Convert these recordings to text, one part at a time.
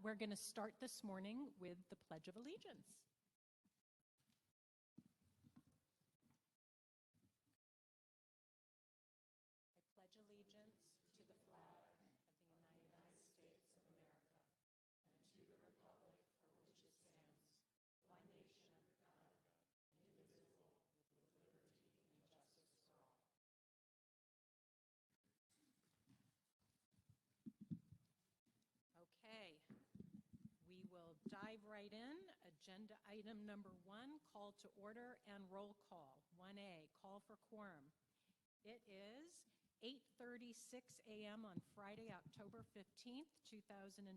We're going to start this morning with the Pledge of Allegiance. I pledge allegiance to the flag of the United States of America and to the republic for which it stands, one nation under God, indivisible, with liberty and justice for all. Okay, we will dive right in. Agenda item number 1, call to order and roll call. 1A, call for quorum. It is 8:36 a.m. on Friday, October 15th, 2021.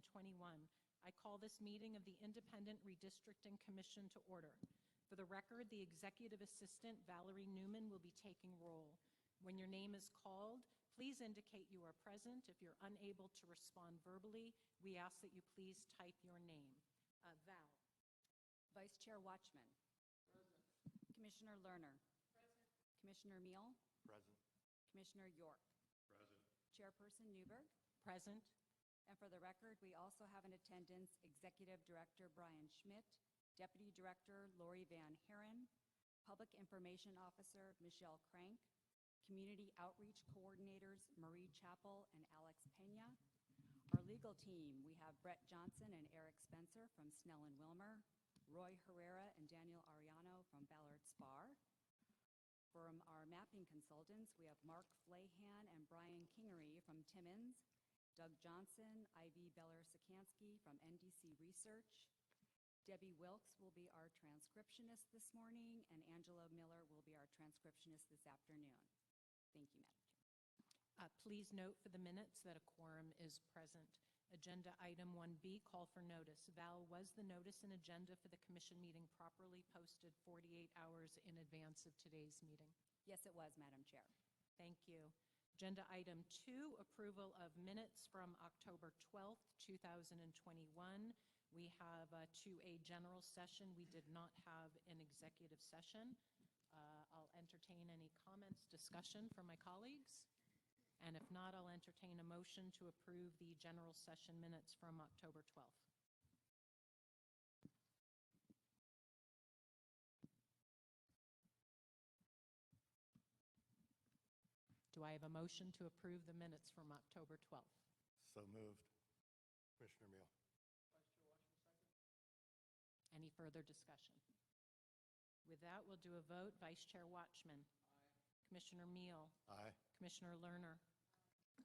I call this meeting of the Independent Redistricting Commission to order. For the record, the Executive Assistant, Valerie Newman, will be taking roll. When your name is called, please indicate you are present. If you're unable to respond verbally, we ask that you please type your name. Val. Vice Chair Watchman. Present. Commissioner Lerner. Present. Commissioner Meal. Present. Commissioner York. Present. Chairperson Newberg. Present. And for the record, we also have in attendance Executive Director Brian Schmidt, Deputy Director Lori Van Heron, Public Information Officer Michelle Crank, Community Outreach Coordinators Marie Chappell and Alex Pena. Our legal team, we have Brett Johnson and Eric Spencer from Snell and Wilmer, Roy Herrera and Daniel Ariano from Ballard Spar. From our mapping consultants, we have Mark Flahan and Brian Kingery from Timmins, Doug Johnson, Ivy Beller-Sikansky from NDC Research. Debbie Wilkes will be our transcriptionist this morning, and Angela Miller will be our transcriptionist this afternoon. Thank you, Madam Chair. Please note for the minutes that a quorum is present. Agenda item 1B, call for notice. Val, was the notice and agenda for the commission meeting properly posted 48 hours in advance of today's meeting? Yes, it was, Madam Chair. Thank you. Agenda item 2, approval of minutes from October 12th, 2021. We have a 2A general session. We did not have an executive session. I'll entertain any comments, discussion from my colleagues. And if not, I'll entertain a motion to approve the general session minutes from October 12th. Do I have a motion to approve the minutes from October 12th? So moved. Commissioner Meal. Any further discussion? With that, we'll do a vote. Vice Chair Watchman. Aye. Commissioner Meal. Aye. Commissioner Lerner. Aye.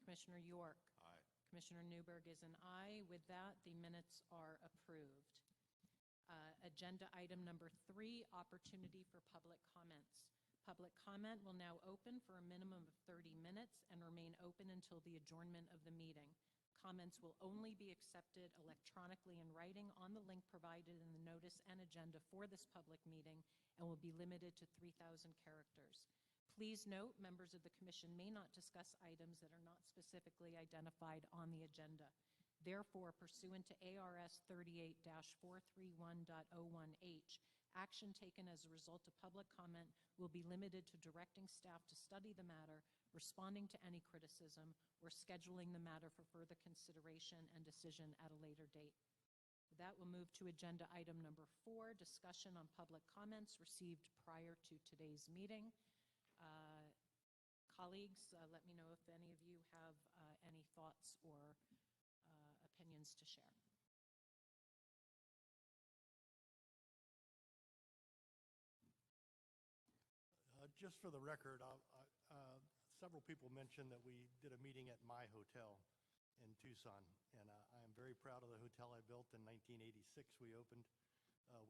Commissioner York. Aye. Commissioner Newberg is an aye. With that, the minutes are approved. Agenda item number 3, opportunity for public comments. Public comment will now open for a minimum of 30 minutes and remain open until the adjournment of the meeting. Comments will only be accepted electronically in writing on the link provided in the notice and agenda for this public meeting and will be limited to 3,000 characters. Please note, members of the commission may not discuss items that are not specifically identified on the agenda. Therefore, pursuant to ARS 38-431.01H, action taken as a result of public comment will be limited to directing staff to study the matter, responding to any criticism, or scheduling the matter for further consideration and decision at a later date. With that, we'll move to agenda item number 4, discussion on public comments received prior to today's meeting. Colleagues, let me know if any of you have any thoughts or opinions to share. Just for the record, several people mentioned that we did a meeting at my hotel in Tucson, and I am very proud of the hotel I built in 1986. We opened.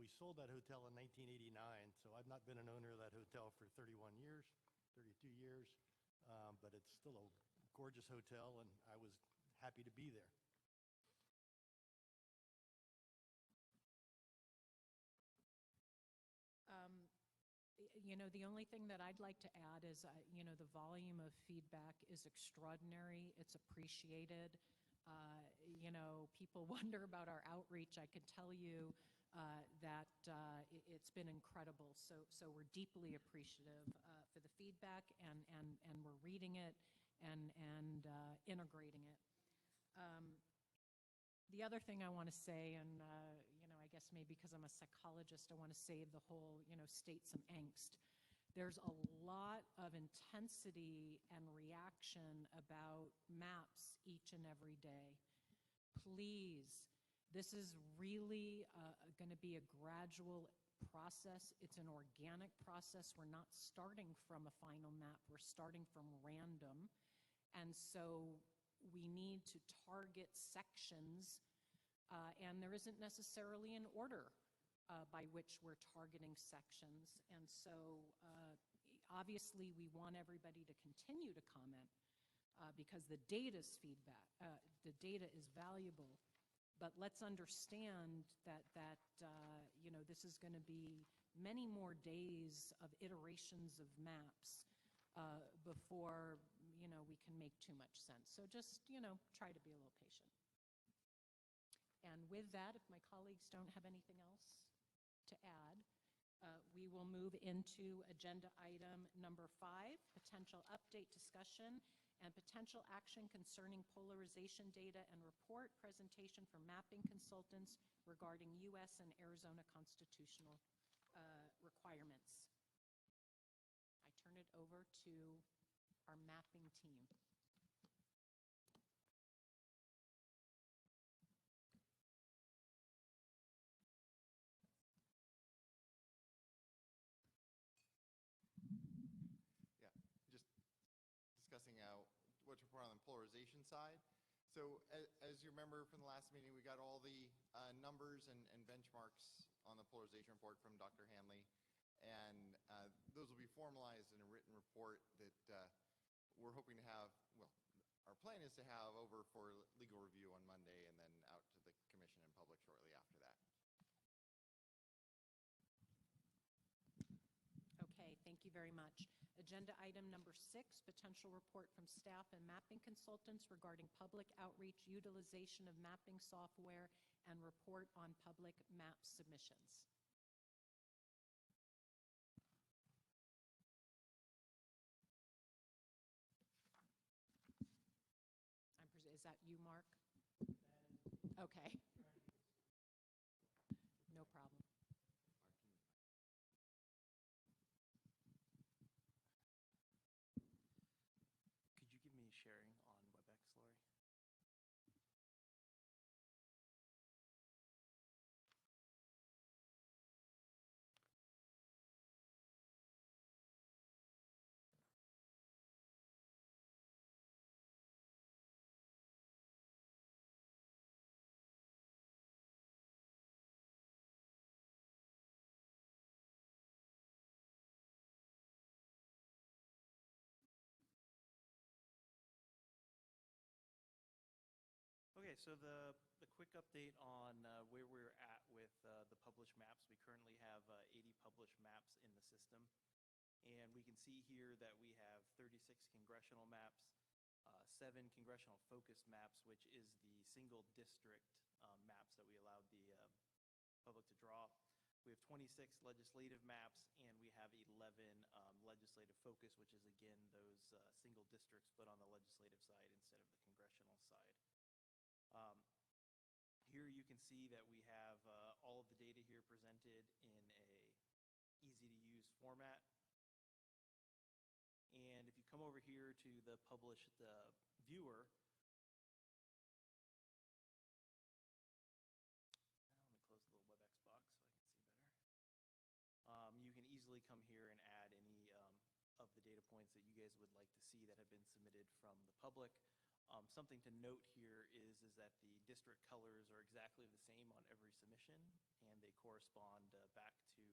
We sold that hotel in 1989, so I've not been an owner of that hotel for 31 years, 32 years, but it's still a gorgeous hotel, and I was happy to be there. You know, the only thing that I'd like to add is, you know, the volume of feedback is extraordinary. It's appreciated. You know, people wonder about our outreach. I can tell you that it's been incredible. So we're deeply appreciative for the feedback, and we're reading it and integrating it. The other thing I want to say, and I guess maybe because I'm a psychologist, I want to save the whole, state some angst. There's a lot of intensity and reaction about maps each and every day. Please, this is really going to be a gradual process. It's an organic process. We're not starting from a final map. We're starting from random. And so we need to target sections, and there isn't necessarily an order by which we're targeting sections. And so obviously we want everybody to continue to comment because the data's feedback, the data is valuable. But let's understand that this is going to be many more days of iterations of maps before we can make too much sense. So just try to be a little patient. And with that, if my colleagues don't have anything else to add, we will move into agenda item number 5, potential update discussion and potential action concerning polarization data and report presentation for mapping consultants regarding U.S. and Arizona constitutional requirements. I turn it over to our mapping team. Discussing what to report on the polarization side. So as you remember from the last meeting, we got all the numbers and benchmarks on the polarization report from Dr. Hanley, and those will be formalized in a written report that we're hoping to have, well, our plan is to have over for legal review on Monday and then out to the commission and public shortly after that. Okay, thank you very much. Agenda item number 6, potential report from staff and mapping consultants regarding public outreach utilization of mapping software and report on public map submissions. Is that you, Mark? Okay. No problem. Could you give me sharing on WebEx, Lori? Okay, so the quick update on where we're at with the published maps. We currently have 80 published maps in the system. And we can see here that we have 36 congressional maps, 7 congressional focus maps, which is the single district maps that we allowed the public to draw. We have 26 legislative maps, and we have 11 legislative focus, which is, again, those single districts, but on the legislative side instead of the congressional side. Here you can see that we have all of the data here presented in a easy-to-use format. And if you come over here to the published viewer, let me close the little WebEx box so I can see better. You can easily come here and add any of the data points that you guys would like to see that have been submitted from the public. Something to note here is that the district colors are exactly the same on every submission, and they correspond back to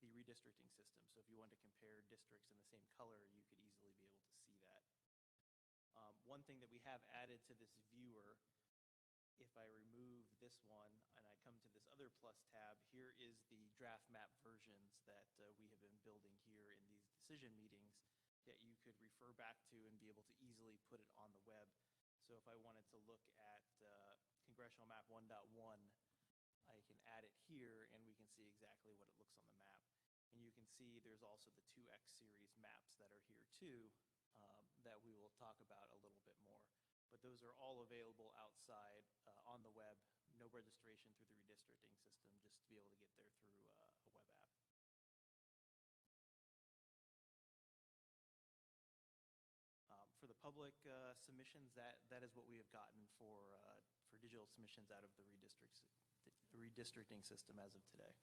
the redistricting system. So if you want to compare districts in the same color, you could easily be able to see that. One thing that we have added to this viewer, if I remove this one and I come to this other plus tab, here is the draft map versions that we have been building here in these decision meetings that you could refer back to and be able to easily put it on the web. So if I wanted to look at Congressional Map 1.1, I can add it here and we can see exactly what it looks on the map. And you can see there's also the 2X series maps that are here too that we will talk about a little bit more. But those are all available outside on the web registration through the redistricting system, just to be able to get there through a web app. For the public submissions, that is what we have gotten for digital submissions out of the redistricting system as of today.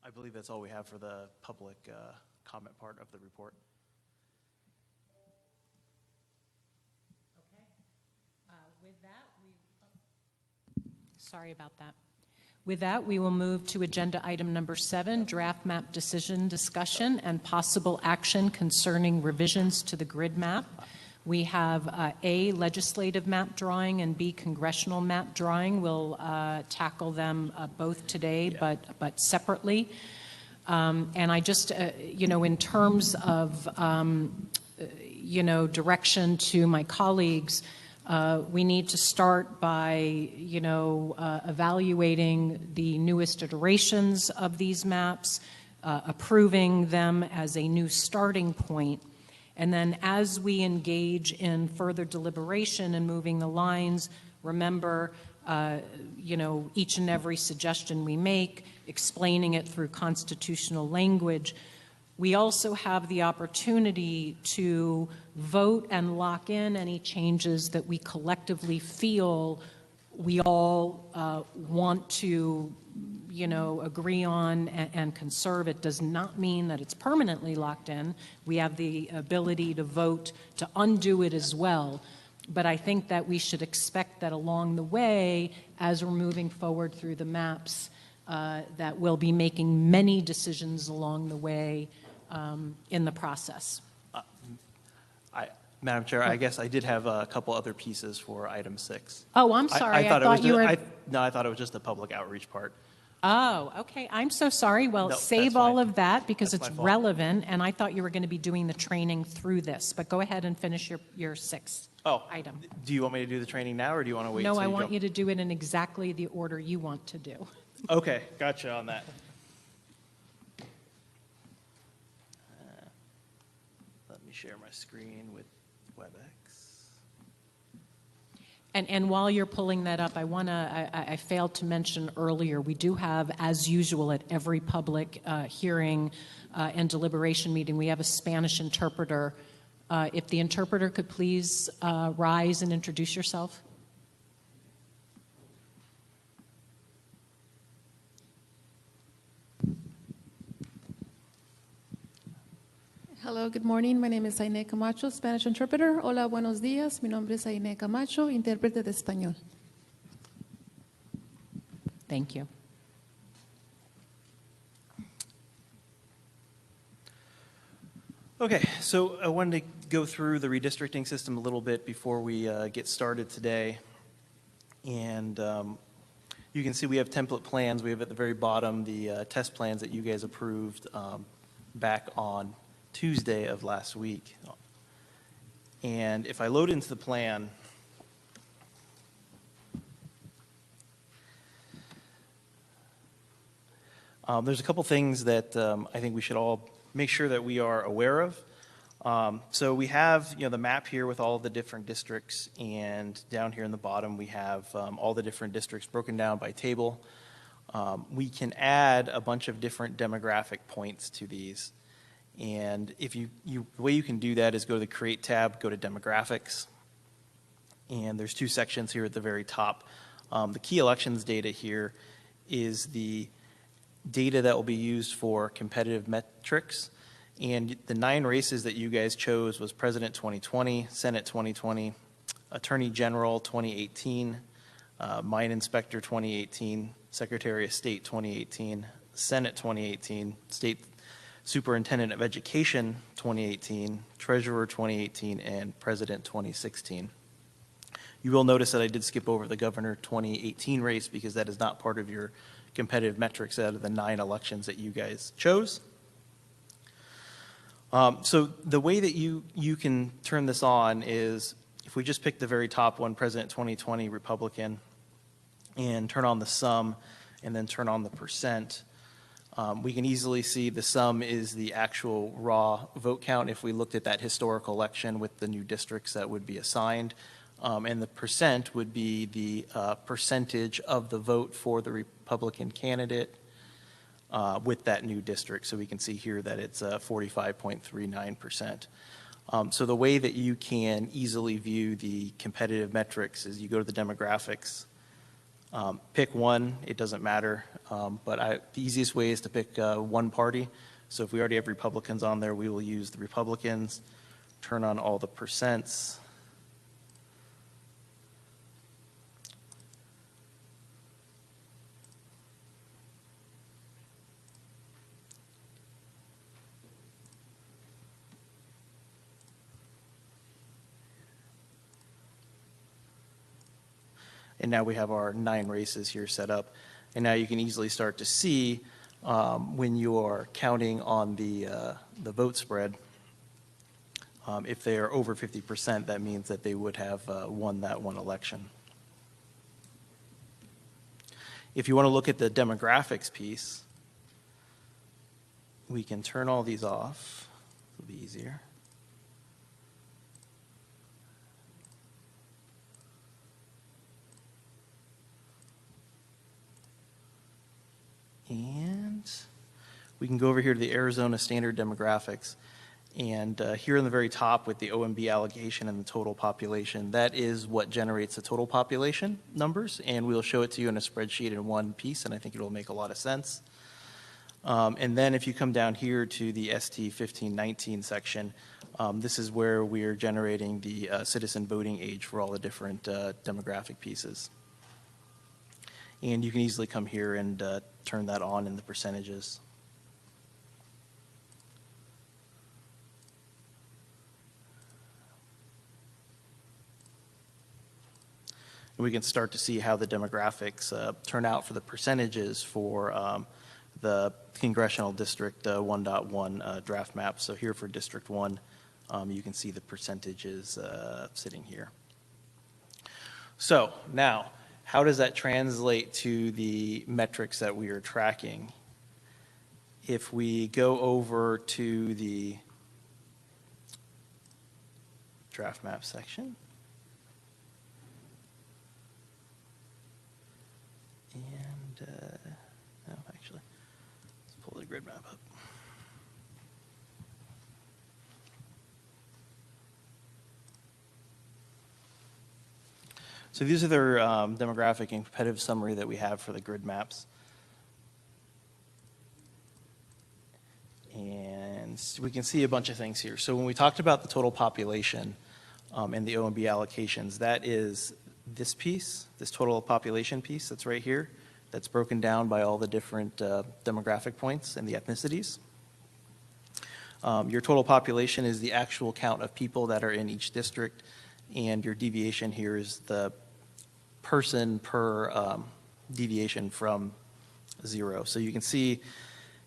I believe that's all we have for the public comment part of the report. Okay. With that, sorry about that. With that, we will move to agenda item number 7, draft map decision discussion and possible action concerning revisions to the grid map. We have A, legislative map drawing, and B, congressional map drawing. We'll tackle them both today, but separately. And I just, in terms of, direction to my colleagues, we need to start by, evaluating the newest iterations of these maps, approving them as a new starting point. And then as we engage in further deliberation and moving the lines, remember, each and every suggestion we make, explaining it through constitutional language. We also have the opportunity to vote and lock in any changes that we collectively feel we all want to, agree on and conserve. It does not mean that it's permanently locked in. We have the ability to vote to undo it as well. But I think that we should expect that along the way, as we're moving forward through the maps, that we'll be making many decisions along the way in the process. Madam Chair, I guess I did have a couple other pieces for item 6. Oh, I'm sorry. I thought you were... No, I thought it was just the public outreach part. Oh, okay. I'm so sorry. Well, No, save all of that because That's it's my fault. relevant, and I thought you were going to be doing the training through this. But go ahead and finish your 6th item. Do you want me to do the training now, or do you want to wait? No, till I you want jump? you to do it in exactly the order you want to do. Okay, gotcha on that. Let me share my screen with WebEx. And while you're pulling that up, I failed to mention earlier, we do have, as usual at every public hearing and deliberation meeting, we have a Spanish interpreter. If the interpreter could please rise and introduce yourself. Hello, good morning. My name is Aine Camacho, Spanish interpreter. Hola, buenos días. Mi nombre es Aine Camacho, intérprete de español. Thank you. Okay, so I wanted to go through the redistricting system a little bit before we get started today. And you can see we have template plans. We have at the very bottom the test plans that you guys approved back on Tuesday of last week. And if I load into the plan, there's a couple things that I think we should all make sure that we are aware of. So we have, the map here with all the different districts, and down here in the bottom we have all the different districts broken down by table. We can add a bunch of different demographic points to these. And if the way you can do that is go to the Create tab, go to Demographics, and there's 2 sections here at the very top. The key elections data here is the data that will be used for competitive metrics. And the 9 races that you guys chose was President 2020, Senate 2020, Attorney General 2018, Mine Inspector 2018, Secretary of State 2018, Senate 2018, State Superintendent of Education 2018, Treasurer 2018, and President 2016. You will notice that I did skip over the Governor 2018 race because that is not part of your competitive metrics out of the 9 elections that you guys chose. So the way that you can turn this on is if we just pick the very top one, President 2020 Republican, and turn on the sum and then turn on the percent, we can easily see the sum is the actual raw vote count if we looked at that historical election with the new districts that would be assigned. And the percent would be the percentage of the vote for the Republican candidate with that new district. So we can see here that it's 45.39%. So the way that you can easily view the competitive metrics is you go to the demographics, pick one, it doesn't matter, but the easiest way is to pick one party. So if we already have Republicans on there, we will use the Republicans, turn on all the percents. And now we have our 9 races here set up. And now you can easily start to see when you are counting on the vote spread, if they are over 50%, that means that they would have won that one election. If you want to look at the demographics piece, we can turn all these off. It'll be easier. And we can go over here to the Arizona standard demographics. And here in the very top with the OMB allocation and the total population, that is what generates the total population numbers. And we'll show it to you in a spreadsheet in one piece, and I think it will make a lot of sense. And then if you come down here to the ST 1519 section, this is where we are generating the citizen voting age for all the different demographic pieces. And you can easily come here and turn that on in the percentages. And we can start to see how the demographics turn out for the percentages for the Congressional District 1.1 draft map. So here for District 1, you can see the percentages sitting here. So now, how does that translate to the metrics that we are tracking? If we go over to the draft map section, and no, actually, let's pull the grid map up. So these are their demographic and competitive summary that we have for the grid maps. And we can see a bunch of things here. So when we talked about the total population and the OMB allocations, that is this piece, this total population piece that's right here, that's broken down by all the different demographic points and the ethnicities. Your total population is the actual count of people that are in each district, and your deviation here is the person per deviation from 0. So you can see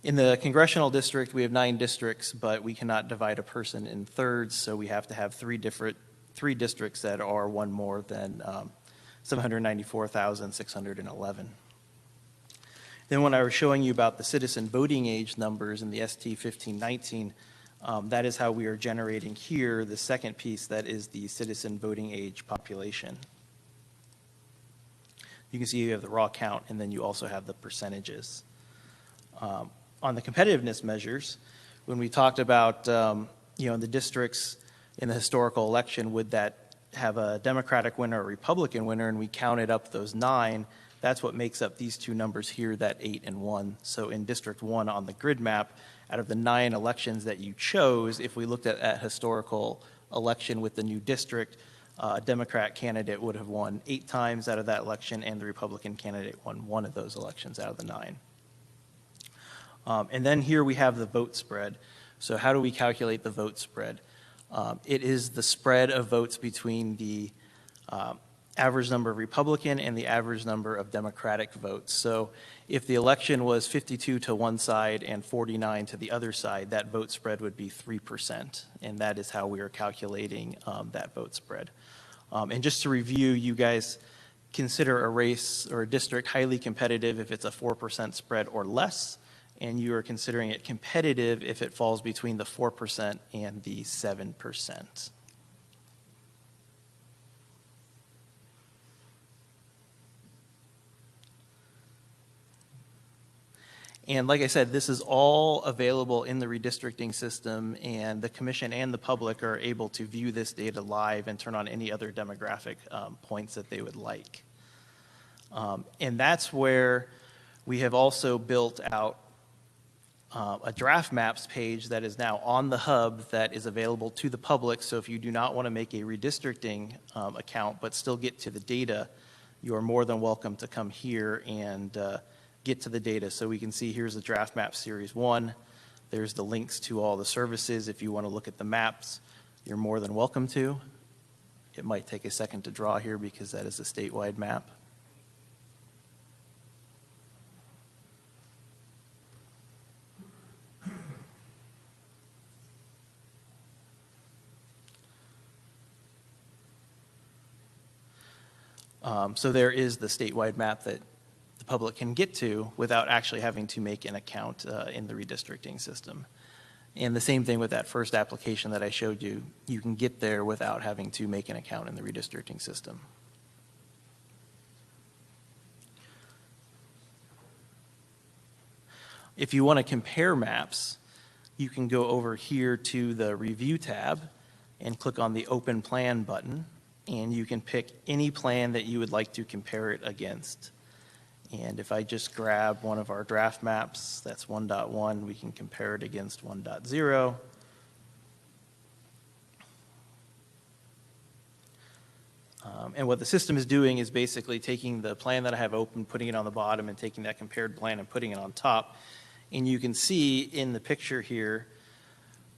in the congressional district, we have 9 districts, but we cannot divide a person in thirds, so we have to have 3 districts that are one more than 794,611. Then when I was showing you about the citizen voting age numbers in the ST 1519, that is how we are generating here the second piece, that is the citizen voting age population. You can see you have the raw count, and then you also have the percentages. On the competitiveness measures, when we talked about the districts in the historical election, would that have a Democratic winner or Republican winner, and we counted up those 9, that's what makes up these 2 numbers here, that 8 and 1. So in District 1 on the grid map, out of the 9 elections that you chose, if we looked at that historical election with the new district, a Democrat candidate would have won 8 times out of that election, and the Republican candidate won 1 of those elections out of the 9. And then here we have the vote spread. So how do we calculate the vote spread? It is the spread of votes between the average number of Republican and the average number of Democratic votes. So if the election was 52 to one side and 49 to the other side, that vote spread would be 3%. And that is how we are calculating that vote spread. And just to review, you guys consider a race or a district highly competitive if it's a 4% spread or less, and you are considering it competitive if it falls between the 4% and the 7%. And like I said, this is all available in the redistricting system, and the commission and the public are able to view this data live and turn on any other demographic points that they would like. And that's where we have also built out a draft maps page that is now on the hub that is available to the public. So if you do not want to make a redistricting account but still get to the data, you are more than welcome to come here and get to the data. So we can see here's the draft map series 1. There's the links to all the services. If you want to look at the maps, you're more than welcome to. It might take a second to draw here because that is a statewide map. So there is the statewide map that the public can get to without actually having to make an account in the redistricting system. And the same thing with that first application that I showed you. You can get there without having to make an account in the redistricting system. If you want to compare maps, you can go over here to the Review tab and click on the Open Plan button, and you can pick any plan that you would like to compare it against. And if I just grab one of our draft maps, that's 1.1, we can compare it against 1.0. And what the system is doing is basically taking the plan that I have open, putting it on the bottom, and taking that compared plan and putting it on top. And you can see in the picture here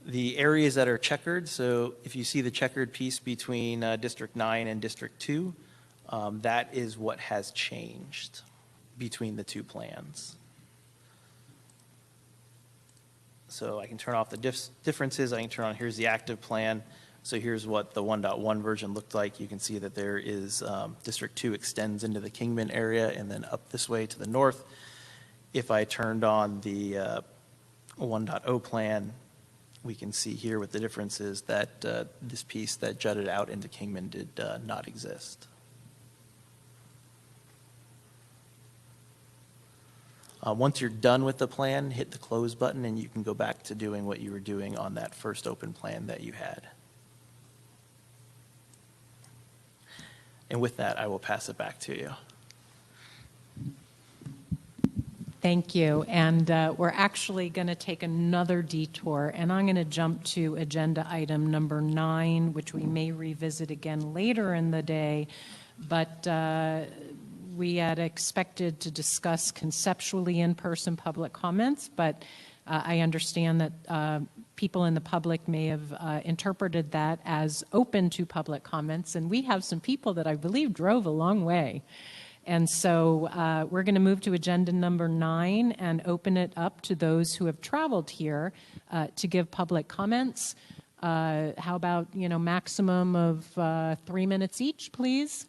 the areas that are checkered. So if you see the checkered piece between District 9 and District 2, that is what has changed between the two plans. So I can turn off the differences. I can turn on, here's the active plan. So here's what the 1.1 version looked like. You can see that there is District 2 extends into the Kingman area and then up this way to the north. If I turned on the 1.0 plan, we can see here with the differences that this piece that jutted out into Kingman did not exist. Once you're done with the plan, hit the close button and you can go back to doing what you were doing on that first open plan that you had. And with that, I will pass it back to you. Thank you. And we're actually going to take another detour, and I'm going to jump to agenda item number 9, which we may revisit again later in the day. But we had expected to discuss conceptually in-person public comments, but I understand that people in the public may have interpreted that as open to public comments, and we have some people that I believe drove a long way. And so we're going to move to agenda number 9 and open it up to those who have traveled here to give public comments. How about, maximum of 3 minutes each, please?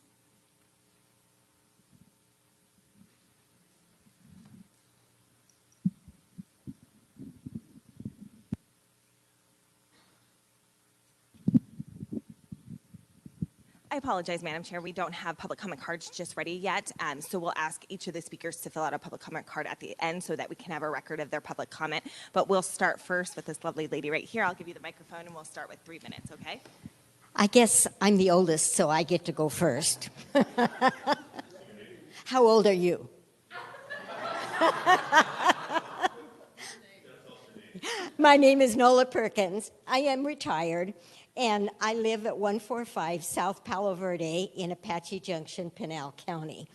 I apologize, Madam Chair. We don't have public comment cards just ready yet, so we'll ask each of the speakers to fill out a public comment card at the end so that we can have a record of their public comment. But we'll start first with this lovely lady right here. I'll give you the microphone, and we'll start with 3 minutes, okay? I guess I'm the oldest, so I get to go first. How old are you? My name is Nola Perkins. I am retired, And I live at 145 South Palo Verde in Apache Junction, Pinal County.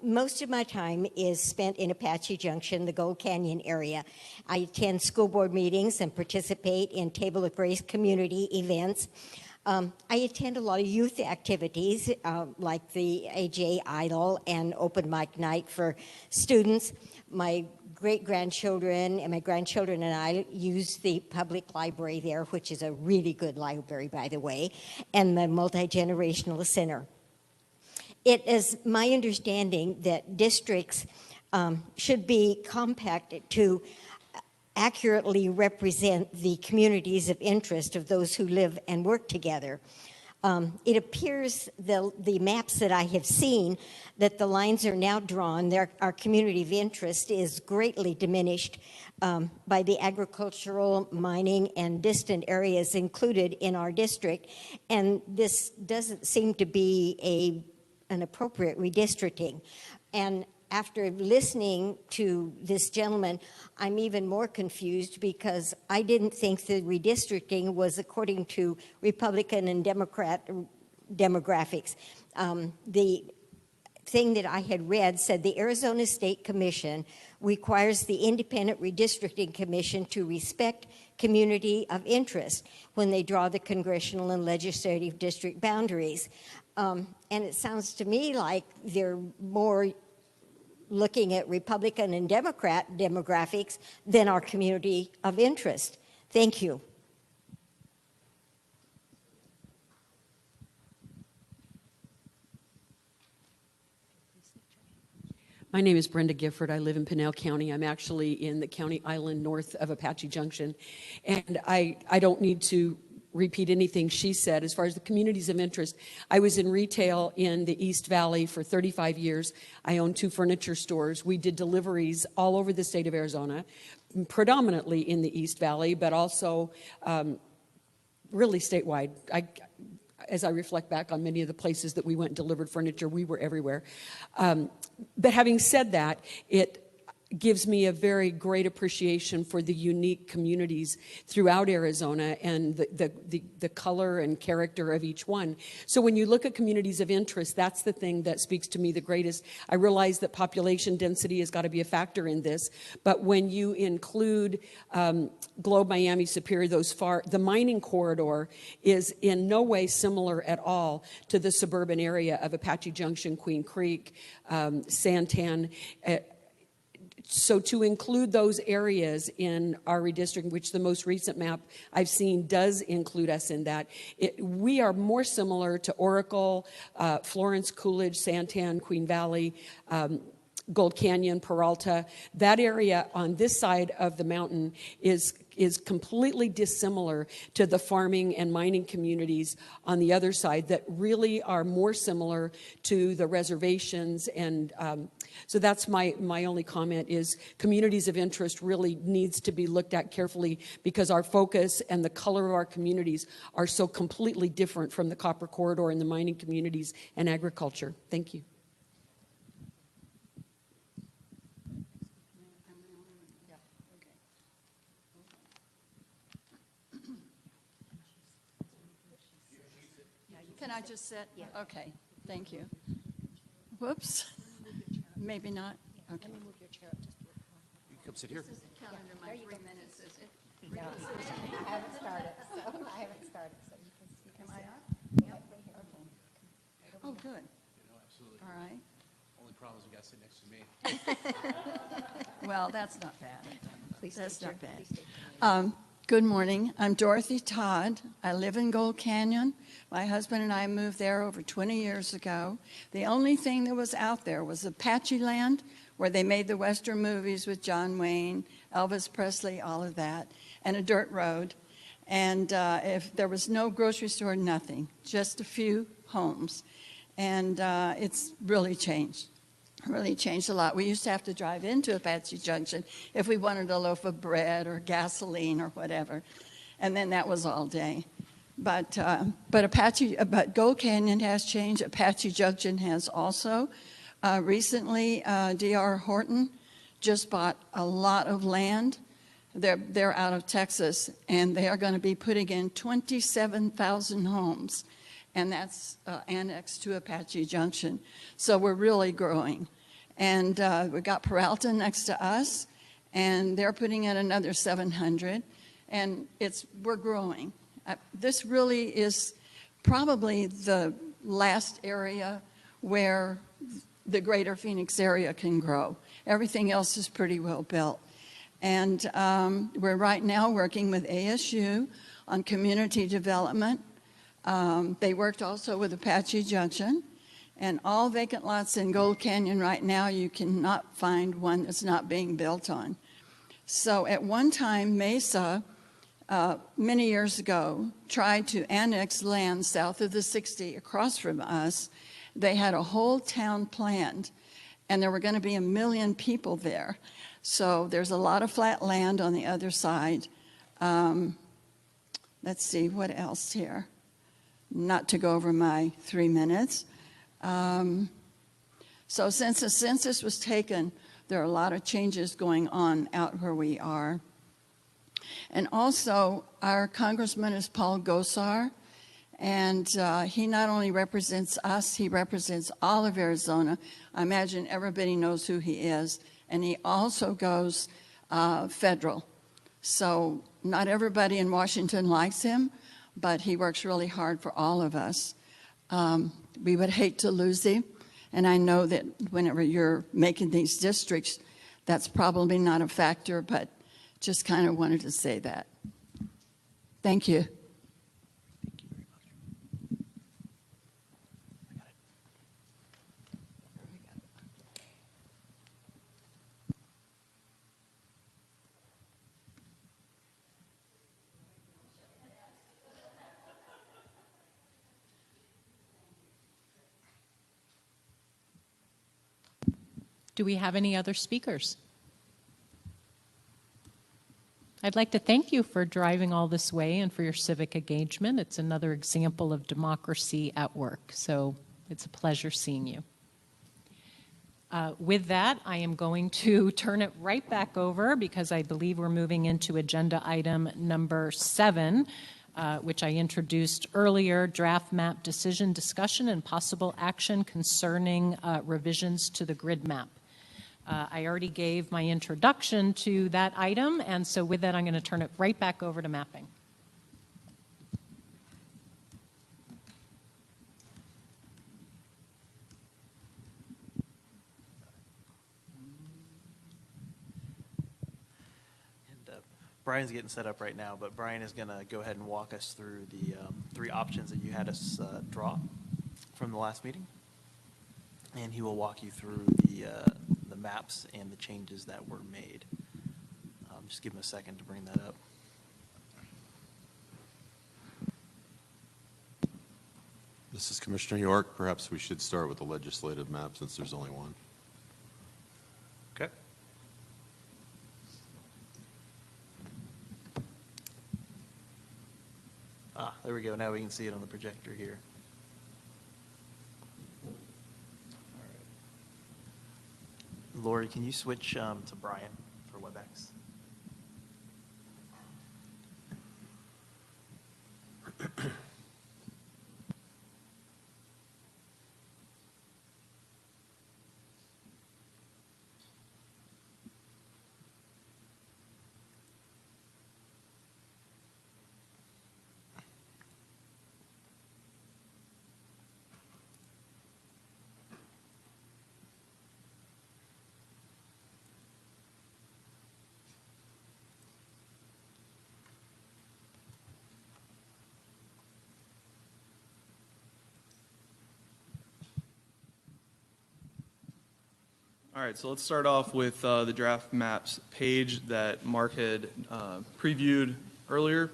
Most of my time is spent in Apache Junction, the Gold Canyon area. I attend school board meetings and participate in Table of Grace community events. I attend a lot of youth activities like the AJ Idol and open mic night for students. My great-grandchildren and my grandchildren and I use the public library there, which is a really good library, by the way, and the multi-generational center. It is my understanding that districts should be compacted to accurately represent the communities of interest of those who live and work together. It appears the maps that I have seen that the lines are now drawn, our community of interest is greatly diminished by the agricultural, mining, and distant areas included in our district, and this doesn't seem to be an appropriate redistricting. And after listening to this gentleman, I'm even more confused because I didn't think the redistricting was according to Republican and Democrat demographics. The thing that I had read said the Arizona State Commission requires the Independent Redistricting Commission to respect community of interest when they draw the congressional and legislative district boundaries. And it sounds to me like they're more looking at Republican and Democrat demographics than our community of interest. Thank you. My name is Brenda Gifford. I live in Pinal County. I'm actually in the county island north of Apache Junction. And I don't need to repeat anything she said. As far as the communities of interest, I was in retail in the East Valley for 35 years. I owned 2 furniture stores. We did deliveries all over the state of Arizona, predominantly in the East Valley, but also really statewide. As I reflect back on many of the places that we went and delivered furniture, we were everywhere. But having said that, it gives me a very great appreciation for the unique communities throughout Arizona and the color and character of each one. So when you look at communities of interest, that's the thing that speaks to me the greatest. I realize that population density has got to be a factor in this, but when you include Globe, Miami, Superior, the mining corridor is in no way similar at all to the suburban area of Apache Junction, Queen Creek, Santan. So to include those areas in our redistricting, which the most recent map I've seen does include us in that, we are more similar to Oracle, Florence, Coolidge, Santan, Queen Valley, Gold Canyon, Peralta. That area on this side of the mountain is completely dissimilar to the farming and mining communities on the other side that really are more similar to the reservations. And so that's my only comment is communities of interest really needs to be looked at carefully because our focus and the color of our communities are so completely different from the copper corridor and the mining communities and agriculture. Thank you. Can I just sit? Yeah. Okay, thank you. Whoops. Maybe not. Okay. Let me move your chair up just a little more. You come sit here. This isn't counted in my 3 minutes, is it? No, I haven't started, so I haven't started, so you can speak. Am I up? Yep. Okay. Oh, good. Absolutely. All right. Only problem is you got to sit next to me. Well, that's not bad. Please That's state not your- bad. please state your name. Good morning. I'm Dorothy Todd. I live in Gold Canyon. My husband and I moved there over 20 years ago. The only thing that was out there was Apache land, where they made the Western movies with John Wayne, Elvis Presley, all of that, and a dirt road. And if there was no grocery store, nothing, just a few homes. And it's really changed. Really changed a lot. We used to have to drive into Apache Junction if we wanted a loaf of bread or gasoline or whatever, and then that was all day. But Gold Canyon has changed. Apache Junction has also. Recently, D.R. Horton just bought a lot of land They're out of Texas, and they are going to be putting in 27,000 homes, and that's annexed to Apache Junction. So we're really growing. And we got Peralta next to us, and they're putting in another 700, and we're growing. This really is probably the last area where the greater Phoenix area can grow. Everything else is pretty well built. And we're right now working with ASU on community development. They worked also with Apache Junction. And all vacant lots in Gold Canyon right now, you cannot find one that's not being built on. So at one time, Mesa, many years ago, tried to annex land south of the 60 across from us. They had a whole town planned, and there were going to be 1 million people there. So there's a lot of flat land on the other side. Let's see, what else here? Not to go over my 3 minutes. So since the census was taken, there are a lot of changes going on out where we are. And also, our congressman is Paul Gosar, and he not only represents us, he represents all of Arizona. I imagine everybody knows who he is. And he also goes federal. So not everybody in Washington likes him, but he works really hard for all of us. We would hate to lose him, and I know that whenever you're making these districts, that's probably not a factor, but just kind of wanted to say that. Thank you. Thank you very much. Do we have any other speakers? I'd like to thank you for driving all this way and for your civic engagement. It's another example of democracy at work, so it's a pleasure seeing you. With that, I am going to turn it right back over because I believe we're moving into agenda item number 7, which I introduced earlier, draft map decision discussion and possible action concerning revisions to the grid map. I already gave my introduction to that item, and so with that, I'm going to turn it right back over to mapping. Brian's getting set up right now, but Brian is going to go ahead and walk us through the 3 options that you had us draw from the last meeting. And he will walk you through the maps and the changes that were made. Just give him a second to bring that up. This is Commissioner York. Perhaps we should start with the legislative map since there's only one. Okay. There we go. Now we can see it on the projector here. Lori, can you switch to Brian for WebEx? All right, so let's start off with the draft maps page that Mark had previewed earlier.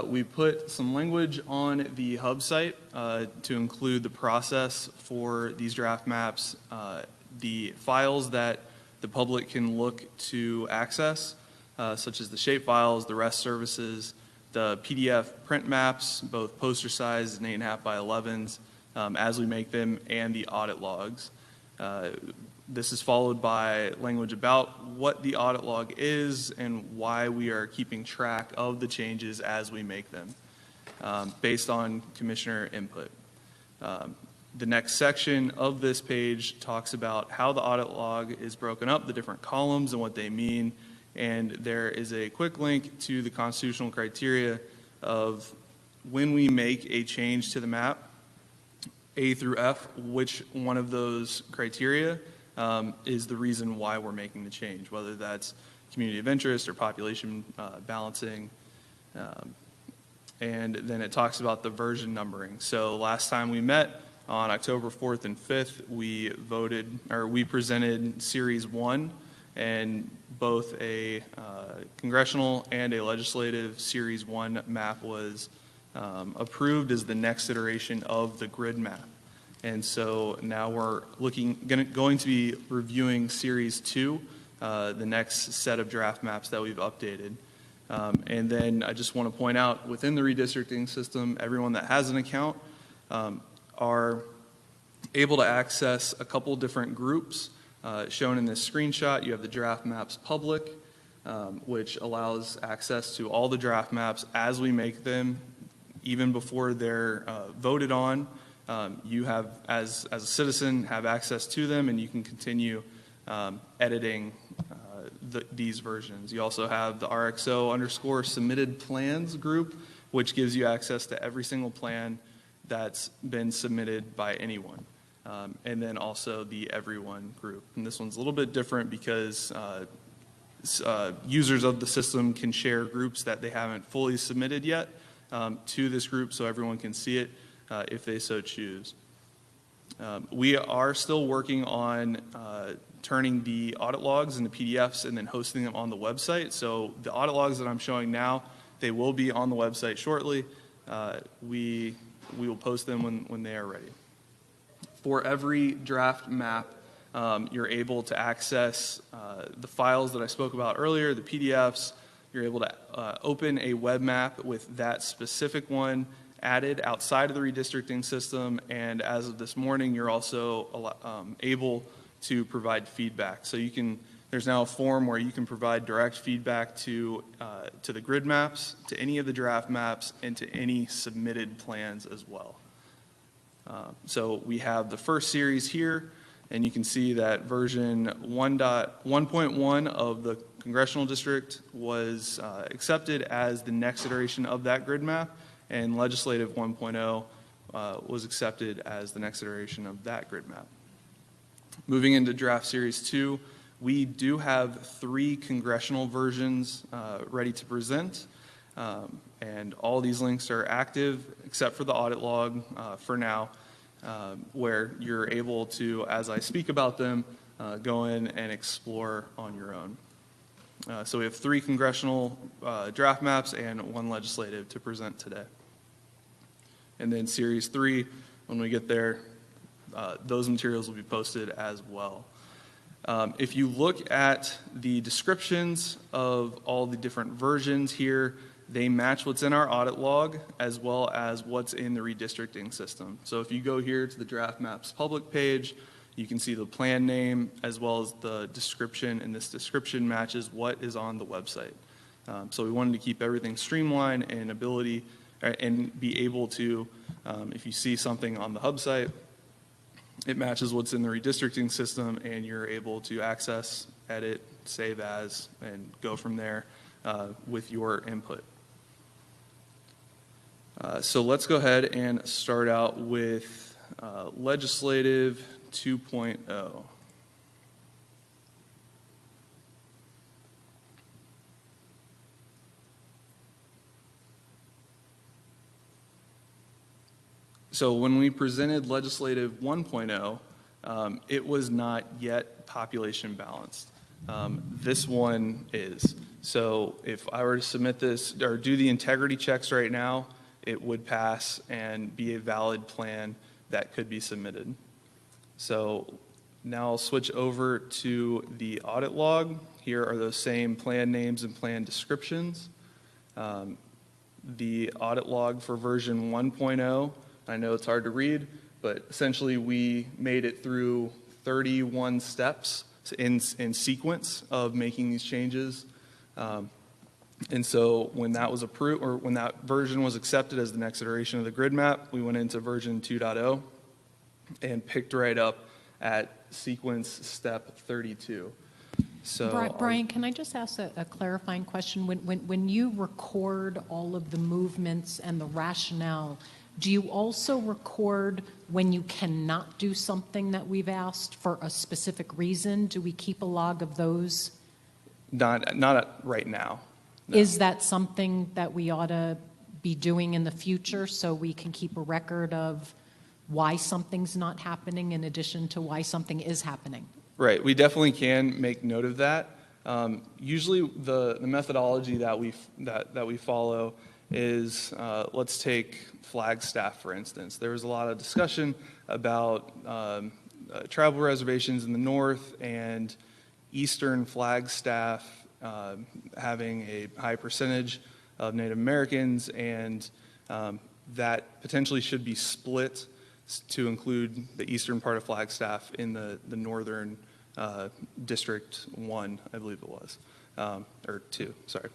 We put some language on the hub site to include the process for these draft maps, the files that the public can look to access, such as the shape files, the REST services, the PDF print maps, both poster sized and 8.5 by 11s, as we make them, and the audit logs. This is followed by language about what the audit log is and why we are keeping track of the changes as we make them, based on commissioner input. The next section of this page talks about how the audit log is broken up, the different columns and what they mean, and there is a quick link to the constitutional criteria of when we make a change to the map, A through F, which one of those criteria is the reason why we're making the change, whether that's community of interest or population balancing. And then it talks about the version numbering. So last time we met on October 4th and 5th, we presented Series 1, and both a congressional and a legislative Series 1 map was approved as the next iteration of the grid map. And so now we're going to be reviewing Series 2, the next set of draft maps that we've updated. And then I just want to point out, within the redistricting system, everyone that has an account are able to access a couple different groups. Shown in this screenshot, you have the draft maps public, which allows access to all the draft maps as we make them, even before they're voted on. You have, as a citizen, have access to them, and you can continue editing these versions. You also have the RXO_submitted plans group, which gives you access to every single plan that's been submitted by anyone. And then also the everyone group. And this one's a little bit different because users of the system can share groups that they haven't fully submitted yet to this group, so everyone can see it if they so choose. We are still working on turning the audit logs into PDFs and then hosting them on the website. So the audit logs that I'm showing now, they will be on the website shortly. We will post them when they are ready. For every draft map, you're able to access the files that I spoke about earlier, the PDFs. You're able to open a web map with that specific one added outside of the redistricting system, and as of this morning, you're also able to provide feedback. So there's now a form where you can provide direct feedback to the grid maps, to any of the draft maps, and to any submitted plans as well. So we have the first series here, and you can see that version 1.1 of the congressional district was accepted as the next iteration of that grid map, and legislative 1.0 was accepted as the next iteration of that grid map. Moving into draft series 2, we do have 3 congressional versions ready to present. And all these links are active except for the audit log for now, where you're able to, as I speak about them, go in and explore on your own. So we have 3 congressional draft maps and 1 legislative to present today. And then Series 3, when we get there, those materials will be posted as well. If you look at the descriptions of all the different versions here, they match what's in our audit log as well as what's in the redistricting system. So if you go here to the draft maps public page, you can see the plan name as well as the description, and this description matches what is on the website. So we wanted to keep everything streamlined and be able to, if you see something on the hub site, it matches what's in the redistricting system, and you're able to access, edit, save as, and go from there with your input. So let's go ahead and start out with legislative 2.0. So when we presented legislative 1.0, it was not yet population balanced. This one is. So if I were to submit this or do the integrity checks right now, it would pass and be a valid plan that could be submitted. So now I'll switch over to the audit log. Here are those same plan names and plan descriptions. The audit log for version 1.0, I know it's hard to read, but essentially we made it through 31 steps in sequence of making these changes. And so when that was approved, or when that version was accepted as the next iteration of the grid map, we went into version 2.0 and picked right up at sequence step 32. So Brian, can I just ask a clarifying question? When you record all of the movements and the rationale, do you also record when you cannot do something that we've asked for a specific reason? Do we keep a log of those? Not right now. No. Is that something that we ought to be doing in the future so we can keep a record of why something's not happening in addition to why something is happening? Right. We definitely can make note of that. Usually the methodology that we follow is, let's take Flagstaff, for instance. There was a lot of discussion about tribal reservations in the north and eastern Flagstaff having a high percentage of Native Americans, and that potentially should be split to include the eastern part of Flagstaff in the northern District 1, I believe it was, or 2, sorry.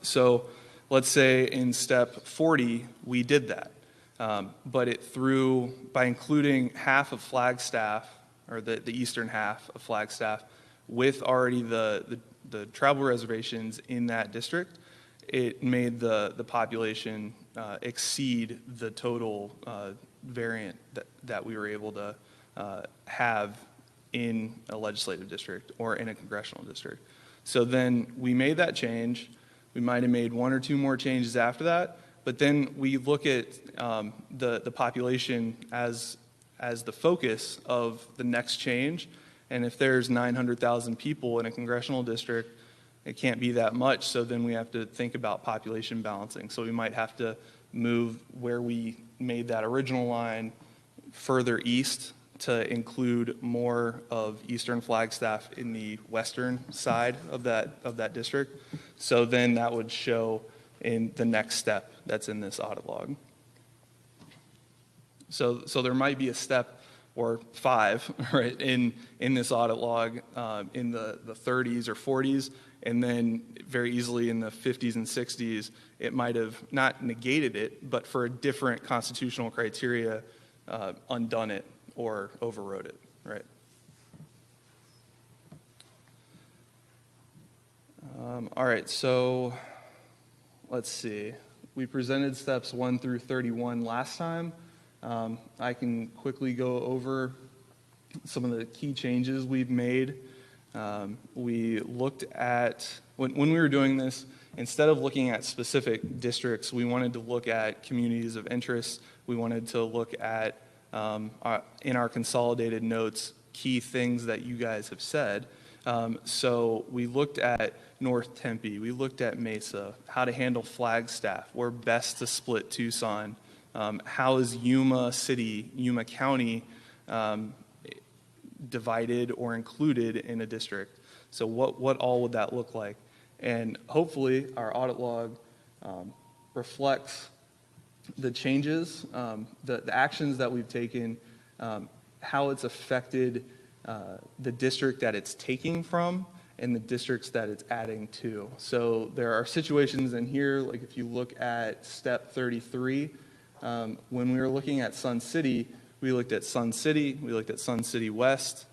So let's say in step 40, we did that, but by including half of Flagstaff, or the eastern half of Flagstaff, with already the tribal reservations in that district, it made the population exceed the total variant that we were able to have in a legislative district or in a congressional district. So then we made that change. We might have made one or two more changes after that, but then we look at the population as the focus of the next change. And if there's 900,000 people in a congressional district, it can't be that much, so then we have to think about population balancing. So we might have to move where we made that original line further east to include more of eastern Flagstaff in the western side of that district. So then that would show in the next step that's in this audit log. So there might be a step or 5, right, in this audit log in the 30s or 40s, and then very easily in the 50s and 60s, it might have not negated it, but for a different constitutional criteria, undone it or overrode it, right? All right, so let's see. We presented steps 1 through 31 last time. I can quickly go over some of the key changes we've made. We looked at, when we were doing this, instead of looking at specific districts, we wanted to look at communities of interest. We wanted to look at, in our consolidated notes, key things that you guys have said. So we looked at North Tempe, we looked at Mesa, how to handle Flagstaff, where best to split Tucson. How is Yuma County divided or included in a district? So what all would that look like? And hopefully our audit log reflects the changes, the actions that we've taken, how it's affected the district that it's taking from and the districts that it's adding to. So there are situations in here, like if you look at step 33, when we were looking at Sun City, we looked at Sun City, we looked at Sun City West,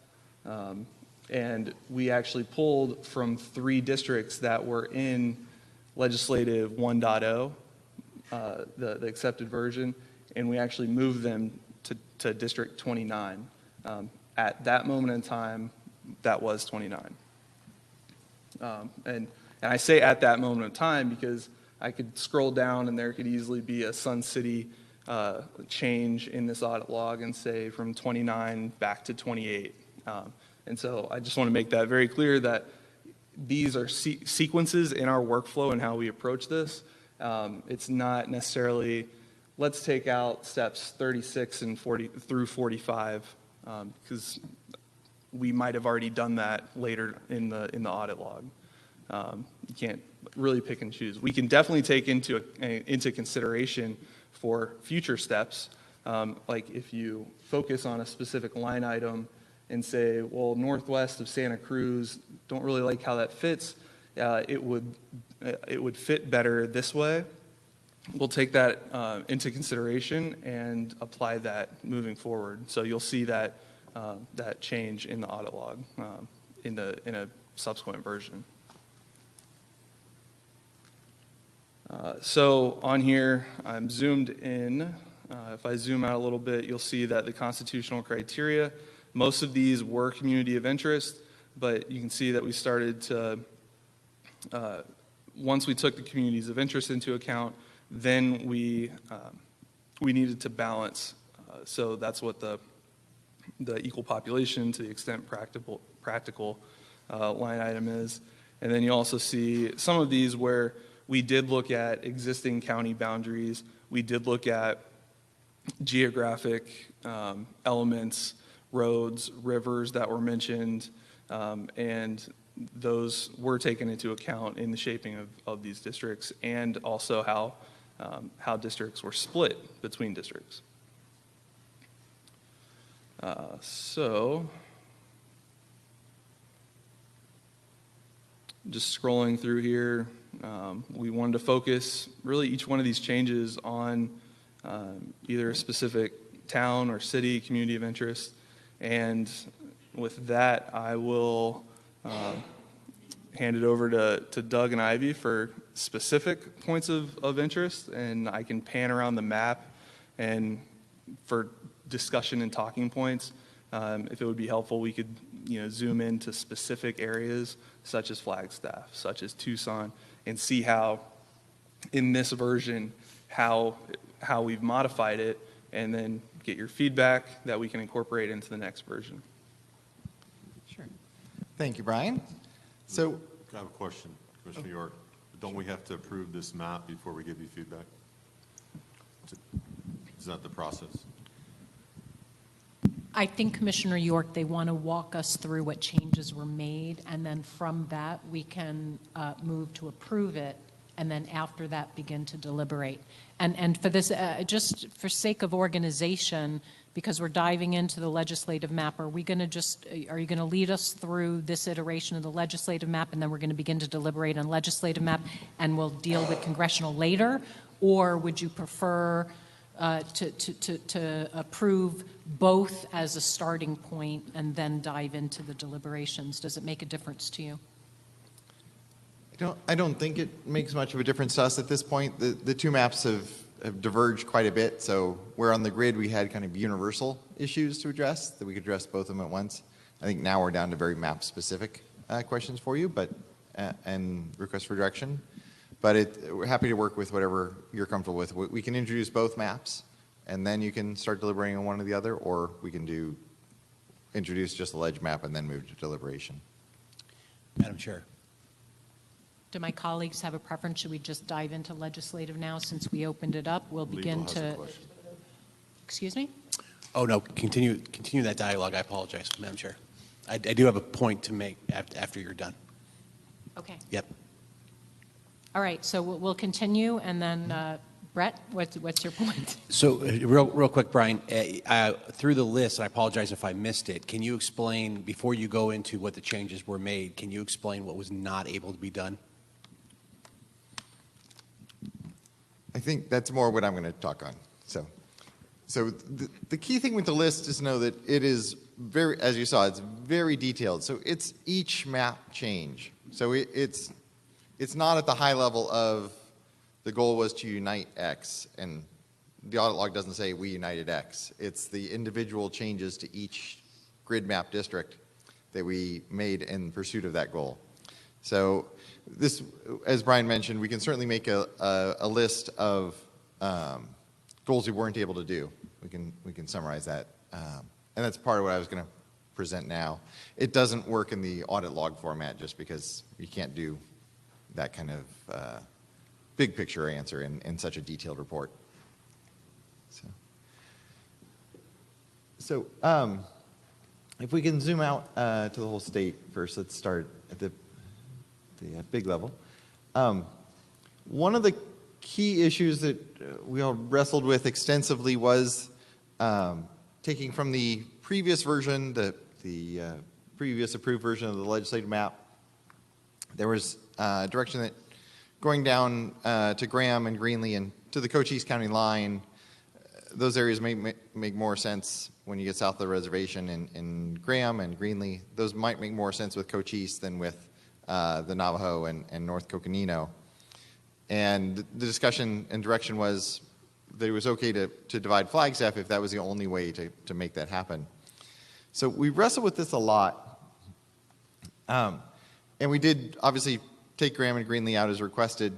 and we actually pulled from 3 districts that were in legislative 1.0, the accepted version, and we actually moved them to District 29. At that moment in time, that was 29. And I say at that moment of time because I could scroll down and there could easily be a Sun City change in this audit log and say from 29 back to 28. And so I just want to make that very clear that these are sequences in our workflow and how we approach this. It's not necessarily, let's take out steps 36 and 40 through 45, because we might have already done that later in the audit log. You can't really pick and choose. We can definitely take into consideration for future steps, Like if you focus on a specific line item and say, well, northwest of Santa Cruz, don't really like how that fits, it would fit better this way. We'll take that into consideration and apply that moving forward. So you'll see that that change in the audit log in a subsequent version. So on here, I'm zoomed in. If I zoom out a little bit, you'll see that the constitutional criteria, most of these were community of interest, but you can see that we started to, once we took the communities of interest into account, then we needed to balance. So that's what the equal population, to the extent practical line item is. And then you also see some of these where we did look at existing county boundaries. We did look at geographic elements, roads, rivers that were mentioned, and those were taken into account in the shaping of these districts, and also how districts were split between districts. So, just scrolling through here, we wanted to focus really each one of these changes on either a specific town or city, community of interest. And with that, I will hand it over to Doug and Ivy for specific points of interest, and I can pan around the map and for discussion and talking points. If it would be helpful, we could zoom into specific areas such as Flagstaff, such as Tucson, and see how in this version how we've modified it, and then get your feedback that we can incorporate into the next version. Sure. Thank you, Brian. So I have a question, Commissioner York. Don't we have to approve this map before we give you feedback? Is that the process? I think, Commissioner York, they want to walk us through what changes were made, and then from that, we can move to approve it, and then after that, begin to deliberate. And for this, just for sake of organization, because we're diving into the legislative map, are you going to lead us through this iteration of the legislative map, and then we're going to begin to deliberate on legislative map, and we'll deal with congressional later? Or would you prefer to approve both as a starting point and then dive into the deliberations? Does it make a difference to you? I don't think it makes much of a difference to us at this point. The two maps have diverged quite a bit. So where on the grid we had kind of universal issues to address, that we could address both of them at once. I think now we're down to very map-specific questions for you, and requests for direction. But we're happy to work with whatever you're comfortable with. We can introduce both maps, and then you can start deliberating on one or the other, or we can introduce just the ledge map and then move to deliberation. Madam Chair. Do my colleagues have a preference? Should we just dive into legislative now since we opened it up? We'll begin to. Excuse me? Oh, no, continue that dialogue. I apologize, Madam Chair. I do have a point to make after you're done. Okay. Yep. All right, so we'll continue, and then Brett, what's your point? So real quick, Brian, through the list, I apologize if I missed it, can you explain, before you go into what the changes were made, can you explain what was not able to be done? I think that's more what I'm going to talk on. So the key thing with the list is to know that it is very, as you saw, it's very detailed. So it's each map change. So it's not at the high level of the goal was to unite X, and the audit log doesn't say we united X. It's the individual changes to each grid map district that we made in pursuit of that goal. So this, as Brian mentioned, we can certainly make a list of goals we weren't able to do. We can summarize that, and that's part of what I was going to present now. It doesn't work in the audit log format just because you can't do that kind of big picture answer in such a detailed report. So if we can zoom out to the whole state first, let's start at the big level. One of the key issues that we all wrestled with extensively was taking from the previous version, the previous approved version of the legislative map, there was direction that going down to Graham and Greenlee and to the Cochise County line, those areas make more sense when you get south of the reservation in Graham and Greenlee. Those might make more sense with Cochise than with the Navajo and North Coconino. And the discussion and direction was that it was okay to divide Flagstaff if that was the only way to make that happen. So we wrestled with this a lot. And we did obviously take Graham and Greenlee out as requested.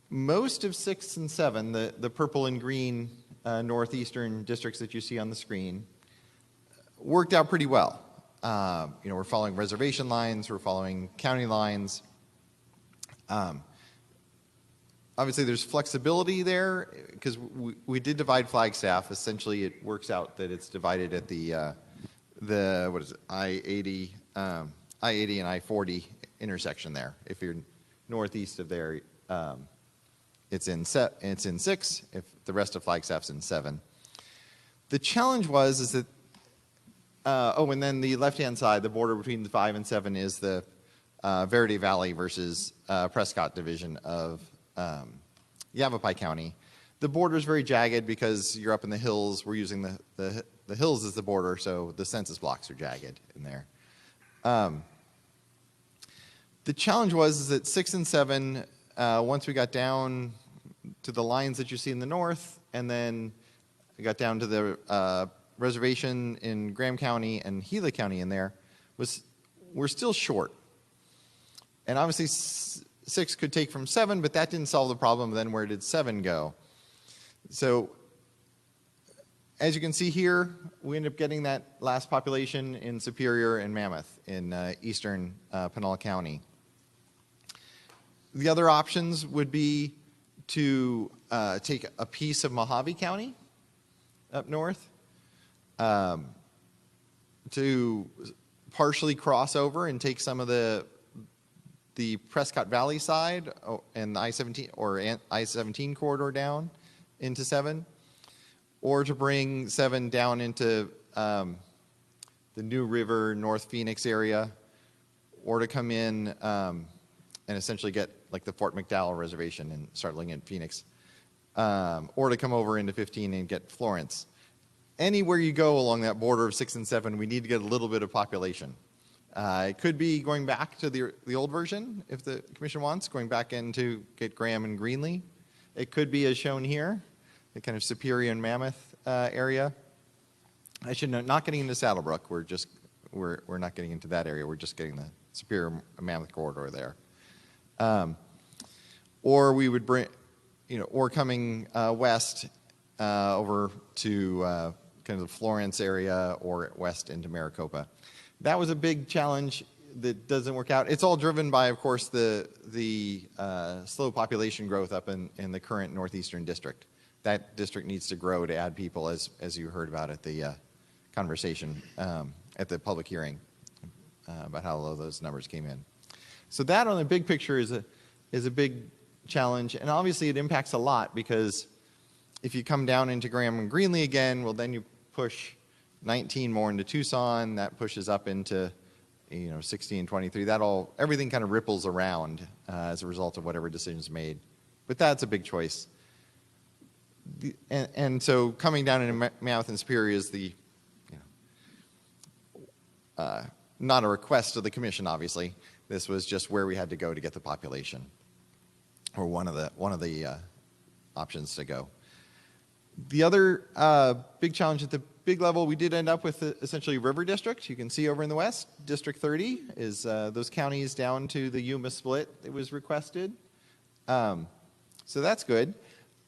Most of 6 and 7, the purple and green northeastern districts that you see on the screen, worked out pretty well. We're following reservation lines, we're following county lines. Obviously, there's flexibility there because we did divide Flagstaff. Essentially, it works out that it's divided at the what is it, I-80 and I-40 intersection there. If you're northeast of there, it's in 6. If the rest of Flagstaff's in 7. The challenge is that and then the left-hand side, the border between the 5 and 7 is the Verde Valley versus Prescott division of Yavapai County. The border is very jagged because you're up in the hills. We're using the hills as the border, so the census blocks are jagged in there. The challenge is that 6 and 7, once we got down to the lines that you see in the north, and then we got down to the reservation in Graham County and Gila County in there, we're still short. And obviously 6 could take from 7, but that didn't solve the problem. Then where did 7 go? So as you can see here, we end up getting that last population in Superior and Mammoth in eastern Pinal County. The other options would be to take a piece of Mojave County up north, to partially cross over and take some of the Prescott Valley side and the I-17 or I-17 corridor down into 7, or to bring 7 down into the New River, North Phoenix area, or to come in and essentially get like the Fort McDowell reservation and start looking at Phoenix, or to come over into 15 and get Florence. Anywhere you go along that border of 6 and 7, we need to get a little bit of population. It could be going back to the old version, if the commission wants, going back in to get Graham and Greenlee. It could be as shown here, the kind of Superior and Mammoth area. I should note, not getting into Saddlebrook. We're not getting into that area. We're just getting the Superior Mammoth corridor there. Or we would bring, or coming west over to kind of the Florence area or west into Maricopa. That was a big challenge that doesn't work out. It's all driven by, of course, the slow population growth up in the current northeastern district. That district needs to grow to add people, as you heard about at the conversation at the public hearing about how low those numbers came in. So that, on the big picture, is a big challenge, and obviously it impacts a lot because if you come down into Graham and Greenlee again, well, then you push 19 more into Tucson. That pushes up into 16, 23. Everything kind of ripples around as a result of whatever decision's made. But that's a big choice. And so coming down into Mammoth and Superior is not a request of the commission, obviously. This was just where we had to go to get the population, or one of the options to go. The other big challenge at the big level, we did end up with essentially a river district. You can see over in the west, District 30 is those counties down to the Yuma split that was requested. So that's good.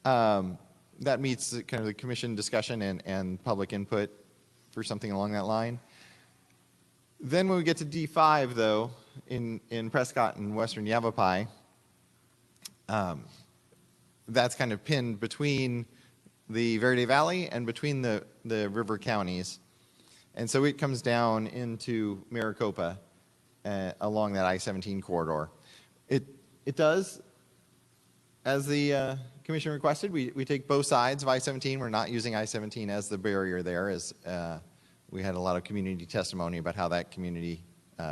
That meets kind of the commission discussion and public input for something along that line. Then when we get to D5, though, in Prescott and western Yavapai, that's kind of pinned between the Verde Valley and between the river counties. And so it comes down into Maricopa along that I-17 corridor. It does as the commission requested, we take both sides of I-17. We're not using I-17 as the barrier there, as we had a lot of community testimony about how that community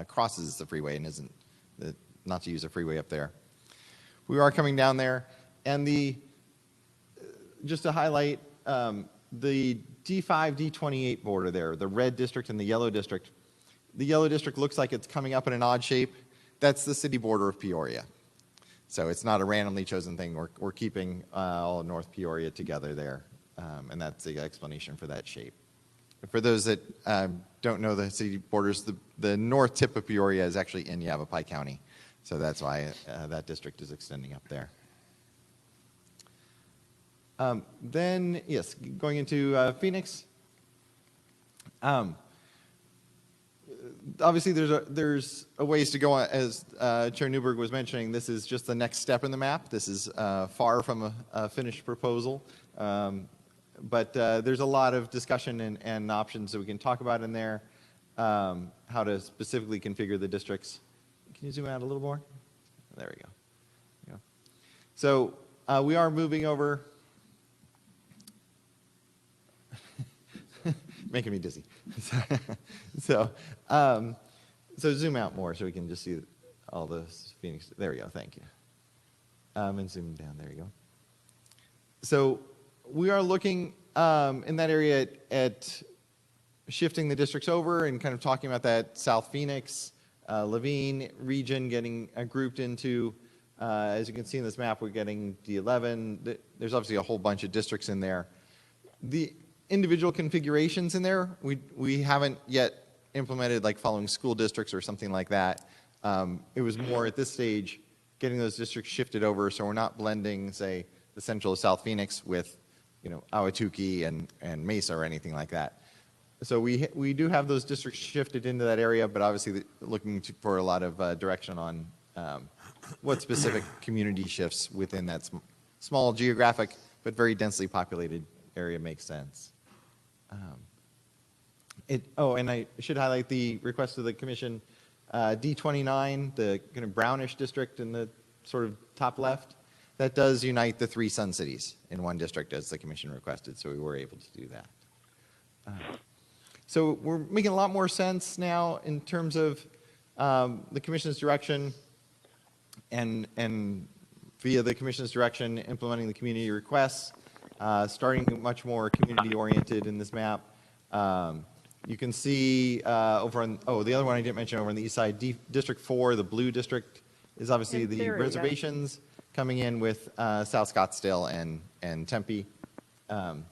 crosses the freeway and isn't, not to use a freeway up there. We are coming down there, and just to highlight, the D5, D28 border there, the red district and the yellow district. The yellow district looks like it's coming up in an odd shape. That's the city border of Peoria. So it's not a randomly chosen thing. We're keeping all of North Peoria together there, and that's the explanation for that shape. For those that don't know the city borders, the north tip of Peoria is actually in Yavapai County. So that's why that district is extending up there. Then, yes, going into Phoenix. Obviously, there's a ways to go. As Chair Newberg was mentioning, this is just the next step in the map. This is far from a finished proposal. But there's a lot of discussion and options that we can talk about in there, how to specifically configure the districts. Can you zoom out a little more? There we go. So we are moving over. Making me dizzy. So zoom out more so we can just see all the Phoenix. There we go. Thank you. And zoom down. There you go. So we are looking in that area at shifting the districts over and kind of talking about that South Phoenix, Levine region getting grouped into, as you can see in this map, we're getting D11. There's obviously a whole bunch of districts in there. The individual configurations in there, we haven't yet implemented, like following school districts or something like that. It was more at this stage getting those districts shifted over so we're not blending, say, the central of South Phoenix with, Ahwatukee and Mesa or anything like that. So we do have those districts shifted into that area, but obviously looking for a lot of direction on what specific community shifts within that small geographic but very densely populated area makes sense. And I should highlight the request of the commission, D29, the kind of brownish district in the sort of top left, that does unite the 3 sun cities in one district as the commission requested, so we were able to do that. So we're making a lot more sense now in terms of the commission's direction and via the commission's direction implementing the community requests, starting much more community-oriented in this map. You can see over on, the other one I didn't mention over on the east side, District 4, the blue district, is obviously the reservations coming in with South Scottsdale and Tempe. There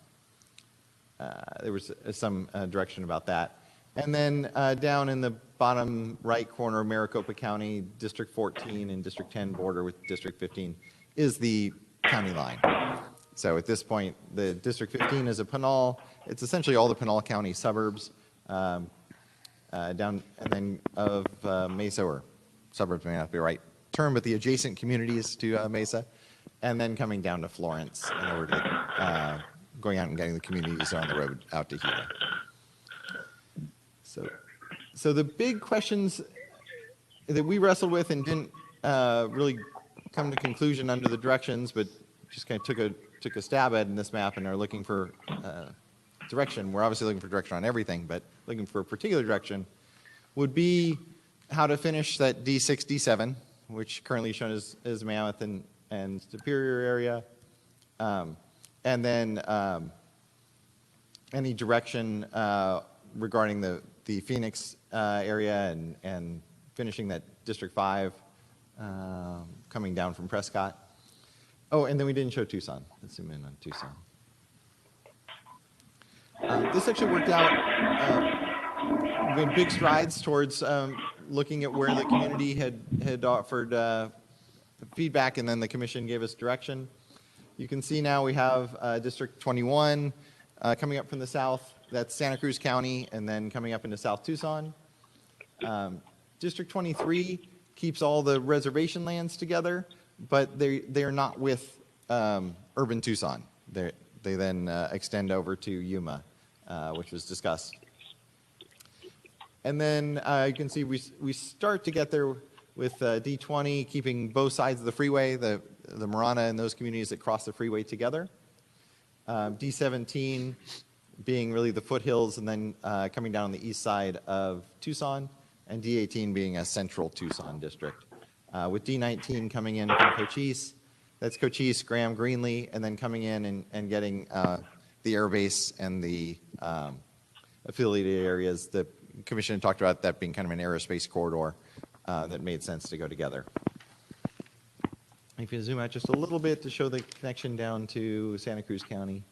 was some direction about that. And then down in the bottom right corner of Maricopa County, District 14 and District 10 border with District 15 is the county line. So at this point, the District 15 is a Pinal. It's essentially all the Pinal County suburbs down, and then of Mesa, or suburbs may not be the right term, but the adjacent communities to Mesa, and then coming down to Florence in order to going out and getting the communities on the road out to Gila. So the big questions that we wrestled with and didn't really come to conclusion under the directions, but just kind of took a stab at in this map and are looking for direction. We're obviously looking for direction on everything, but looking for a particular direction would be how to finish that D6, D7, which currently shown as Mammoth and Superior area, and then any direction regarding the Phoenix area and finishing that District 5 coming down from Prescott. Oh, and then we didn't show Tucson. Let's zoom in on Tucson. This actually worked out. We made big strides towards looking at where the community had offered feedback, and then the commission gave us direction. You can see now we have District 21 coming up from the south. That's Santa Cruz County, and then coming up into South Tucson. District 23 keeps all the reservation lands together, but they're not with urban Tucson. They then extend over to Yuma, which was discussed. And then you can see we start to get there with D20 keeping both sides of the freeway. the Marana and those communities that cross the freeway together. D17 being really the foothills and then coming down on the east side of Tucson, and D18 being a central Tucson district. With D19 coming in from Cochise, that's Cochise, Graham, Greenlee, and then coming in and getting the air base and the affiliated areas. The commission talked about that being kind of an aerospace corridor that made sense to go together. If you zoom out just a little bit to show the connection down to Santa Cruz County,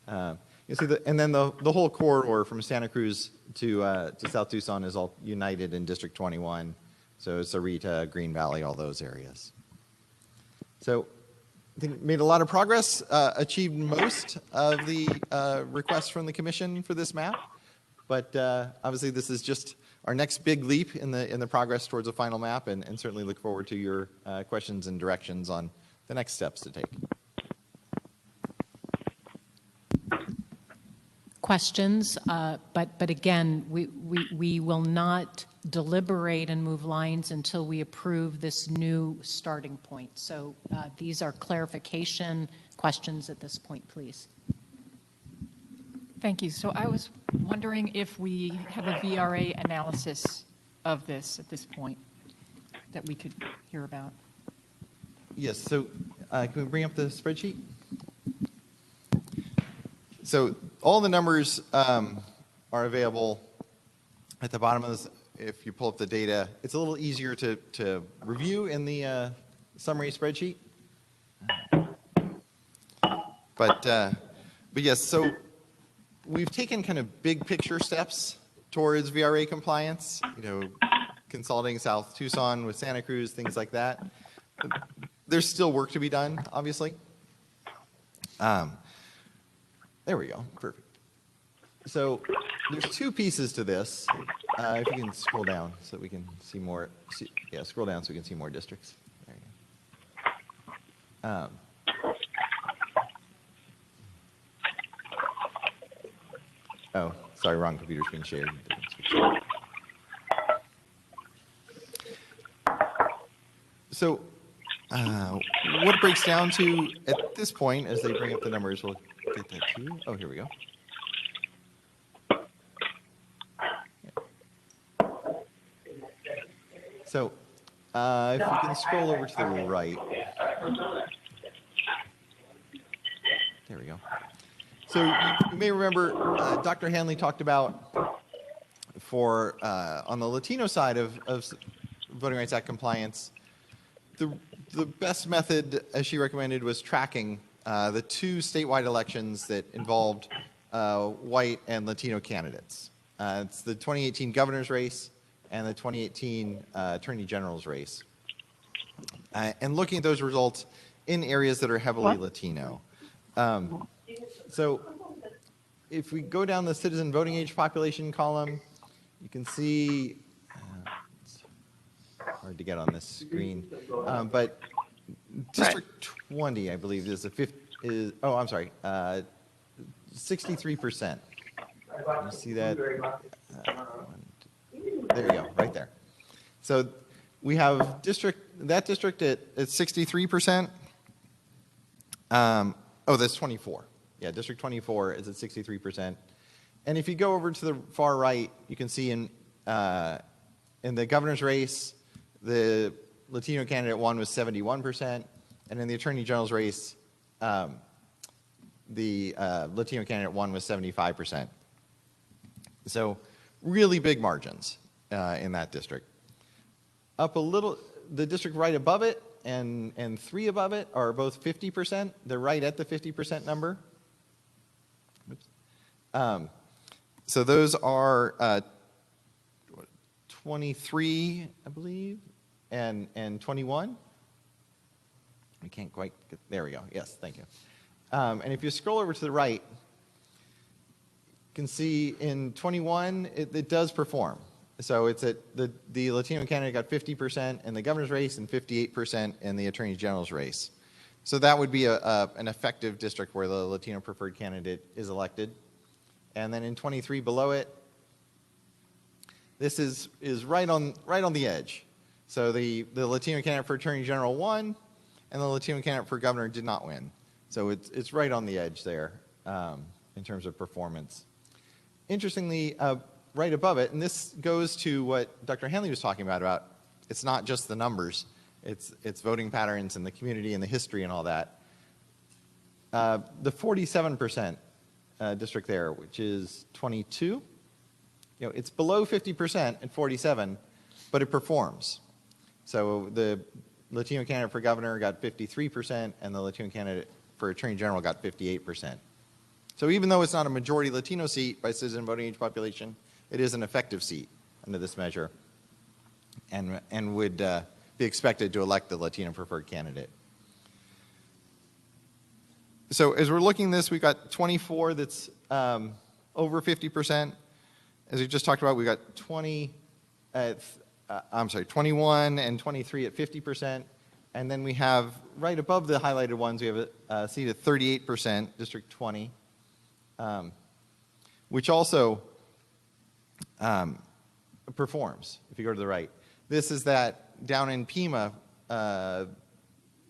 you see and then the whole corridor from Santa Cruz to South Tucson is all united in District 21. So Sarita, Green Valley, all those areas. So I think made a lot of progress, achieved most of the requests from the commission for this map. But obviously this is just our next big leap in the progress towards a final map, and certainly look forward to your questions and directions on the next steps to take. Questions, but again, we will not deliberate and move lines until we approve this new starting point. So these are clarification questions at this point, please. Thank you. So I was wondering if we have a VRA analysis of this at this point that we could hear about. Yes, so can we bring up the spreadsheet? So all the numbers are available at the bottom of this. If you pull up the data, it's a little easier to review in the summary spreadsheet. But yes, so we've taken kind of big picture steps towards VRA compliance, consolidating South Tucson with Santa Cruz, things like that. There's still work to be done, obviously. There we go, perfect. So there's two pieces to this. If you can scroll down so that we can see more. Yeah, scroll down so we can see more districts. There you go. Oh, sorry, wrong computer screen shared. So what it breaks down to at this point, as they bring up the numbers, we'll get that too. Oh, here we go. So if you can scroll over to the right. There we go. So you may remember Dr. Hanley talked about for on the Latino side of Voting Rights Act compliance, the best method, as she recommended, was tracking the two statewide elections that involved white and Latino candidates. It's the 2018 governor's race and the 2018 attorney general's race. And looking at those results in areas that are heavily Latino. So if we go down the citizen voting age population column, you can see, it's hard to get on this screen, but District 20, I believe, is 63%. You see that? There you go, right there. So we have that district at 63%. Oh, that's 24. Yeah, District 24 is at 63%. And if you go over to the far right, you can see in the governor's race, the Latino candidate won with 71%, and in the attorney general's race, the Latino candidate won with 75%. So really big margins in that district. Up a little, the district right above it and three above it are both 50%. They're right at the 50% number. So those are 23, I believe, and 21. I can't quite get, there we go. Yes, thank you. And if you scroll over to the right, you can see in 21, it does perform. So it's at the Latino candidate got 50% in the governor's race and 58% in the attorney general's race. So that would be an effective district where the Latino preferred candidate is elected. And then in 23 below it, this is right on the edge. So the Latino candidate for attorney general won, and the Latino candidate for governor did not win. So it's right on the edge there in terms of performance. Interestingly, right above it, and this goes to what Dr. Hanley was talking about it's not just the numbers, it's voting patterns and the community and the history and all that. The 47% district there, which is 22, it's below 50% at 47, but it performs. So the Latino candidate for governor got 53%, and the Latino candidate for attorney general got 58%. So even though it's not a majority Latino seat by citizen voting age population, it is an effective seat under this measure, and would be expected to elect the Latino preferred candidate. So as we're looking at this, we've got 24 that's over 50%. As we just talked about, we got 21 and 23 at 50%. And then we have, right above the highlighted ones, we have a seat at 38%, District 20, which also performs, if you go to the right. This is that down in Pima,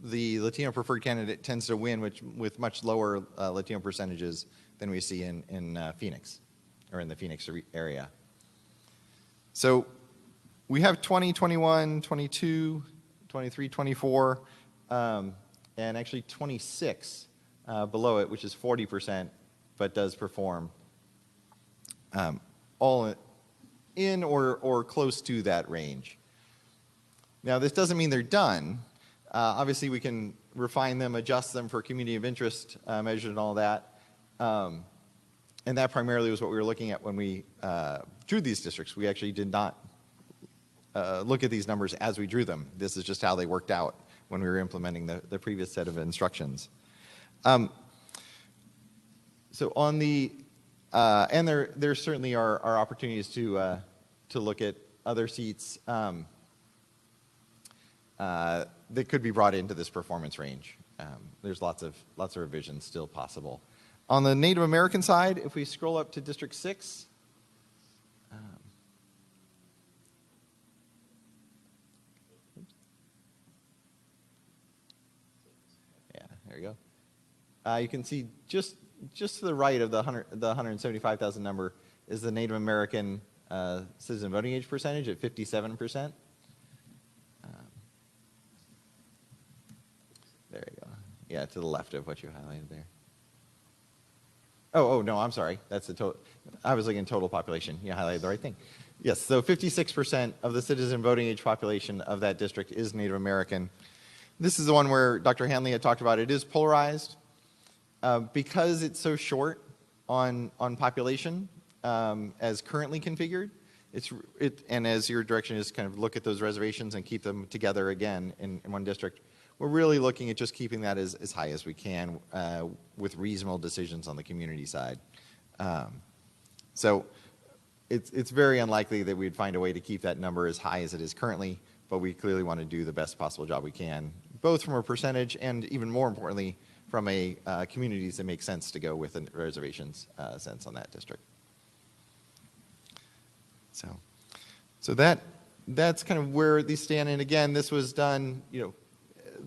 the Latino preferred candidate tends to win with much lower Latino percentages than we see in Phoenix, or in the Phoenix area. So we have 20, 21, 22, 23, 24, and actually 26 below it, which is 40%, but does perform all in or close to that range. Now, this doesn't mean they're done. Obviously, we can refine them, adjust them for community of interest measures and all that. And that primarily was what we were looking at when we drew these districts. We actually did not look at these numbers as we drew them. This is just how they worked out when we were implementing the previous set of instructions. So on the, and there certainly are opportunities to look at other seats that could be brought into this performance range. There's lots of revisions still possible. On the Native American side, if we scroll up to District 6, yeah, there you go. You can see just to the right of the 175,000 number is the Native American citizen voting age percentage at 57%. There you go. Yeah, to the left of what you highlighted there. Oh, no, I'm sorry. That's the total. I was looking at total population. You highlighted the right thing. Yes, so 56% of the citizen voting age population of that district is Native American. This is the one where Dr. Hanley had talked about. It is polarized. Because it's so short on population as currently configured, and as your direction is kind of look at those reservations and keep them together again in one district, we're really looking at just keeping that as high as we can with reasonable decisions on the community side. So it's very unlikely that we'd find a way to keep that number as high as it is currently, but we clearly want to do the best possible job we can, both from a percentage and even more importantly, from a communities that make sense to go with a reservations sense on that district. So that's kind of where these stand. And again, this was done,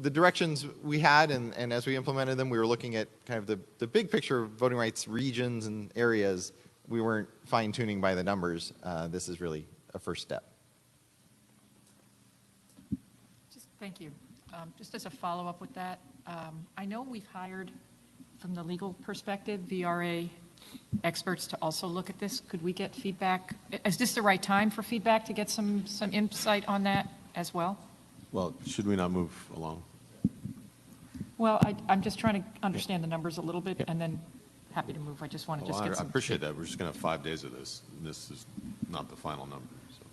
the directions we had, and as we implemented them, we were looking at kind of the big picture of voting rights regions and areas. We weren't fine-tuning by the numbers. This is really a first step. Thank you. Just as a follow-up with that, I know we've hired, from the legal perspective, VRA experts to also look at this. Could we get feedback? Is this the right time for feedback to get some insight on that as well? Well, should we not move along? Well, I'm just trying to understand the numbers a little bit, and then happy to move. I just want to just get some. I appreciate that. We're just going to have 5 days of this. This is not the final number. So.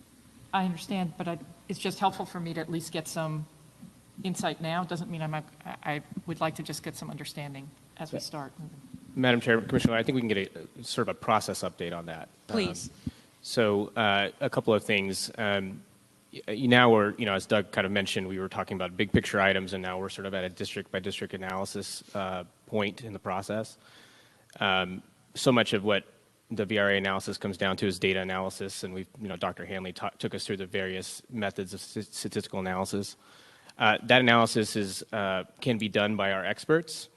I understand, but it's just helpful for me to at least get some insight now. Doesn't mean I would like to just get some understanding as we start. Madam Chair, Commissioner, I think we can get a sort of a process update on that. Please. So a couple of things. Now we're, as Doug kind of mentioned, we were talking about big picture items, and now we're sort of at a district by district analysis point in the process. So much of what the VRA analysis comes down to is data analysis, and Dr. Hanley took us through the various methods of statistical analysis. That analysis can be done by our experts.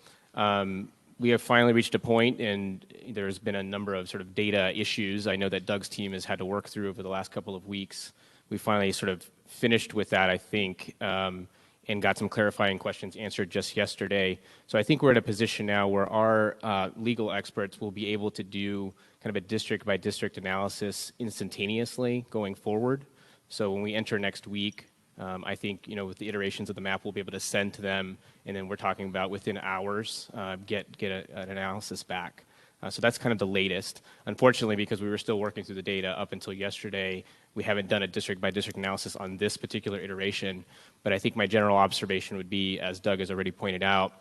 We have finally reached a point, and there's been a number of sort of data issues I know that Doug's team has had to work through over the last couple of weeks. We finally sort of finished with that, I think, and got some clarifying questions answered just yesterday. So I think we're in a position now where our legal experts will be able to do kind of a district-by-district analysis instantaneously going forward. So when we enter next week, I think, with the iterations of the map, we'll be able to send to them, and then we're talking about within hours, get an analysis back. So that's kind of the latest. Unfortunately, because we were still working through the data up until yesterday, we haven't done a district-by-district analysis on this particular iteration. But I think my general observation would be, as Doug has already pointed out,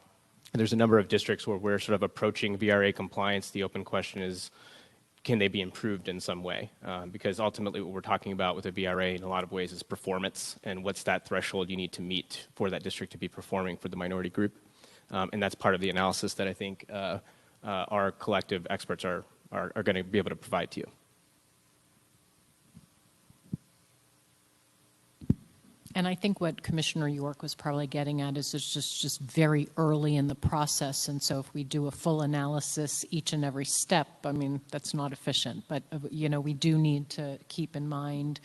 there's a number of districts where we're sort of approaching VRA compliance. The open question is, can they be improved in some way? Because ultimately what we're talking about with a VRA in a lot of ways is performance, and what's that threshold you need to meet for that district to be performing for the minority group. And that's part of the analysis that I think our collective experts are going to be able to provide to you. And I think what Commissioner York was probably getting at is it's just very early in the process. And so if we do a full analysis each and every step, I mean, that's not efficient. But, we do need to keep in mind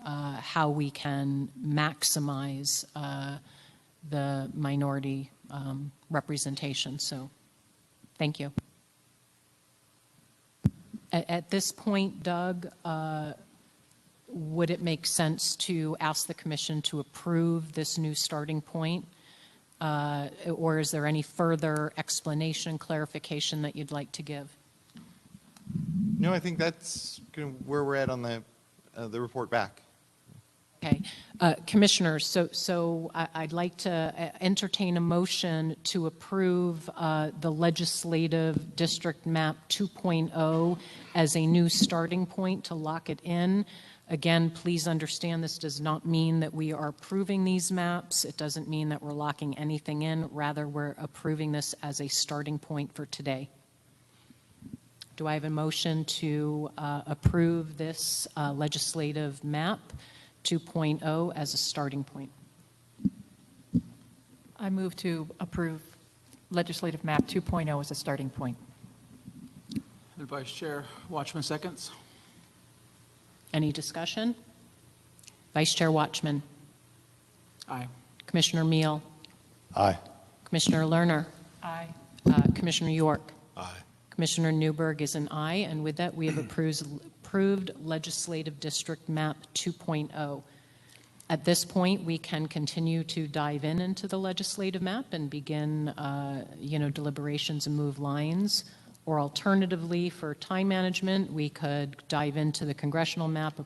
how we can maximize the minority representation. So thank you. At this point, Doug, would it make sense to ask the Commission to approve this new starting point? Or is there any further explanation, clarification that you'd like to give? No, I think that's kind of where we're at on the report back. Okay. Commissioners, so I'd like to entertain a motion to approve the legislative district map 2.0 as a new starting point to lock it in. Again, please understand this does not mean that we are approving these maps. It doesn't mean that we're locking anything in. Rather, we're approving this as a starting point for today. Do I have a motion to approve this legislative map 2.0 as a starting point? I move to approve legislative map 2.0 as a starting point. And Vice Chair Watchman seconds. Any discussion? Vice Chair Watchman. Aye. Commissioner Meal. Aye. Commissioner Lerner. Aye. Commissioner York. Aye. Commissioner Newberg is an aye, and with that, we have approved legislative district map 2.0. At this point, we can continue to dive into the legislative map and begin, deliberations and move lines. Or alternatively, for time management, we could dive into the congressional map,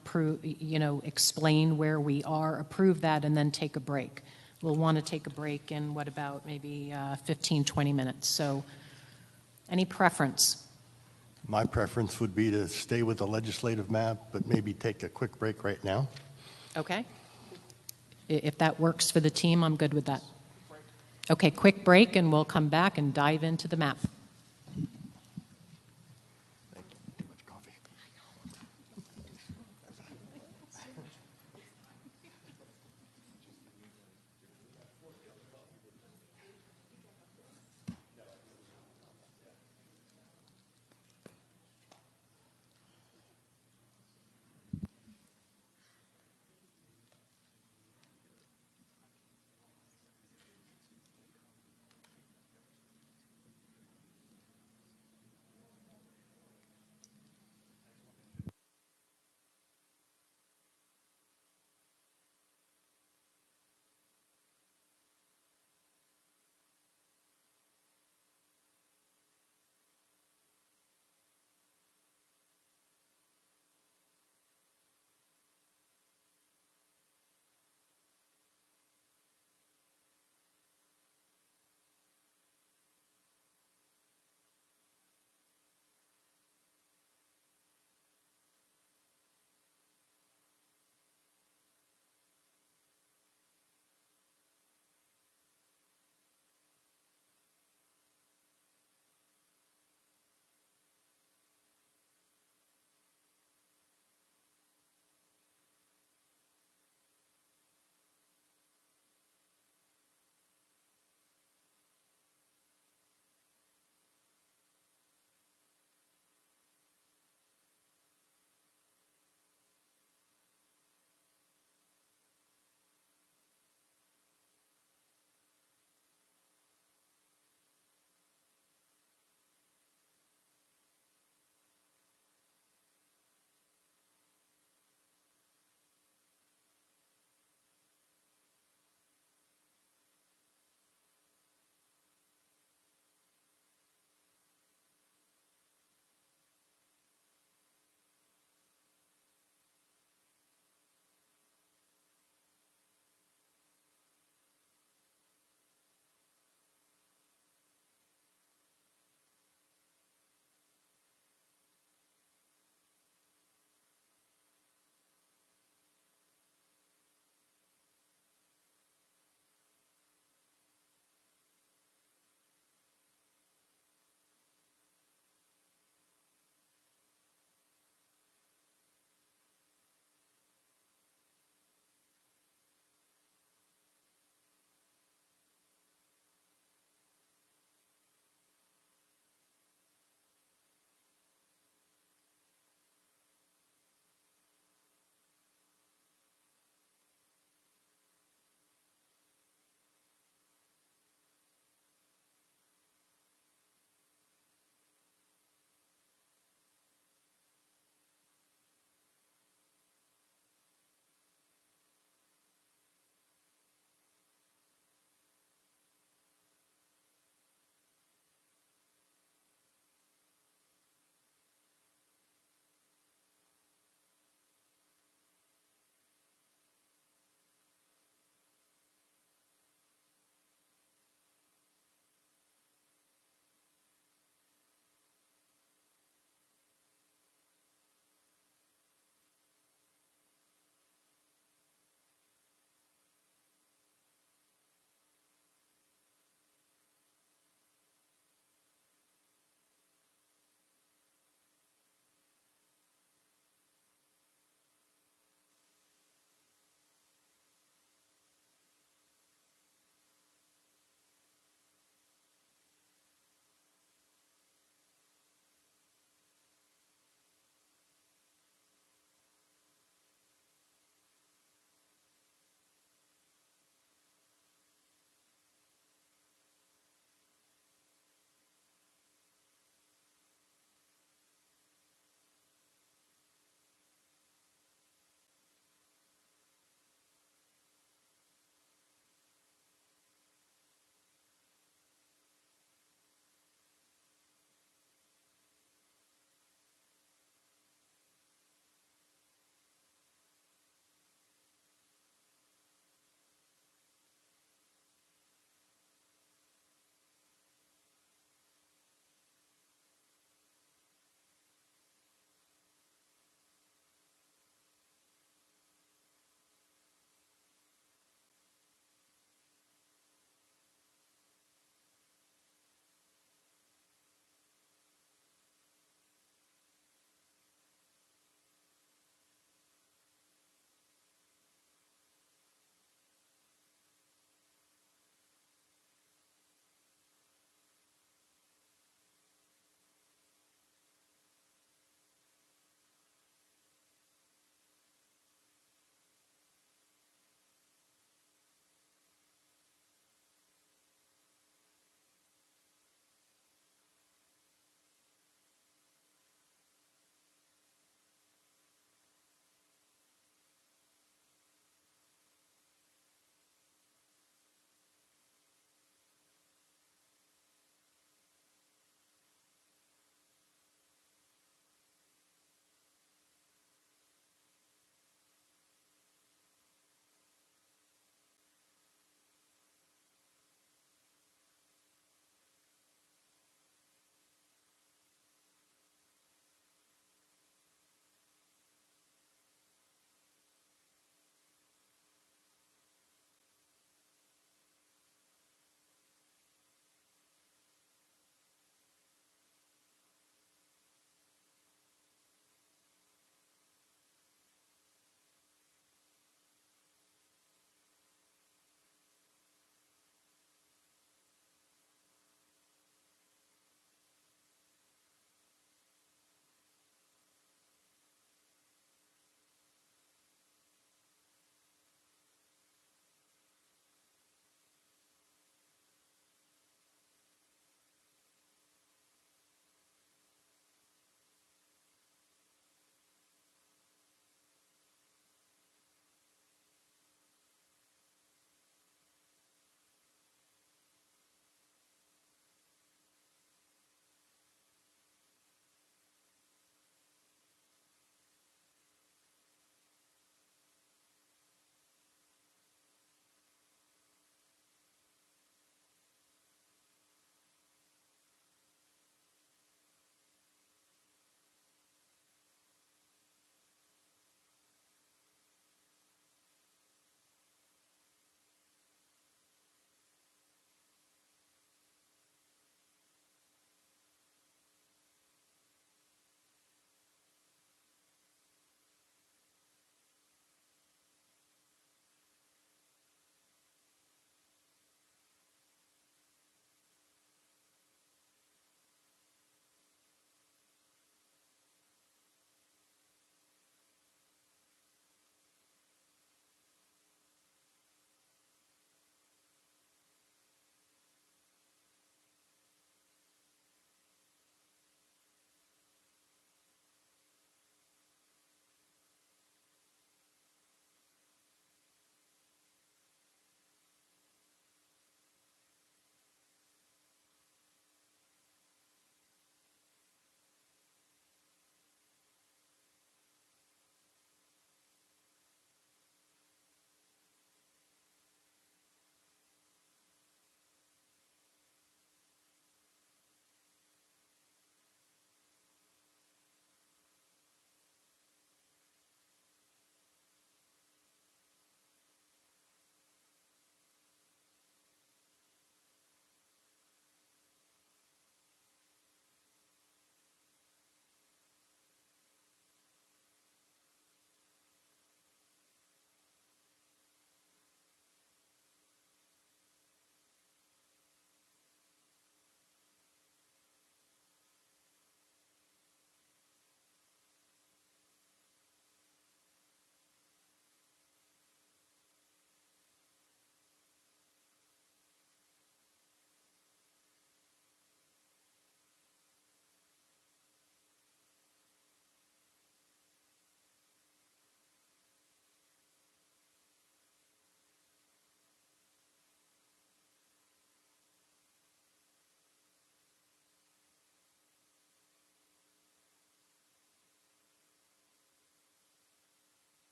explain where we are, approve that, and then take a break. We'll want to take a break in, maybe 15, 20 minutes. So any preference? My preference would be to stay with the legislative map, but maybe take a quick break right now. Okay. If that works for the team, I'm good with that. Okay, quick break, and we'll come back and dive into the map.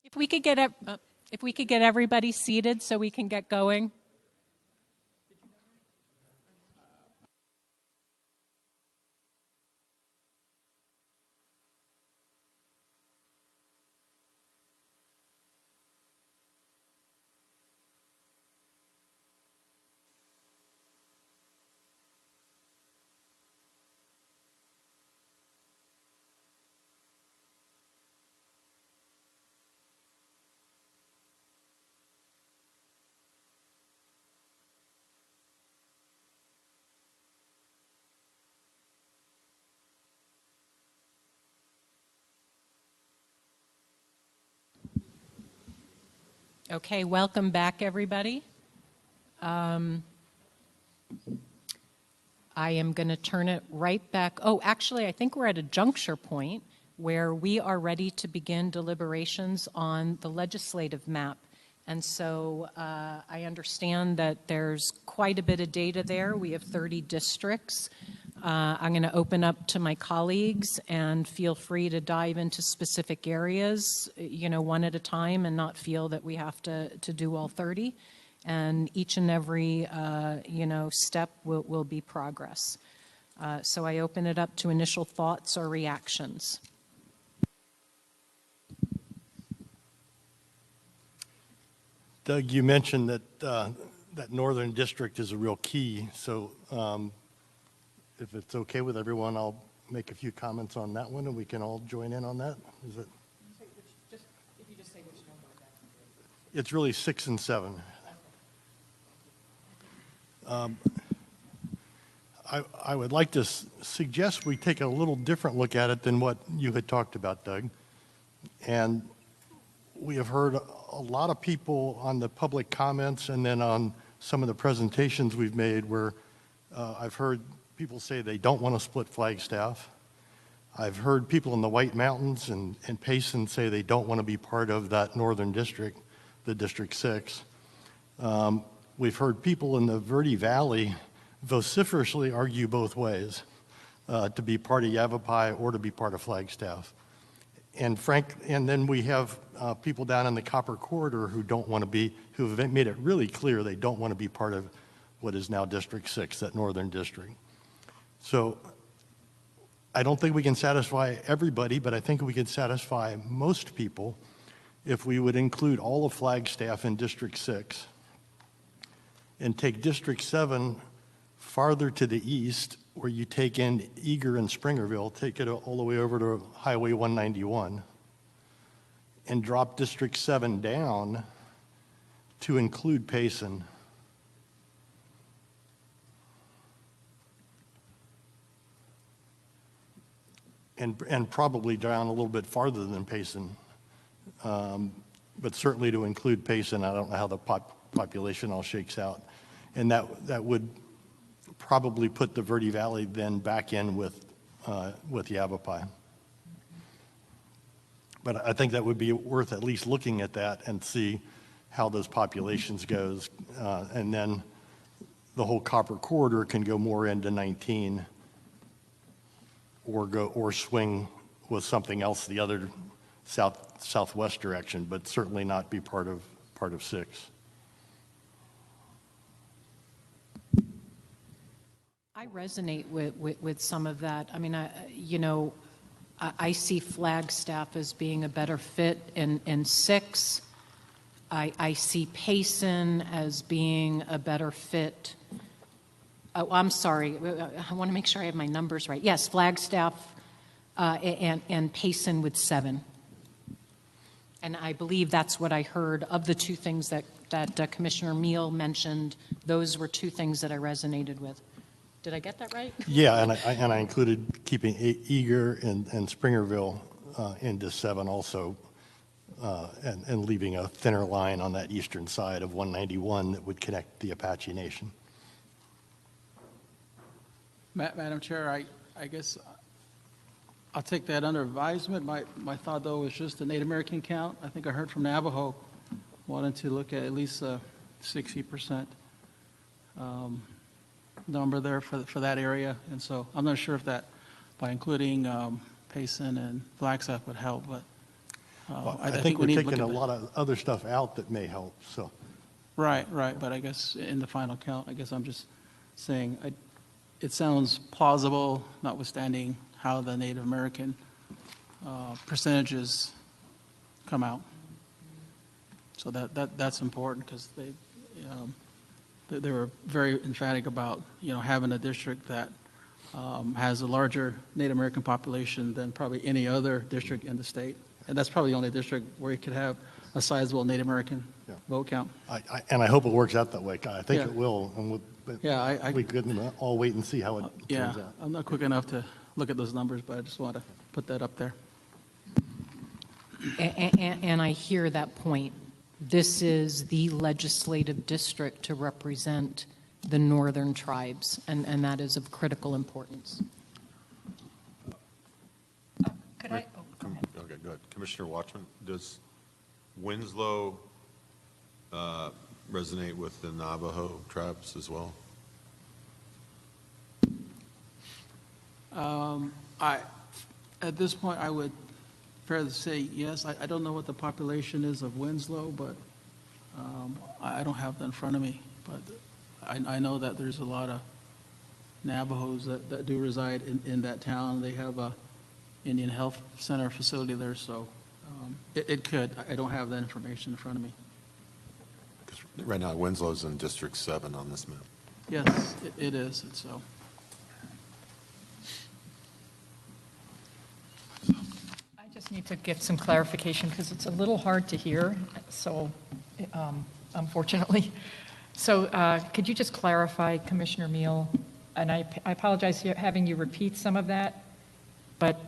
If we could get everybody seated so we can get going. Okay, welcome back, everybody. I am going to turn it right back. Oh, actually, I think we're at a juncture point where we are ready to begin deliberations on the legislative map. And so I understand that there's quite a bit of data there. We have 30 districts. I'm going to open up to my colleagues and feel free to dive into specific areas, one at a time, and not feel that we have to do all 30. And each and every, step will be progress. So I open it up to initial thoughts or reactions. Doug, you mentioned that that northern district is a real key. So if it's okay with everyone, I'll make a few comments on that one, and we can all join in on that. Is it? If you just say which number. It's really 6 and 7. I would like to suggest we take a little different look at it than what you had talked about, Doug. And we have heard a lot of people on the public comments and then on some of the presentations we've made where I've heard people say they don't want to split Flagstaff. I've heard people in the White Mountains and Payson say they don't want to be part of that northern district, the District 6. We've heard people in the Verde Valley vociferously argue both ways, to be part of Yavapai or to be part of Flagstaff. And then we have people down in the Copper Corridor who don't want to be, who have made it really clear they don't want to be part of what is now District 6, that northern district. So I don't think we can satisfy everybody, but I think we can satisfy most people if we would include all of Flagstaff in District 6 and take District 7 farther to the east, where you take in Eager and Springerville, take it all the way over to Highway 191, and drop District 7 down to include Payson. And probably down a little bit farther than Payson, but certainly to include Payson. I don't know how the population all shakes out. And that would probably put the Verde Valley then back in with Yavapai. But I think that would be worth at least looking at that and see how those populations goes. And then the whole Copper Corridor can go more into 19 or swing with something else the other southwest direction, but certainly not be part of 6. I resonate with some of that. I mean, I see Flagstaff as being a better fit in 6. I see Payson as being a better fit. Oh, I'm sorry. I want to make sure I have my numbers right. Yes, Flagstaff and Payson with 7. And I believe that's what I heard of the two things that Commissioner Meal mentioned. Those were two things that I resonated with. Did I get that right? Yeah, and I included keeping Eager and Springerville into 7 also, and leaving a thinner line on that eastern side of 191 that would connect the Apache Nation. Madam Chair, I guess I'll take that under advisement. My thought, though, was just the Native American count. I think I heard from Navajo wanting to look at least a 60% number there for that area. And so I'm not sure if that, by including Payson and Flagstaff, would help. But Well, I I think think we we're need to look taking a at lot of other stuff out that may help, so. Right, but I guess in the final count, I guess I'm just saying, it sounds plausible, notwithstanding how the Native American percentages come out. So that's important, because they were very emphatic about, having a district that has a larger Native American population than probably any other district in the state. And that's probably the only district where you could have a sizable Native American vote count. And I hope it works out that way. I think Yeah. it will. And we couldn't all wait and see how it turns out. I'm not quick enough to look at those numbers, but I just want to put that up there. And I hear that point. This is the legislative district to represent the northern tribes, and that is of critical importance. Could I? Oh, go ahead. Okay, go ahead. Commissioner Watchman, does Winslow resonate with the Navajo tribes as well? At this point, I would fairly say yes. I don't know what the population is of Winslow, but I don't have that in front of me. But I know that there's a lot of Navajos that do reside in that town. They have a Indian Health Center facility there, so it could. I don't have that information in front of me. Right now, Winslow's in District 7 on this map. Yes, it is, and so. I just need to get some clarification because it's a little hard to hear, so unfortunately. So could you just clarify, Commissioner Meal, and I apologize for having you repeat some of that, but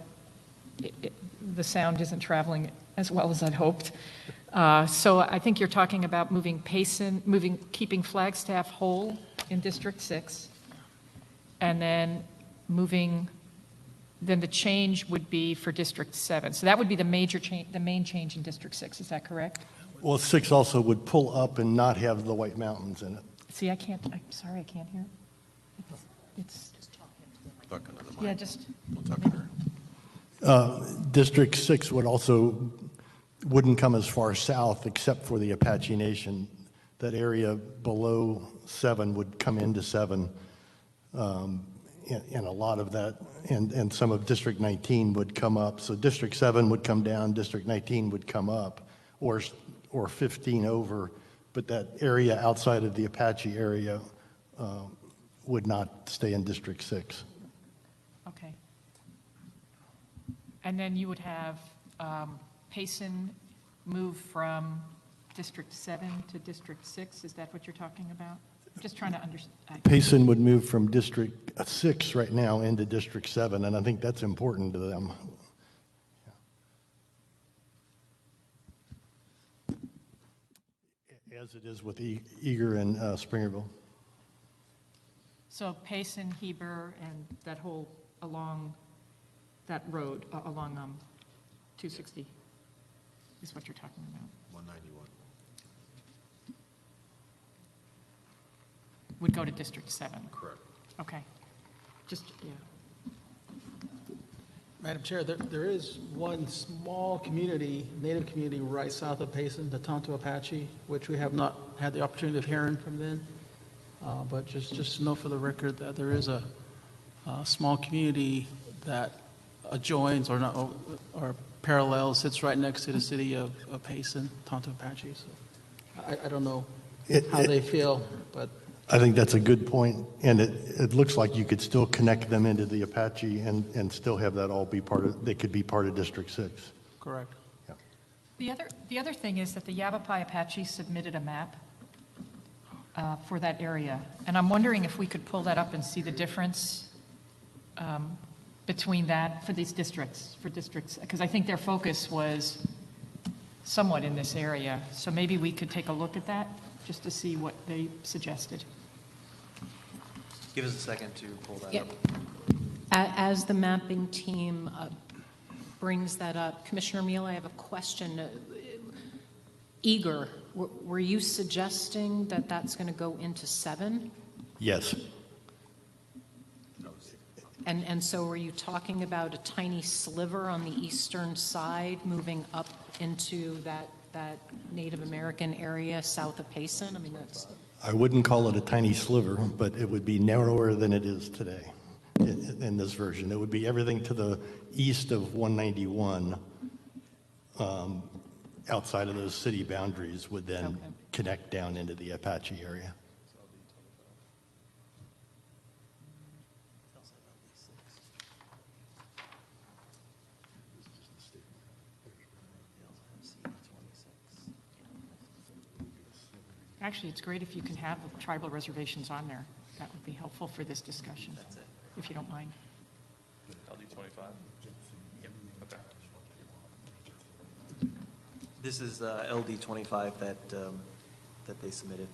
the sound isn't traveling as well as I'd hoped. So I think you're talking about keeping Flagstaff whole in District 6, and then then the change would be for District 7. So that would be the major change, the main change in District 6. Is that correct? Well, 6 also would pull up and not have the White Mountains in it. See, I'm sorry, I can't hear. It's Talk into the mic. yeah, just. We'll talk to her. District 6 wouldn't come as far south except for the Apache Nation. That area below 7 would come into 7, and a lot of that, and some of District 19 would come up. So District 7 would come down, District 19 would come up, or 15 over, but that area outside of the Apache area would not stay in District 6. Okay. And then you would have Payson move from District 7 to District 6? Is that what you're talking about? I'm just trying to understand. Payson would move from District 6 right now into District 7, and I think that's important to them. As it is with Eager and Springerville. So Payson, Heber, and that whole along that road, along 260 is what you're talking about? 191. Would go to District 7? Correct. Okay. Just, yeah. Madam Chair, there is one small community, Native community, right south of Payson, the Tonto Apache, which we have not had the opportunity of hearing from them. But just to know for the record that there is a small community that adjoins or parallels, sits right next to the city of Payson, Tonto Apache. So I don't know how they feel, but I think that's a good point, and it looks like you could still connect them into the Apache and still have that all be they could be part of District 6. correct. Yeah. The other thing is that the Yavapai Apache submitted a map for that area, and I'm wondering if we could pull that up and see the difference between that for these districts, because I think their focus was somewhat in this area. So maybe we could take a look at that just to see what they suggested. Give us a second to pull that Yeah. up. As the mapping team brings that up, Commissioner Meal, I have a question. Eager, were you suggesting that that's going to go into 7? Yes. And so are you talking about a tiny sliver on the eastern side moving up into that Native American area south of Payson? I mean, that's... I wouldn't call it a tiny sliver, but it would be narrower than it is today in this version. It would be everything to the east of 191, outside of those city boundaries, would then connect down into the Apache area. Actually, it's great if you can have the tribal reservations on there. That would be helpful for this discussion, if you don't mind. LD 25? Yep, okay. This is LD 25 that they submitted.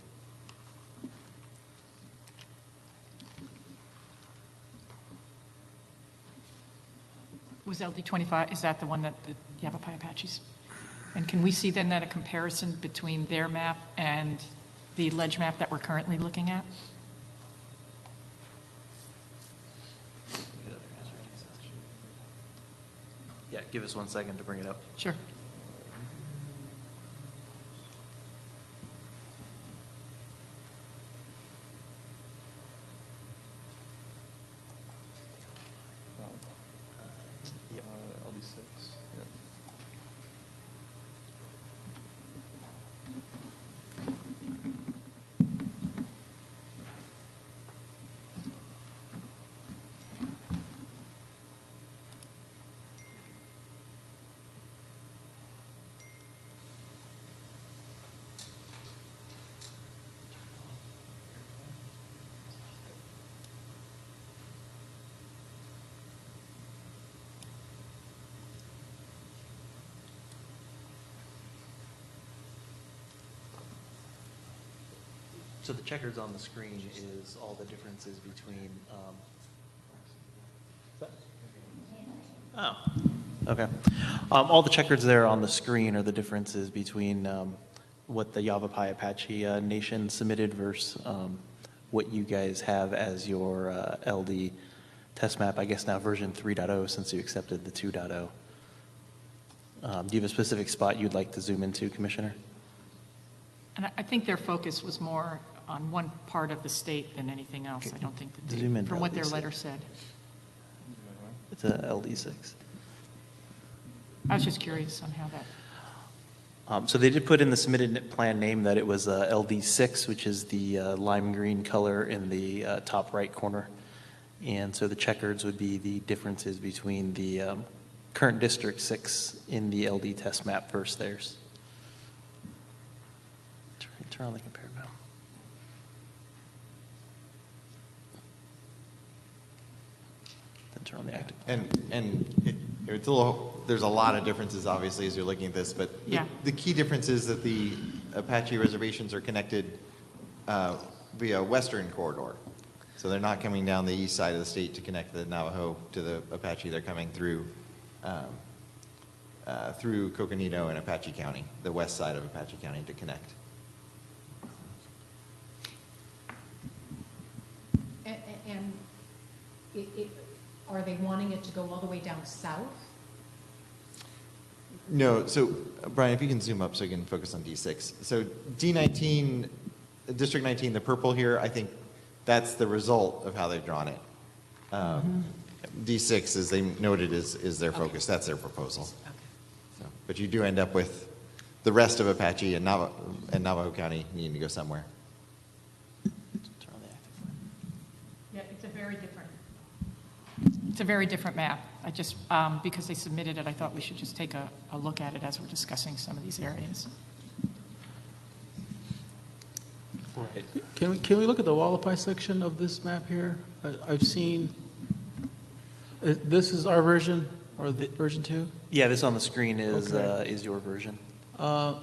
Was LD 25, is that the one that the Yavapai Apaches? And can we see then that a comparison between their map and the ledge map that we're currently looking at? Yeah, give us 1 second to bring it up. Sure. LD6. Yeah. So the checkers on the screen is all the differences between, oh, okay. All the checkers there on the screen are the differences between what the Yavapai Apache Nation submitted versus what you guys have as your LD test map, I guess now version 3.0 since you accepted the 2.0. Do you have a specific spot you'd like to zoom into, Commissioner? And I think their focus was more on one part of the state than anything else. I don't think that they, Zoom in from to what their LD6. letter said. It's a LD6. I was just curious on how that. So they did put in the submitted plan name that it was LD6, which is the lime green color in the top right corner. And so the checkers would be the differences between the current District 6 in the LD test map versus theirs. Turn on the compare map. Then turn on the active. It's a little, there's a lot of differences, obviously, as you're looking at this, but Yeah. the key difference is that the Apache reservations are connected via western corridor. So they're not coming down the east side of the state to connect the Navajo to the Apache. They're coming through through Coconino and Apache County, the west side of Apache County to connect. And are they wanting it to go all the way down south? No, so Brian, if you can zoom up so you can focus on D6. So D19, District 19, the purple here, I think that's the result of how they've drawn it. D6, as they noted, is their focus. That's their proposal. So, but you do end up with the rest of Apache and Navajo County needing to go somewhere. Yeah, it's a very different. It's a very different map. I just, because they submitted it, I thought we should just take a look at it as we're discussing some of these areas. Can we look at the Wallapai section of this map here? I've seen, this is our version, or the version 2? Yeah, this on the screen is Okay. is your version. The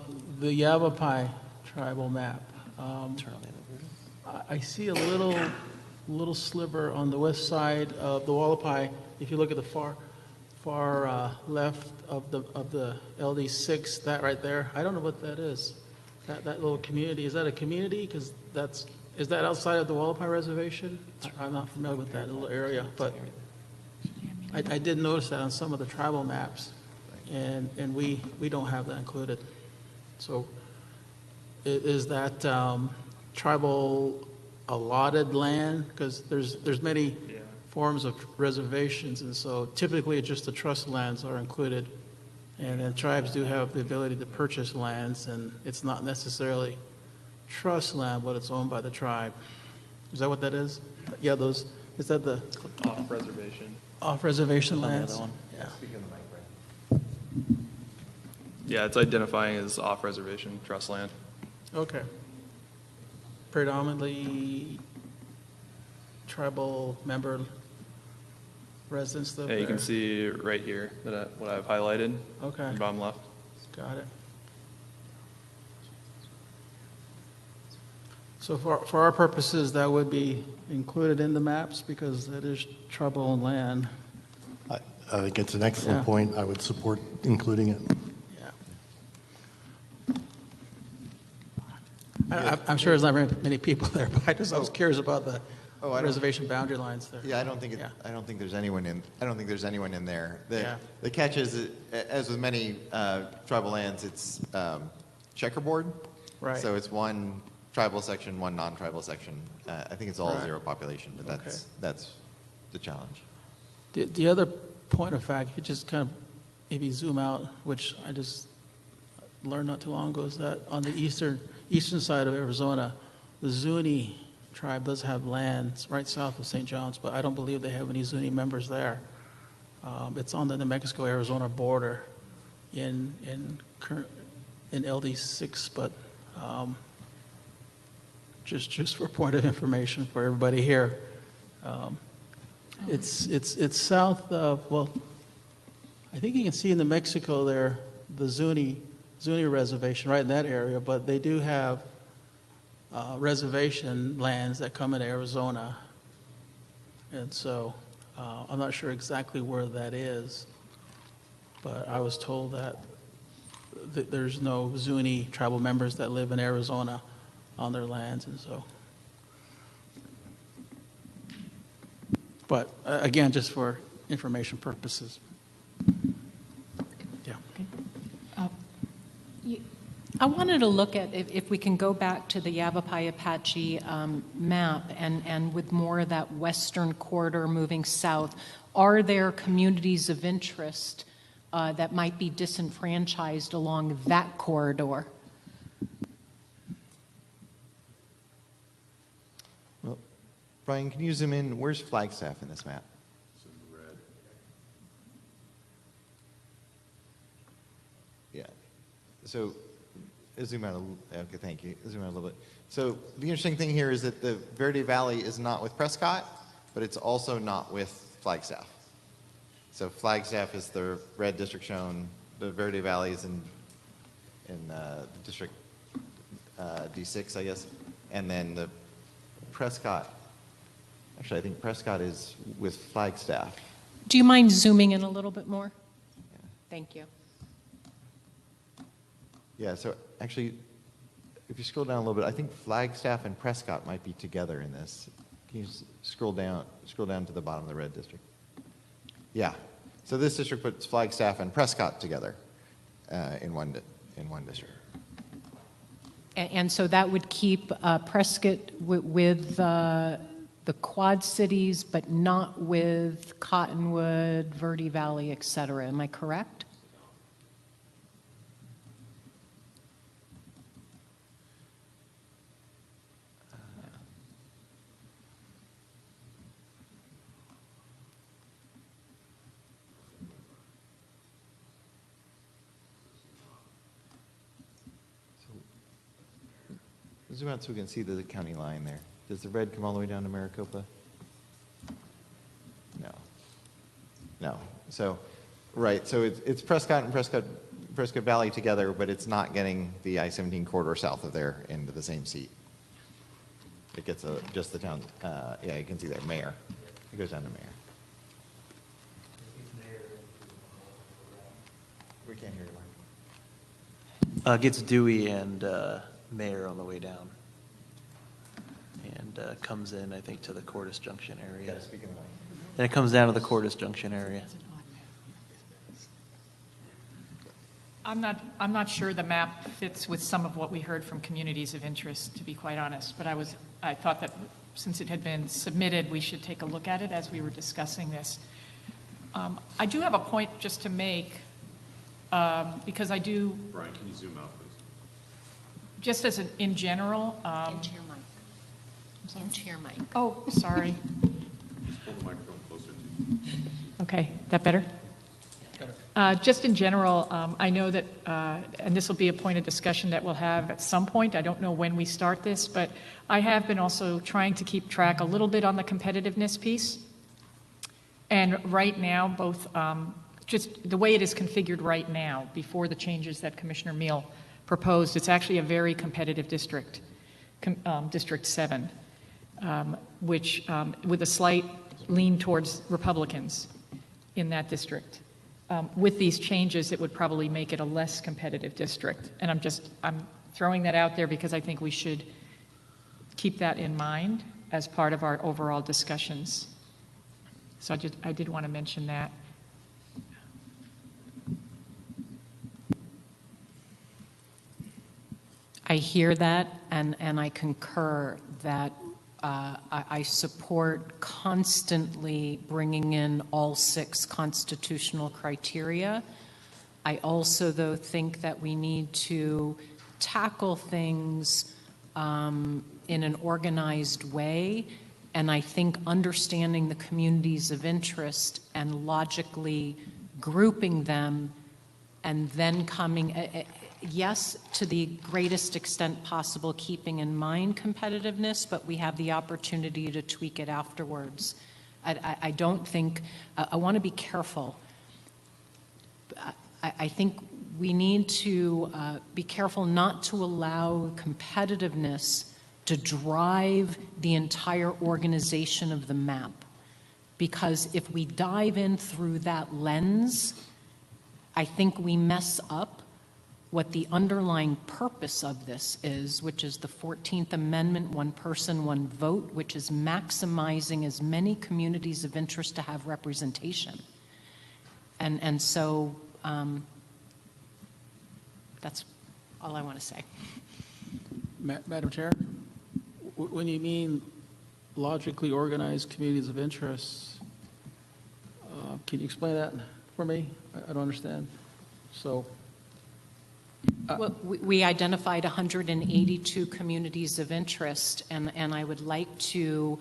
Yavapai tribal map. Turn on the other version. I see a little sliver on the west side of the Wallapai. If you look at the far left of the LD6, that right there, I don't know what that is. That little community, is that a community? Because is that outside of the Wallapai reservation? I'm not familiar with that little area, but I did notice that on some of the tribal maps, and we don't have that included. So is that tribal allotted land? Because there's many forms of reservations, and so typically just the trust lands are included. And then tribes do have the ability to purchase lands, and it's not necessarily trust land, but it's owned by the tribe. Is that what that is? Yeah, those, is that the Off-reservation. off-reservation lands? one. Yeah. Yeah, it's identifying as off-reservation trust land. Okay. Predominantly tribal member residents live Yeah, there? you can see right here that what I've highlighted. Okay. in the bottom left. Got it. So for our purposes, that would be included in the maps because that is tribal land. I think it's an excellent Yeah. point. I would support including it. I'm sure there's not very many people there, but I was curious about the I don't- reservation boundary lines there. Yeah, I don't think there's anyone in there. Yeah. The catch is, as with many tribal lands, it's checkerboard. Right. So it's one tribal section, one non-tribal section. I think it's all Right. zero population, but that's the challenge. The other point of fact, you just kind of maybe zoom out, which I just learned not too long ago, is that on the eastern side of Arizona, the Zuni tribe does have lands right south of St. John's, but I don't believe they have any Zuni members there. It's on the New Mexico-Arizona border in LD6, but just for point of information for everybody here, it's south of, well, I think you can see in New Mexico there the Zuni reservation right in that area, but they do have reservation lands that come into Arizona. And so I'm not sure exactly where that is, but I was told that there's no Zuni tribal members that live in Arizona on their lands, and so. But again, just for information purposes. Yeah. I wanted to look at, if we can go back to the Yavapai Apache map and with more of that western corridor moving south, are there communities of interest that might be disenfranchised along that corridor? Well, Brian, can you zoom in? Where's Flagstaff in this map? Yeah. So zoom out okay, thank you. Zoom out a little bit. So the interesting thing here is that the Verde Valley is not with Prescott, but it's also not with Flagstaff. So Flagstaff is the red district shown. The Verde Valley is in the district D6, I guess. And then the Prescott, actually I think Prescott is with Flagstaff. Do you mind zooming in a little bit more? Yeah. Thank you. Yeah, so actually, if you scroll down a little bit, I think Flagstaff and Prescott might be together in this. Can you scroll down to the bottom of the red district? Yeah. So this district puts Flagstaff and Prescott together in one district. And so that would keep Prescott with the Quad Cities, but not with Cottonwood, Verde Valley, et cetera. Am I correct? Zoom out so we can see the county line there. Does the red come all the way down to Maricopa? No. No. So, right, so it's Prescott and Prescott Valley together, but it's not getting the I-17 corridor south of there into the same seat. It gets just the town, yeah, you can see there, Mayor. It goes down to Mayor. We can't hear you, Mark. Gets Dewey and Mayor on the way down. And comes in, I think, to the Cordis Junction area. Yeah, speaking of then it comes down to the Cordis Junction area. I'm not sure the map fits with some of what we heard from communities of interest, to be quite honest, but I thought that since it had been submitted, we should take a look at it as we were discussing this. I do have a point just to make, because I do. Brian, can you zoom out, please? Just as in general. In-chair mic. In-chair mic. Oh, sorry. Just pull the microphone closer to you. Okay, that better? Just in general, I know that, and this will be a point of discussion that we'll have at some point. I don't know when we start this, but I have been also trying to keep track a little bit on the competitiveness piece. And right now, both, just the way it is configured right now, before the changes that Commissioner Meal proposed, it's actually a very competitive district, District 7, which, with a slight lean towards Republicans in that district. With these changes, it would probably make it a less competitive district. And I'm throwing that out there because I think we should keep that in mind as part of our overall discussions. So I did want to mention that. I hear that, and I concur that I support constantly bringing in all 6 constitutional criteria. I also, though, think that we need to tackle things in an organized way, and I think understanding the communities of interest and logically grouping them and then coming, yes, to the greatest extent possible, keeping in mind competitiveness, but we have the opportunity to tweak it afterwards. I don't think, I want to be careful. I think we need to be careful not to allow competitiveness to drive the entire organization of the map. Because if we dive in through that lens, I think we mess up what the underlying purpose of this is, which is the 14th Amendment, one person, one vote, which is maximizing as many communities of interest to have representation. And so that's all I want to say. Madam Chair, when you mean logically organized communities of interest, can you explain that for me? I don't understand. So. Well, we identified 182 communities of interest, and I would like to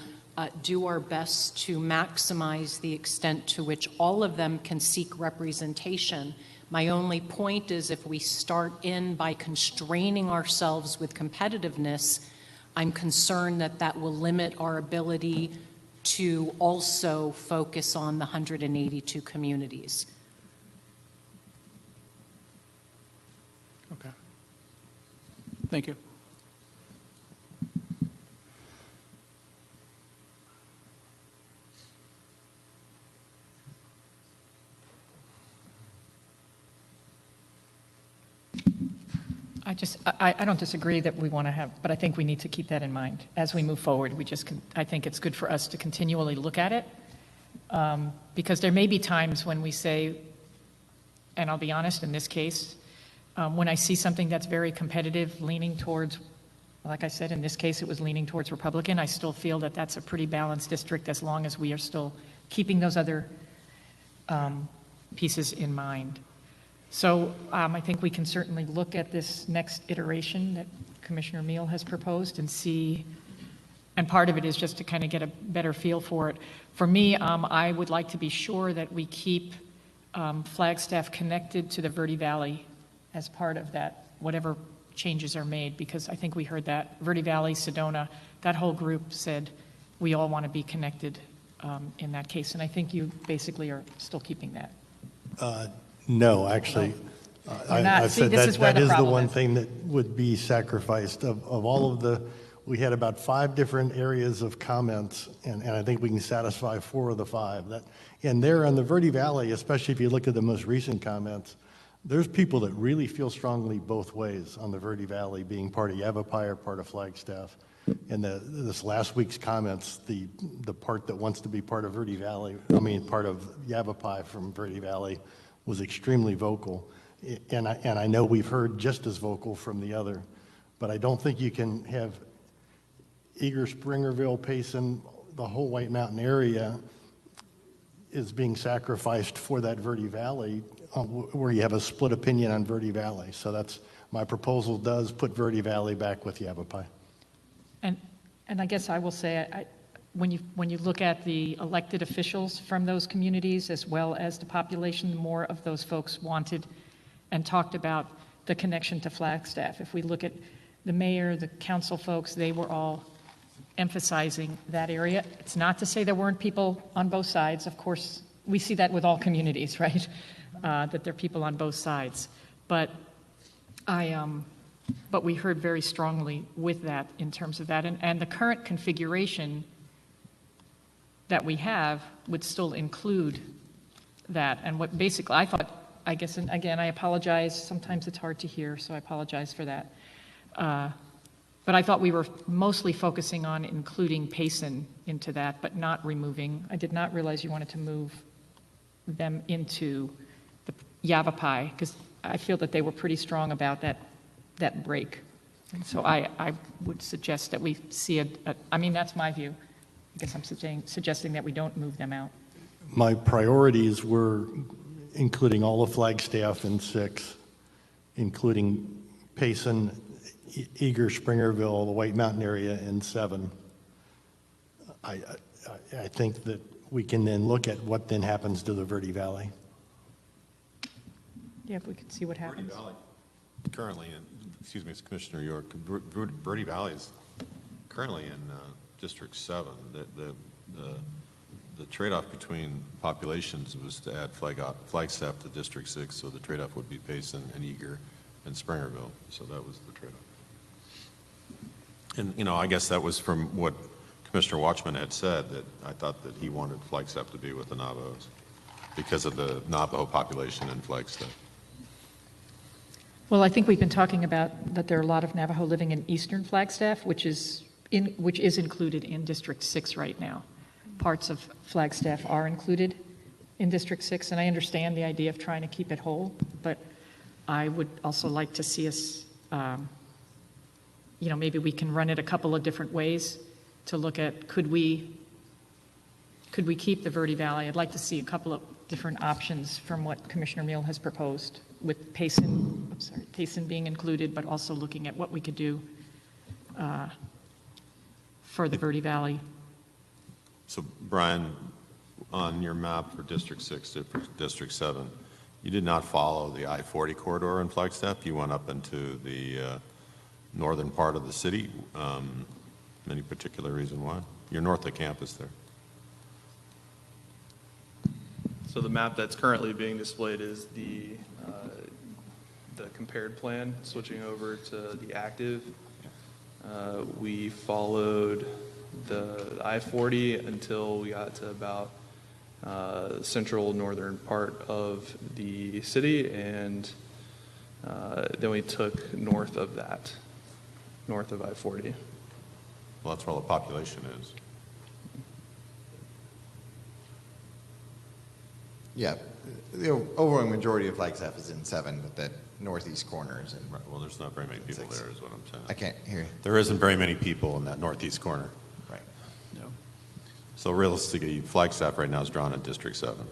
do our best to maximize the extent to which all of them can seek representation. My only point is if we start in by constraining ourselves with competitiveness, I'm concerned that that will limit our ability to also focus on the 182 communities. Okay. Thank you. I don't disagree that we want to have, but I think we need to keep that in mind as we move forward. I think it's good for us to continually look at it, because there may be times when we say, and I'll be honest, in this case, when I see something that's very competitive, leaning towards, like I said, in this case, it was leaning towards Republican, I still feel that that's a pretty balanced district as long as we are still keeping those other pieces in mind. So I think we can certainly look at this next iteration that Commissioner Meal has proposed and see, and part of it is just to kind of get a better feel for it. For me, I would like to be sure that we keep Flagstaff connected to the Verde Valley as part of that, whatever changes are made, because I think we heard that Verde Valley, Sedona, that whole group said we all want to be connected in that case, and I think you basically are still keeping that. No, actually, I said that is the one thing that would be sacrificed. Of all of the, we had about 5 different areas of comments, and I think we can satisfy 4 of the 5. And there on the Verde Valley, especially if you look at the most recent comments, there's people that really feel strongly both ways on the Verde Valley, being part of Yavapai or part of Flagstaff. And this last week's comments, the part that wants to be part of Verde Valley, part of Yavapai from Verde Valley was extremely vocal. And I know we've heard just as vocal from the other, but I don't think you can have Eager, Springerville, Payson, the whole White Mountain area is being sacrificed for that Verde Valley, where you have a split opinion on Verde Valley. So that's, my proposal does put Verde Valley back with Yavapai. And I guess I will say, when you look at the elected officials from those communities, as well as the population, more of those folks wanted and talked about the connection to Flagstaff. If we look at the mayor, the council folks, they were all emphasizing that area. It's not to say there weren't people on both sides. Of course, we see that with all communities, right? That there are people on both sides. But but we heard very strongly with that in terms of that. And the current configuration that we have would still include that. And what basically, I thought, I guess, and again, I apologize. Sometimes it's hard to hear, so I apologize for that. But I thought we were mostly focusing on including Payson into that, but not removing. I did not realize you wanted to move them into the Yavapai, because I feel that they were pretty strong about that break. And so I would suggest that we see that's my view. I guess I'm suggesting that we don't move them out. My priorities were including all of Flagstaff in 6, including Payson, Eager, Springerville, the White Mountain area in 7. I think that we can then look at what then happens to the Verde Valley. Yeah, if we could see what happens. Verde Valley, currently excuse me, it's Commissioner York, Verde Valley is currently in District 7. The trade-off between populations was to add Flagstaff to District 6, so the trade-off would be Payson and Eager and Springerville. So that was the trade-off. And, I guess that was from what Commissioner Watchman had said, that I thought that he wanted Flagstaff to be with the Navajos because of the Navajo population in Flagstaff. Well, I think we've been talking about that there are a lot of Navajo living in eastern Flagstaff, which is included in District 6 right now. Parts of Flagstaff are included in District 6, and I understand the idea of trying to keep it whole, but I would also like to see us, maybe we can run it a couple of different ways to look at, could we keep the Verde Valley? I'd like to see a couple of different options from what Commissioner Meal has proposed, with Payson being included, but also looking at what we could do for the Verde Valley. So, Brian, on your map for District 6 to District 7, you did not follow the I-40 corridor in Flagstaff. You went up into the northern part of the city. Any particular reason why? You're north of campus there. So the map that's currently being displayed is the compared plan, switching over to the active. We followed the I-40 until we got to about central northern part of the city, and then we took north of that, north of I-40. Well, that's where all the population is. Yeah, the overwhelming majority of Flagstaff is in 7, but that northeast corner is in. Right. Well, there's not very many people 6. there, is what I'm saying. I can't hear you. There isn't very many people in that northeast corner. Right. No. So realistically, Flagstaff right now is drawn in District 7.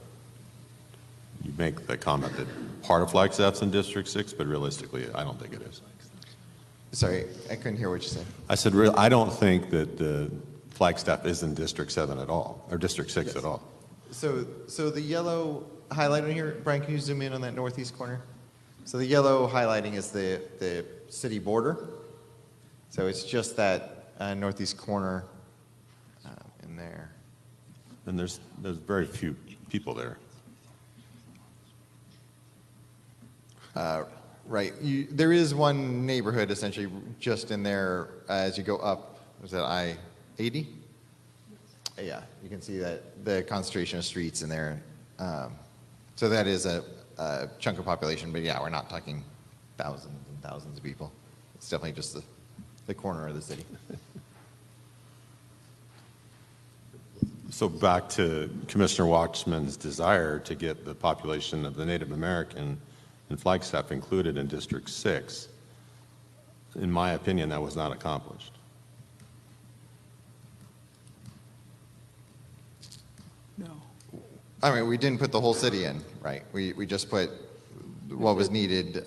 You make the comment that part of Flagstaff's in District 6, but realistically, I don't think it is. Sorry, I couldn't hear what you said. I said, I don't think that the Flagstaff is in District 7 at all, or District 6 at all. So the yellow highlighted here, Brian, can you zoom in on that northeast corner? So the yellow highlighting is the city border. So it's just that northeast corner in there. And there's very few people there. Right. There is one neighborhood essentially just in there as you go up. Was that I-80? Yeah, you can see that the concentration of streets in there. So that is a chunk of population, but yeah, we're not talking thousands and thousands of people. It's definitely just the corner of the city. So back to Commissioner Watchman's desire to get the population of the Native American and Flagstaff included in District 6, in my opinion, that was not accomplished. No. I mean, we didn't put the whole city in, right? We just put what was needed.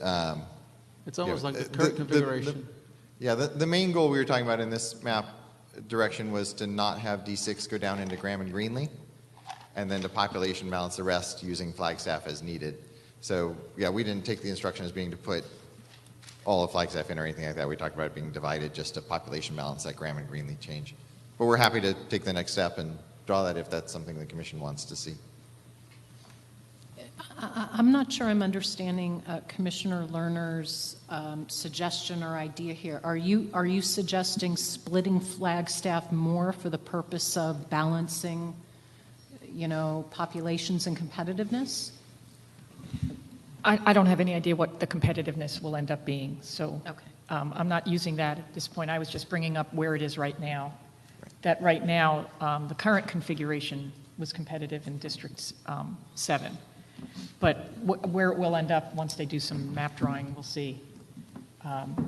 It's almost like the current configuration. Yeah, the main goal we were talking about in this map direction was to not have D6 go down into Graham and Greenlee, and then to population balance the rest using Flagstaff as needed. So, yeah, we didn't take the instruction as being to put all of Flagstaff in or anything like that. We talked about it being divided just to population balance that Graham and Greenlee change. But we're happy to take the next step and draw that if that's something the commission wants to see. I'm not sure I'm understanding Commissioner Lerner's suggestion or idea here. Are you suggesting splitting Flagstaff more for the purpose of balancing, populations and competitiveness? I don't have any idea what the competitiveness will end up being, so Okay. I'm not using that at this point. I was just bringing up where it is right now. That right now, the current configuration was competitive in District 7. But where it will end up once they do some map drawing, we'll see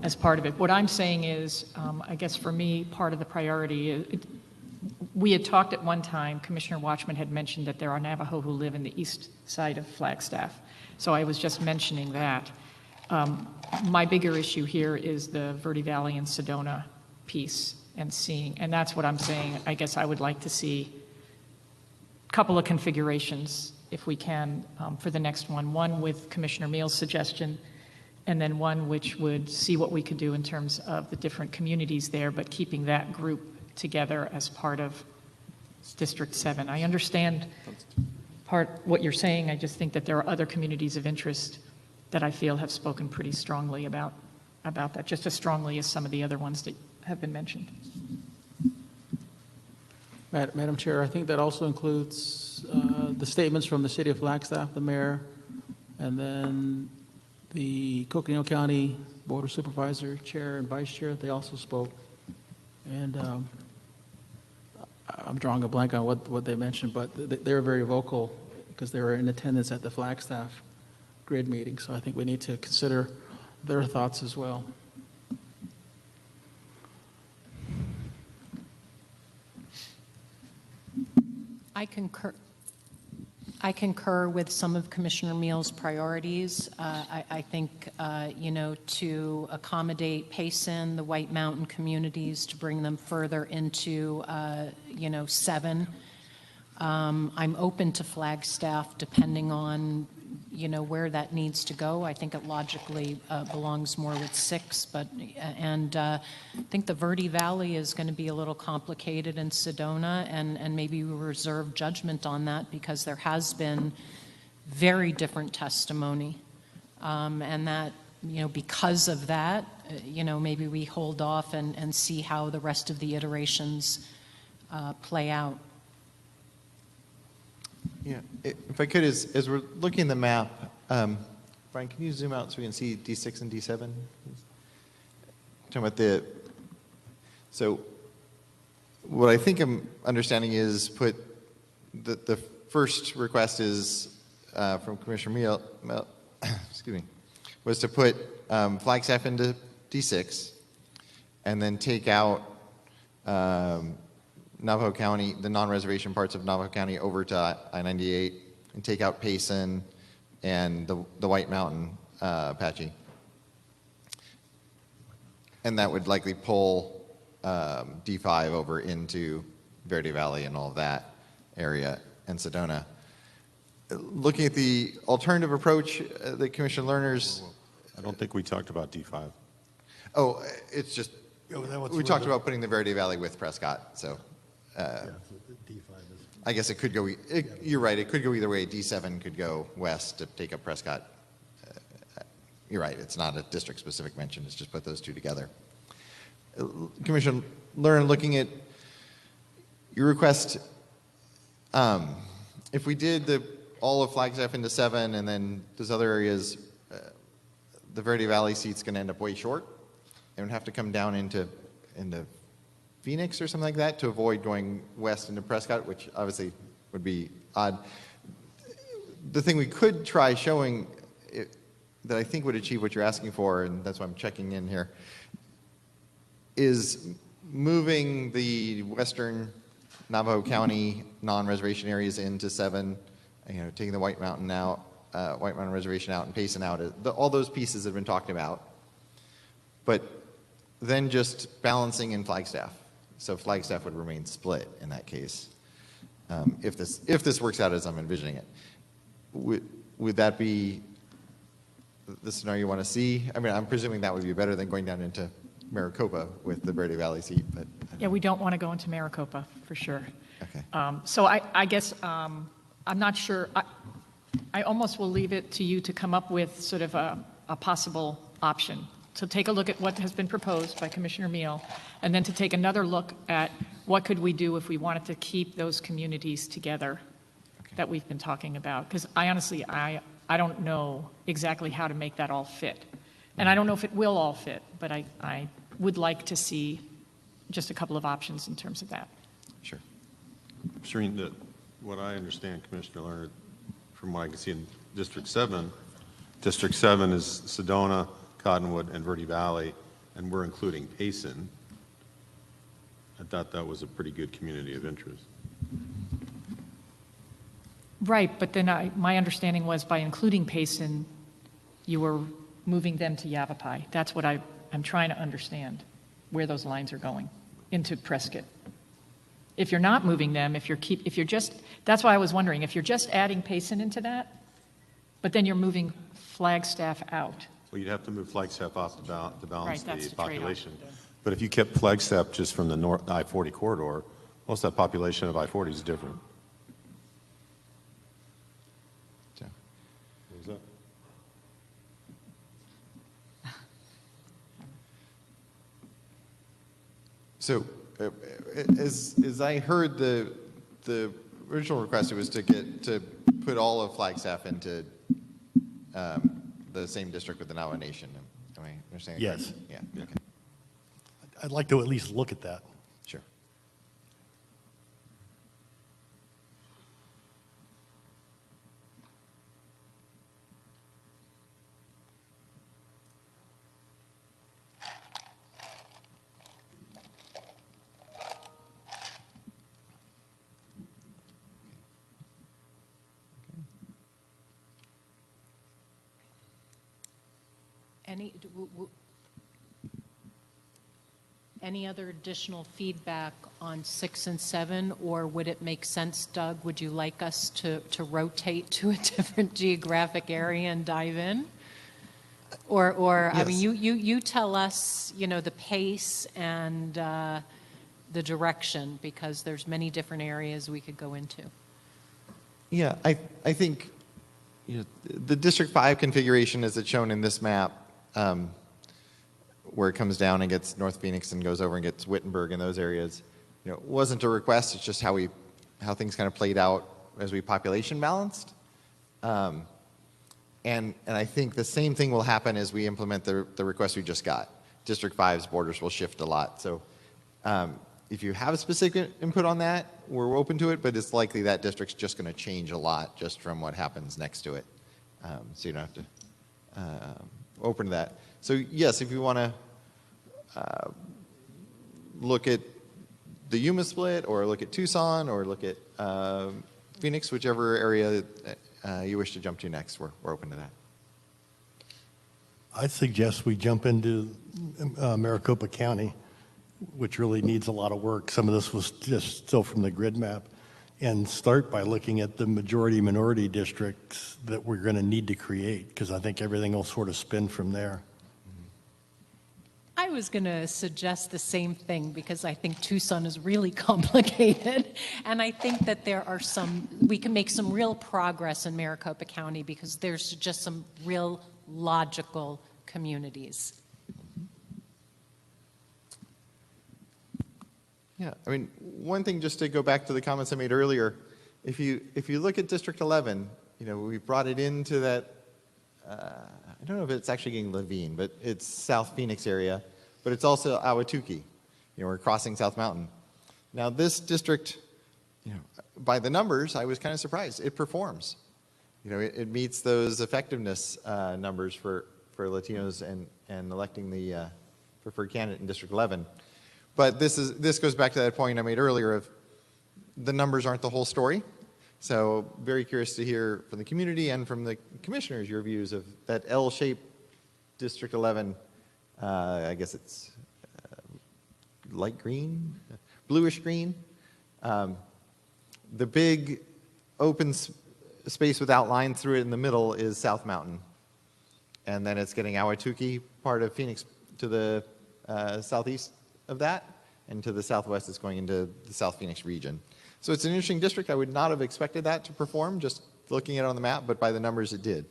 as part of it. What I'm saying is, I guess for me, part of the priority, we had talked at one time, Commissioner Watchman had mentioned that there are Navajo who live in the east side of Flagstaff. So I was just mentioning that. My bigger issue here is the Verde Valley and Sedona piece and that's what I'm saying. I guess I would like to see a couple of configurations if we can, for the next one with Commissioner Meal's suggestion, and then one which would see what we could do in terms of the different communities there, but keeping that group together as part of District 7. I understand what you're saying. I just think that there are other communities of interest that I feel have spoken pretty strongly about that, just as strongly as some of the other ones that have been mentioned. Madam Chair, I think that also includes the statements from the City of Flagstaff, the mayor, and then the Coconino County Board of Supervisor, Chair and Vice Chair. They also spoke. And I'm drawing a blank on what they mentioned, but they were very vocal because they were in attendance at the Flagstaff grid meeting. So I think we need to consider their thoughts as well. I concur with some of Commissioner Meal's priorities. I think, to accommodate Payson, the White Mountain communities, to bring them further into, 7. I'm open to Flagstaff depending on, where that needs to go. I think it logically belongs more with 6, I think the Verde Valley is going to be a little complicated in Sedona, and maybe we reserve judgment on that because there has been very different testimony, and that, because of that, maybe we hold off and see how the rest of the iterations play out. Yeah, if I could, as we're looking at the map, Brian, can you zoom out so we can see D6 and D7? Talking about so what I think I'm understanding is put the first request is from Commissioner Meal, excuse me, was to put Flagstaff into D6 and then take out Navajo County, the non-reservation parts of Navajo County over to I-98 and take out Payson and the White Mountain Apache. And that would likely pull D5 over into Verde Valley and all of that area and Sedona. Looking at the alternative approach, the Commissioner Lerner's... I don't think we talked about D5. Oh, it's just, we talked about putting the Verde Valley with Prescott, so... I guess it could go, you're right, it could go either way. D7 could go west to take up Prescott. You're right, it's not a district-specific mention, it's just put those two together. Commissioner Lerner, looking at your request, if we did all of Flagstaff into 7 and then those other areas, the Verde Valley seat's going to end up way short. It would have to come down into Phoenix or something like that to avoid going west into Prescott, which obviously would be odd. The thing we could try showing that I think would achieve what you're asking for, and that's why I'm checking in here, is moving the western Navajo County non-reservation areas into 7, taking the White Mountain Reservation out and Payson out. All those pieces have been talked about. But then just balancing in Flagstaff. So Flagstaff would remain split in that case, if this works out as I'm envisioning it. Would that be the scenario you want to see? I mean, I'm presuming that would be better than going down into Maricopa with the Verde Valley seat, but Yeah, we don't want to go into Maricopa, for sure. Okay. So I guess I'm not sure. I almost will leave it to you to come up with sort of a possible option. So take a look at what has been proposed by Commissioner Meal, and then to take another look at what could we do if we wanted to keep those communities together that we've been talking about. Because I honestly, I don't know exactly how to make that all fit. And I don't know if it will all fit, but I would like to see just a couple of options in terms of that. Sure. Shereen, what I understand, Commissioner Leonard, from what I can see in District 7 is Sedona, Cottonwood, and Verde Valley, and we're including Payson. I thought that was a pretty good community of interest. Right, but then my understanding was by including Payson, you were moving them to Yavapai. That's what I'm trying to understand, where those lines are going into Prescott. If you're not moving them, if you're just, that's why I was wondering, if you're just adding Payson into that, but then you're moving Flagstaff out. Well, you'd have to move Flagstaff off to balance Right, that's the the trade-off. population. But if you kept Flagstaff just from the north I-40 corridor, most of that population of I-40 is different. Yeah. What was that? So, as I heard the original request, it was to put all of Flagstaff into the same district with the Navajo Nation. Am I understanding? Yes. Correctly? Yeah. Okay. I'd like to at least look at that. Sure. Any other additional feedback on 6 and 7, or would it make sense, Doug, would you like us to rotate to a different geographic area and dive in? Or I mean, you tell us, the pace and the direction, because there's many different areas we could go into. Yeah, I think the District 5 configuration as it's shown in this map, where it comes down and gets North Phoenix and goes over and gets Wittenberg and those areas, wasn't a request. It's just how things kind of played out as we population balanced. And I think the same thing will happen as we implement the request we just got. District 5's borders will shift a lot. So if you have a specific input on that, we're open to it, but it's likely that district's just going to change a lot just from what happens next to it. So you don't have to open to that. So yes, if you want to look at the Yuma split, or look at Tucson, or look at Phoenix, whichever area you wish to jump to next, we're open to that. I suggest we jump into Maricopa County, which really needs a lot of work. Some of this was just still from the grid map, and start by looking at the majority-minority districts that we're going to need to create, because I think everything will sort of spin from there. I was going to suggest the same thing, because I think Tucson is really complicated. And I think that we can make some real progress in Maricopa County, because there's just some real logical communities. Yeah, I mean, one thing, just to go back to the comments I made earlier, if you look at District 11, we brought it into that, I don't know if it's actually getting Levine, but it's South Phoenix area, but it's also Ahwatukee. we're crossing South Mountain. Now, this district, by the numbers, I was kind of surprised. It performs. It meets those effectiveness numbers for Latinos and electing the preferred candidate in District 11. But this goes back to that point I made earlier of the numbers aren't the whole story. So very curious to hear from the community and from the commissioners your views of that L-shaped District 11. I guess it's light green, bluish green. The big open space with outline through it in the middle is South Mountain. And then it's getting Ahwatukee, part of Phoenix, to the southeast of that. And to the southwest, it's going into the South Phoenix region. So it's an interesting district. I would not have expected that to perform, just looking at it on the map, but by the numbers it did.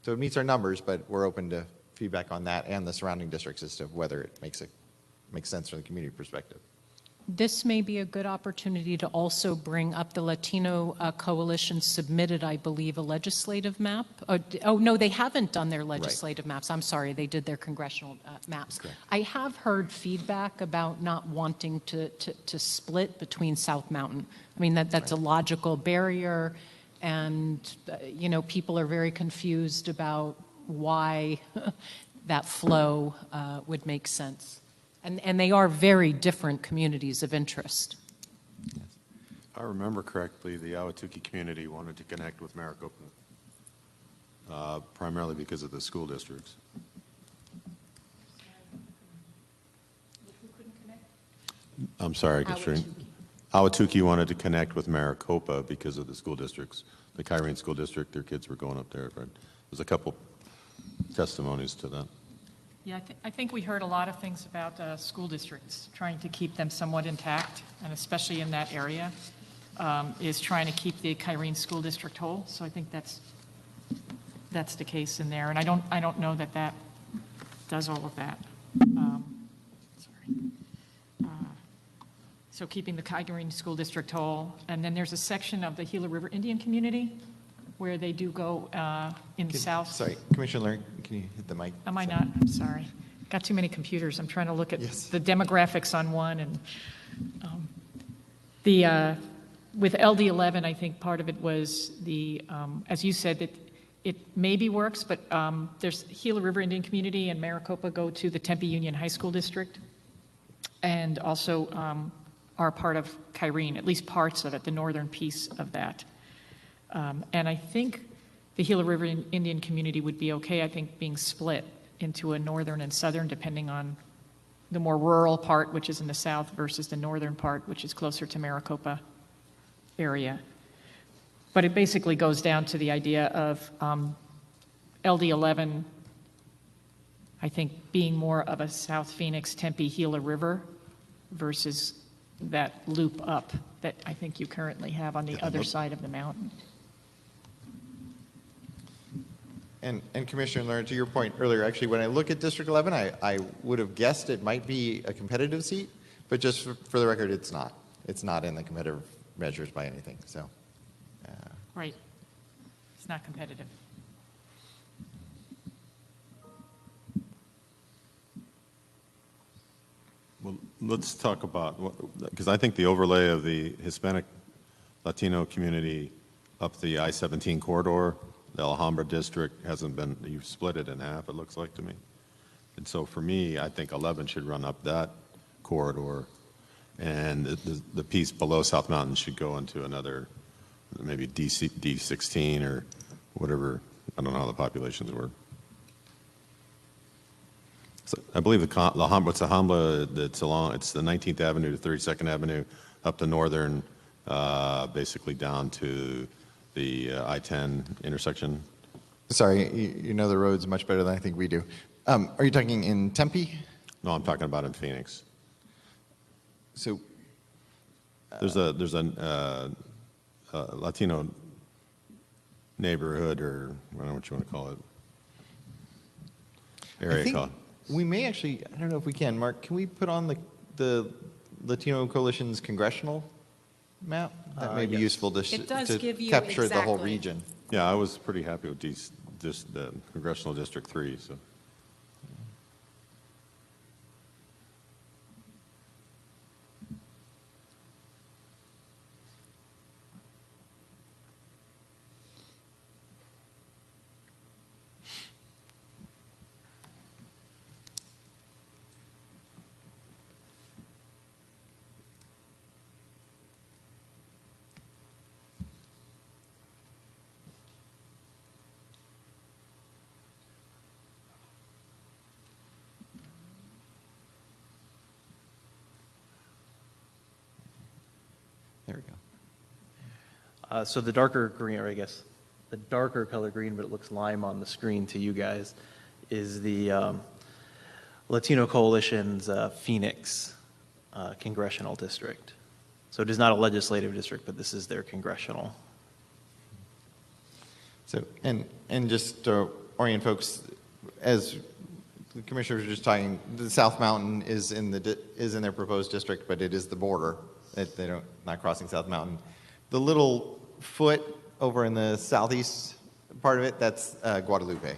So it meets our numbers, but we're open to feedback on that and the surrounding districts as to whether it makes sense from the community perspective. This may be a good opportunity to also bring up the Latino Coalition submitted, I believe, a legislative map. Oh, no, they haven't done their legislative maps. I'm sorry, they did their congressional maps. Okay. I have heard feedback about not wanting to split between South Mountain. I mean, that's a logical barrier, and, people are very confused about why that flow would make sense. And they are very different communities of interest. If I remember correctly, the Ahwatukee community wanted to connect with Maricopa, primarily because of the school districts. I'm sorry, Katrina. Ahwatukee wanted to connect with Maricopa because of the school districts. The Kyrene School District, their kids were going up there. There's a couple testimonies to that. Yeah, I think we heard a lot of things about school districts, trying to keep them somewhat intact, and especially in that area, is trying to keep the Kyrene School District whole. So I think that's the case in there, and I don't know that does all of that. So keeping the Kyrene School District whole, and then there's a section of the Gila River Indian community where they do go in the south. Sorry, Commissioner, can you hit the mic? Am I not? I'm sorry. Got too many computers. I'm trying to look at the demographics on one. And with LD11, I think part of it was as you said, it maybe works, but there's Gila River Indian Community and Maricopa go to the Tempe Union High School District, and also are part of Kyrene, at least parts of it, the northern piece of that. And I think the Gila River Indian community would be okay, I think, being split into a northern and southern, depending on the more rural part, which is in the south, versus the northern part, which is closer to Maricopa area. But it basically goes down to the idea of LD11, I think, being more of a South Phoenix, Tempe, Gila River versus that loop up that I think you currently have on the other side of the mountain. And Commissioner Lerner, to your point earlier, actually, when I look at District 11, I would have guessed it might be a competitive seat, but just for the record, it's not. It's not in the competitive measures by anything, so. Right. It's not competitive. Well, let's talk about, because I think the overlay of the Hispanic Latino community up the I-17 corridor, the Alhambra district hasn't been, you've split it in half, it looks like to me. And so for me, I think 11 should run up that corridor, and the piece below South Mountain should go into another, maybe D16 or whatever, I don't know how the populations work. So I believe it's the Alhambra that's along, it's the 19th Avenue to 32nd Avenue up to northern, basically down to the I-10 intersection. Sorry, you know the roads much better than I think we do. Are you talking in Tempe? No, I'm talking about in Phoenix. So there's a Latino neighborhood, or I don't know what you want to call it, area called. We may actually, I don't know if we can, Mark, can we put on the Latino Coalition's congressional map? That may be useful to capture the whole region. Yeah, I was pretty happy with the Congressional District 3. So. So the darker green, or I guess the darker color green, but it looks lime on the screen to you guys, is the Latino Coalition's Phoenix congressional district. So it is not a legislative district, but this is their congressional. So, and just to orient folks, as the commissioners were just talking, the South Mountain is in their proposed district, but it is the border. They're not crossing South Mountain. The little foot over in the southeast part of it, that's Guadalupe.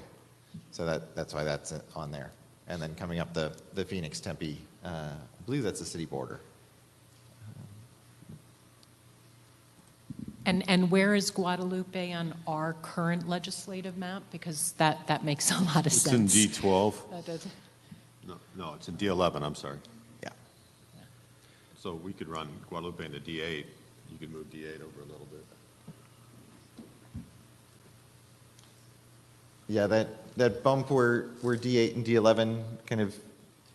So that's why that's on there. And then coming up the Phoenix, Tempe, I believe that's the city border. And where is Guadalupe on our current legislative map? Because that makes a lot of sense. It's in D12. That does- No, it's in D11, I'm sorry. Yeah. So we could run Guadalupe into D8. You could move D8 over a little bit. Yeah, that bump where D8 and D11 kind of,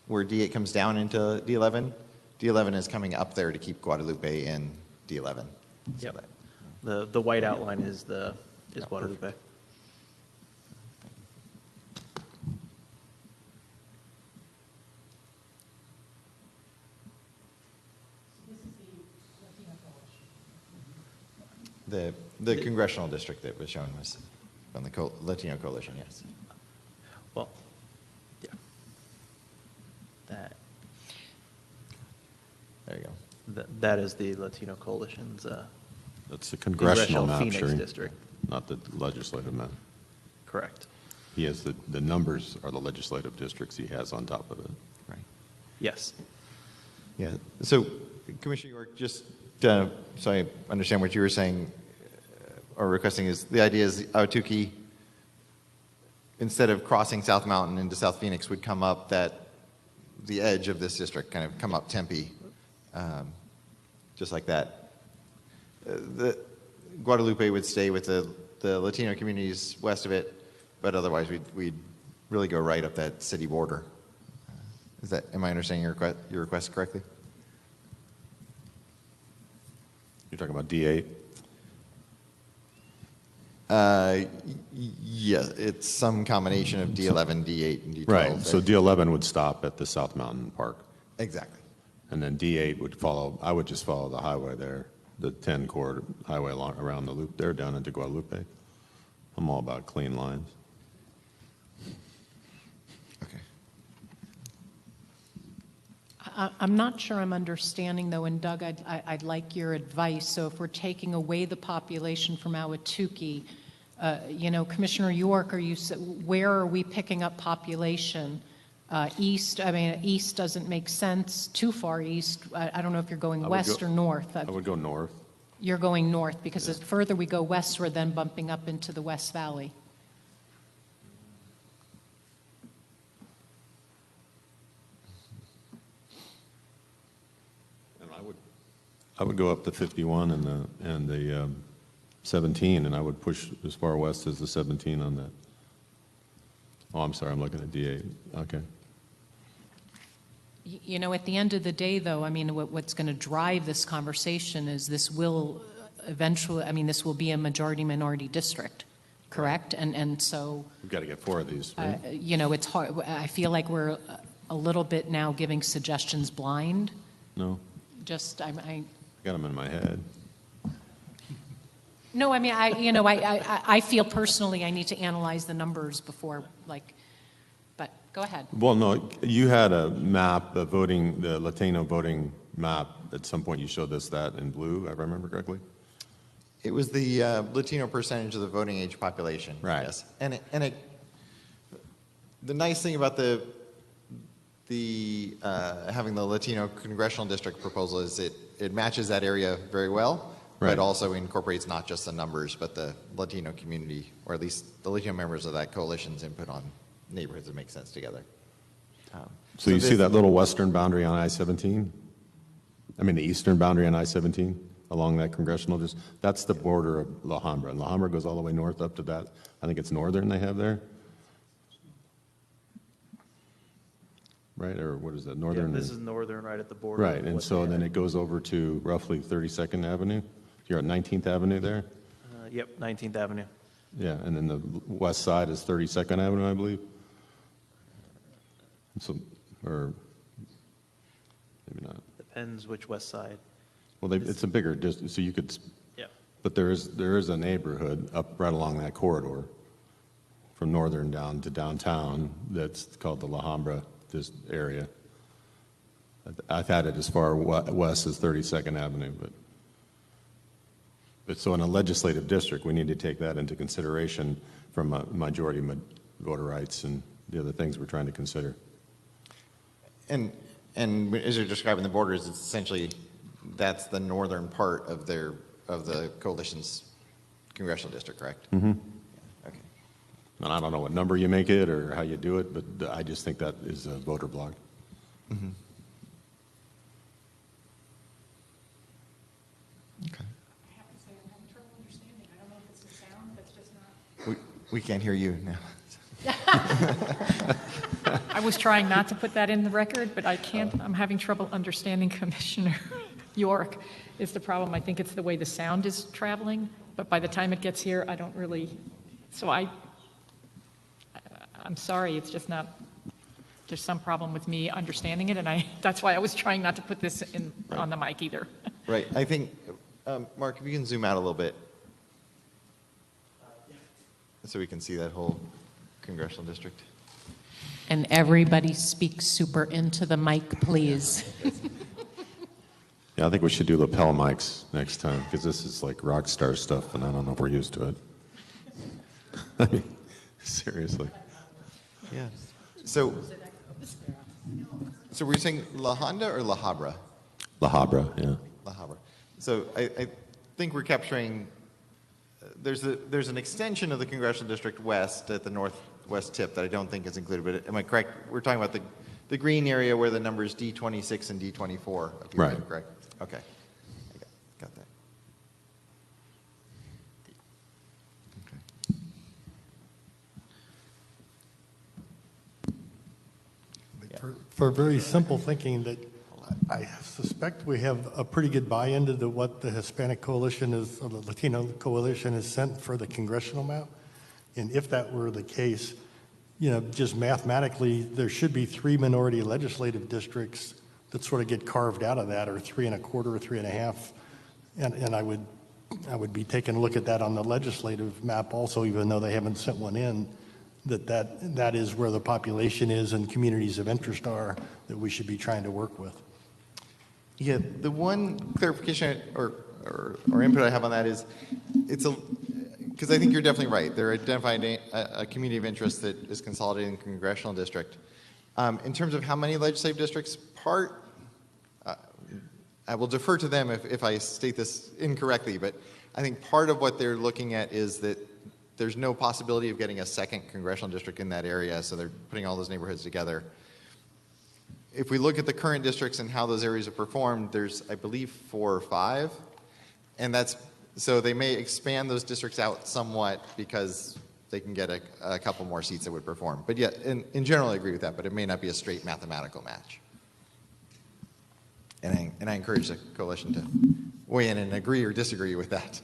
where D8 comes down into D11, D11 is coming up there to keep Guadalupe in D11. Yep. The white outline is Guadalupe. The congressional district that was shown was from the Latino Coalition, yes. Well, yeah. That. There you go. That is the Latino Coalition's. That's the congressional map, Phoenix Sherry, district. not the legislative map. Correct. He has the numbers are the legislative districts he has on top of it. Right. Yes. Yeah. So, Commissioner York, just so I understand what you were saying or requesting is the idea is Ahwatukee, instead of crossing South Mountain into South Phoenix, would come up the edge of this district, kind of come up Tempe, just like that. The Guadalupe would stay with the Latino communities west of it, but otherwise we'd really go right up that city border. Am I understanding your request correctly? You're talking about D8? Yeah, it's some combination of D11, D8, and D12. Right, so D11 would stop at the South Mountain Park. Exactly. And then D8 would follow, I would just follow the highway there, the 10 corridor highway around the loop there down into Guadalupe. I'm all about clean lines. Okay. I'm not sure I'm understanding, though, and Doug, I'd like your advice. So if we're taking away the population from Ahwatukee, Commissioner York, where are we picking up population? East, east doesn't make sense, too far east. I don't know if you're going west or north. I would go north. You're going north, because the further we go west, we're then bumping up into the West Valley. And I would go up to 51 and the 17, and I would push as far west as the 17 on that. Oh, I'm sorry, I'm looking at D8. Okay. At the end of the day, though, what's going to drive this conversation is this will eventually, this will be a majority-minority district, correct? And so... We've got to get 4 of these, right? It's hard. I feel like we're a little bit now giving suggestions blind. No. Just, I got them in my head. No, I feel personally I need to analyze the numbers before, but go ahead. Well, no, you had a map, the Latino voting map. At some point, you showed us that in blue, if I remember correctly. It was the Latino percentage of the voting age population. Right. Yes. And the nice thing about the having the Latino congressional district proposal is it matches that area very well. Right. But also incorporates not just the numbers, but the Latino community, or at least the Latino members of that coalition's input on neighborhoods that make sense together. So you see that little western boundary on I-17? The eastern boundary on I-17 along that congressional district? That's the border of La Alhambra. And La Alhambra goes all the way north up to that. I think it's northern they have there. Right, or what is that, northern? Yeah, this is northern, right at the border. Right, and so then it goes over to roughly 32nd Avenue, You're at 19th Avenue there? Yep, 19th Avenue. Yeah, and then the west side is 32nd Avenue, I believe? So, or maybe not. Depends which west side. Well, it's a bigger distance, so you could, Yeah. but there is a neighborhood up right along that corridor from northern down to downtown that's called the La Alhambra, this area. I've had it as far west as 32nd Avenue, but so in a legislative district, we need to take that into consideration from majority voter rights and the other things we're trying to consider. And as you're describing the borders, it's essentially, that's the northern part of the coalition's congressional district, correct? Mm-hmm. Okay. And I don't know what number you make it or how you do it, but I just think that is a voter block. Mm-hmm. Okay. I have to say, I'm having trouble understanding. I don't know if it's the sound that's just not. We can't hear you now. I was trying not to put that in the record, but I can't. I'm having trouble understanding Commissioner York is the problem. I think it's the way the sound is traveling, but by the time it gets here, I don't really. So I'm sorry. It's just not. There's some problem with me understanding it, and that's why I was trying not to put this in on the mic either. Right. I think, Mark, if you can zoom out a little bit, so we can see that whole congressional district. And everybody speak super into the mic, please. Yeah, I think we should do lapel mics next time because this is like rock star stuff, and I don't know if we're used to it. I mean, seriously. Yeah. So we're saying La Honda or La Habra? La Habra, yeah. La Habra. So I think we're capturing, there's an extension of the congressional district west at the northwest tip that I don't think is included, but am I correct? We're talking about the green area where the numbers D26 and D24 appear, Right. correct? Okay. Got that. For very simple thinking that I suspect we have a pretty good buy-in to what the Hispanic Coalition is, or the Latino Coalition has sent for the congressional map. And if that were the case, you know, just mathematically, there should be 3 minority legislative districts that sort of get carved out of that, or 3 1/4 or 3 1/2. And I would be taking a look at that on the legislative map also, even though they haven't sent one in, that is where the population is and communities of interest are that we should be trying to work with. Yeah, the one clarification or input I have on that is, because I think you're definitely right. They're identifying a community of interest that is consolidating the congressional district. In terms of how many legislative districts, I will defer to them if I state this incorrectly, but I think part of what they're looking at is that there's no possibility of getting a second congressional district in that area, so they're putting all those neighborhoods together. If we look at the current districts and how those areas have performed, there's, I believe, 4 or 5, and so they may expand those districts out somewhat because they can get a couple more seats that would perform. But yeah, in general, I agree with that, but it may not be a straight mathematical match. And I encourage the coalition to weigh in and agree or disagree with that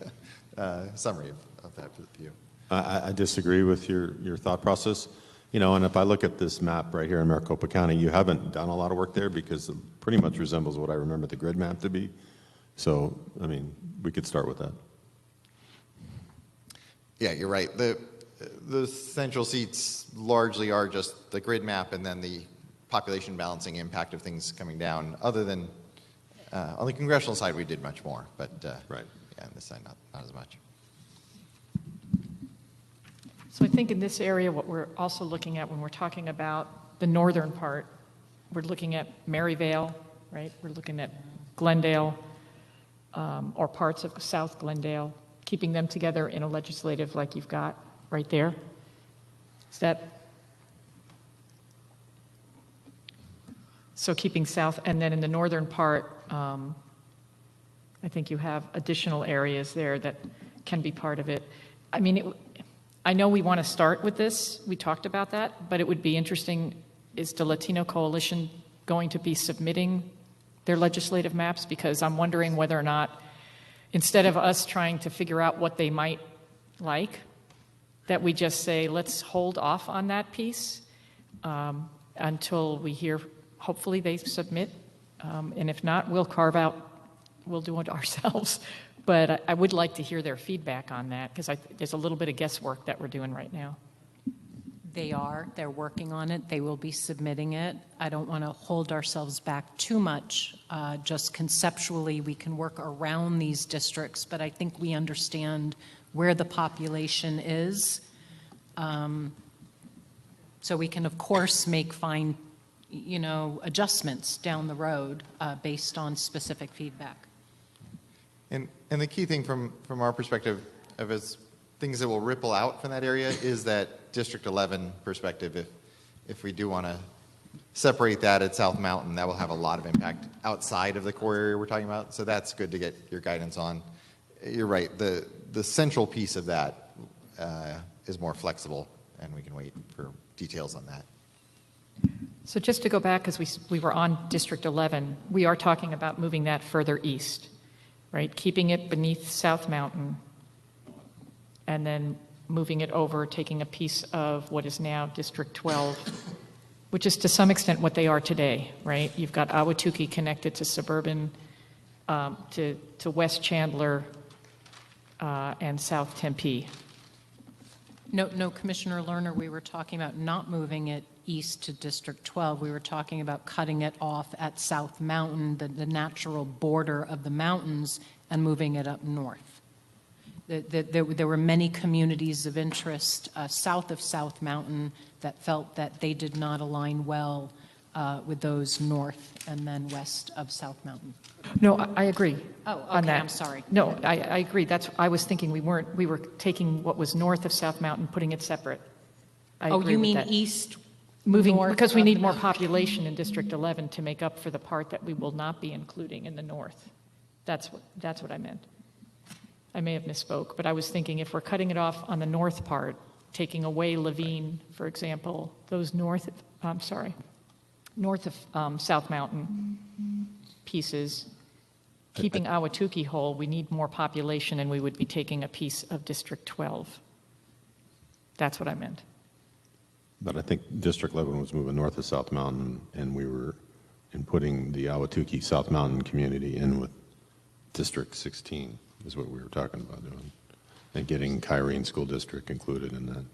summary of that view. I disagree with your thought process. You know, and if I look at this map right here in Maricopa County, you haven't done a lot of work there because it pretty much resembles what I remember the grid map to be. So, I mean, we could start with that. Yeah, you're right. The central seats largely are just the grid map and then the population balancing impact of things coming down. Other than on the congressional side, we did much more, but right. Yeah, on this side, not as much. So I think in this area, what we're also looking at when we're talking about the northern part, we're looking at Maryvale, right? We're looking at Glendale, or parts of South Glendale, keeping them together in a legislative like you've got right there. Is that? So keeping south, and then in the northern part, I think you have additional areas there that can be part of it. I mean, I know we want to start with this. We talked about that, but it would be interesting, is the Latino Coalition going to be submitting their legislative maps? Because I'm wondering whether or not, instead of us trying to figure out what they might like, that we just say, let's hold off on that piece until we hear, hopefully they submit. And if not, we'll do it ourselves. But I would like to hear their feedback on that, because there's a little bit of guesswork that we're doing right now. They're working on it. They will be submitting it. I don't want to hold ourselves back too much. Just conceptually, we can work around these districts, but I think we understand where the population is. So we can, of course, make fine, adjustments down the road based on specific feedback. And the key thing from our perspective of as things that will ripple out from that area is that District 11 perspective. If we do want to separate that at South Mountain, that will have a lot of impact outside of the core area we're talking about. So that's good to get your guidance on. You're right. The central piece of that is more flexible, and we can wait for details on that. So just to go back, because we were on District 11, we are talking about moving that further east, right? Keeping it beneath South Mountain, and then moving it over, taking a piece of what is now District 12, which is to some extent what they are today, right? You've got Ahwatukee connected to suburban, to West Chandler and South Tempe. No, Commissioner Lerner, we were talking about not moving it east to District 12. We were talking about cutting it off at South Mountain, the natural border of the mountains, and moving it up north. There were many communities of interest south of South Mountain that felt that they did not align well with those north and then west of South Mountain. No, I agree. Oh, okay, on that. I'm sorry. No, I agree. I was thinking we were taking what was north of South Mountain, putting it separate. I agree you with mean that. east, Moving, north because we of need the more mountain. population in District 11 to make up for the part that we will not be including in the north. That's what I meant. I may have misspoke, but I was thinking if we're cutting it off on the north part, taking away Levine, for example, those north of South Mountain pieces, keeping Ahwatukee whole, we need more population, and we would be taking a piece of District 12. That's what I meant. But I think District 11 was moving north of South Mountain, and we were putting the Ahwatukee South Mountain community in with District 16 is what we were talking about doing, and getting Kyrene School District included in that.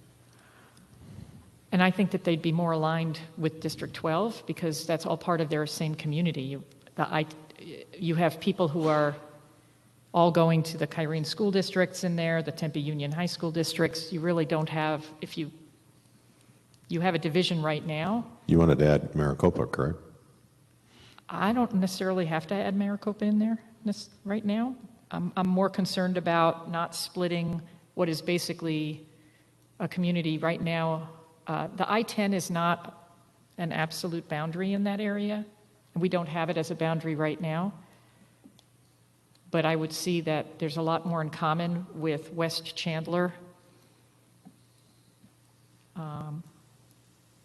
And I think that they'd be more aligned with District 12 because that's all part of their same community. You have people who are all going to the Kyrene school districts in there, the Tempe Union High School districts. You really don't have, if you have a division right now. You wanted to add Maricopa, correct? I don't necessarily have to add Maricopa in there right now. I'm more concerned about not splitting what is basically a community right now. The I-10 is not an absolute boundary in that area. We don't have it as a boundary right now. But I would see that there's a lot more in common with West Chandler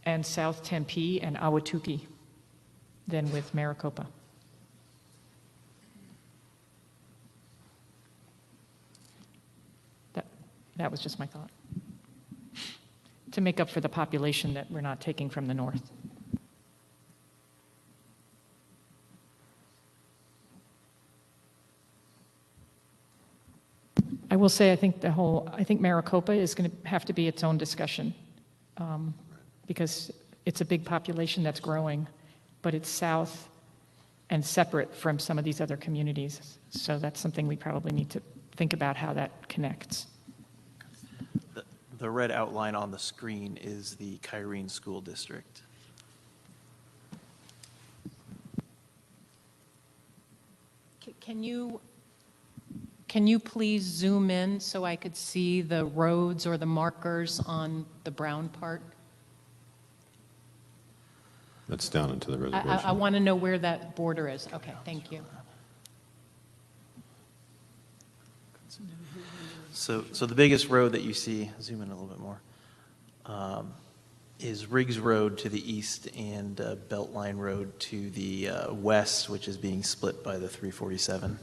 and South Tempe and Ahwatukee than with Maricopa. That was just my thought. To make up for the population that we're not taking from the north. I will say, I think Maricopa is going to have to be its own discussion because it's a big population that's growing, but it's south and separate from some of these other communities. So that's something we probably need to think about how that connects. The red outline on the screen is the Kyrene School District. Can you please zoom in so I could see the roads or the markers on the brown part? That's down into the reservation. I want to know where that border is. Okay, thank you. So the biggest road that you see, zoom in a little bit more, is Riggs Road to the east and Beltline Road to the west, which is being split by the 347.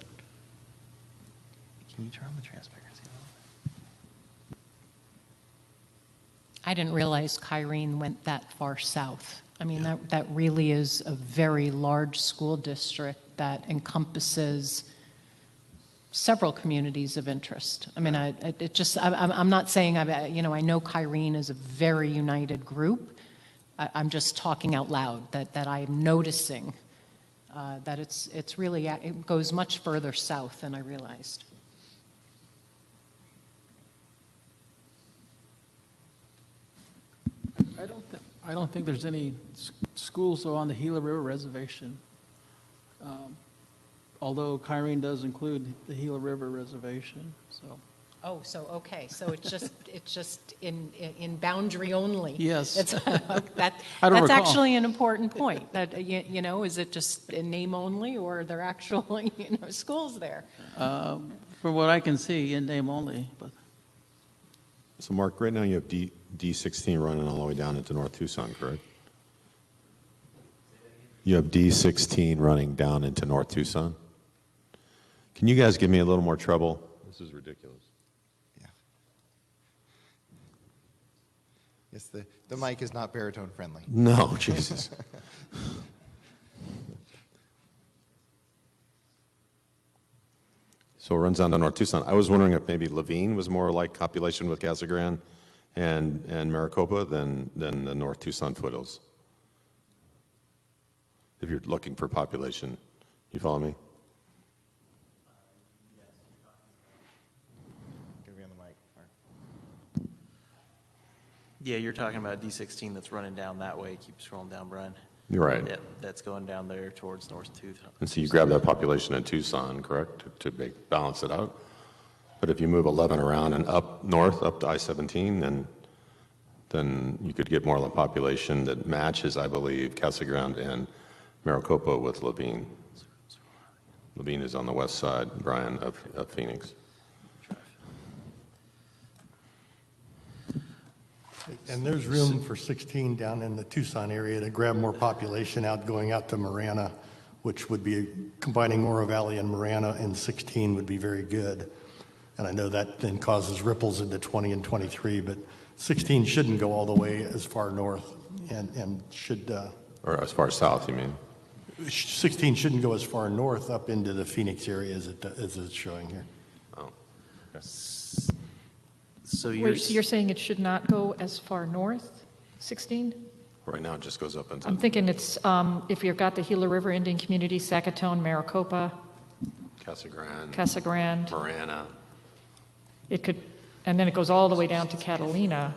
Can you turn on the transparency? I didn't realize Kyrene went that far south. I mean, that really is a very large school district that encompasses several communities of interest. I mean, I'm not saying, I know Kyrene is a very united group. I'm just talking out loud that I'm noticing that it's really, it goes much further south than I realized. I don't think there's any schools on the Gila River Reservation. Although Kyrene does include the Gila River Reservation, so. Oh, so, okay, so it's just in boundary only. Yes. That's recall. actually an important point, that, is it just in name only, or are there actually, schools there? From what I can see, in name only, but. So Mark, right now you have D16 running all the way down into North Tucson, correct? You have D16 running down into North Tucson? Can you guys give me a little more trouble? This is ridiculous. Yeah. Yes, the mic is not baritone friendly. No, Jesus. So it runs down to North Tucson. I was wondering if maybe Levine was more like population with Casa Grande and Maricopa than the North Tucson foothills. If you're looking for population, you follow me? Gonna be on the mic, Mark. Yeah, you're talking about D16 that's running down that way. Keep scrolling down, Brian. You're right. Yeah, that's going down there towards North Tucson. And so you grab that population in Tucson, correct, to balance it out? But if you move 11 around and up north, up to I-17, then you could get more of a population that matches, I believe, Casa Grande and Maricopa with Levine. Levine is on the west side, Brian, of Phoenix. And there's room for 16 down in the Tucson area to grab more population going out to Marana, which would be combining Oro Valley and Marana, and 16 would be very good. And I know that then causes ripples into 20 and 23, but 16 shouldn't go all the way as far north and should... Or as far south, you mean? 16 shouldn't go as far north up into the Phoenix area as it's showing here. Oh, okay. So Wait, so you're saying it should not go as far north, 16? Right now it just goes up into... I'm thinking it's, if you've got the Gila River Indian Community, Sackatone, Maricopa, Casa Grande, Marana. it could, and then it goes all the way down to Catalina,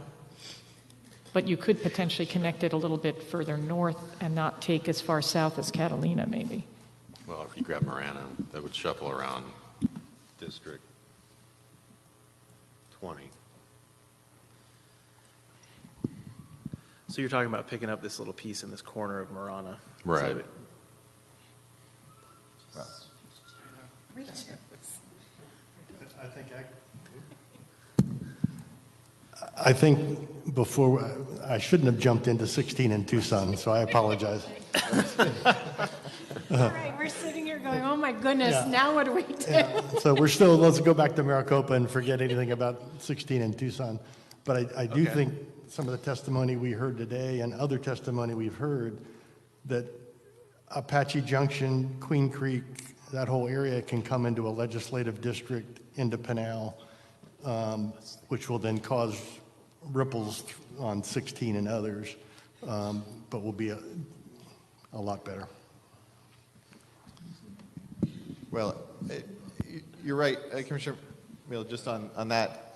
but you could potentially connect it a little bit further north and not take as far south as Catalina, maybe. Well, if you grab Marana, that would shuffle around District 20. So you're talking about picking up this little piece in this corner of Marana. Right. I think before, I shouldn't have jumped into 16 in Tucson, so I apologize. All right, we're sitting here going, oh my goodness, Yeah. now what do we do? Yeah. So let's go back to Maricopa and forget anything about 16 in Tucson. But I do think some of the testimony we heard today and other testimony we've heard that Apache Junction, Queen Creek, that whole area can come into a legislative district into Pinal, which will then cause ripples on 16 and others, but will be a lot better. Well, you're right, Commissioner Mill, just on that.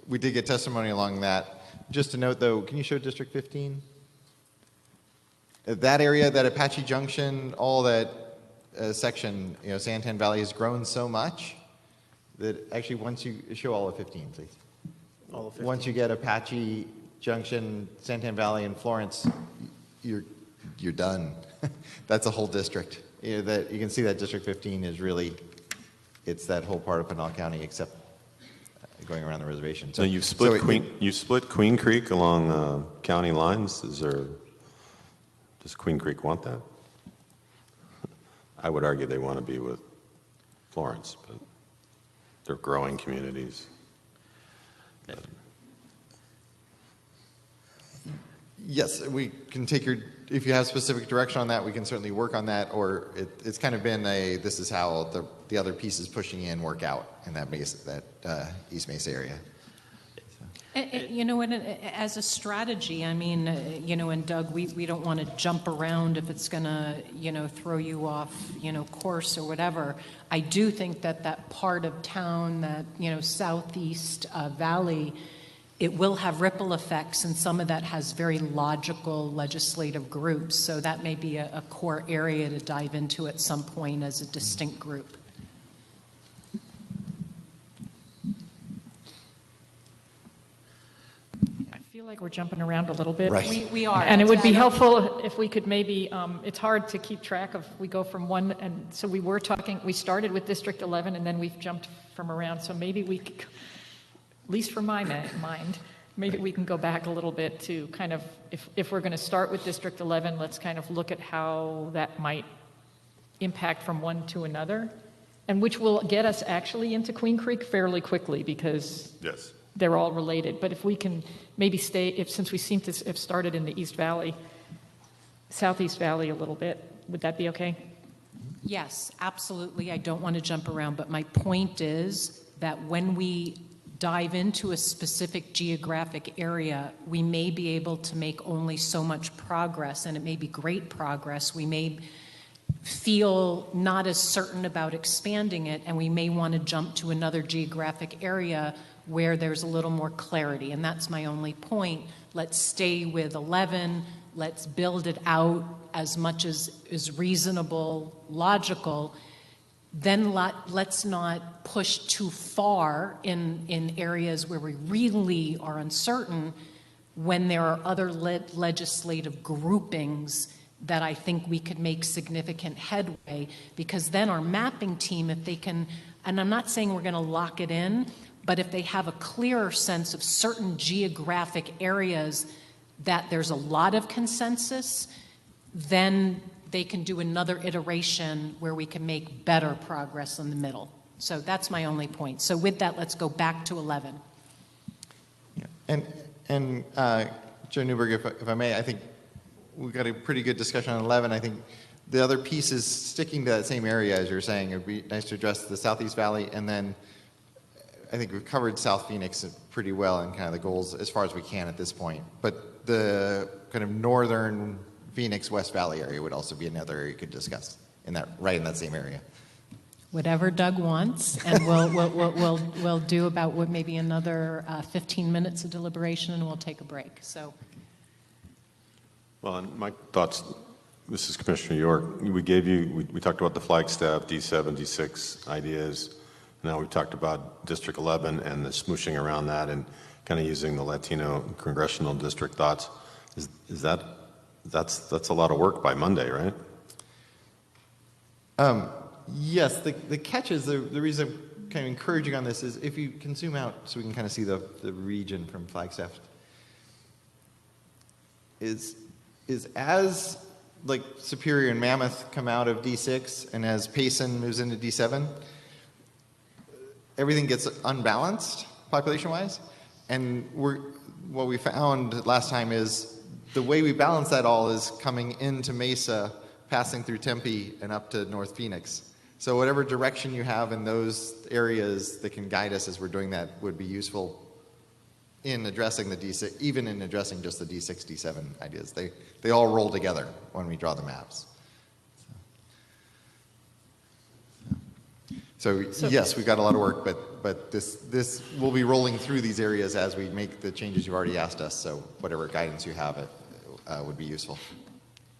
We did get testimony along that. Just to note, though, can you show District 15? That area, that Apache Junction, all that section, Santan Valley has grown so much that actually once you show all of 15, please. All of 15. Once you get Apache Junction, Santan Valley, and Florence, you're done. That's a whole district. That you can see that District 15 is really, it's that whole part of Pinal County except going around the reservation. So you've split Queen Creek along county lines. Does Queen Creek want that? I would argue they want to be with Florence, but They're growing communities. Yes, we can take your, if you have specific direction on that, we can certainly work on that, or it's kind of been this is how the other pieces pushing in work out in that East Mesa area. You know, and as a strategy, I mean, you know, and Doug, we don't want to jump around if it's going to, you know, throw you off, you know, course or whatever. I do think that part of town, that, you know, southeast valley, it will have ripple effects, and some of that has very logical legislative groups. So that may be a core area to dive into at some point as a distinct group. I feel like we're jumping around a little bit. Right. We are. And it would be helpful if we could maybe, it's hard to keep track of, we go from one, and so we started with District 11, and then we've jumped from around, so maybe we could, at least for my mind, maybe we can go back a little bit to kind of, if we're going to start with District 11, let's kind of look at how that might impact from one to another, and which will get us actually into Queen Creek fairly quickly, because Yes. they're all related. But if we can maybe since we seem to have started in the East Valley, Southeast Valley a little bit, would that be okay? Yes, absolutely. I don't want to jump around, but my point is that when we dive into a specific geographic area, we may be able to make only so much progress, and it may be great progress. We may feel not as certain about expanding it, and we may want to jump to another geographic area where there's a little more clarity, and that's my only point. Let's stay with 11. Let's build it out as much as is reasonable, logical. Then let's not push too far in areas where we really are uncertain, when there are other legislative groupings that I think we could make significant headway, because then our mapping team, if they can, and I'm not saying we're going to lock it in, but if they have a clearer sense of certain geographic areas that there's a lot of consensus, then they can do another iteration where we can make better progress in the middle. So that's my only point. So with that, let's go back to 11. Yeah. And Joe Newberg, if I may, I think we've got a pretty good discussion on 11. I think the other piece is sticking to that same area, as you're saying. It would be nice to address the Southeast Valley, and then I think we've covered South Phoenix pretty well and kind of the goals as far as we can at this point. But the kind of northern Phoenix West Valley area would also be another area you could discuss right in that same area. Whatever Doug wants, and we'll do about maybe another 15 minutes of deliberation, and we'll take a break. So. Well, and my thoughts, this is Commissioner York. We talked about the Flagstaff, D7, D6 ideas. Now we've talked about District 11 and the smooshing around that and kind of using the Latino congressional district thoughts. That's a lot of work by Monday, right? Yes, the catch is, the reason I'm kind of encouraging on this is if you can zoom out so we can kind of see the region from Flagstaff, is as like Superior and Mammoth come out of D6 and as Payson moves into D7, everything gets unbalanced population-wise. And what we found last time is the way we balance that all is coming into Mesa, passing through Tempe and up to North Phoenix. So whatever direction you have in those areas that can guide us as we're doing that would be useful in addressing the D6, even in addressing just the D6, D7 ideas. They all roll together when we draw the maps. So yes, we've got a lot of work, but this will be rolling through these areas as we make the changes you've already asked us. So whatever guidance you have would be useful,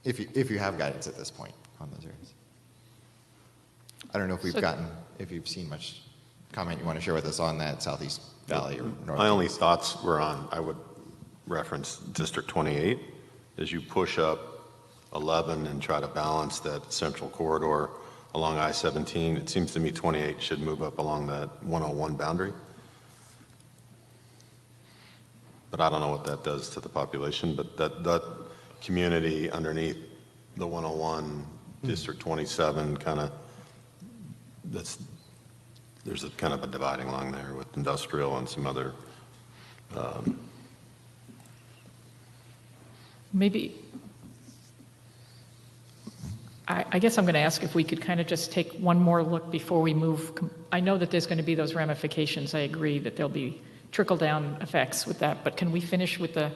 if you have guidance at this point on those areas. I don't know if you've seen much comment you want to share with us on that Southeast Valley or North. My only thoughts were I would reference District 28 as you push up 11 and try to balance that central corridor along I-17. It seems to me 28 should move up along that 101 boundary. But I don't know what that does to the population, but that community underneath the 101, District 27 kind of, there's a kind of a dividing line there with industrial and some other, Maybe, I guess I'm going to ask if we could kind of just take one more look before we move. I know that there's going to be those ramifications. I agree that there'll be trickle-down effects with that. But can we finish with the,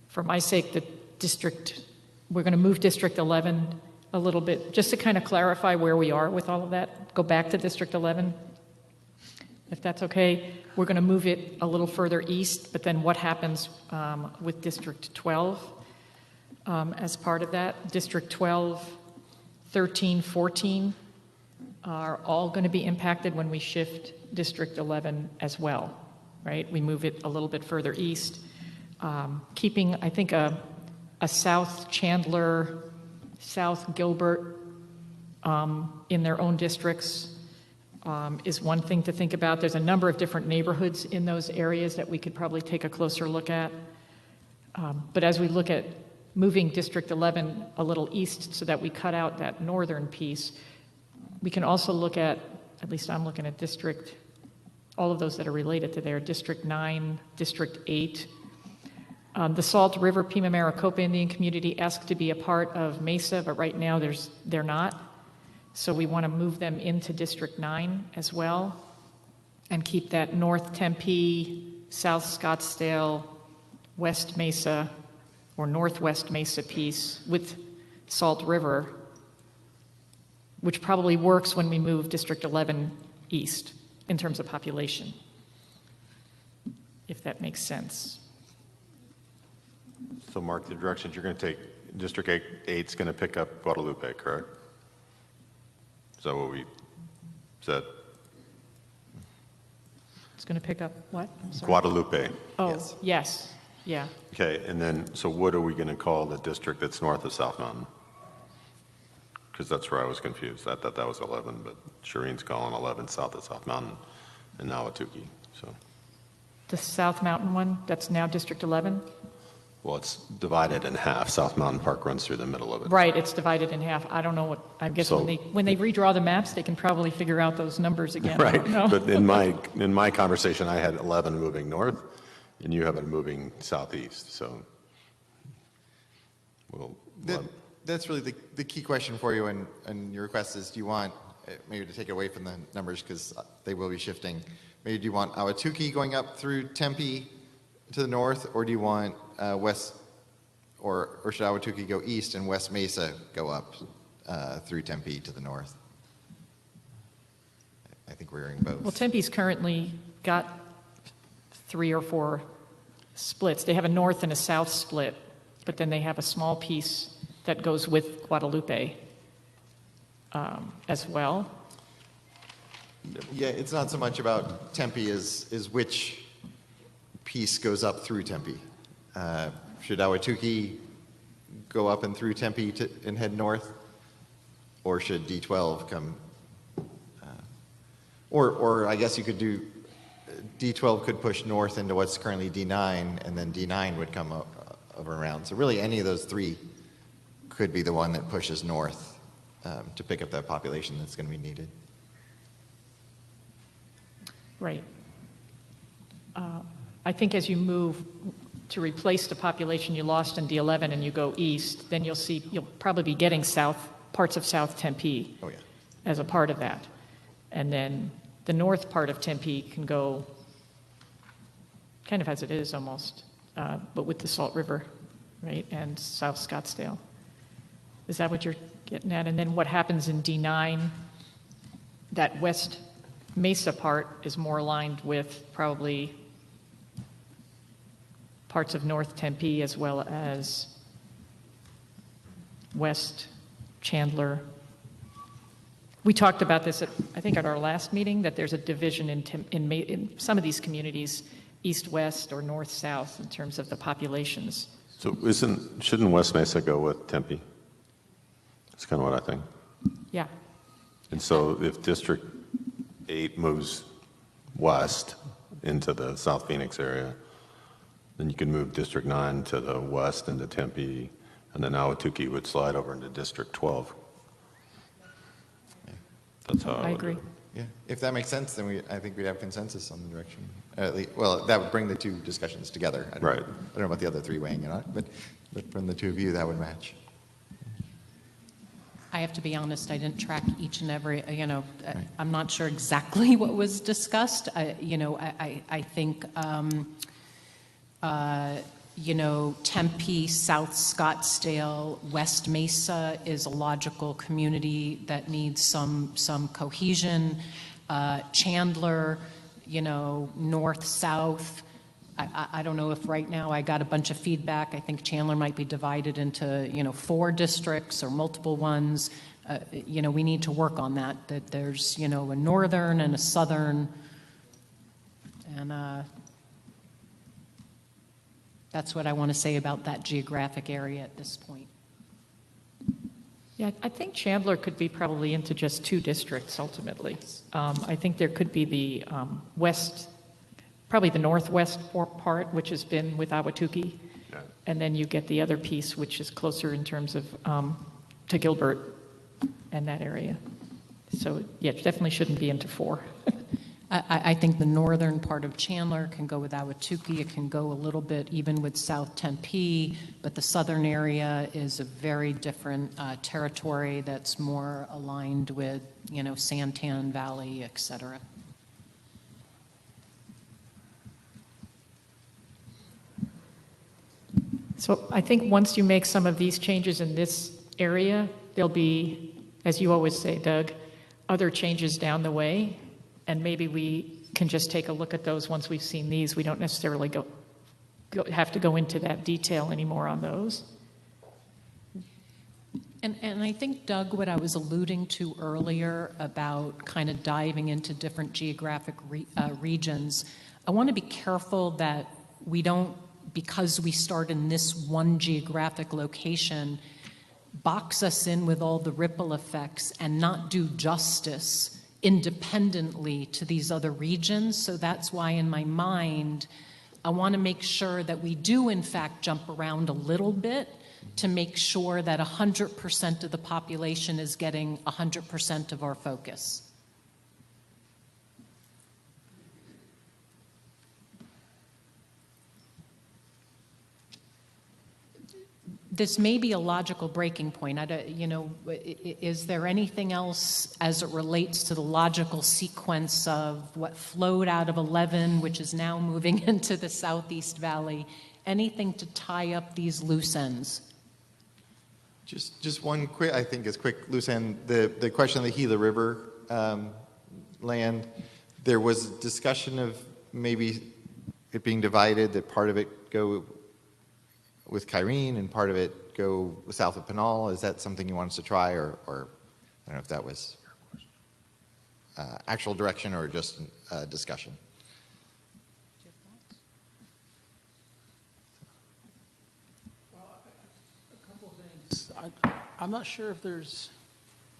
for my sake, the district, we're going to move District 11 a little bit, just to kind of clarify where we are with all of that. Go back to District 11, if that's okay. We're going to move it a little further east, but then what happens with District 12 as part of that? District 12, 13, 14 are all going to be impacted when we shift District 11 as well, right? We move it a little bit further east, keeping, I think, a South Chandler, South Gilbert in their own districts is one thing to think about. There's a number of different neighborhoods in those areas that we could probably take a closer look at. But as we look at moving District 11 a little east so that we cut out that northern piece, we can also look at least I'm looking at District, all of those that are related to there, District 9, District 8. The Salt River Pima Maricopa Indian community asked to be a part of Mesa, but right now they're not. So we want to move them into District 9 as well and keep that North Tempe, South Scottsdale, West Mesa, or Northwest Mesa piece with Salt River, which probably works when we move District 11 east in terms of population, if that makes sense. So Mark, the directions you're going to take, District 8's going to pick up Guadalupe, correct? Is that what we said? It's going to pick up what? I'm sorry. Guadalupe. Oh, yes. Yeah. Okay, and then, so what are we going to call the district that's north of South Mountain? Because that's where I was confused. I thought that was 11, but Shireen's calling 11 south of South Mountain and Nawatuki, so. The South Mountain one, that's now District 11? Well, it's divided in half. South Mountain Park runs through the middle of it. Right, it's divided in half. I don't know what, I guess So- when they redraw the maps, they can probably figure out those numbers again. I Right, don't know. but in my conversation, I had 11 moving north, and you have it moving southeast, so. Well, That's really the key question for you, and your request is, do you want, maybe to take it away from the numbers because they will be shifting, maybe do you want Awatuki going up through Tempe to the north, or do you want west, or should Awatuki go east and West Mesa go up through Tempe to the north? I think we're hearing both. Well, Tempe's currently got 3 or 4 splits. They have a north and a south split, but then they have a small piece that goes with Guadalupe as well. Yeah, it's not so much about Tempe as which piece goes up through Tempe. Should Awatuki go up and through Tempe and head north? Or should D12 come? Or I guess you could do, D12 could push north into what's currently D9, and then D9 would come over around. So really any of those three could be the one that pushes north to pick up that population that's going to be needed. Right. I think as you move to replace the population you lost in D11 and you go east, then you'll probably be getting parts of South Tempe as a part of that. And then the north part of Tempe can go kind of as it is almost, but with the Salt River, right, and South Scottsdale. Is that what you're getting at? And then what happens in D9, that West Mesa part is more aligned with probably parts of North Tempe as well as West Chandler. We talked about this, I think, at our last meeting, that there's a division in some of these communities, east-west or north-south, in terms of the populations. So shouldn't West Mesa go with Tempe? That's kind of what I think. Yeah. And so if District 8 moves west into the South Phoenix area, then you can move District 9 to the west into Tempe, and then Awatuki would slide over into District 12. That's how I would do agree. it. Yeah, if that makes sense, then I think we'd have consensus on the direction. Well, that would bring the two discussions together. I don't know about the other three weighing in on it, but from the two of you, that would match. I have to be honest, I didn't track each and every, I'm not sure exactly what was discussed. I think, Tempe, South Scottsdale, West Mesa is a logical community that needs some cohesion. Chandler, north, south. I don't know if right now I got a bunch of feedback. I think Chandler might be divided into, 4 districts or multiple ones. We need to work on that there's, a northern and a southern. And that's what I want to say about that geographic area at this point. Yeah, I think Chandler could be probably into just 2 districts ultimately. I think there could be the probably the northwest part, which has been with Ahwatukee, and then you get the other piece, which is closer in terms of to Gilbert and that area. So yeah, it definitely shouldn't be into 4. I think the northern part of Chandler can go with Ahwatukee. It can go a little bit even with South Tempe, but the southern area is a very different territory that's more aligned with, Santan Valley, et cetera. So I think once you make some of these changes in this area, there'll be, as you always say, Doug, other changes down the way, and maybe we can just take a look at those once we've seen these. We don't necessarily have to go into that detail anymore on those. And I think, Doug, what I was alluding to earlier about kind of diving into different geographic regions, I want to be careful that we don't, because we start in this one geographic location, box us in with all the ripple effects and not do justice independently to these other regions. So that's why in my mind, I want to make sure that we do in fact jump around a little bit to make sure that 100% of the population is getting 100% of our focus. This may be a logical breaking point. Is there anything else as it relates to the logical sequence of what flowed out of 11, which is now moving into the Southeast Valley? Anything to tie up these loose ends? Just one quick, I think is quick loose end. The question of the Gila River land, there was discussion of maybe it being divided, that part of it go with Kyrene and part of it go south of Pinal. Is that something you want us to try, or I don't know if that was actual direction or just discussion? I'm not sure if there's,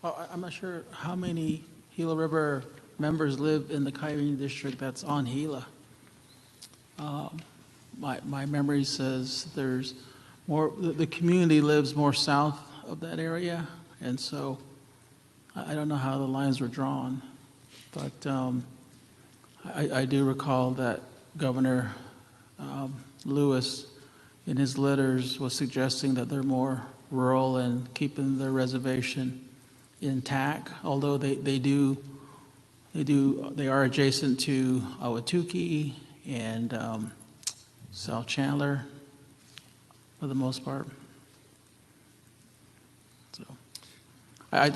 I'm not sure how many Gila River members live in the Kyrene district that's on Gila. My memory says there's more, the community lives more south of that area, and so I don't know how the lines were drawn, but I do recall that Governor Lewis in his letters was suggesting that they're more rural and keeping their reservation intact, although they are adjacent to Ahwatukee and South Chandler for the most part. So I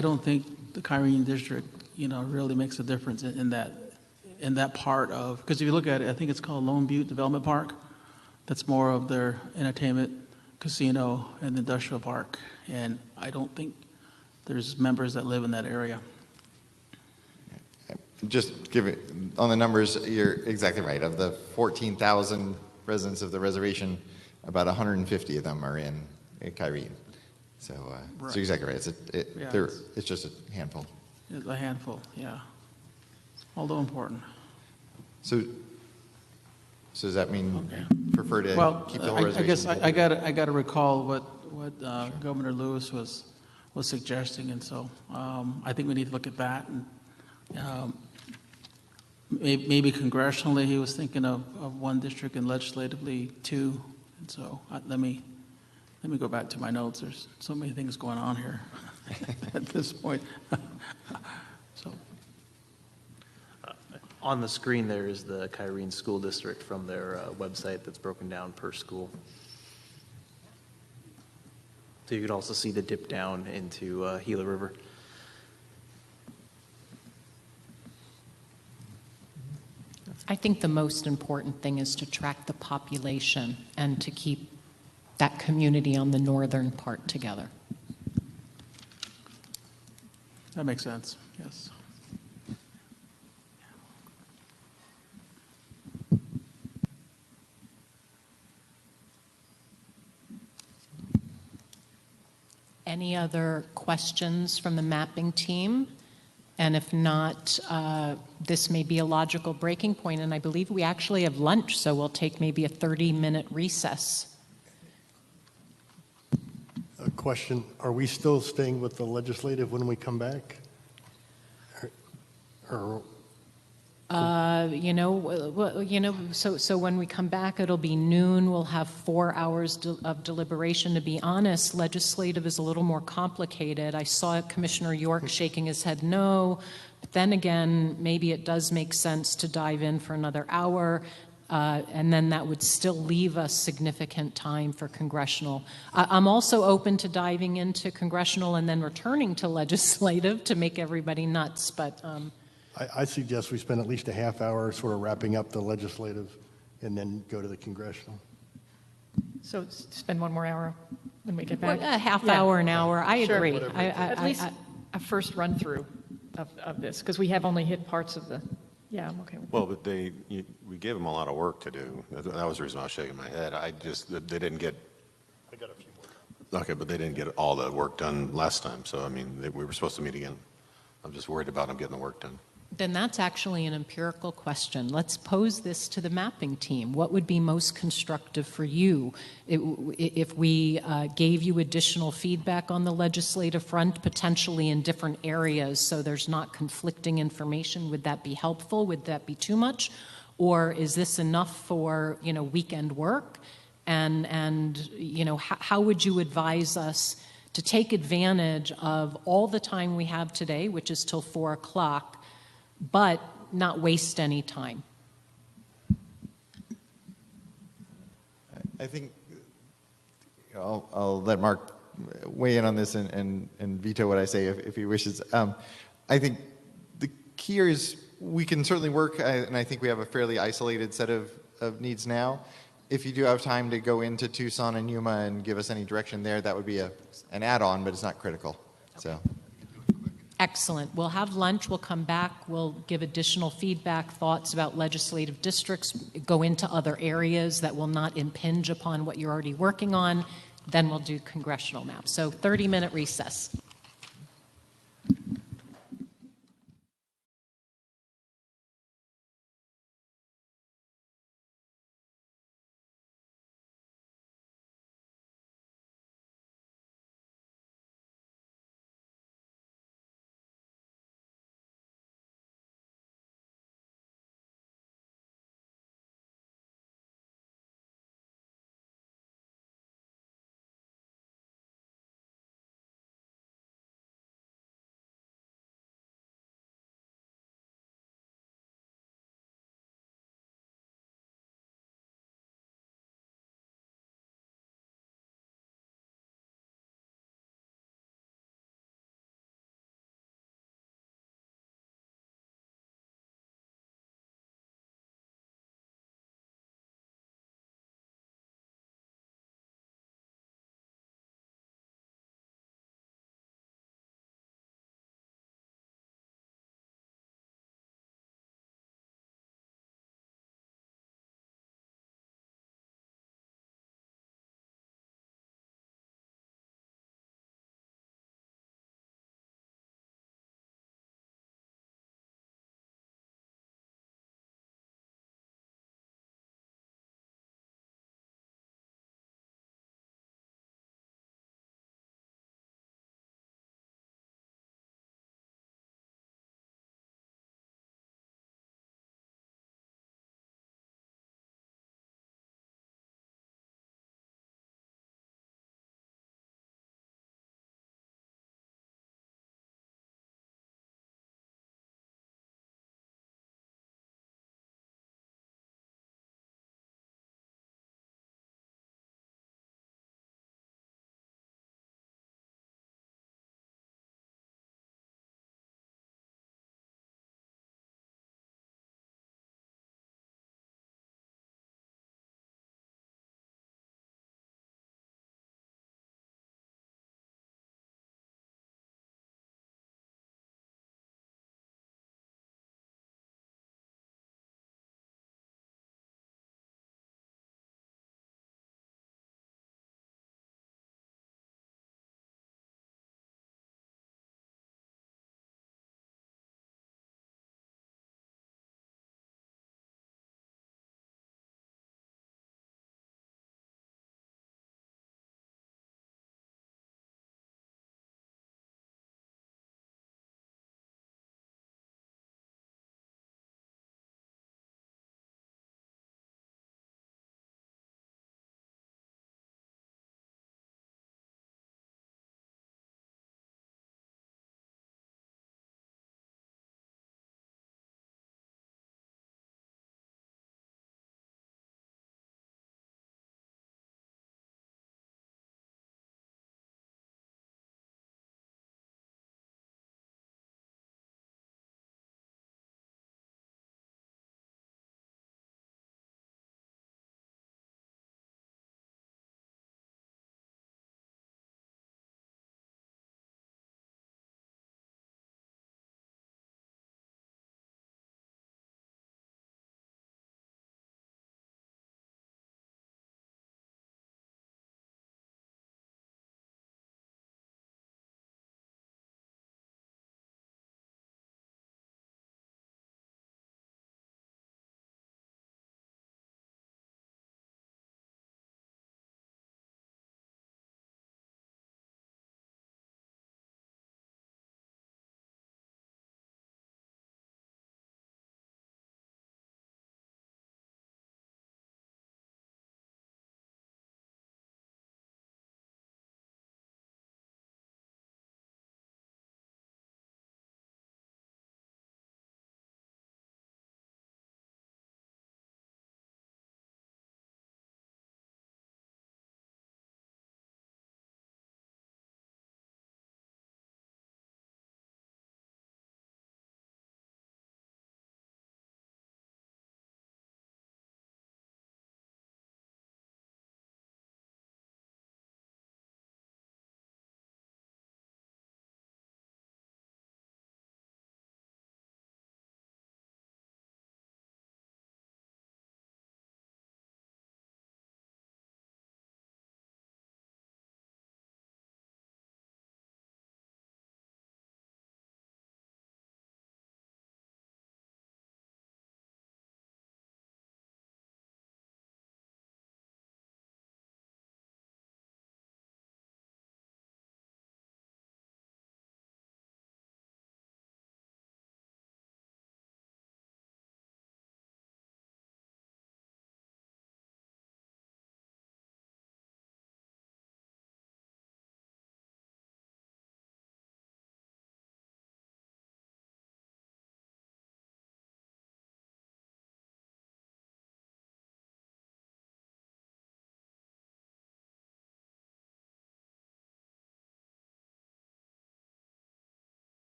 don't think the Kyrene district, really makes a difference in that part of, because if you look at it, I think it's called Lone Butte Development Park. That's more of their entertainment, casino, and industrial park, and I don't think there's members that live in that area. Just give it, on the numbers, you're exactly right. Of the 14,000 residents of the reservation, about 150 of them are in Kyrene. So, right. So you're exactly right. It's just a handful. It's a handful, yeah. Although important. So does that mean prefer to keep the whole reservation? I guess I got to recall what Governor Lewis was suggesting, and so I think we need to look at that. And Maybe congressionally, he was thinking of one district and legislatively two. And so let me go back to my notes. There's so many things going on here at this point. So. On the screen there is the Kyrene School District from their website that's broken down per school. So you can also see the dip down into Gila River. I think the most important thing is to track the population and to keep that community on the northern part together. That makes sense, yes. Any other questions from the mapping team? And if not, this may be a logical breaking point, and I believe we actually have lunch, so we'll take maybe a 30-minute recess. A question, are we still staying with the legislative when we come back? Or So when we come back, it'll be noon. We'll have 4 hours of deliberation. To be honest, legislative is a little more complicated. I saw Commissioner York shaking his head no, but then again, maybe it does make sense to dive in for another hour, and then that would still leave us significant time for congressional. I'm also open to diving into congressional and then returning to legislative to make everybody nuts, but I suggest we spend at least a half hour sort of wrapping up the legislative and then go to the congressional. So spend 1 more hour when we get back? A half hour, an hour, I Sure. agree. At least a first run through of this, because we have only hit parts of the, yeah, I'm okay with that. Well, but we gave them a lot of work to do. That was the reason I was shaking my head. They didn't get. I got a few more. Okay, but they didn't get all the work done last time. So, I mean, we were supposed to meet again. I'm just worried about them getting the work done. Then that's actually an empirical question. Let's pose this to the mapping team. What would be most constructive for you if we gave you additional feedback on the legislative front, potentially in different areas, so there's not conflicting information? Would that be helpful? Would that be too much? Or is this enough for, weekend work? And how would you advise us to take advantage of all the time we have today, which is till 4 o'clock, but not waste any time? I think I'll let Mark weigh in on this and veto what I say if he wishes. I think the key here is we can certainly work, and I think we have a fairly isolated set of needs now. If you do have time to go into Tucson and Yuma and give us any direction there, that would be an add-on, but it's not critical. Okay. So. Excellent. We'll have lunch. We'll come back. We'll give additional feedback, thoughts about legislative districts, go into other areas that will not impinge upon what you're already working on. Then we'll do congressional maps. So 30-minute recess.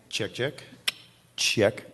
Check, check. Check.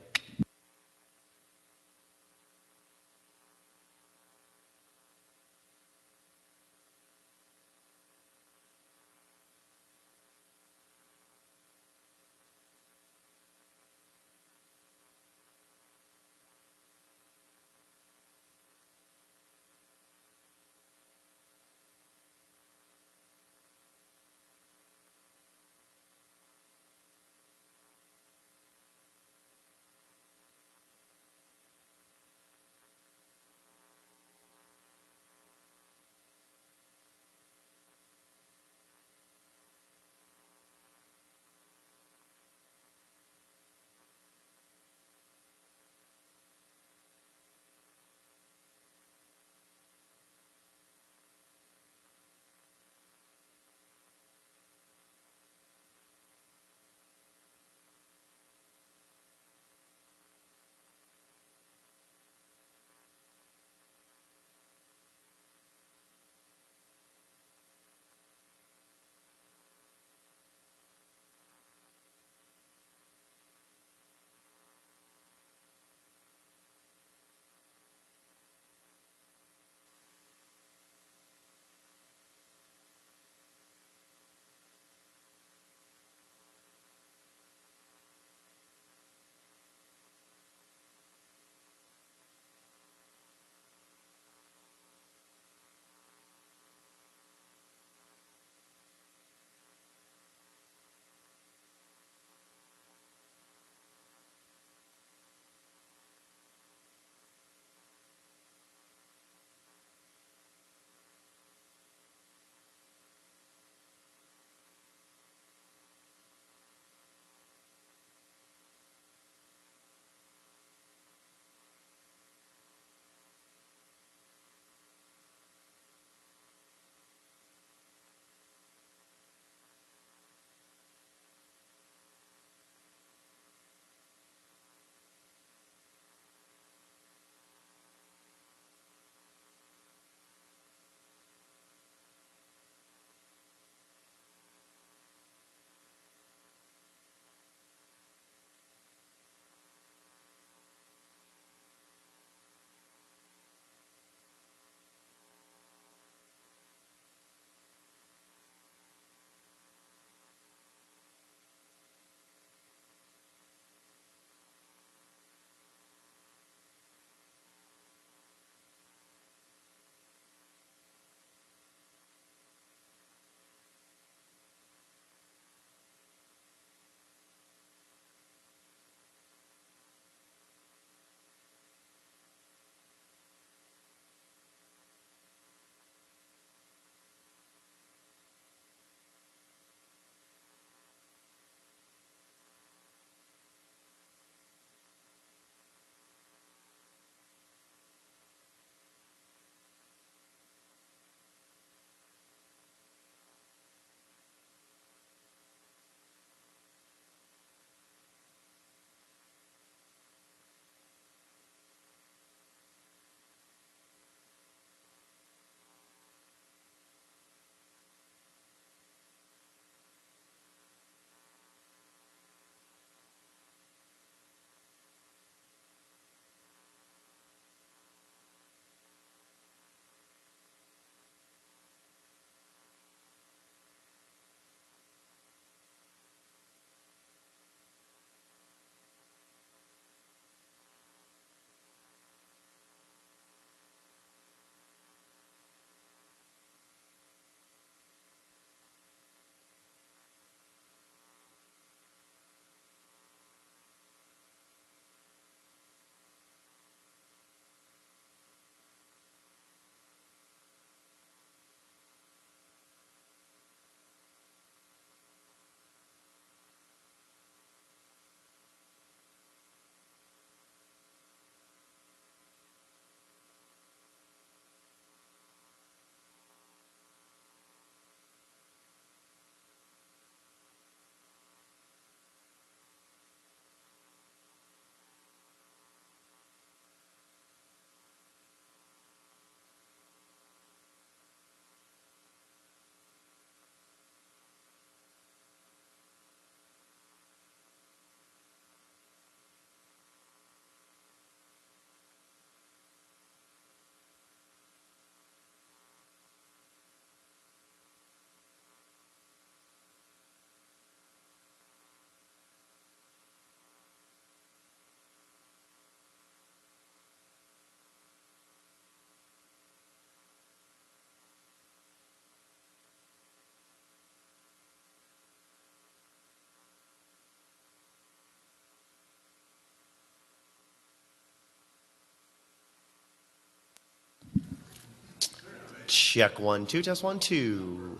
Check 1, 2, test 1, 2.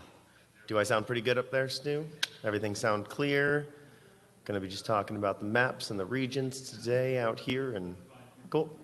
Do I sound pretty good up there, Stu? Everything sound clear? Going to be just talking about the maps and the regions today out here, and cool.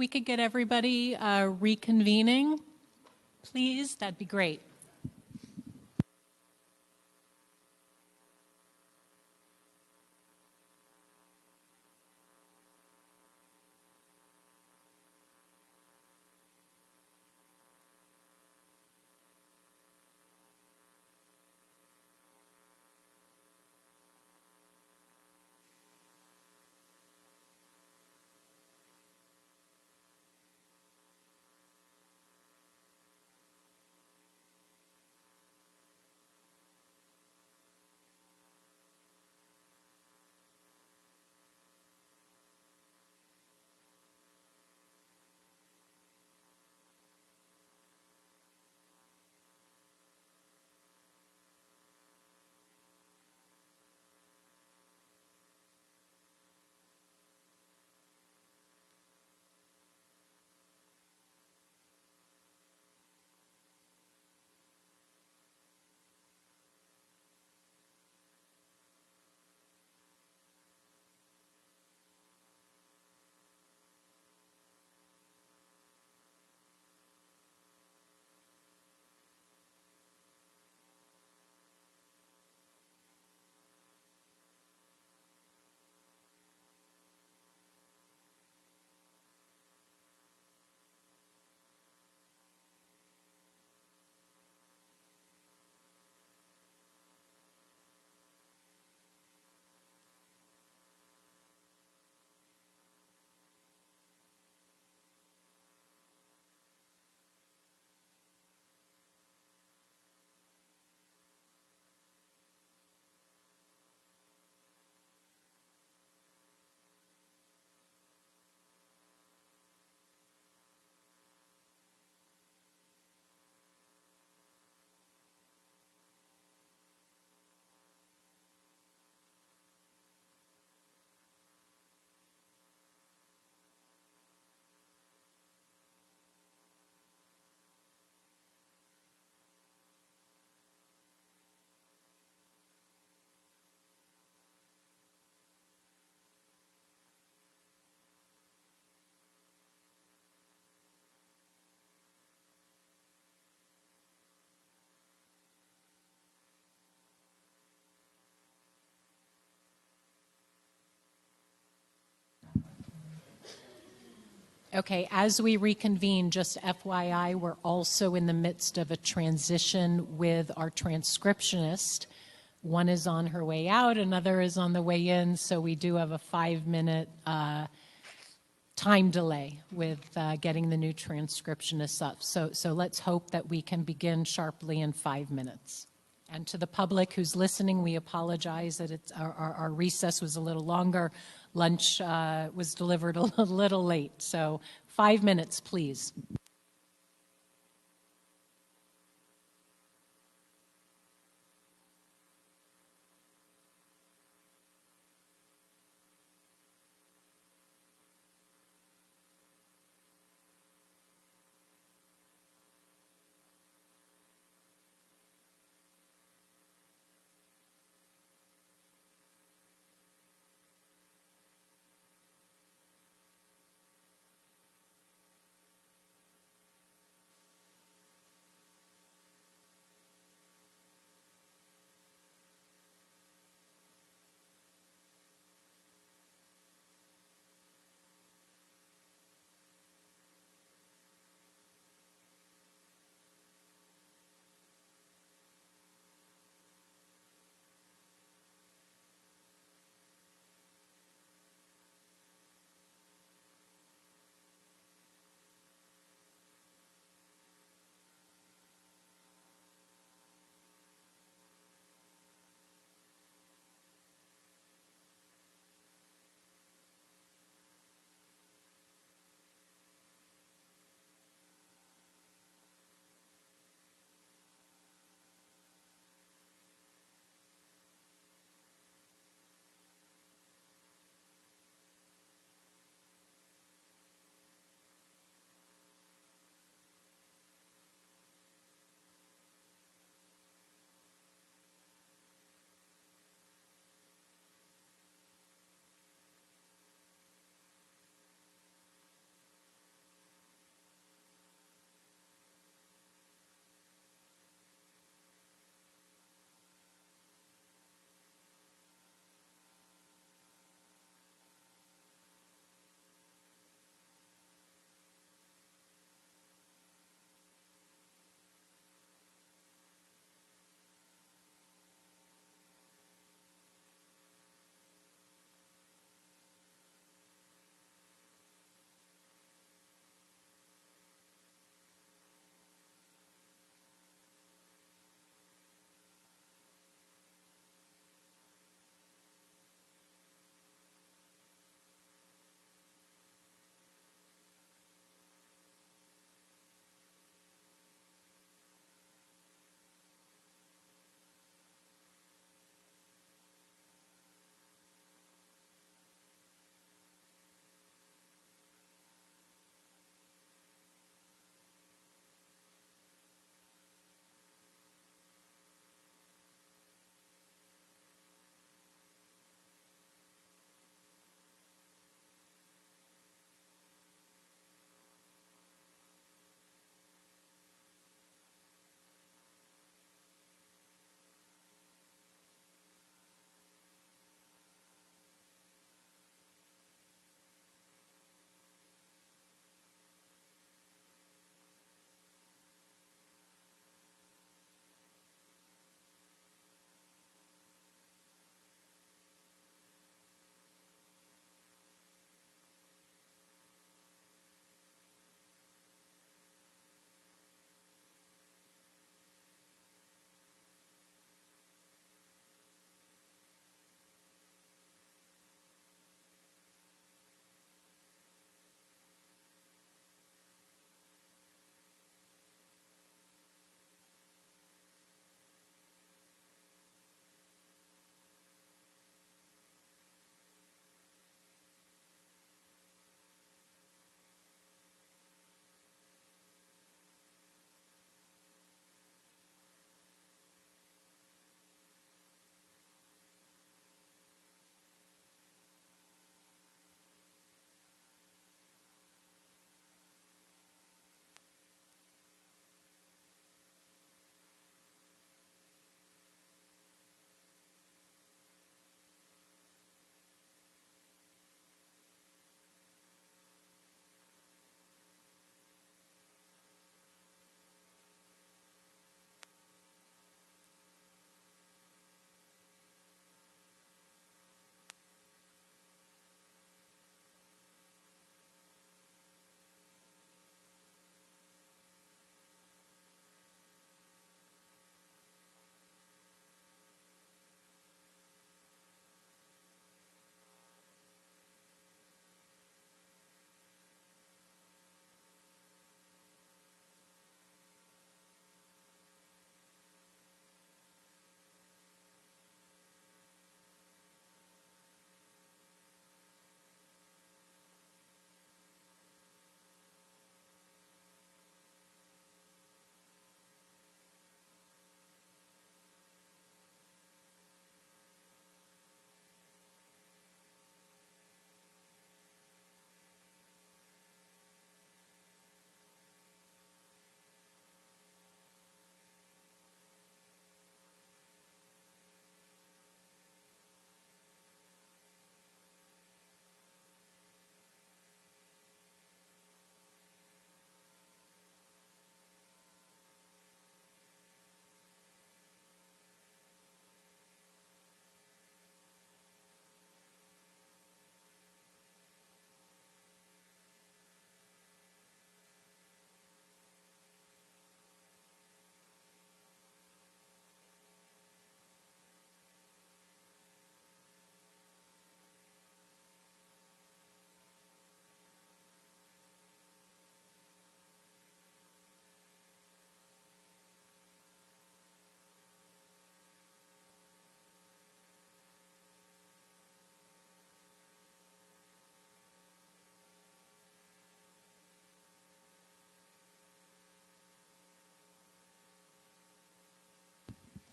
we could get everybody reconvening, please, that'd be great. Okay, as we reconvene, just FYI, we're also in the midst of a transition with our transcriptionist. One is on her way out, another is on the way in, so we do have a 5-minute time delay with getting the new transcriptionist up. So let's hope that we can begin sharply in 5 minutes. And to the public who's listening, we apologize that our recess was a little longer. Lunch was delivered a little late. So 5 minutes, please.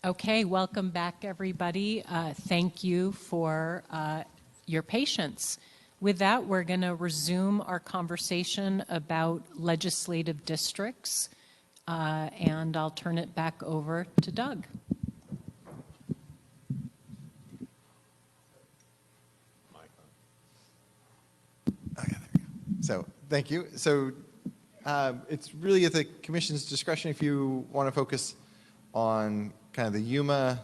Okay, welcome back, everybody. Thank you for your patience. With that, we're going to resume our conversation about legislative districts, and I'll turn it back over to Doug. So, thank you. So, it's really at the commission's discretion if you want to focus on kind of the Yuma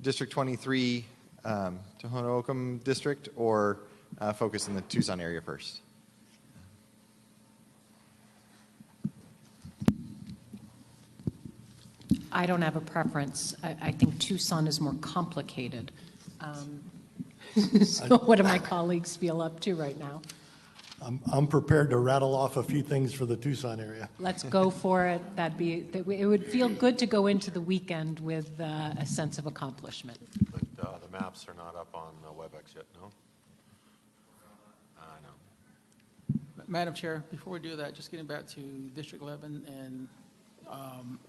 District 23 Tohono O'odham District, or focus in the Tucson area first. I don't have a preference. I think Tucson is more complicated. So what do my colleagues feel up to right now? I'm prepared to rattle off a few things for the Tucson area. Let's go for it. It would feel good to go into the weekend with a sense of accomplishment. But the maps are not up on WebEx yet, no? I know. Madam Chair, before we do that, just getting back to District 11, and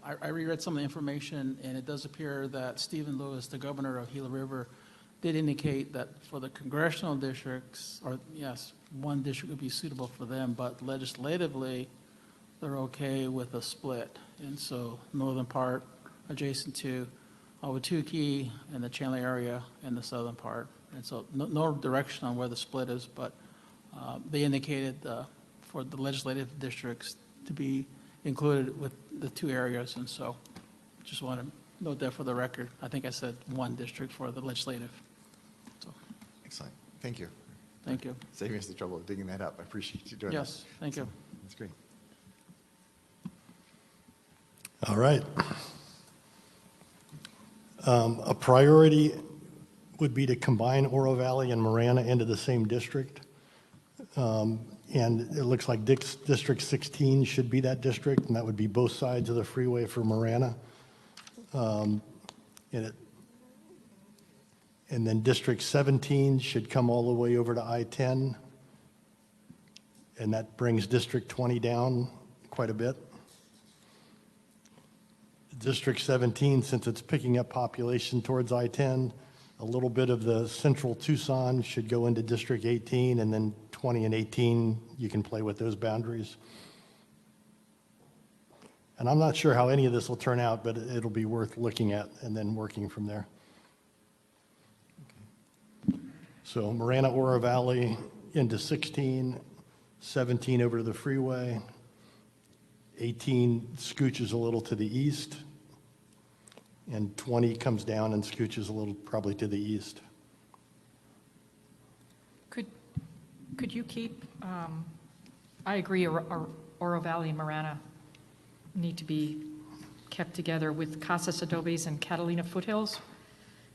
I reread some of the information, and it does appear that Stephen Lewis, the governor of Gila River, did indicate that for the congressional districts, or yes, one district would be suitable for them, but legislatively, they're okay with a split. And so northern part adjacent to Ahwatukee and the Chandler area and the southern part. And so no direction on where the split is, but they indicated for the legislative districts to be included with the two areas. And so just want to note that for the record. I think I said one district for the legislative. So. Excellent. Thank you. Thank you. Saving us the trouble of digging that up. I appreciate you doing that. Yes, thank you. That's great. All right. A priority would be to combine Oro Valley and Marana into the same district. And it looks like District 16 should be that district, and that would be both sides of the freeway for Marana. And then District 17 should come all the way over to I-10, and that brings District 20 down quite a bit. District 17, since it's picking up population towards I-10, a little bit of the central Tucson should go into District 18, and then 20 and 18, you can play with those boundaries. And I'm not sure how any of this will turn out, but it'll be worth looking at and then working from there. So Marana, Oro Valley into 16, 17 over to the freeway, 18 scooches a little to the east, and 20 comes down and scooches a little probably to the east. Could you keep, I agree, Oro Valley and Marana need to be kept together with Casas Adobes and Catalina Foothills.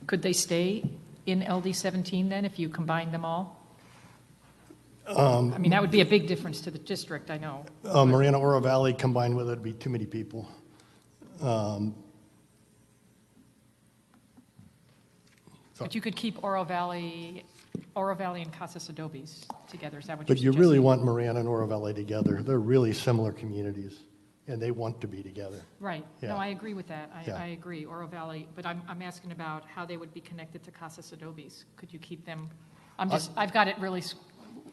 Could they stay in LD 17 then if you combine them all? I mean, that would be a big difference to the district, I know. Marana, Oro Valley combined with it would be too many people. But you could keep Oro Valley and Casas Adobes together, is that what you're But you suggesting? really want Marana and Oro Valley together. They're really similar communities, and they want to be together. Right. Yeah. No, I agree with that. Yeah. I agree, Oro Valley, but I'm asking about how they would be connected to Casas Adobes. Could you keep them? I've got it really,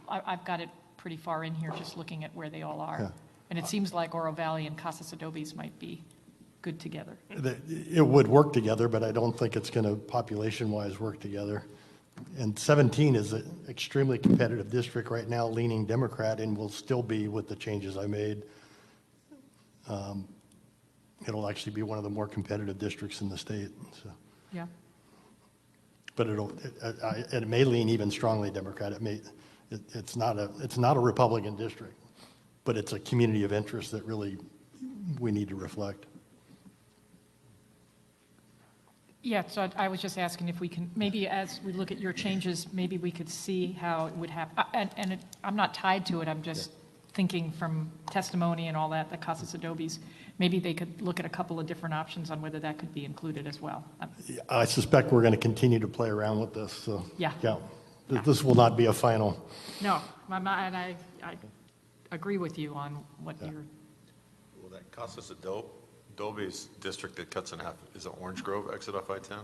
I've got it pretty far in here, just looking at where they all are. Yeah. And it seems like Oro Valley and Casas Adobes might be good together. It would work together, but I don't think it's going to, population-wise, work together. And 17 is an extremely competitive district right now, leaning Democrat, and will still be with the changes I made. It'll actually be one of the more competitive districts in the state. So. Yeah. But it may lean even strongly Democrat. It's not a Republican district, but it's a community of interest that really we need to reflect. Yeah, so I was just asking if we can, maybe as we look at your changes, maybe we could see how it would happen. And I'm not tied to it, I'm just thinking from testimony and all that, the Casas Adobes, maybe they could look at a couple of different options on whether that could be included as well. I suspect we're going to continue to play around with this. So Yeah. This will not be a final. No, and I agree with you on what you're. Will that Casas Dolby's district that cuts in half, is it Orange Grove exit off I-10?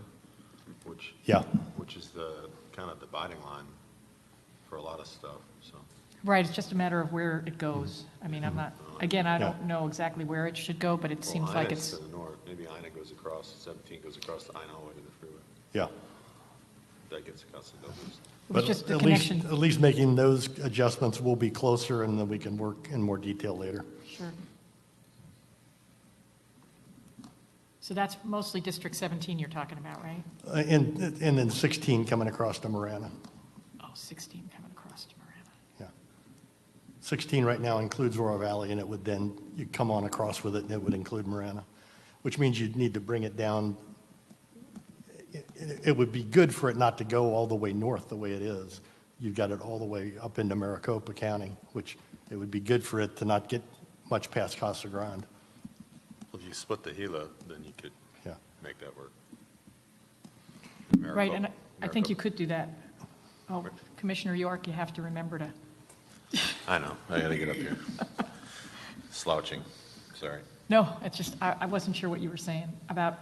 Yeah. Which is the kind of dividing line for a lot of stuff, so. Right, it's just a matter of where it goes. I mean, I'm not, again, I don't know exactly where it should go, but it seems like Ina's it's, to the north, maybe Ina goes across, 17 goes across the Ina all the way to the freeway. Yeah. That gets across the Dolby's. But just the at connection. least, at least making those adjustments will be closer, and then we can work in more detail later. sure. So that's mostly District 17 you're talking about, right? And then 16 coming across to Marana. Oh, 16 coming across to Marana. Yeah. 16 right now includes Royal Valley, and it would then, you come on across with it, and it would include Marana, which means you'd need to bring it down. It would be good for it not to go all the way north the way it is. You've got it all the way up into Maricopa County, which it would be good for it to not get much past Casa Grande. Well, if you split the Gila, then you could Yeah. make that work. Right, and I think you could do that. Oh, Commissioner York, you have to remember to, I know, I gotta get up here. Slouching, sorry. no, it's just, I wasn't sure what you were saying about,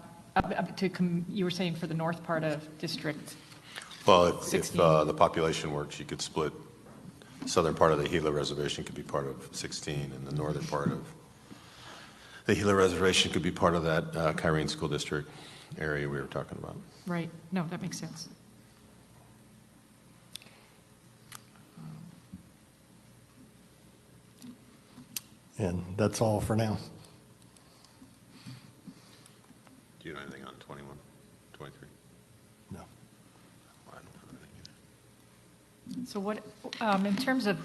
you were saying for the north part of District. Well, if 16. the population works, you could split, southern part of the Gila Reservation could be part of 16, and the northern part of the Gila Reservation could be part of that Kyrene School District area we were talking about. Right, no, that makes sense. And that's all for now. Do you know anything on 21, 23? No. I don't have anything either. So what, in terms of,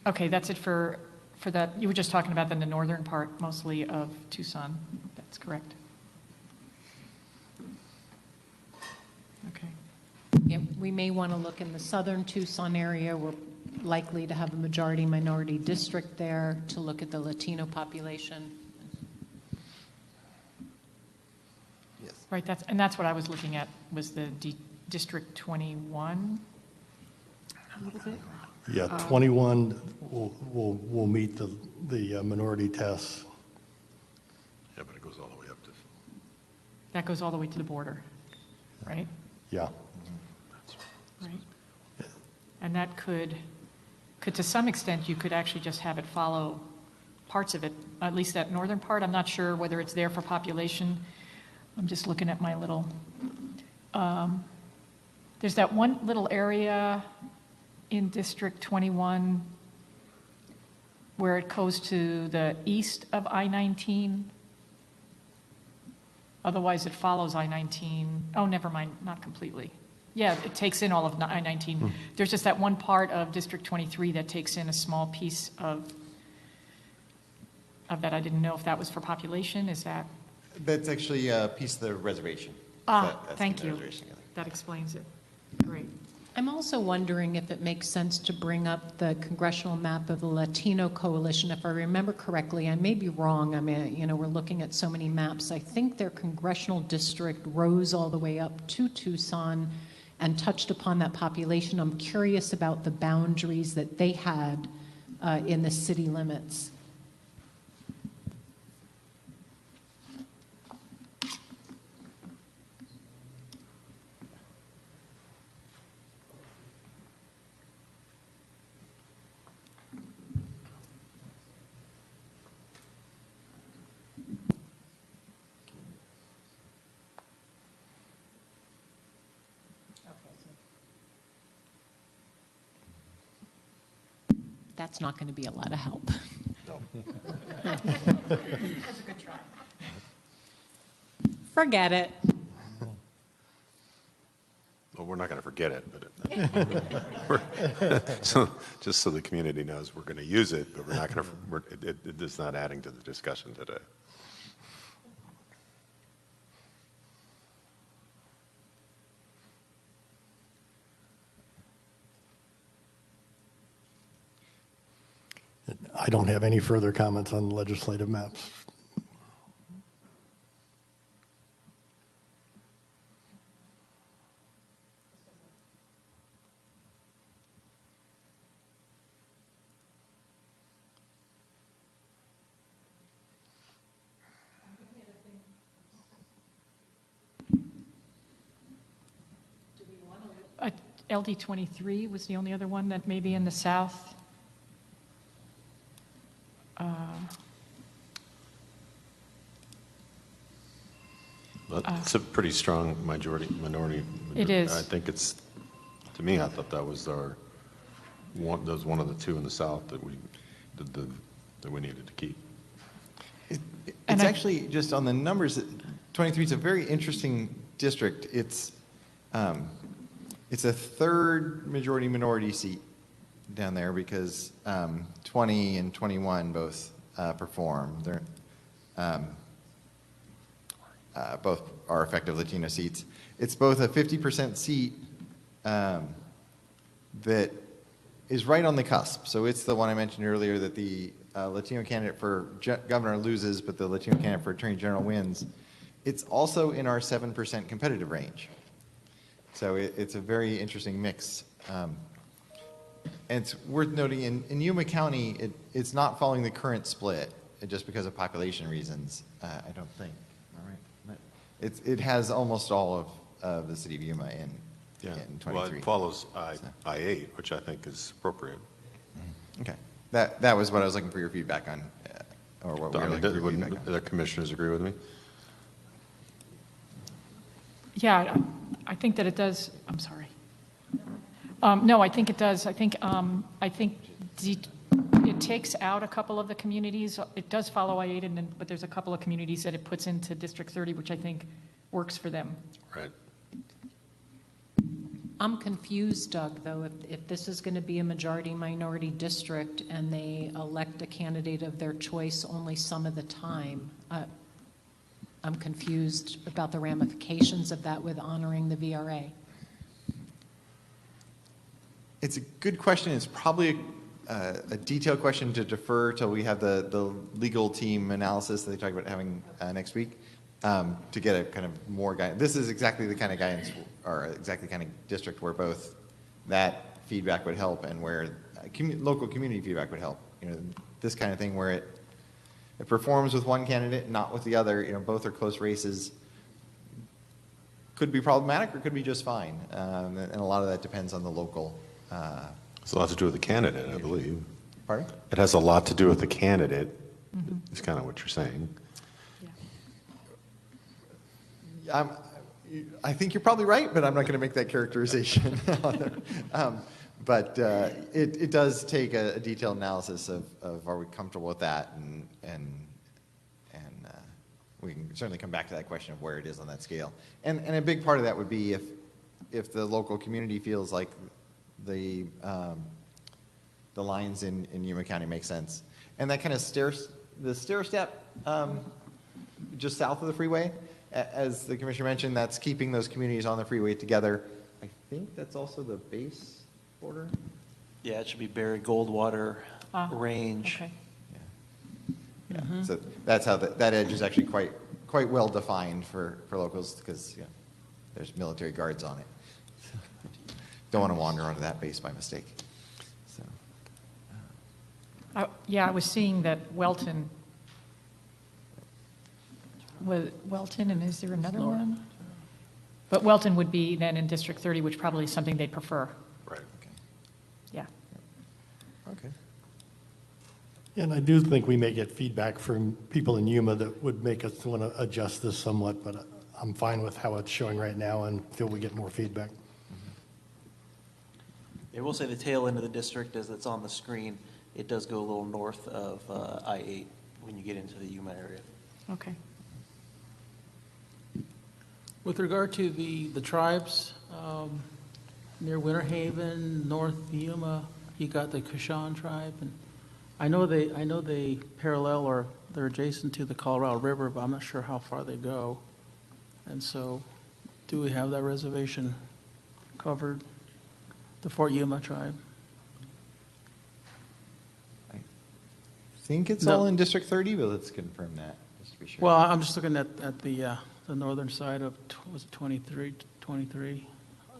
okay, that's it for that, you were just talking about then the northern part mostly of Tucson, that's correct? Okay. Yeah, we may want to look in the southern Tucson area. We're likely to have a majority-minority district there to look at the Latino population. Yes. Right, that's what I was looking at, was the District 21, a little bit. Yeah, 21 will meet the minority tests. Yeah, but it goes all the way up to, That goes all the way to the border, right? Yeah. Right. And that could to some extent, you could actually just have it follow parts of it, at least that northern part. I'm not sure whether it's there for population. I'm just looking at my little, there's that one little area in District 21 where it goes to the east of I-19. Otherwise, it follows I-19. Oh, never mind, not completely. Yeah, it takes in all of I-19. There's just that one part of District 23 that takes in a small piece of that. I didn't know if that was for population. Is that? That's actually a piece of the reservation. Ah, That's thank the you. reservation, yeah. That explains it. Great. I'm also wondering if it makes sense to bring up the congressional map of the Latino Coalition. If I remember correctly, I may be wrong. I mean, you know, we're looking at so many maps. I think their congressional district rose all the way up to Tucson and touched upon that population. I'm curious about the boundaries that they had in the city limits. That's not going to be a lot of help. That's a good try. Forget it. well, we're not going to forget it, but so just so the community knows we're going to use it, but we're not going to, it is not adding to the discussion today. I don't have any further comments on the legislative maps. LD 23 was the only other one that may be in the south. It's a pretty strong minority. It is. I think it's, to me, I thought that was that was one of the two in the south that we needed to keep. It's actually just on the numbers. 23 is a very interesting district. It's a third majority minority seat down there because 20 and 21 both perform. They're both are effective Latino seats. It's both a 50% seat that is right on the cusp. So it's the one I mentioned earlier that the Latino candidate for governor loses, but the Latino candidate for attorney general wins. It's also in our 7% competitive range. So it's a very interesting mix. And it's worth noting in Yuma County, it's not following the current split just because of population reasons, I don't think. All right. It has almost all of the city of Yuma in 23. Well, it follows I-8, which I think is appropriate. Okay. That was what I was looking for your feedback on, or what we were looking for your feedback on. The commissioners agree with me? Yeah, I think that it does. I'm sorry. No, I think it does. I think it takes out a couple of the communities. It does follow I-8, but there's a couple of communities that it puts into District 30, which I think works for them. Right. I'm confused, Doug, though, if this is going to be a majority-minority district and they elect a candidate of their choice only some of the time, I'm confused about the ramifications of that with honoring the VRA. It's a good question. It's probably a detailed question to defer till we have the legal team analysis that they talk about having next week to get a kind of more guidance. This is exactly the kind of guidance or exactly the kind of district where both that feedback would help and where local community feedback would help. This kind of thing where it performs with one candidate, not with the other. Both are close races. Could be problematic or could be just fine. And a lot of that depends on the local. It's a lot to do with the candidate, I believe. Pardon? It has a lot to do with the candidate, is kind of what you're saying. I think you're probably right, but I'm not going to make that characterization. But it does take a detailed analysis of are we comfortable with that, and we can certainly come back to that question of where it is on that scale. And a big part of that would be if the local community feels like the lines in Yuma County make sense, and that kind of stair step just south of the freeway. As the commissioner mentioned, that's keeping those communities on the freeway together. I think that's also the base border. Yeah, it should be Barry Goldwater range. Okay. Yeah. So that's how that edge is actually quite well defined for locals because there's military guards on it. Don't want to wander onto that base by mistake. So. Yeah, I was seeing that Welton, and is there another one? But Welton would be then in District 30, which probably is something they'd prefer. Right. Okay. Yeah. Okay. And I do think we may get feedback from people in Yuma that would make us want to adjust this somewhat, but I'm fine with how it's showing right now until we get more feedback. I will say the tail end of the district, as it's on the screen, it does go a little north of I-8 when you get into the Yuma area. Okay. With regard to the tribes, near Winter Haven, North Yuma, you got the Kushan tribe, and I know they parallel or they're adjacent to the Colorado River, but I'm not sure how far they go. And so, do we have that reservation covered? The Fort Yuma tribe. I think it's all in District 30, but let's confirm that just to be sure. Well, I'm just looking at the northern side of, was it 23,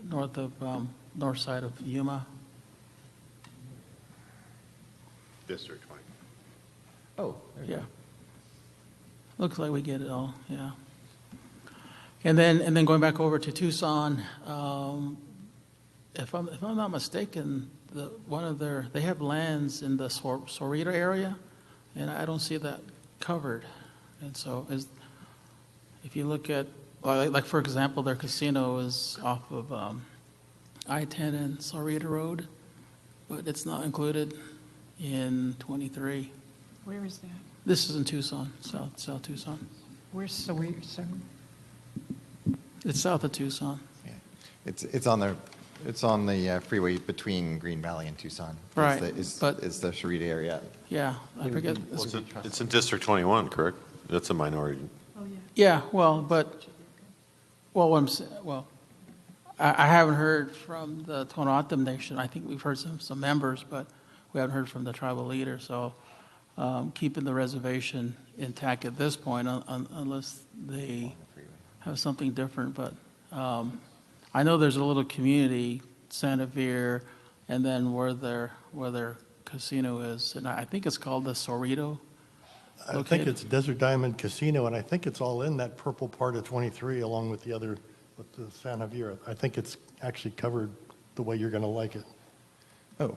north of, north side of Yuma. District 20. Oh, yeah. Looks like we get it all, yeah. And then going back over to Tucson, if I'm not mistaken, they have lands in the Sorita area, and I don't see that covered. And so if you look at, like for example, their casino is off of I-10 and Sorita Road, but it's not included in 23. Where is that? This is in Tucson, South Tucson. Where's Sorry? It's south of Tucson. It's on the freeway between Green Valley and Tucson. Right, But it's the Sharita area. Yeah, I forget. Well, it's in District 21, correct? That's a minority. Yeah, well, I haven't heard from the Tohono O'odham Nation. I think we've heard some members, but we haven't heard from the tribal leader. So keeping the reservation intact at this point, unless they have something different. But I know there's a little community, Santa Fe, and then where their casino is, and I think it's called the Sorrito. I think it's Desert Diamond Casino, and I think it's all in that purple part of 23 along with the other, with the San Javier. I think it's actually covered the way you're going to like it. Oh,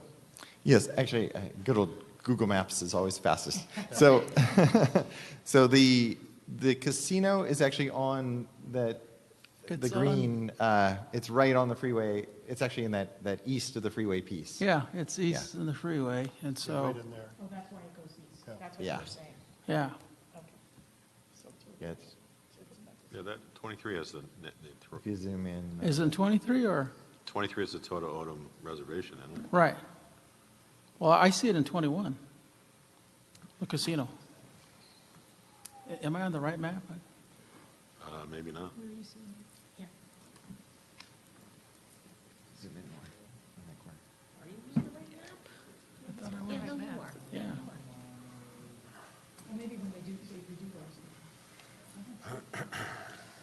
yes, actually, good old Google Maps is always fastest. So, so the casino is actually on the green, it's right on the freeway. It's actually in that east of the freeway piece. Yeah, it's east of the freeway, and so. Right in there. Oh, that's why it goes east. That's what Yeah. you're saying. Yeah. Yeah, Yeah, that 23 has the if you zoom in. Is it in 23 or? 23 is the Tohono O'odham Reservation, isn't it? Right. Well, I see it in 21, the casino. Am I on the right map? Maybe not. Where are you seeing it? Here. Zoom in more. Are you using the right map? I thought I was. Yeah, no, you are. Yeah. Well, maybe when they do those.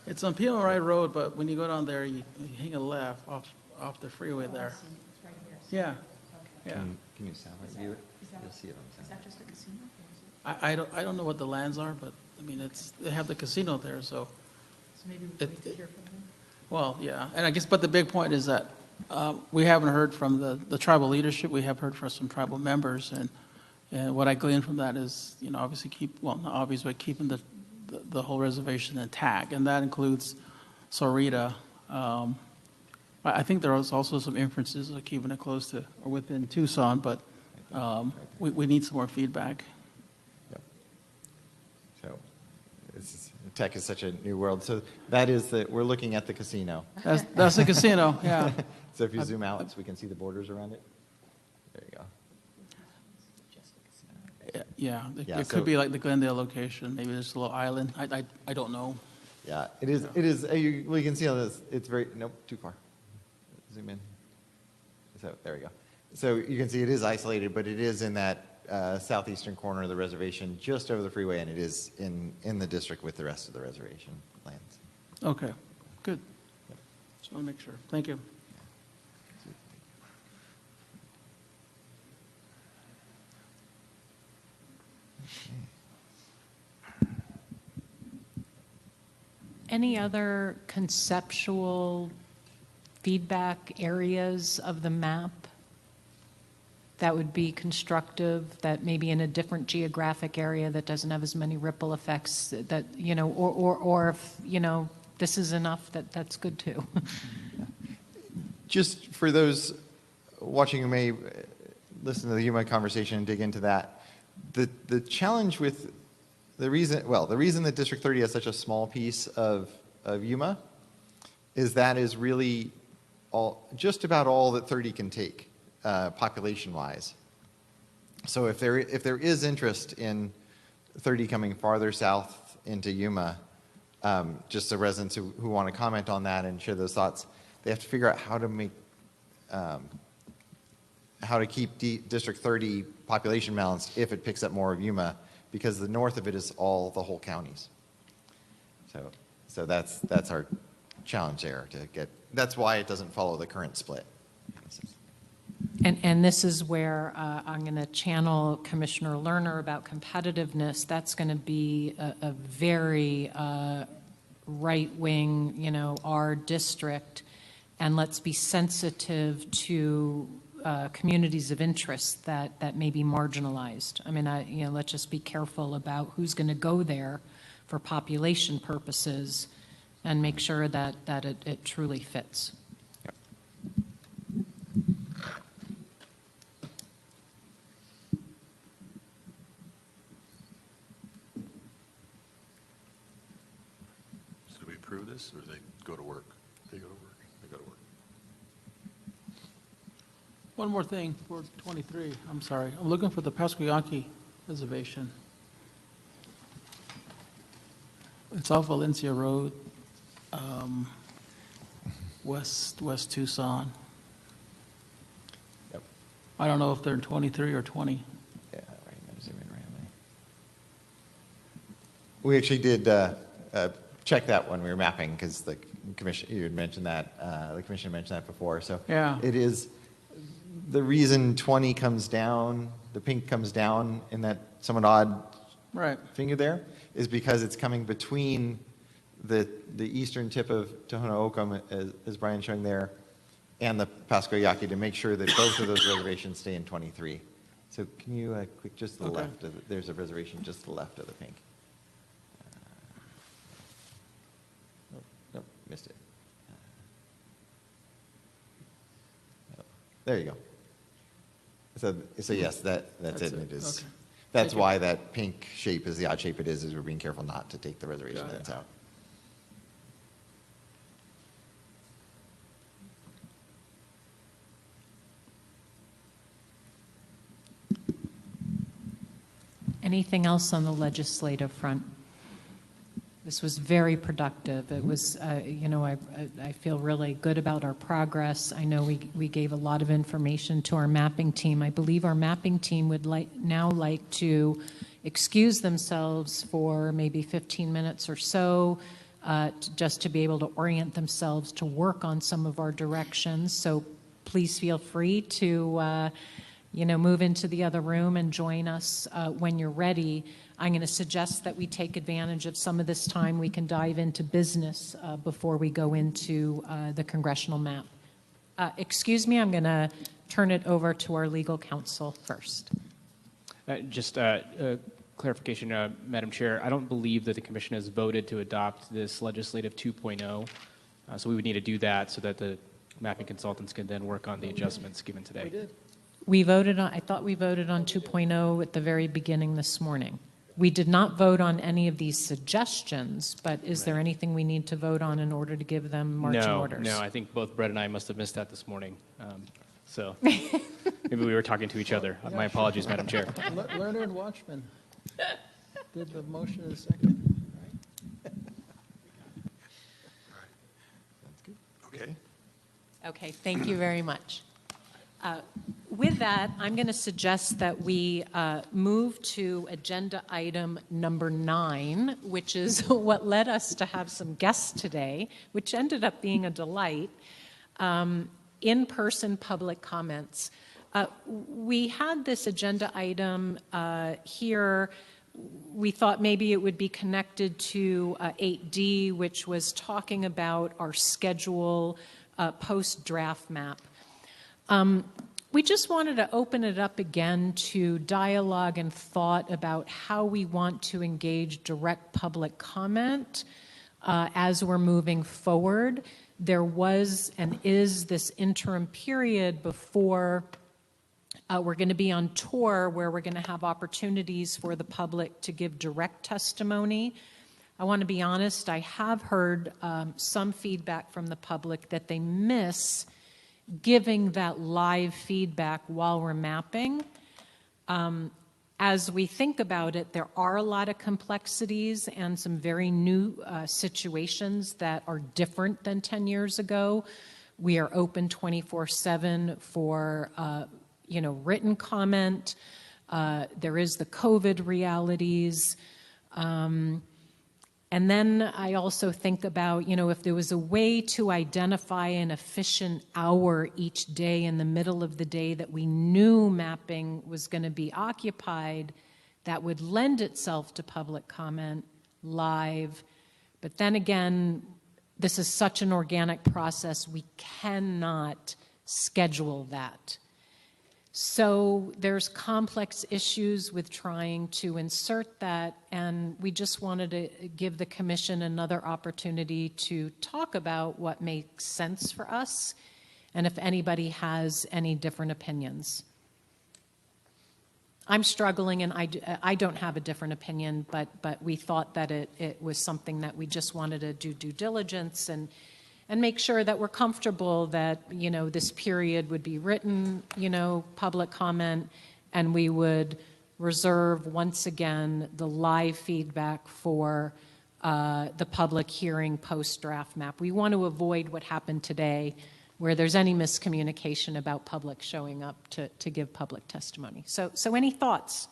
It's on PMRI Road, but when you go down there, you hang a left off the freeway there. It's right here. Yeah, yeah. Can you satellite view it? You'll see it on Is that just a casino? I don't know what the lands are, but I mean, they have the casino there, so. So maybe we wait to hear from them? Well, yeah, and I guess, but the big point is that we haven't heard from the tribal leadership. We have heard from some tribal members, and what I glean from that is, obviously not obvious, but keeping the whole reservation intact, and that includes Sorita. I think there was also some inferences of keeping it close to or within Tucson, but we need some more feedback. Yep. So tech is such a new world. So that is we're looking at the casino. That's the casino, yeah. So if you zoom out, so we can see the borders around it. There you go. Yeah, Yeah, it could be like the Glendale location. Maybe there's a little island. I don't know. Yeah, it is. It is. You can see on this. It's very too far. Zoom in. So there we go. So you can see it is isolated, but it is in that southeastern corner of the reservation, just over the freeway, and it is in the district with the rest of the reservation lands. Okay, good. Just want to make sure. Thank you. Any other conceptual feedback areas of the map that would be constructive, that maybe in a different geographic area that doesn't have as many ripple effects, that, or if, this is enough, that's good too. Just for those watching who may listen to the Yuma conversation and dig into that, the challenge with the reason that District 30 has such a small piece of Yuma is that is really just about all that 30 can take, population-wise. So if there is interest in 30 coming farther south into Yuma, just the residents who want to comment on that and share those thoughts, they have to figure out how to keep District 30 population balanced if it picks up more of Yuma, because the north of it is all the whole counties. So that's our challenge there to get. That's why it doesn't follow the current split. And this is where I'm going to channel Commissioner Lerner about competitiveness. That's going to be a very right-wing, our district. and let's be sensitive to communities of interest that may be marginalized. I mean, let's just be careful about who's going to go there for population purposes and make sure that it truly fits. So do we approve this, or they go to work? They go to work. They go to work. One more thing for 23, I'm sorry. I'm looking for the Pasquayaki Reservation. It's off Valencia Road, west Tucson. Yep. I don't know if they're in 23 or 20. Yeah, right. I'm zooming right away. We actually did check that when we were mapping, because the commission, you had mentioned that, the commission mentioned that before. So Yeah. it is, the reason 20 comes down, the pink comes down in that somewhat odd Right. finger there, is because it's coming between the eastern tip of Tohono O'odham, as Brian's showing there, and the Pasquayaki, to make sure that both of those reservations stay in 23. So can you click just to the Okay. left? There's a reservation just to the left of the pink. Nope, missed it. There you go. So yes, that's it. It is. Okay. That's Thank you. why that pink shape is the odd shape it is we're being careful not to take the reservation Got it. that's out. Anything else on the legislative front? This was very productive. It was, I feel really good about our progress. I know we gave a lot of information to our mapping team. I believe our mapping team would now like to excuse themselves for maybe 15 minutes or so, just to be able to orient themselves to work on some of our directions. So please feel free to move into the other room and join us when you're ready. I'm going to suggest that we take advantage of some of this time. We can dive into business before we go into the congressional map. Excuse me, I'm going to turn it over to our legal counsel first. Just clarification, Madam Chair. I don't believe that the Commission has voted to adopt this legislative 2.0. So we would need to do that so that the mapping consultants can then work on the adjustments given today. We did. I thought we voted on 2.0 at the very beginning this morning. We did not vote on any of these suggestions, but is there anything we need to vote on in order to give them marching orders? No, I think both Brett and I must have missed that this morning. So maybe we were talking to each other. My apologies, Madam Chair. Learner and Watchman did the motion in a second. Okay. Okay, thank you very much. With that, I'm going to suggest that we move to agenda item number 9, which is what led us to have some guests today, which ended up being a delight, in-person public comments. We had this agenda item here. We thought maybe it would be connected to 8D, which was talking about our schedule post-draft map. We just wanted to open it up again to dialogue and thought about how we want to engage direct public comment as we're moving forward. There was and is this interim period before we're going to be on tour, where we're going to have opportunities for the public to give direct testimony. I want to be honest, I have heard some feedback from the public that they miss giving that live feedback while we're mapping. As we think about it, there are a lot of complexities and some very new situations that are different than 10 years ago. We are open 24/7 for written comment. There is the COVID realities. And then I also think about, if there was a way to identify an efficient hour each day in the middle of the day that we knew mapping was going to be occupied, that would lend itself to public comment live. But then again, this is such an organic process, we cannot schedule that. So there's complex issues with trying to insert that, and we just wanted to give the commission another opportunity to talk about what makes sense for us, and if anybody has any different opinions. I'm struggling, and I don't have a different opinion, but we thought that it was something that we just wanted to do due diligence and make sure that we're comfortable that, you know, this period would be written, you know, public comment, and we would reserve once again the live feedback for the public hearing post-draft map. We want to avoid what happened today, where there's any miscommunication about public showing up to give public testimony. So any thoughts?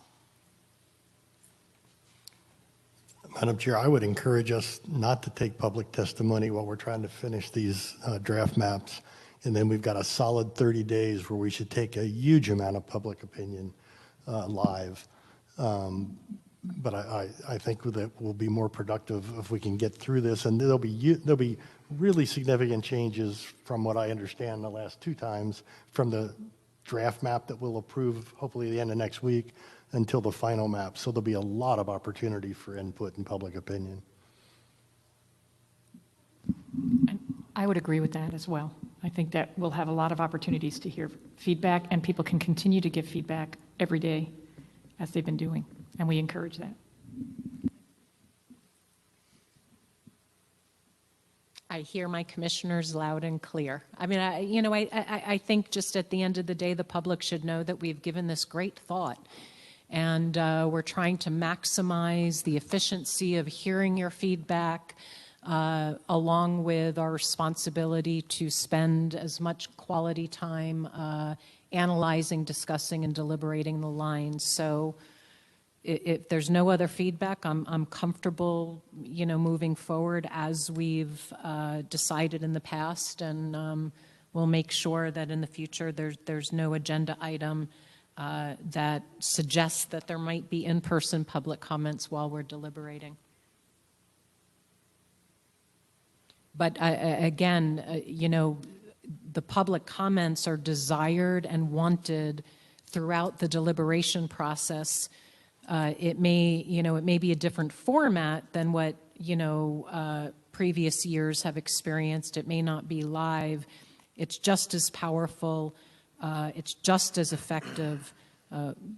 Madam Chair, I would encourage us not to take public testimony while we're trying to finish these draft maps. And then we've got a solid 30 days where we should take a huge amount of public opinion live. But I think that we'll be more productive if we can get through this. And there'll be really significant changes from what I understand the last two times from the draft map that we'll approve hopefully at the end of next week until the final map. So there'll be a lot of opportunity for input and public opinion. And I would agree with that as well. I think that we'll have a lot of opportunities to hear feedback, and people can continue to give feedback every day as they've been doing, and we encourage that. I hear my commissioners loud and clear. I mean, I think just at the end of the day, the public should know that we've given this great thought. And we're trying to maximize the efficiency of hearing your feedback, along with our responsibility to spend as much quality time analyzing, discussing, and deliberating the lines. So if there's no other feedback, I'm comfortable, you know, moving forward as we've decided in the past, and we'll make sure that in the future there's no agenda item that suggests that there might be in-person public comments while we're deliberating. But again, you know, the public comments are desired and wanted throughout the deliberation process. It may be a different format than what, you know, previous years have experienced. It may not be live. It's just as powerful. It's just as effective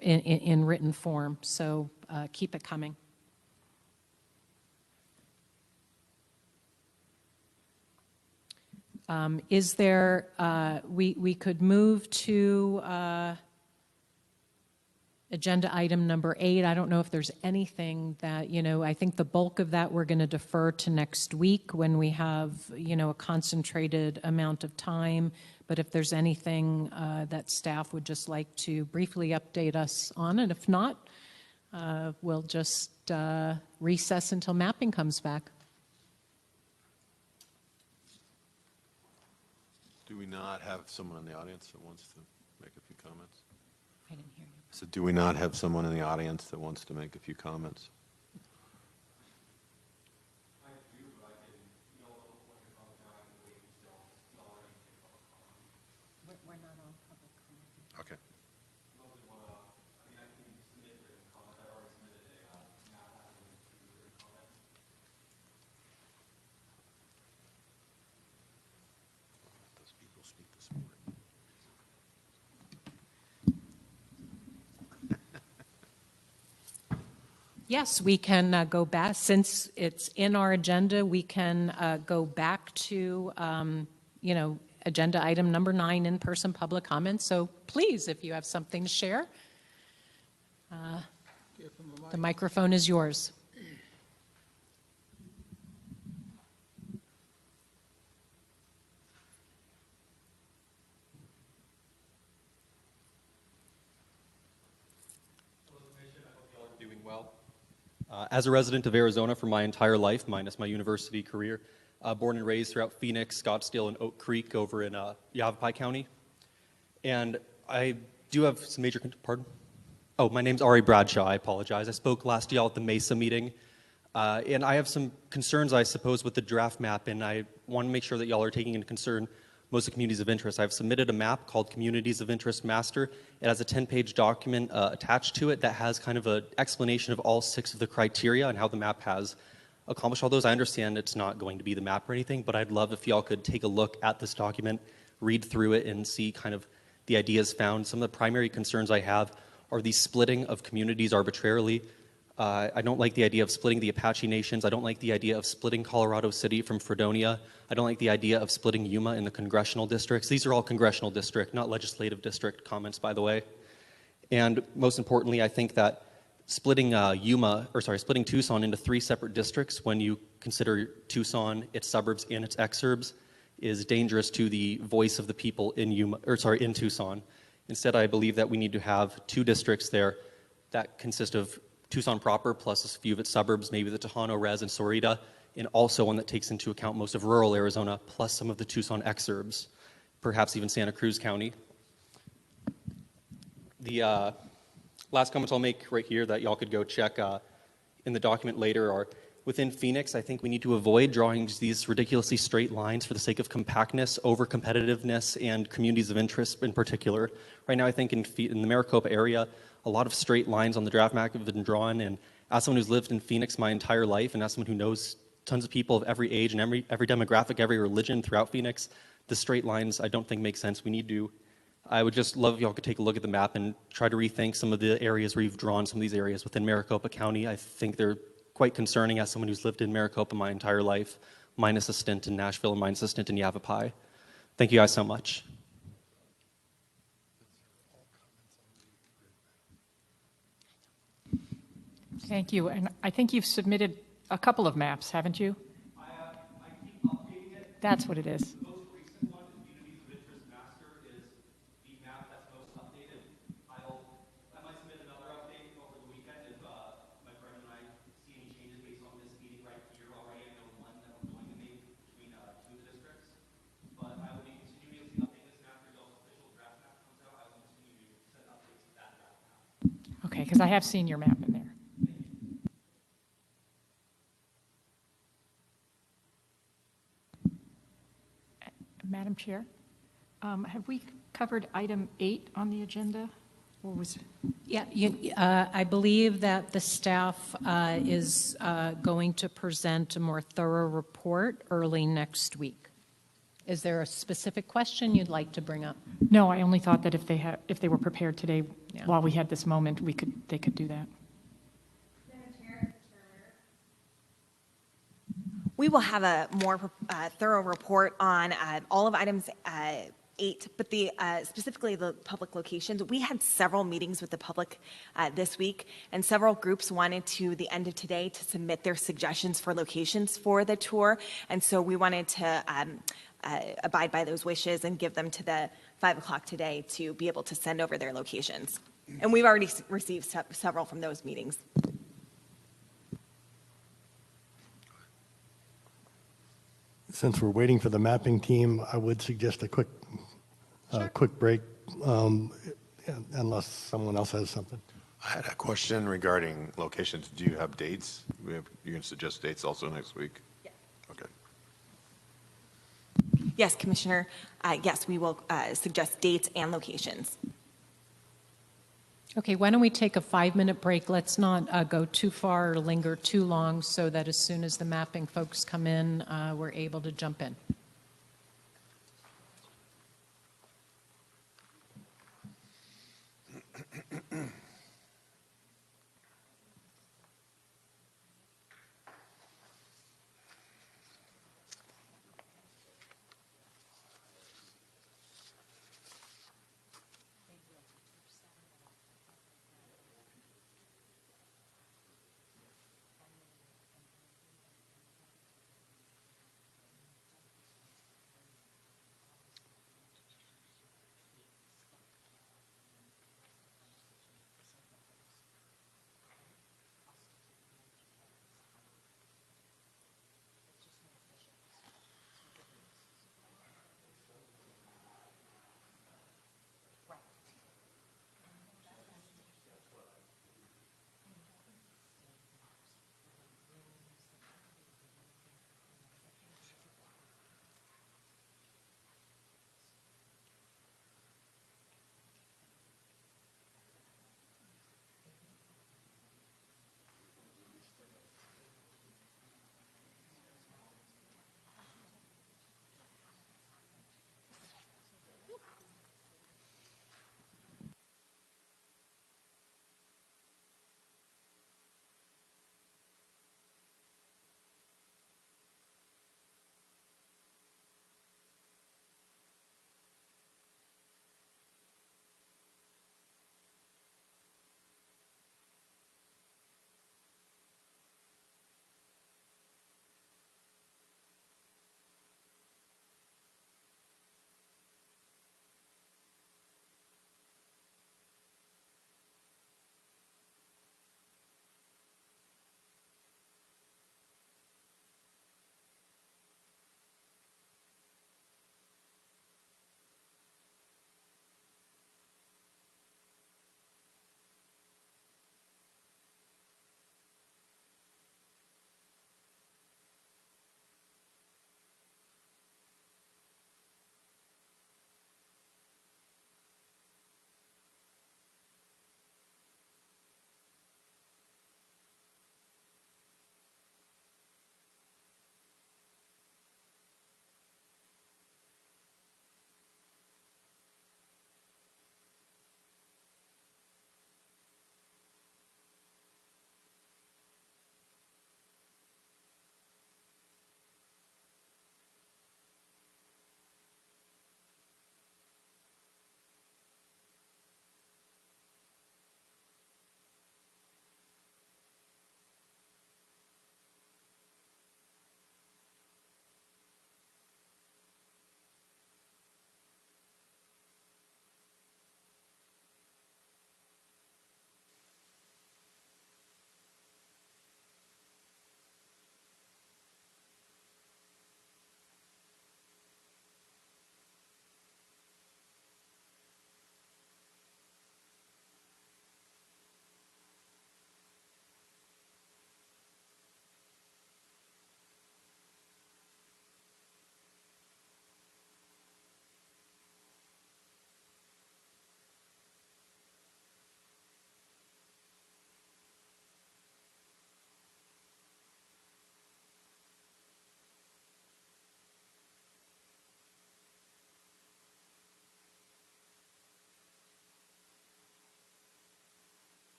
in written form. So keep it coming. Is there, we could move to agenda item number 8. I don't know if there's anything that, you know, I think the bulk of that we're going to defer to next week when we have, you know, a concentrated amount of time. But if there's anything that staff would just like to briefly update us on, and if not, we'll just recess until mapping comes back. Do we not have someone in the audience that wants to make a few comments? I didn't hear you. So do we not have someone in the audience that wants to make a few comments? We're not on public comment. Okay. Those people speak this morning. Yes, we can go back. Since it's in our agenda, we can go back to, you know, agenda item number 9, in-person public comments. So please, if you have something to share, the microphone is yours. Doing well. As a resident of Arizona for my entire life, minus my university career, born and raised throughout Phoenix, Scottsdale, and Oak Creek over in Yavapai County. And I do have some major, pardon? Oh, my name's Ari Bradshaw, I apologize. I spoke last y'all at the Mesa meeting. And I have some concerns, I suppose, with the draft map, and I want to make sure that y'all are taking into concern most of the communities of interest. I've submitted a map called Communities of Interest Master. It has a 10-page document attached to it that has kind of an explanation of all 6 of the criteria and how the map has accomplished all those. I understand it's not going to be the map or anything, but I'd love if y'all could take a look at this document, read through it, and see kind of the ideas found. Some of the primary concerns I have are the splitting of communities arbitrarily. I don't like the idea of splitting the Apache Nations. I don't like the idea of splitting Colorado City from Fredonia. I don't like the idea of splitting Yuma in the congressional districts. These are all congressional district, not legislative district comments, by the way. And most importantly, I think that splitting splitting Tucson into 3 separate districts when you consider Tucson, its suburbs, and its exurbs is dangerous to the voice of the people in in Tucson. Instead, I believe that we need to have 2 districts there that consist of Tucson proper plus a few of its suburbs, maybe the Tejano, Res, and Sorita, and also one that takes into account most of rural Arizona plus some of the Tucson exurbs, perhaps even Santa Cruz County. The last comments I'll make right here that y'all could go check in the document later are within Phoenix. I think we need to avoid drawing these ridiculously straight lines for the sake of compactness, over competitiveness, and communities of interest in particular. Right now, I think in the Maricopa area, a lot of straight lines on the draft map have been drawn, and as someone who's lived in Phoenix my entire life, and as someone who knows tons of people of every age and every demographic, every religion throughout Phoenix, the straight lines I don't think make sense. I would just love if y'all could take a look at the map and try to rethink some of the areas where you've drawn some of these areas within Maricopa County. I think they're quite concerning as someone who's lived in Maricopa my entire life, minus a stint in Nashville and minus a stint in Yavapai. Thank you guys so much. Thank you. And I think you've submitted a couple of maps, haven't you? I keep updating it. That's what it is. The most recent one, Communities of Interest Master, is the map that's most updated. I might submit another update over the weekend if my friend and I see any changes based on this meeting right here already. I know one that we're going to make between 2 districts. But I will be continuing to update this map until the official draft map comes out. I will continue to send updates to that draft map. Okay, because I have seen your map in there. Madam Chair, have we covered item 8 on the agenda? Or was Yeah, I believe that the staff is going to present a more thorough report early next week. Is there a specific question you'd like to bring up? No, I only thought that if they were prepared today, while we had this moment, they could do that. We will have a more thorough report on all of items 8, but specifically the public locations. We had several meetings with the public this week, and several groups wanted to the end of today to submit their suggestions for locations for the tour, and so we wanted to abide by those wishes and give them to the 5 o'clock today to be able to send over their locations. And we've already received several from those meetings. Since we're waiting for the mapping team, I would suggest a quick break, unless someone else has something. I had a question regarding locations. Do you have dates? You can suggest dates also next week? Yes. Okay. Yes, Commissioner. Yes, we will suggest dates and locations. Okay, why don't we take a 5-minute break? Let's not go too far or linger too long so that as soon as the mapping folks come in, we're able to jump in.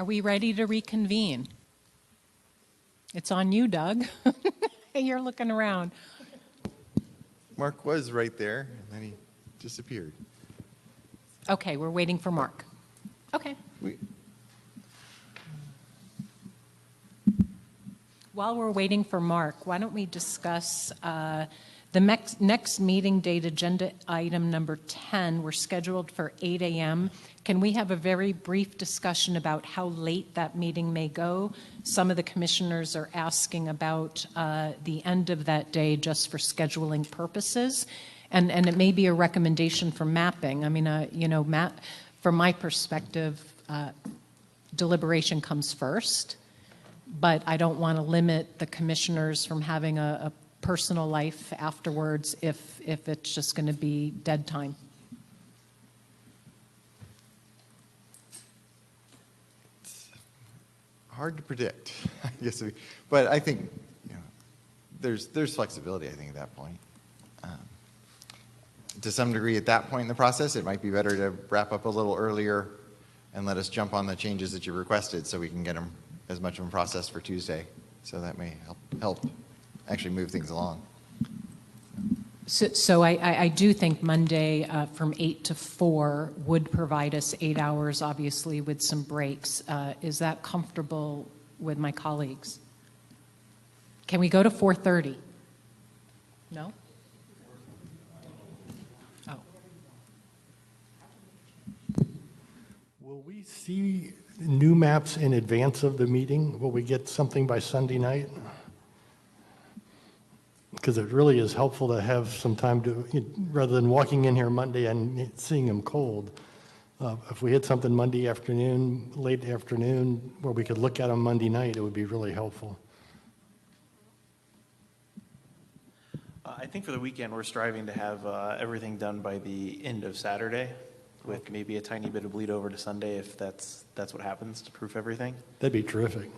Are we ready to reconvene? It's on you, Doug. You're looking around. Mark was right there, and then he disappeared. Okay, we're waiting for Mark. Okay. While we're waiting for Mark, why don't we discuss the next meeting date, agenda item number 10. We're scheduled for 8 a.m. Can we have a very brief discussion about how late that meeting may go? Some of the commissioners are asking about the end of that day just for scheduling purposes. And it may be a recommendation for mapping. I mean, from my perspective, deliberation comes first, but I don't want to limit the commissioners from having a personal life afterwards if it's just going to be dead time. Hard to predict, I guess. But I think there's flexibility, I think, at that point. To some degree, at that point in the process, it might be better to wrap up a little earlier and let us jump on the changes that you requested so we can get them, as much of them processed for Tuesday. So that may help actually move things along. So I do think Monday from 8 to 4 would provide us 8 hours, obviously, with some breaks. Is that comfortable with my colleagues? Can we go to 4:30? No? Oh. Will we see new maps in advance of the meeting? Will we get something by Sunday night? Because it really is helpful to have some time to, rather than walking in here Monday and seeing them cold. If we had something Monday afternoon, late afternoon, where we could look at them Monday night, it would be really helpful. I think for the weekend, we're striving to have everything done by the end of Saturday, with maybe a tiny bit of bleed over to Sunday if that's what happens to proof everything. That'd be terrific.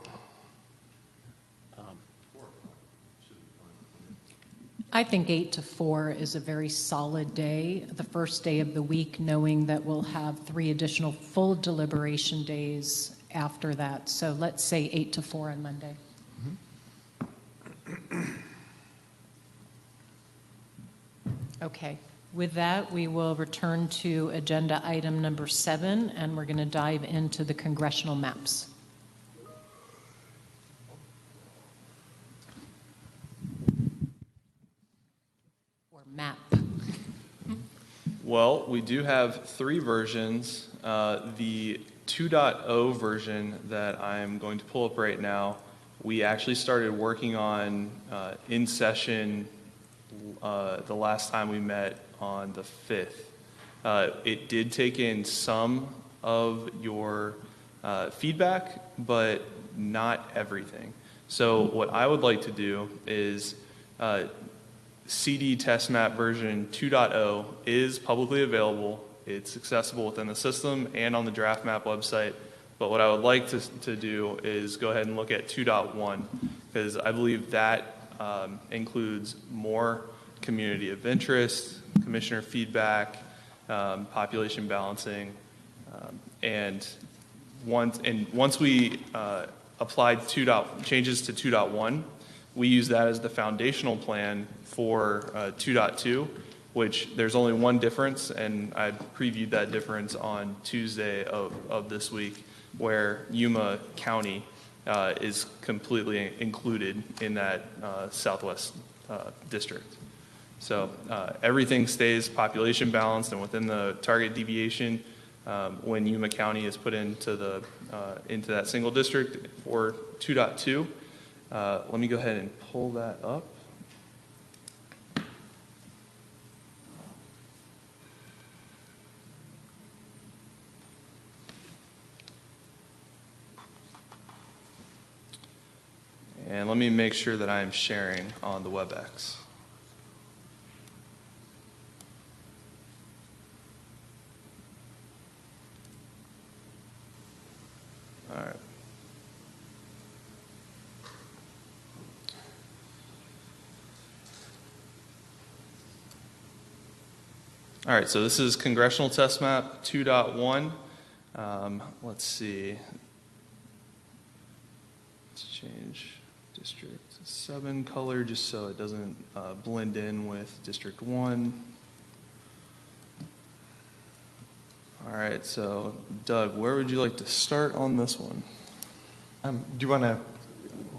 I think 8 to 4 is a very solid day, the first day of the week, knowing that we'll have 3 additional full deliberation days after that. So let's say 8 to 4 on Monday. Okay. With that, we will return to agenda item number 7, and we're going to dive into the congressional maps. Map. Well, we do have 3 versions. The 2.0 version that I'm going to pull up right now, we actually started working on in session the last time we met on the 5th. It did take in some of your feedback, but not everything. So what I would like to do is CD test map version 2.0 is publicly available. It's accessible within the system and on the draft map website. But what I would like to do is go ahead and look at 2.1, because I believe that includes more community of interest, commissioner feedback, population balancing, and once we applied changes to 2.1, we use that as the foundational plan for 2.2, which there's only one difference, and I previewed that difference on Tuesday of this week, where Yuma County is completely included in that southwest district. So everything stays population balanced and within the target deviation when Yuma County is put into that single district for 2.2. Let me go ahead and pull that up. And let me make sure that I am sharing on the WebEx. All right. All right, so this is Congressional Test Map 2.1. Let's see. Let's change District 7 color just so it doesn't blend in with District 1. All right, so Doug, where would you like to start on this one? Do you want to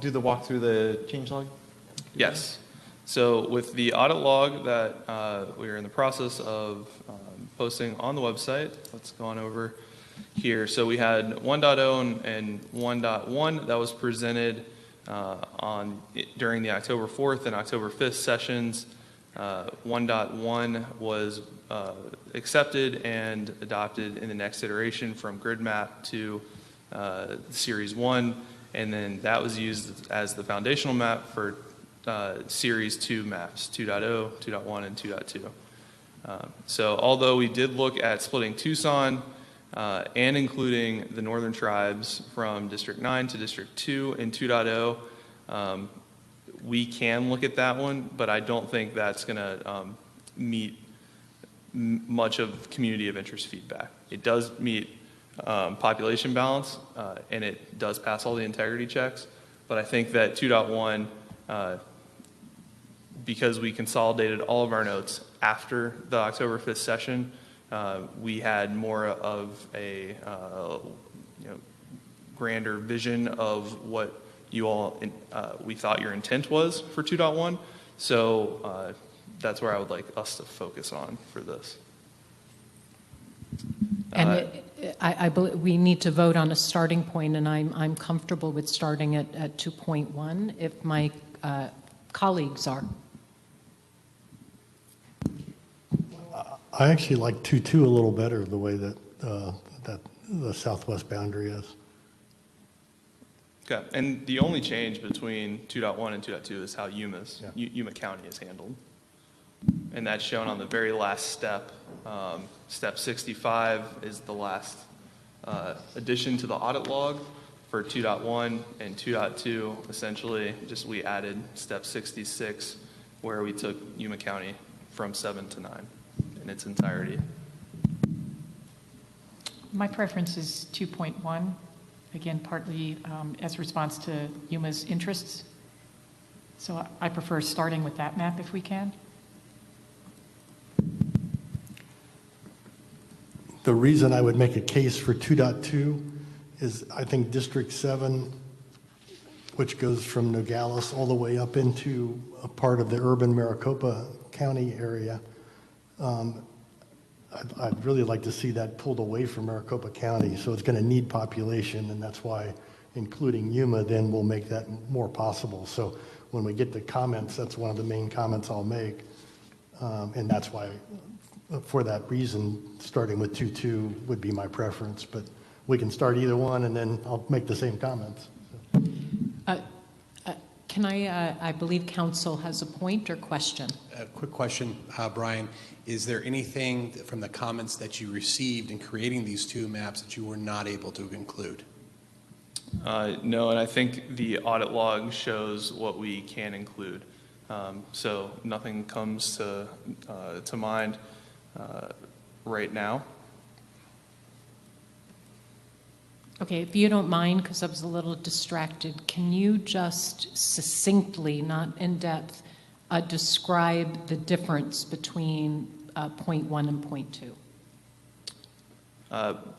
do the walk through the change log? Yes. So with the audit log that we are in the process of posting on the website, let's go on over here. So we had 1.0 and 1.1 that was presented during the October 4th and October 5th sessions. 1.1 was accepted and adopted in the next iteration from grid map to Series 1, and then that was used as the foundational map for Series 2 maps, 2.0, 2.1, and 2.2. So although we did look at splitting Tucson and including the northern tribes from District 9 to District 2 in 2.0, we can look at that one, but I don't think that's going to meet much of community of interest feedback. It does meet population balance, and it does pass all the integrity checks, but I think that 2.1, because we consolidated all of our notes after the October 5th session, we had more of a grander vision of what you all we thought your intent was for 2.1. So that's where I would like us to focus on for this. And I believe we need to vote on a starting point, and I'm comfortable with starting at 2.1 if my colleagues are. I actually like 2.2 a little better, the way that that the southwest boundary is. Okay, and the only change between 2.1 and 2.2 is how Yuma County is handled. And that's shown on the very last step. Step 65 is the last addition to the audit log for 2.1 and 2.2. Essentially, just we added step 66 where we took Yuma County from 7 to 9 in its entirety. My preference is 2.1, again, partly as a response to Yuma's interests. So I prefer starting with that map if we can. The reason I would make a case for 2.2 is I think District 7, which goes from Nogales all the way up into a part of the urban Maricopa County area, I'd really like to see that pulled away from Maricopa County. So it's going to need population, and that's why including Yuma then will make that more possible. So when we get the comments, that's one of the main comments I'll make. And that's why, for that reason, starting with 2.2 would be my preference. But we can start either one, and then I'll make the same comments. Can I believe council has a point or question? A quick question, Brian. Is there anything from the comments that you received in creating these two maps that you were not able to include? No, and I think the audit log shows what we can include. So nothing comes to mind right now. Okay, if you don't mind, because I was a little distracted, can you just succinctly, not in depth, describe the difference between point 1 and point 2?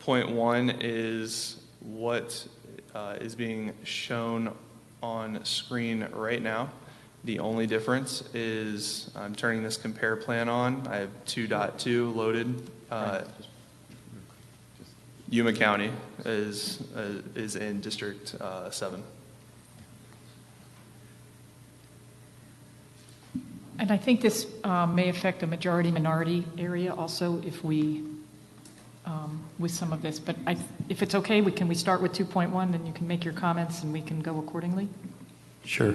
Point 1 is what is being shown on screen right now. The only difference is I'm turning this compare plan on. I have 2.2 loaded. Yuma County is in District 7. And I think this may affect a majority-minority area also if we, with some of this. But if it's okay, can we start with 2.1, then you can make your comments and we can go accordingly? Sure.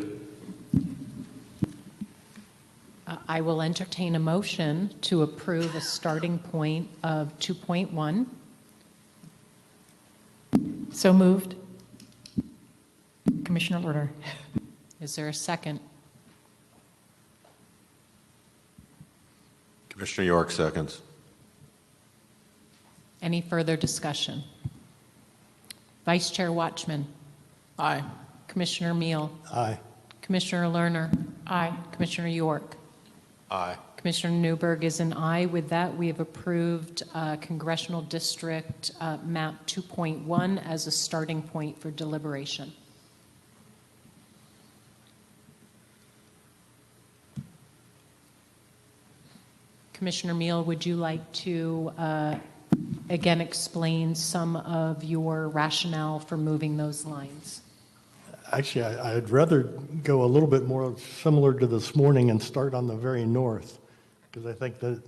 I will entertain a motion to approve a starting point of 2.1. So moved. Commissioner Lerner. Is there a second? Commissioner York seconds. Any further discussion? Vice Chair Watchman. Aye. Commissioner Meal. Aye. Commissioner Lerner. Aye. Commissioner York. Aye. Commissioner Newberg is an aye. With that, we have approved Congressional District Map 2.1 as a starting point for deliberation. Commissioner Meal, would you like to again explain some of your rationale for moving those lines? Actually, I'd rather go a little bit more similar to this morning and start on the very north, because I think that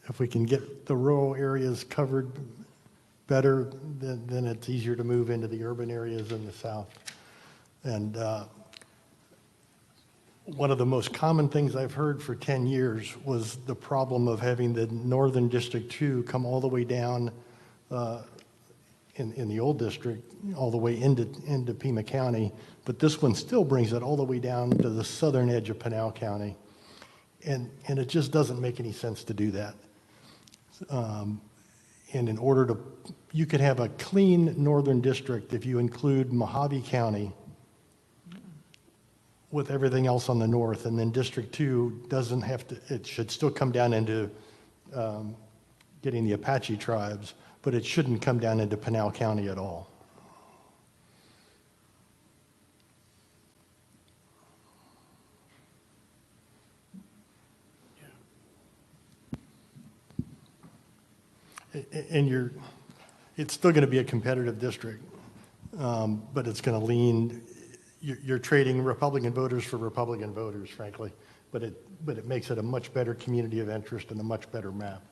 if we can get the rural areas covered better, then it's easier to move into the urban areas in the south. And one of the most common things I've heard for 10 years was the problem of having the Northern District 2 come all the way down in the old district, all the way into Pima County. But this one still brings it all the way down to the southern edge of Pinal County. And it just doesn't make any sense to do that. And in order to, you could have a clean northern district if you include Mojave County with everything else on the north, and then District 2 doesn't have to, it should still come down into getting the Apache tribes, but it shouldn't come down into Pinal County at all. And it's still going to be a competitive district, but it's going to lean, you're trading Republican voters for Republican voters, frankly, but it makes it a much better community of interest and a much better map.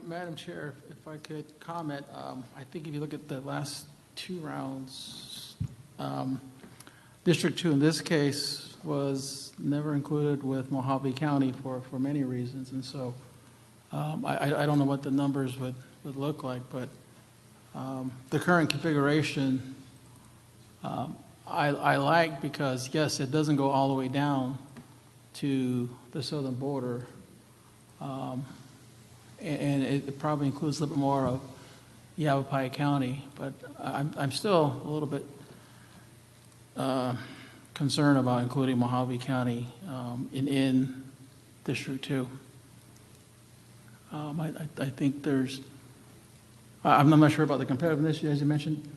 Madam Chair, if I could comment, I think if you look at the last two rounds, District 2 in this case was never included with Mojave County for many reasons, and so I don't know what the numbers would look like, but the current configuration I like, because yes, it doesn't go all the way down to the southern border, and it probably includes a little bit more of Yavapai County, but I'm still a little bit concerned about including Mojave County in District 2. I think there's, I'm not sure about the competitiveness, as you mentioned,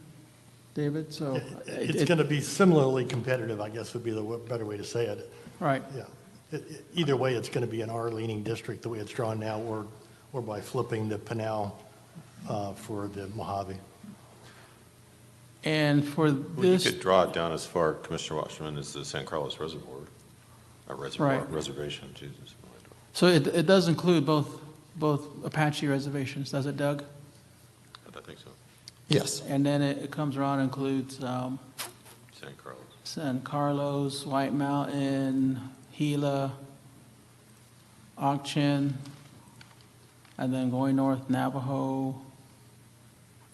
David, so. It's going to be similarly competitive, I guess would be the better way to say it. Right. Yeah. Either way, it's going to be an R-leaning district the way it's drawn now, or by flipping the Pinal for the Mojave. And for Well, this. you could draw it down as far, Commissioner Washington, as the San Carlos Reservoir, Right. reservation, Jesus. So it does include both Apache reservations, does it, Doug? I think so. Yes. And then it comes around and includes San Carlos. San Carlos, White Mountain, Gila, Auction, and then going north, Navajo,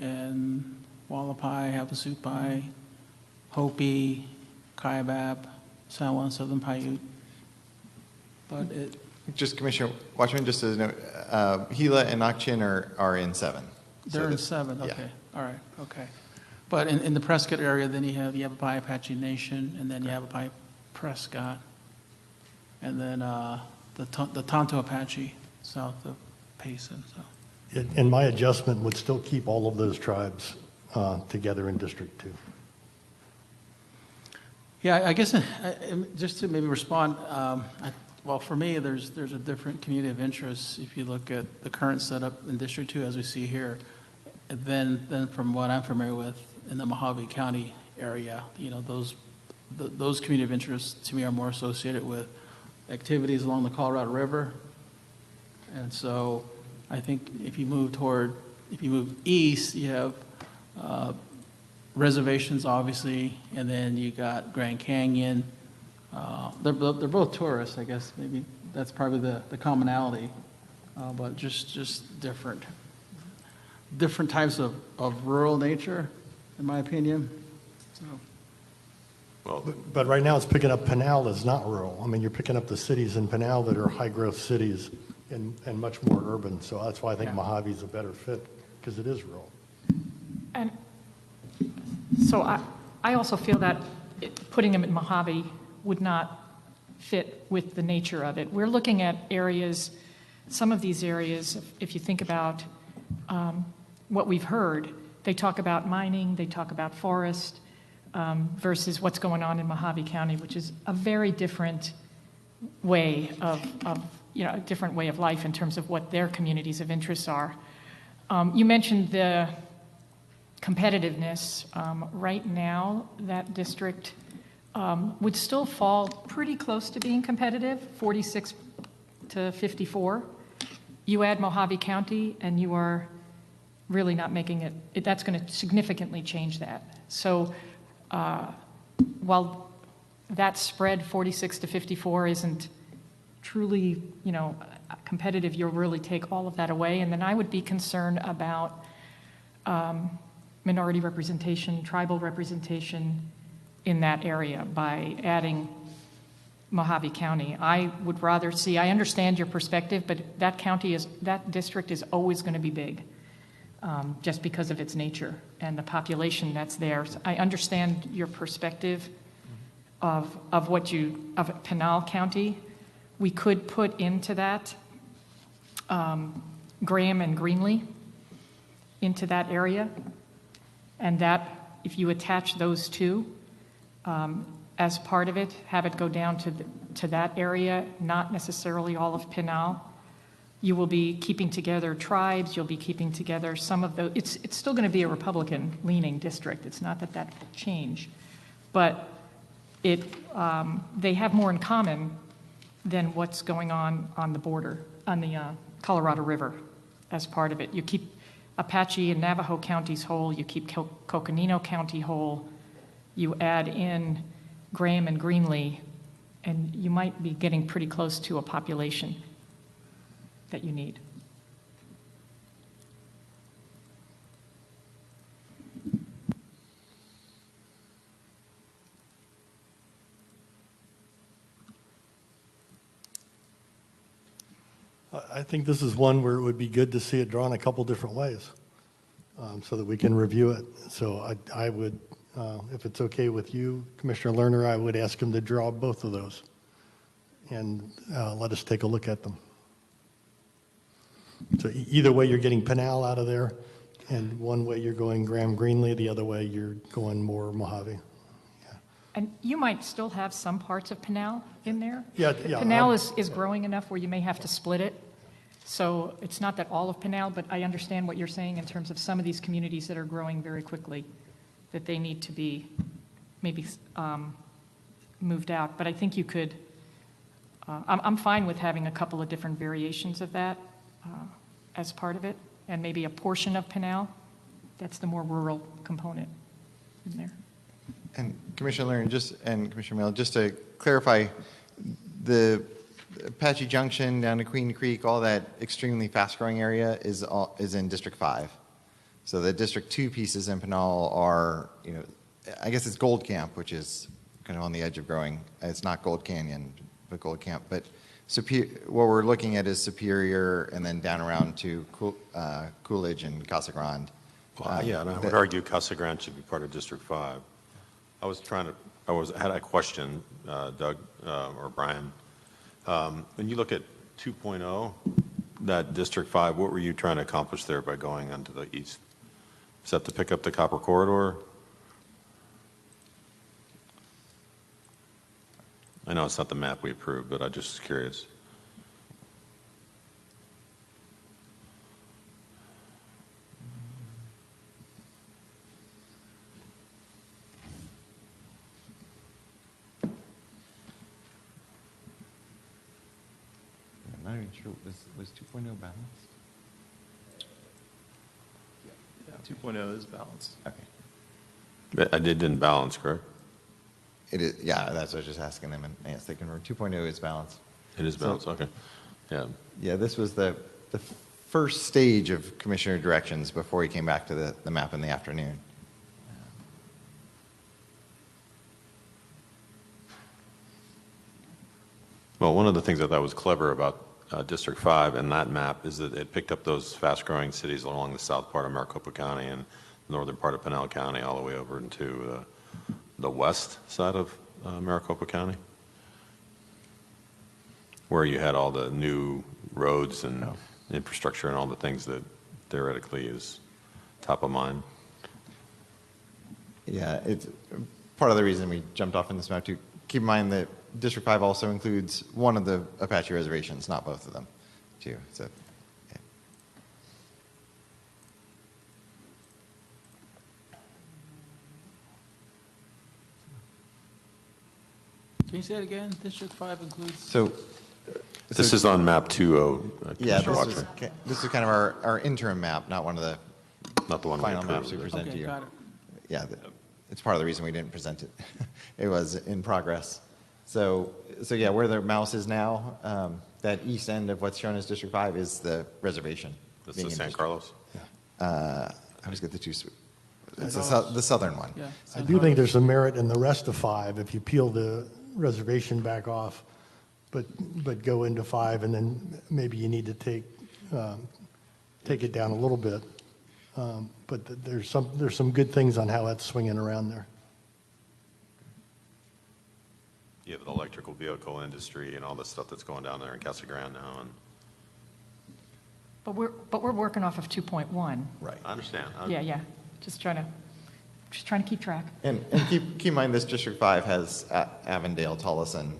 and Wallapai, Havasupai, Hopi, Kaibab, San Juan, Southern Paiute. But it. Just Commissioner Watchman, just as a note, Gila and Auction are in 7. They're in 7, okay. Yeah. All right, okay. But in the Prescott area, then you have Yavapai Apache Nation, and then Yavapai Prescott, and then the Tonto Apache south of Payson. So. And my adjustment would still keep all of those tribes together in District 2. Yeah, I guess just to maybe respond, well, for me, there's a different community of interest if you look at the current setup in District 2 as we see here, than from what I'm familiar with in the Mojave County area. You know, those community of interest to me are more associated with activities along the Colorado River. And so I think if you move east, you have reservations, obviously, and then you got Grand Canyon. They're both tourists, I guess. Maybe that's probably the commonality, but just different types of rural nature, in my opinion. So. Well, but right now it's picking up Pinal is not rural. I mean, you're picking up the cities in Pinal that are high-growth cities and much more urban. So that's why I think Mojave's a better fit, because it is rural. And So I also feel that putting them in Mojave would not fit with the nature of it. We're looking at areas, some of these areas, if you think about what we've heard, they talk about mining, they talk about forest, versus what's going on in Mojave County, which is a very different way of a different way of life in terms of what their communities of interest are. You mentioned the competitiveness. Right now, that district would still fall pretty close to being competitive, 46 to 54. You add Mojave County, and you are really not making it, that's going to significantly change that. So while that spread 46 to 54 isn't truly, competitive, you'll really take all of that away. And then I would be concerned about minority representation, tribal representation in that area by adding Mojave County. I would rather see, I understand your perspective, but that district is always going to be big. Just because of its nature and the population that's there. So I understand your perspective of Pinal County. We could put into that Graham and Greenlee into that area, and that if you attach those two as part of it, have it go down to that area, not necessarily all of Pinal. You will be keeping together tribes, you'll be keeping together some of the, it's still going to be a Republican-leaning district. It's not that will change. But they have more in common than what's going on the border, on the Colorado River as part of it. You keep Apache and Navajo counties whole, you keep Coconino County whole, you add in Graham and Greenlee, and you might be getting pretty close to a population that you need. I think this is one where it would be good to see it drawn a couple different ways so that we can review it. So I would, if it's okay with you, Commissioner Lerner, I would ask him to draw both of those and let us take a look at them. So either way, you're getting Pinal out of there, and one way you're going Graham Greenlee, the other way you're going more Mojave. And you might still have some parts of Pinal in there. Yeah. Pinal is growing enough where you may have to split it. So it's not that all of Pinal, but I understand what you're saying in terms of some of these communities that are growing very quickly, that they need to be maybe moved out. But I think you could, I'm fine with having a couple of different variations of that as part of it, and maybe a portion of Pinal. That's the more rural component in there. And Commissioner Lerner, and Commissioner Mill, just to clarify, the Apache Junction down to Queen Creek, all that extremely fast-growing area is in District 5. So the District 2 pieces in Pinal are, I guess it's Gold Camp, which is kind of on the edge of growing. It's not Gold Canyon, but Gold Camp. But what we're looking at is Superior and then down around to Coolidge and Casa Grande. Yeah, and I would argue Casa Grande should be part of District 5. Had a question, Doug or Brian. When you look at 2.0, that District 5, what were you trying to accomplish there by going onto the east? Is that to pick up the Copper Corridor? I know it's not the map we approved, but I'm just curious. I'm not even sure, was 2.0 balanced? Yeah, 2.0 is balanced. Okay. It didn't balance, correct? It is, yeah, that's what I was just asking them, and yes, they confirmed 2.0 is balanced. It is balanced, okay. Yeah. Yeah, this was the first stage of Commissioner directions before he came back to the map in the afternoon. Well, one of the things I thought was clever about District 5 and that map is that it picked up those fast-growing cities along the south part of Maricopa County, and northern part of Pinal County all the way over into the west side of Maricopa County, where you had all the new roads and infrastructure and all the things that theoretically is top of mind. Yeah, it's part of the reason we jumped off in this map too. Keep in mind that District 5 also includes one of the Apache reservations, not both of them, too. So, yeah. Can you say it again? District 5 includes? So this is on map 2.0. Yeah, this is kind of our interim map, not one of the final maps we present to Okay, you. got it. Yeah, it's part of the reason we didn't present it. It was in progress. So yeah, where the mouse is now, that east end of what's shown as District 5 is the reservation. This is San Carlos? I always get the two. It's the southern one. Yeah. I do think there's some merit in the rest of 5 if you peel the reservation back off, but go into 5, and then maybe you need to take it down a little bit. But there's some good things on how that's swinging around there. You have the electrical vehicle industry and all the stuff that's going down there in Casa Grande now. And But we're working off of 2.1. Right. I understand. Yeah. Just trying to keep track. And keep in mind, this District 5 has Avondale, Tolleson,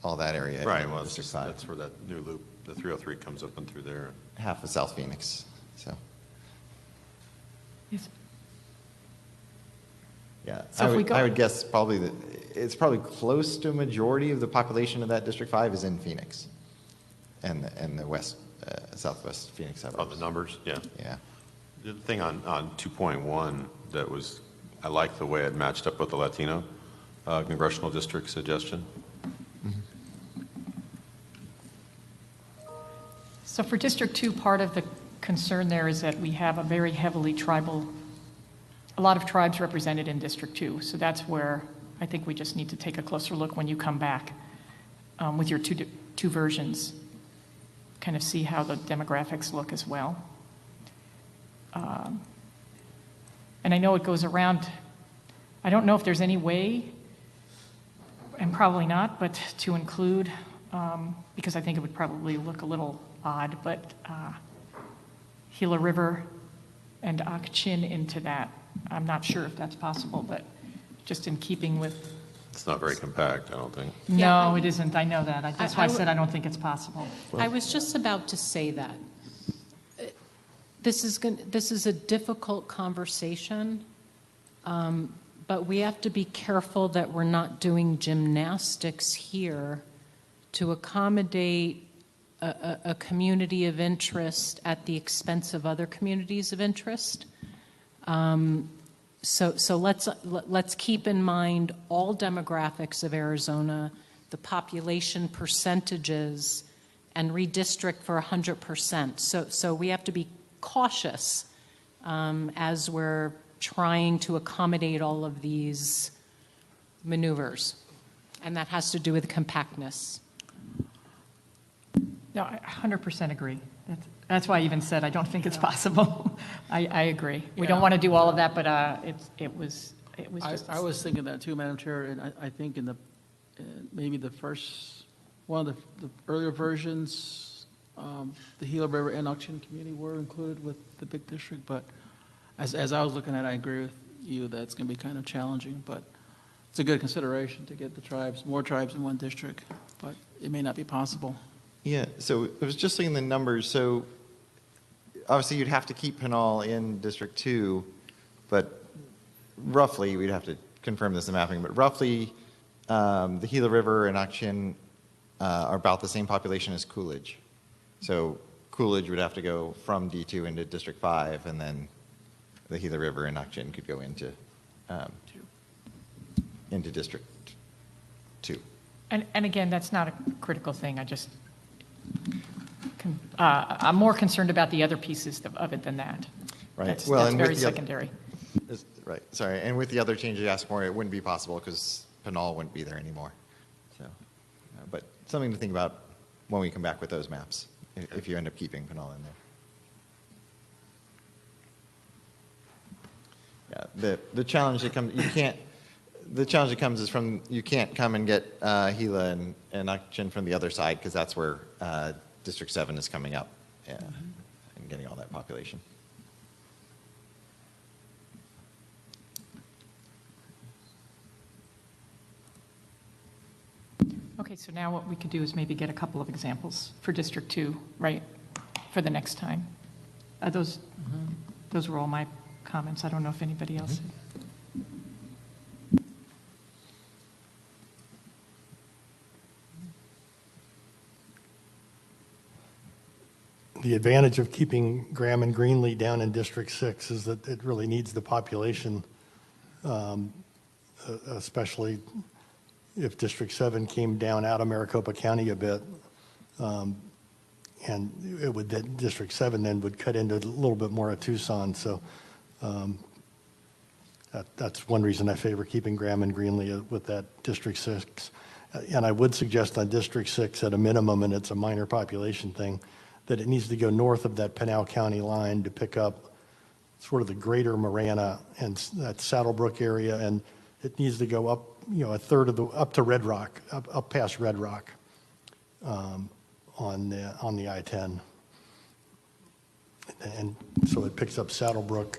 all that area. Right, in well, District 5. that's where that new loop, the 303 comes up and through there. Half of South Phoenix, so. Yes. Yeah, So if we go- I would guess probably that it's probably close to a majority of the population of that District 5 is in Phoenix and the west, southwest Phoenix suburbs. Oh, the numbers, yeah. Yeah. The thing on 2.1 that was, I like the way it matched up with the Latino congressional district suggestion. So for District 2, part of the concern there is that we have a very heavily tribal, a lot of tribes represented in District 2. So that's where I think we just need to take a closer look when you come back with your two versions, kind of see how the demographics look as well. And I know it goes around, I don't know if there's any way, and probably not, but to include, because I think it would probably look a little odd, but Gila River and Ak-Chin into that. I'm not sure if that's possible, but just in keeping with. It's not very compact, I don't think. No, it isn't. I know that. That's why I said I don't think it's possible. I was just about to say that. This is a difficult conversation, but we have to be careful that we're not doing gymnastics here to accommodate a community of interest at the expense of other communities of interest. So let's keep in mind all demographics of Arizona, the population percentages, and redistrict for 100%. So we have to be cautious as we're trying to accommodate all of these maneuvers, and that has to do with compactness. No, I 100% agree. That's why I even said I don't think it's possible. I agree. We don't want to do all of that, but it was just. I was thinking that too, Madam Chair, and I think in the maybe the first one of the earlier versions, the Gila River and Ak-Chin community were included with the big district. But as I was looking at it, I agree with you that it's going to be kind of challenging. But it's a good consideration to get more tribes in one district. But it may not be possible. Yeah, so I was just looking at the numbers. So obviously you'd have to keep Pinal in District 2, but roughly, we'd have to confirm this in mapping, but roughly the Gila River and Ak-Chin are about the same population as Coolidge. So Coolidge would have to go from D2 into District 5, and then the Gila River and Ak-Chin could go into District 2. And again, that's not a critical thing. I'm more concerned about the other pieces of it than that. Right. That's and very with secondary. Right. Sorry. And with the other changes you asked for, it wouldn't be possible because Pinal wouldn't be there anymore. So, but something to think about when we come back with those maps, if you end up keeping Pinal in there. Yeah, the challenge that comes, the challenge that comes is from, you can't come and get Gila and Acton from the other side, because that's where District 7 is coming up and getting all that population. Okay, so now what we could do is maybe get a couple of examples for District 2, right, for the next time. Those were all my comments. I don't know if anybody else. The advantage of keeping Graham and Greenlee down in District 6 is that it really needs the population, especially if District 7 came down out of Maricopa County a bit. And it would, that District 7 then would cut into a little bit more of Tucson. So that's one reason I favor keeping Graham and Greenlee with that District 6. And I would suggest on District 6 at a minimum, and it's a minor population thing, that it needs to go north of that Pinal County line to pick up sort of the greater Marana and that Saddlebrook area. And it needs to go up, you know, a third of the, up to Red Rock, up past Red Rock on the I-10. And so it picks up Saddlebrook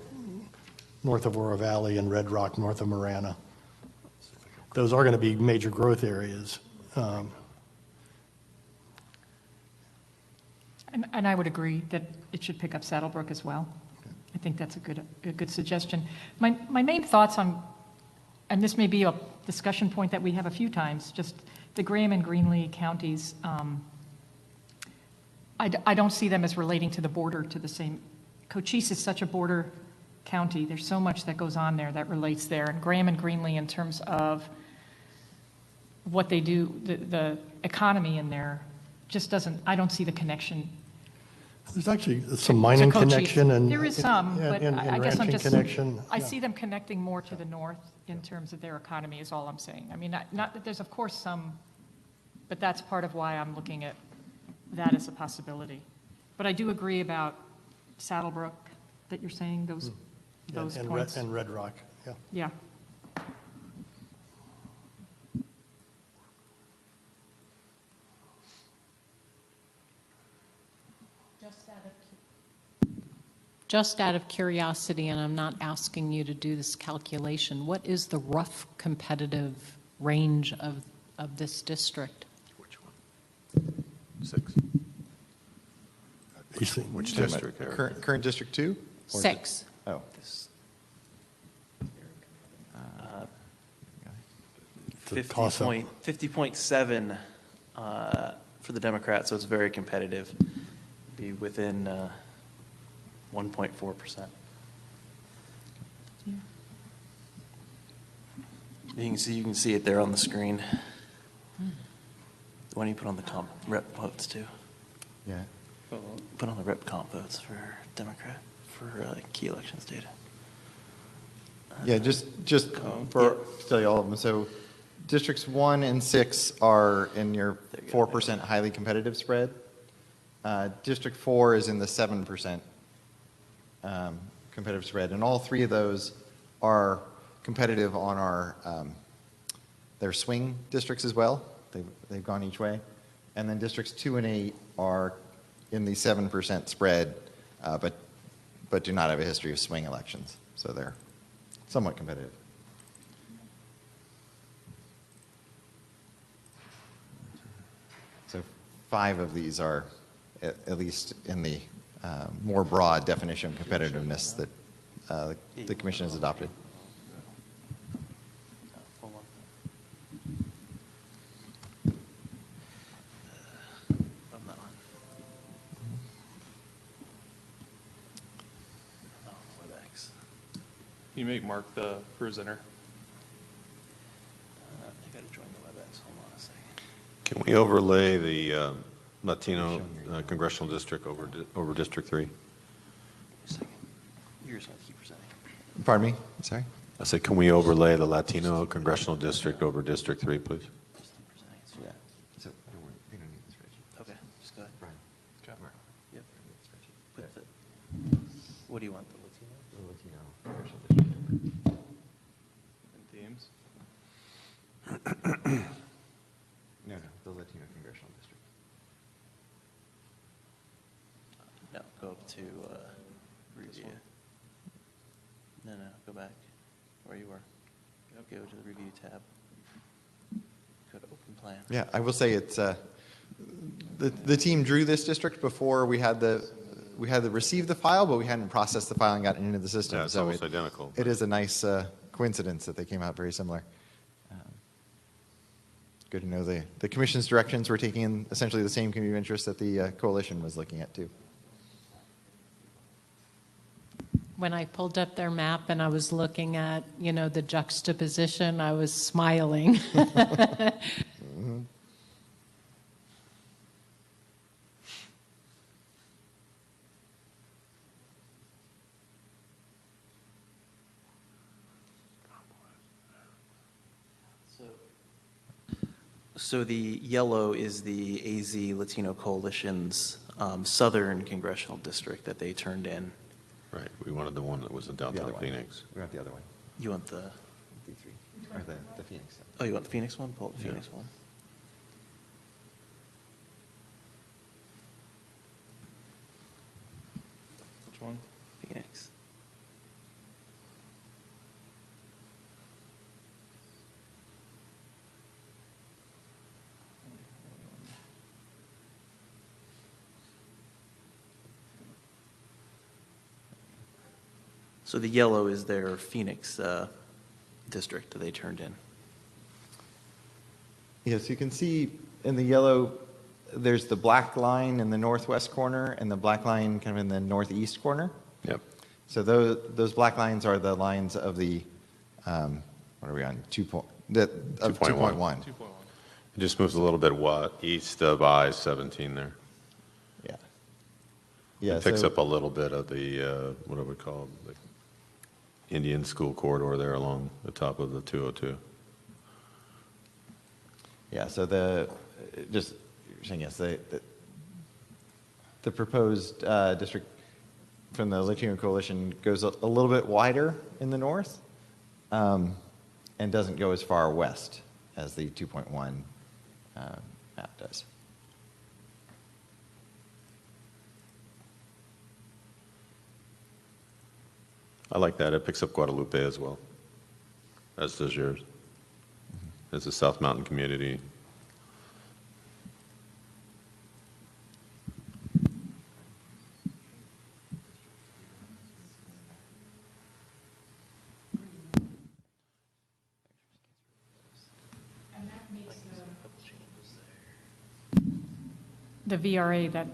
north of Oro Valley and Red Rock north of Marana. Those are going to be major growth areas. And I would agree that it should pick up Saddlebrook as well. I think that's a good suggestion. My main thoughts on, and this may be a discussion point that we have a few times, just the Graham and Greenlee counties, I don't see them as relating to the border to the same. Cochise is such a border county. There's so much that goes on there that relates there. And Graham and Greenlee, in terms of what they do, the economy in there, just doesn't, I don't see the connection. There's actually some mining connection and there is some, but I guess I'm just, connection. I see them connecting more to the north in terms of their economy is all I'm saying. I mean, not that there's of course some, but that's part of why I'm looking at that as a possibility. But I do agree about Saddlebrook that you're saying, those points. And Red Rock, yeah. Yeah. Just out of curiosity, and I'm not asking you to do this calculation, what is the rough competitive range of this district? Which one? 6. Which district? Current District 2? 6. Oh. 50.7 for the Democrats, so it's very competitive. Be within 1.4%. You can see it there on the screen. Why don't you put on the comp rep votes too? Yeah. Put on the rep comp votes for Democrat for key elections data. Yeah, just for tell you all of them. So districts 1 and 6 are in your 4% highly competitive spread. District 4 is in the 7% competitive spread, and all three of those are competitive on our their swing districts as well. They've gone each way, and then districts 2 and 8 are in the 7% spread, but do not have a history of swing elections, so they're somewhat competitive. So 5 of these are at least in the more broad definition of competitiveness that the commission has adopted. Can you make Mark the presenter? I got to join the WebEx. Hold on a second. Can we overlay the Latino congressional district over District 3? You're just going to keep presenting. Pardon me? Sorry? I said, can we overlay the Latino congressional district over District 3, please? Yeah. So, they don't need the spreadsheet. Okay, just go ahead. Brian. Okay. Yep. What do you want, the Latino? The Latino congressional district. to review. No, go back where you were. Go to the review tab. Go to open plan. Yeah, I will say it's, the team drew this district before we had received the file, but we hadn't processed the file and gotten into the system. Yeah, it's So almost identical. It is a nice coincidence that they came out very similar. Good to know the commission's directions were taking in essentially the same community of interest that the coalition was looking at too. When I pulled up their map and I was looking at, the juxtaposition, I was smiling. Mhm. So the yellow is the AZ Latino Coalition's southern congressional district that they turned in. Right, we wanted the one that was in downtown Phoenix. We want the other one. You want the D3, or the Phoenix. Oh, you want the Phoenix one? Pull up the Phoenix one. Which one? Phoenix. So the yellow is their Phoenix district that they turned in. Yes, you can see in the yellow, there's the black line in the northwest corner and the black line kind of in the northeast corner. Yep. So those black lines are the lines of the, what are we on? 2.1. It just moves a little bit east of I-17 there. Yeah. Yeah. It picks so- up a little bit of the, what do we call it? The Indian School corridor there along the top of the 202. Yeah, so you're saying yes, the proposed district from the Latino Coalition goes a little bit wider in the north and doesn't go as far west as the 2.1 map does. I like that. It picks up Guadalupe as well, as does yours. As a South Mountain community. The VRA,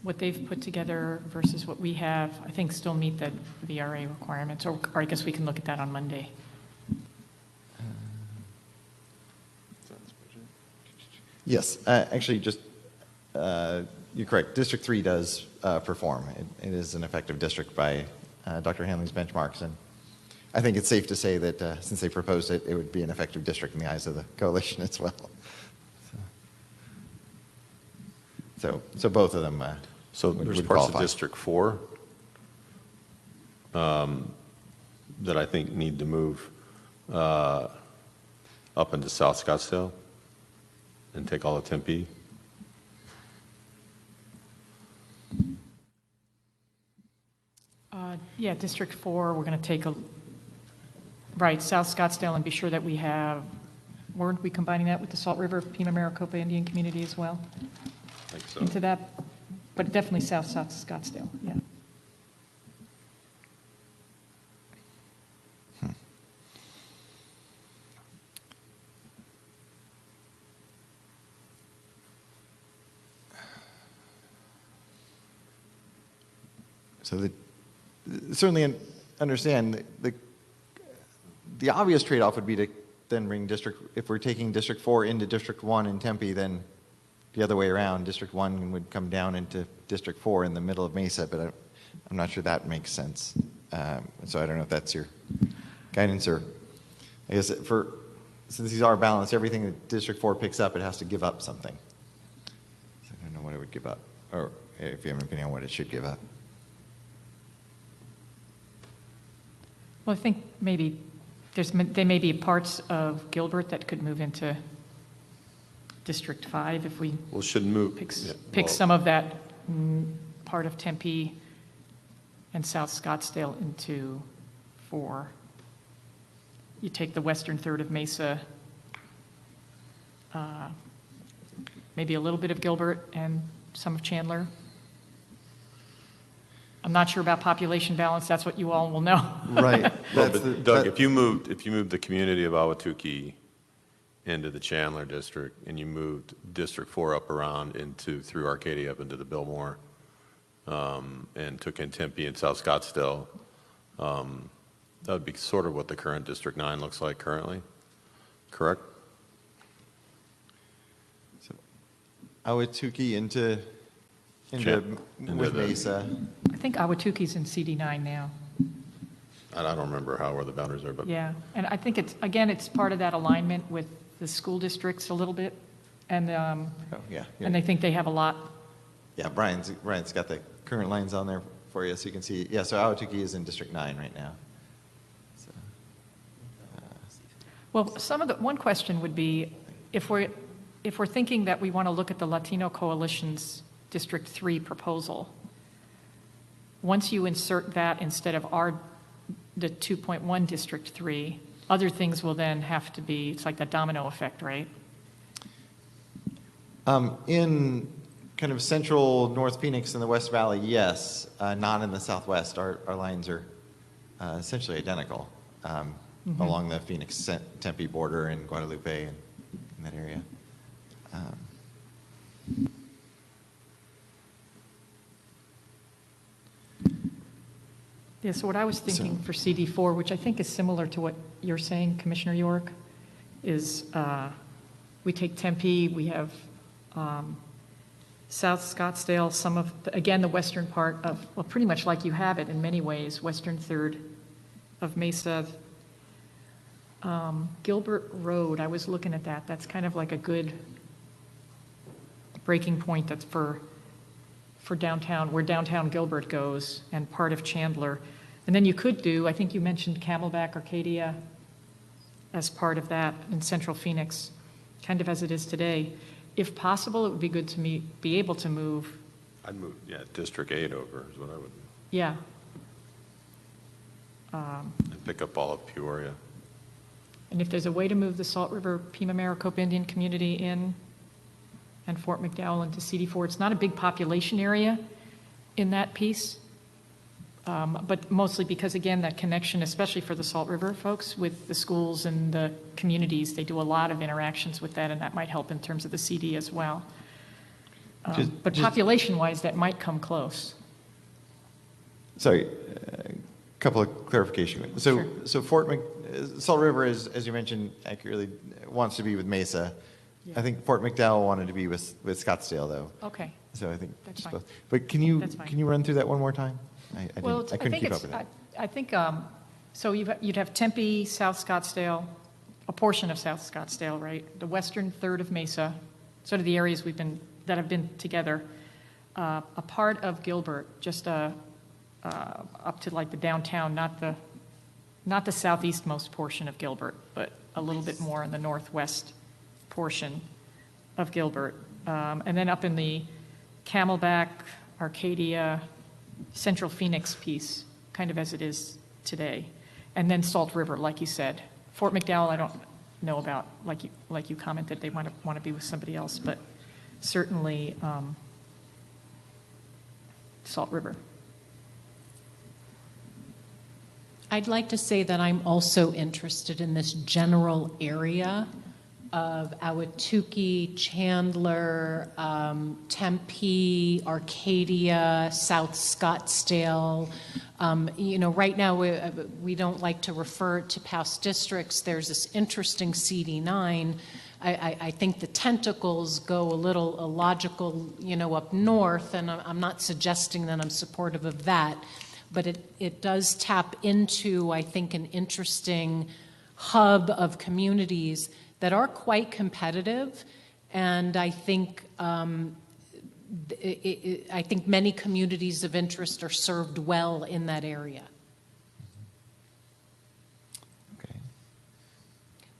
what they've put together versus what we have, I think still meet the VRA requirements, or I guess we can look at that on Monday. Yes, actually, you're correct. District 3 does perform. It is an effective district by Dr. Hanley's benchmarks, and I think it's safe to say that since they proposed it, it would be an effective district in the eyes of the coalition as well. So both of them. So there's parts of District 4 that I think need to move up into South Scottsdale and take all of Tempe. Yeah, District 4, we're going to take South Scottsdale, and be sure that we have, weren't we combining that with the Salt River Pima Maricopa Indian Community as well? I think so. Into that, but definitely South Scottsdale, yeah. So certainly understand the obvious trade-off would be to then bring if we're taking District 4 into District 1 in Tempe, then the other way around, District 1 would come down into District 4 in the middle of Mesa, but I'm not sure that makes sense. So I don't know if that's your guidance, or I guess since these are balanced, everything that District 4 picks up, it has to give up something. So I don't know what it would give up, or if you have an opinion on what it should give up. Well, I think maybe there may be parts of Gilbert that could move into District 5 if we Well, should move. pick some of that part of Tempe and South Scottsdale into 4. You take the western third of Mesa, maybe a little bit of Gilbert and some of Chandler. I'm not sure about population balance. That's what you all will know. Right. Well, but Doug, if you moved the community of Ahwatukee into the Chandler district and you moved District 4 up around through Arcadia up into the Billmore, and took in Tempe and South Scottsdale, that would be sort of what the current District 9 looks like currently, correct? So, Ahwatukee into with Mesa. I think Ahwatukee's in CD9 now. I don't remember where the boundaries are, but Yeah, and I think it's part of that alignment with the school districts a little bit, and and they think they have a lot. Yeah, Brian's got the current lines on there for you, so you can see. Yeah, so Ahwatukee is in District 9 right now. So, Well, one question would be, if we're thinking that we want to look at the Latino Coalition's District 3 proposal, once you insert that instead of the 2.1 District 3, other things will then have to be, it's like the domino effect, right? In kind of central North Phoenix and the West Valley, yes. Not in the Southwest. Our lines are essentially identical along the Phoenix-Tempe border and Guadalupe and in that area. Yeah, so what I was thinking for CD4, which I think is similar to what you're saying, Commissioner York, is we take Tempe, we have South Scottsdale, again, the western part of, well, pretty much like you have it in many ways, western third of Mesa. Gilbert Road, I was looking at that. That's kind of like a good breaking point that's for downtown, where downtown Gilbert goes, and part of Chandler. And then you could do, I think you mentioned Camelback, Arcadia, as part of that in central Phoenix, kind of as it is today. If possible, it would be good to be able to move. I'd move, District 8 over is what I would. Yeah. And pick up all of Peoria. And if there's a way to move the Salt River Pima Maricopa Indian community in, and Fort McDowell into CD4. It's not a big population area in that piece, but mostly because, again, that connection, especially for the Salt River folks, with the schools and the communities, they do a lot of interactions with that, and that might help in terms of the CD as well. But population-wise, that might come close. Sorry, a couple of clarifications. So Salt River, as you mentioned accurately, wants to be with Mesa. I think Fort McDowell wanted to be with Scottsdale, though. Okay. So I think That's just fine. both. But can you run through that one more time? I couldn't keep up with that. I think, so you'd have Tempe, South Scottsdale, a portion of South Scottsdale, right? The western third of Mesa, sort of the areas that have been together. A part of Gilbert, just up to like the downtown, not the southeastmost portion of Gilbert, but a little bit more in the northwest portion of Gilbert. And then up in the Camelback, Arcadia, Central Phoenix piece, kind of as it is today. And then Salt River, like you said. Fort McDowell, I don't know about, like you commented, they want to be with somebody else, but certainly Salt River. I'd like to say that I'm also interested in this general area of Ahwatukee, Chandler, Tempe, Arcadia, South Scottsdale. Right now we don't like to refer to past districts. There's this interesting CD9. I think the tentacles go a little illogical, up north, and I'm not suggesting that I'm supportive of that, but it does tap into, I think, an interesting hub of communities that are quite competitive, and I think many communities of interest are served well in that area. Okay.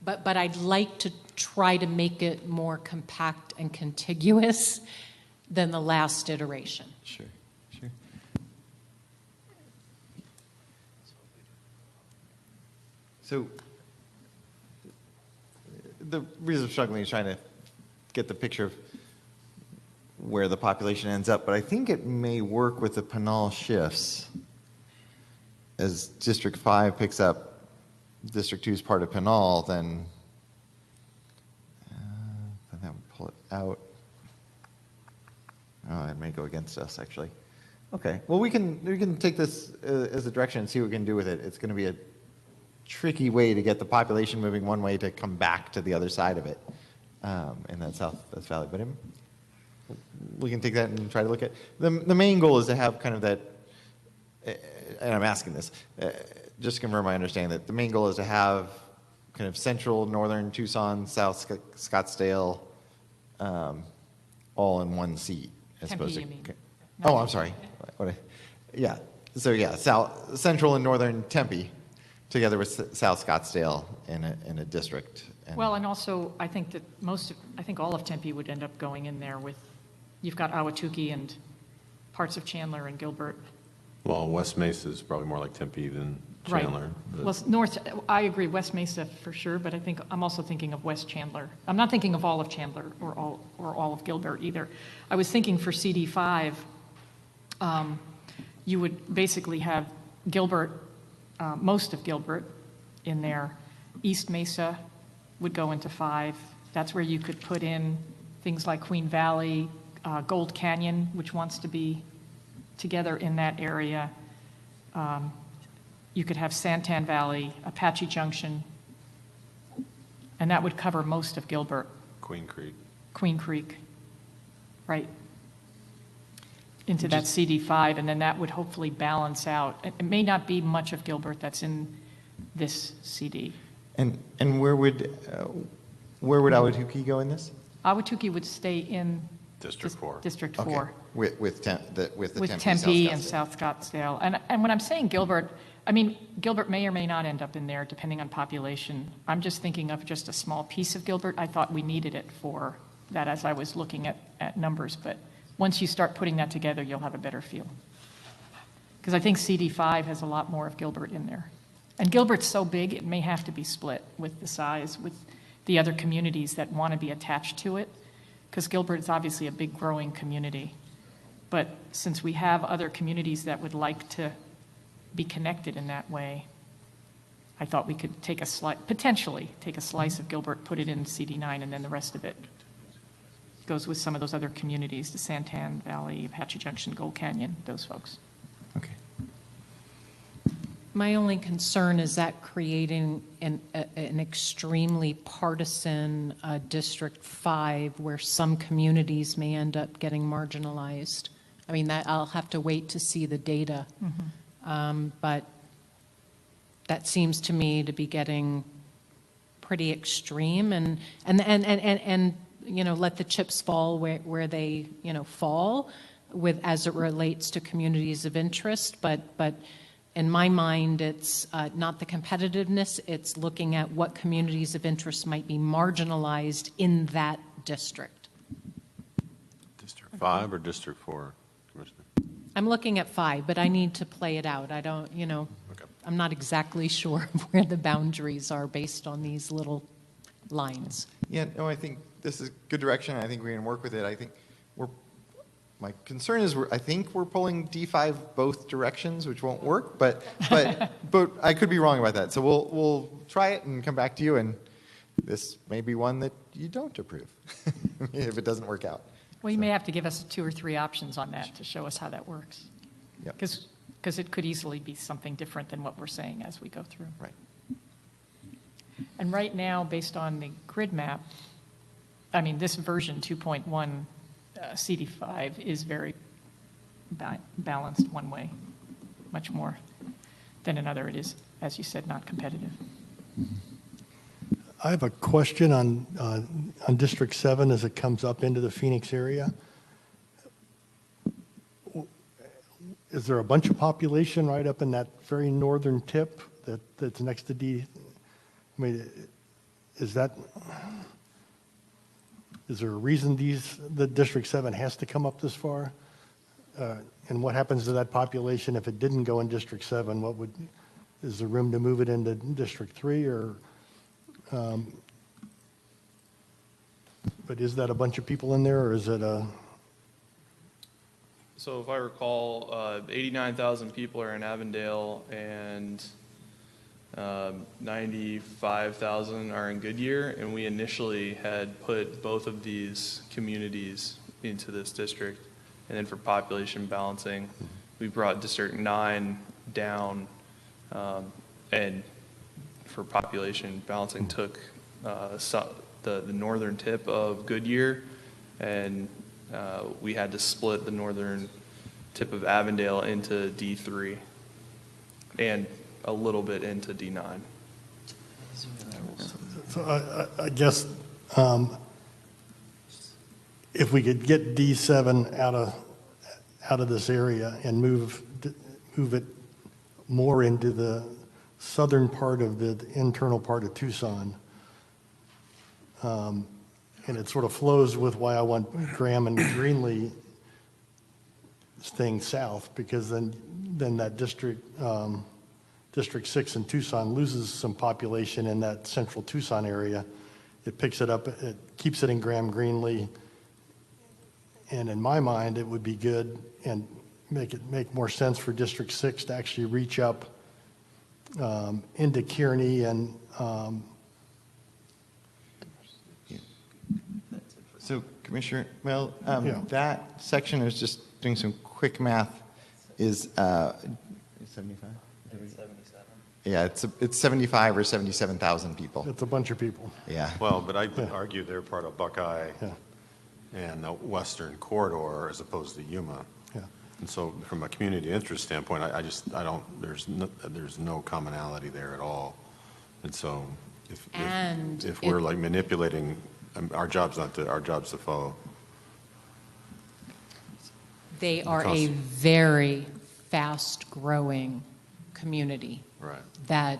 But I'd like to try to make it more compact and contiguous than the last iteration. Sure. So the reason I'm struggling is trying to get the picture of where the population ends up, but I think it may work with the Pinal shifts. As District 5 picks up District 2's part of Pinal, then that would pull it out. Oh, it may go against us, actually. Okay, well, we can take this as a direction and see what we can do with it. It's going to be a tricky way to get the population moving one way to come back to the other side of it in that South Valley. But we can take that and try to look at the main goal is to have kind of that. And I'm asking this just to confirm my understanding that the main goal is to have kind of central, northern Tucson, South Scottsdale, all in one seat as Tempe, opposed to. you mean. Oh, I'm sorry. Yeah. So yeah, central and northern Tempe, together with South Scottsdale in a district. Well, and also I think that I think all of Tempe would end up going in there with. You've got Ahwatukee and parts of Chandler and Gilbert. Well, West Mesa is probably more like Tempe than Chandler. Right. Well, north, I agree, West Mesa for sure, but I'm also thinking of West Chandler. I'm not thinking of all of Chandler or all of Gilbert either. I was thinking for CD5, you would basically have Gilbert, most of Gilbert in there. East Mesa would go into 5. That's where you could put in things like Queen Valley, Gold Canyon, which wants to be together in that area. You could have Santan Valley, Apache Junction, and that would cover most of Gilbert. Queen Creek, right, into that CD5, and then that would hopefully balance out. It may not be much of Gilbert that's in this CD. And where would Ahwatukee go in this? Ahwatukee would stay in District 4. District Okay. 4. With Tempe and South Scottsdale. And when I'm saying Gilbert, I mean, Gilbert may or may not end up in there, depending on population. I'm just thinking of just a small piece of Gilbert. I thought we needed it for that as I was looking at numbers. But once you start putting that together, you'll have a better feel. Because I think CD5 has a lot more of Gilbert in there. And Gilbert's so big, it may have to be split with the size, with the other communities that want to be attached to it. Because Gilbert is obviously a big growing community. But since we have other communities that would like to be connected in that way, I thought we could potentially take a slice of Gilbert, put it in CD9, and then the rest of it goes with some of those other communities, the Santan Valley, Apache Junction, Gold Canyon, those folks. Okay. My only concern is that creating an extremely partisan District 5 where some communities may end up getting marginalized. I mean, that I'll have to wait to see the data. But that seems to me to be getting pretty extreme and you know, let the chips fall where they, you know, fall as it relates to communities of interest. But in my mind, it's not the competitiveness, it's looking at what communities of interest might be marginalized in that district. District 5 or District 4, Commissioner? I'm looking at 5, but I need to play it out. I don't, you know, I'm not exactly sure of where the boundaries are based on these little lines. Yeah, no, I think this is good direction. I think we can work with it. I think my concern is I think we're pulling D5 both directions, which won't work, but I could be wrong about that. So we'll try it and come back to you, and this may be one that you don't approve if it doesn't work out. Well, you may have to give us 2 or 3 options on that to show us how that works. Yep. Because it could easily be something different than what we're saying as we go through. Right. And right now, based on the grid map, I mean, this version 2.1 CD5 is very balanced one way, much more than another. It is, as you said, not competitive. I have a question on District 7 as it comes up into the Phoenix area. Is there a bunch of population right up in that very northern tip that's next to D? I mean, is there a reason the District 7 has to come up this far? And what happens to that population if it didn't go in District 7? is there room to move it into District 3 or, but is that a bunch of people in there or is it a? So if I recall, 89,000 people are in Avondale and 95,000 are in Goodyear, and we initially had put both of these communities into this district. And then for population balancing, we brought District 9 down, and for population balancing took the northern tip of Goodyear, and we had to split the northern tip of Avondale into D3 and a little bit into D9. So I guess if we could get D7 out of this area and move it more into the southern part of the internal part of Tucson, and it sort of flows with why I want Graham and Greenlee staying south, because then that District 6 in Tucson loses some population in that central Tucson area. It picks it up, it keeps it in Graham, Greenlee, and in my mind, it would be good and make more sense for District 6 to actually reach up into Kearney and So, Commissioner, well, Yeah. that section, I was just doing some quick math, is 75? Yeah, it's 75 or 77,000 people. it's a bunch of people. Yeah. Well, but I'd argue they're part of Buckeye and the western corridor as opposed to Yuma. Yeah. And so from a community interest standpoint, I don't, there's no commonality there at all. And so if we're like manipulating, our job's to follow. They are a very fast-growing community. Right. That,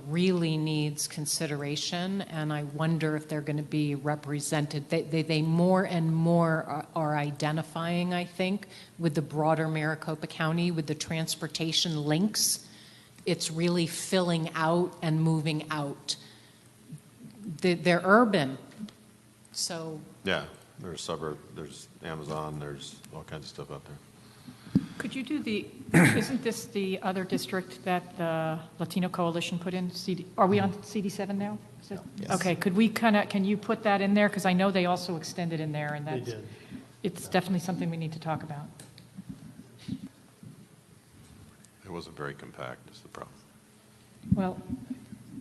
really needs consideration, and I wonder if they're going to be represented. They more and more are identifying, I think, with the broader Maricopa County, with the transportation links. It's really filling out and moving out. They're urban, so. Yeah, there's suburb, there's Amazon, there's all kinds of stuff out there. Could you do isn't this the other district that the Latino Coalition put in? Are we on CD7 now? Yes. Okay, can you put that in there? Because I know they also extended in there, and that's, did. it's definitely something we need to talk about. It wasn't very compact, is the problem. Well,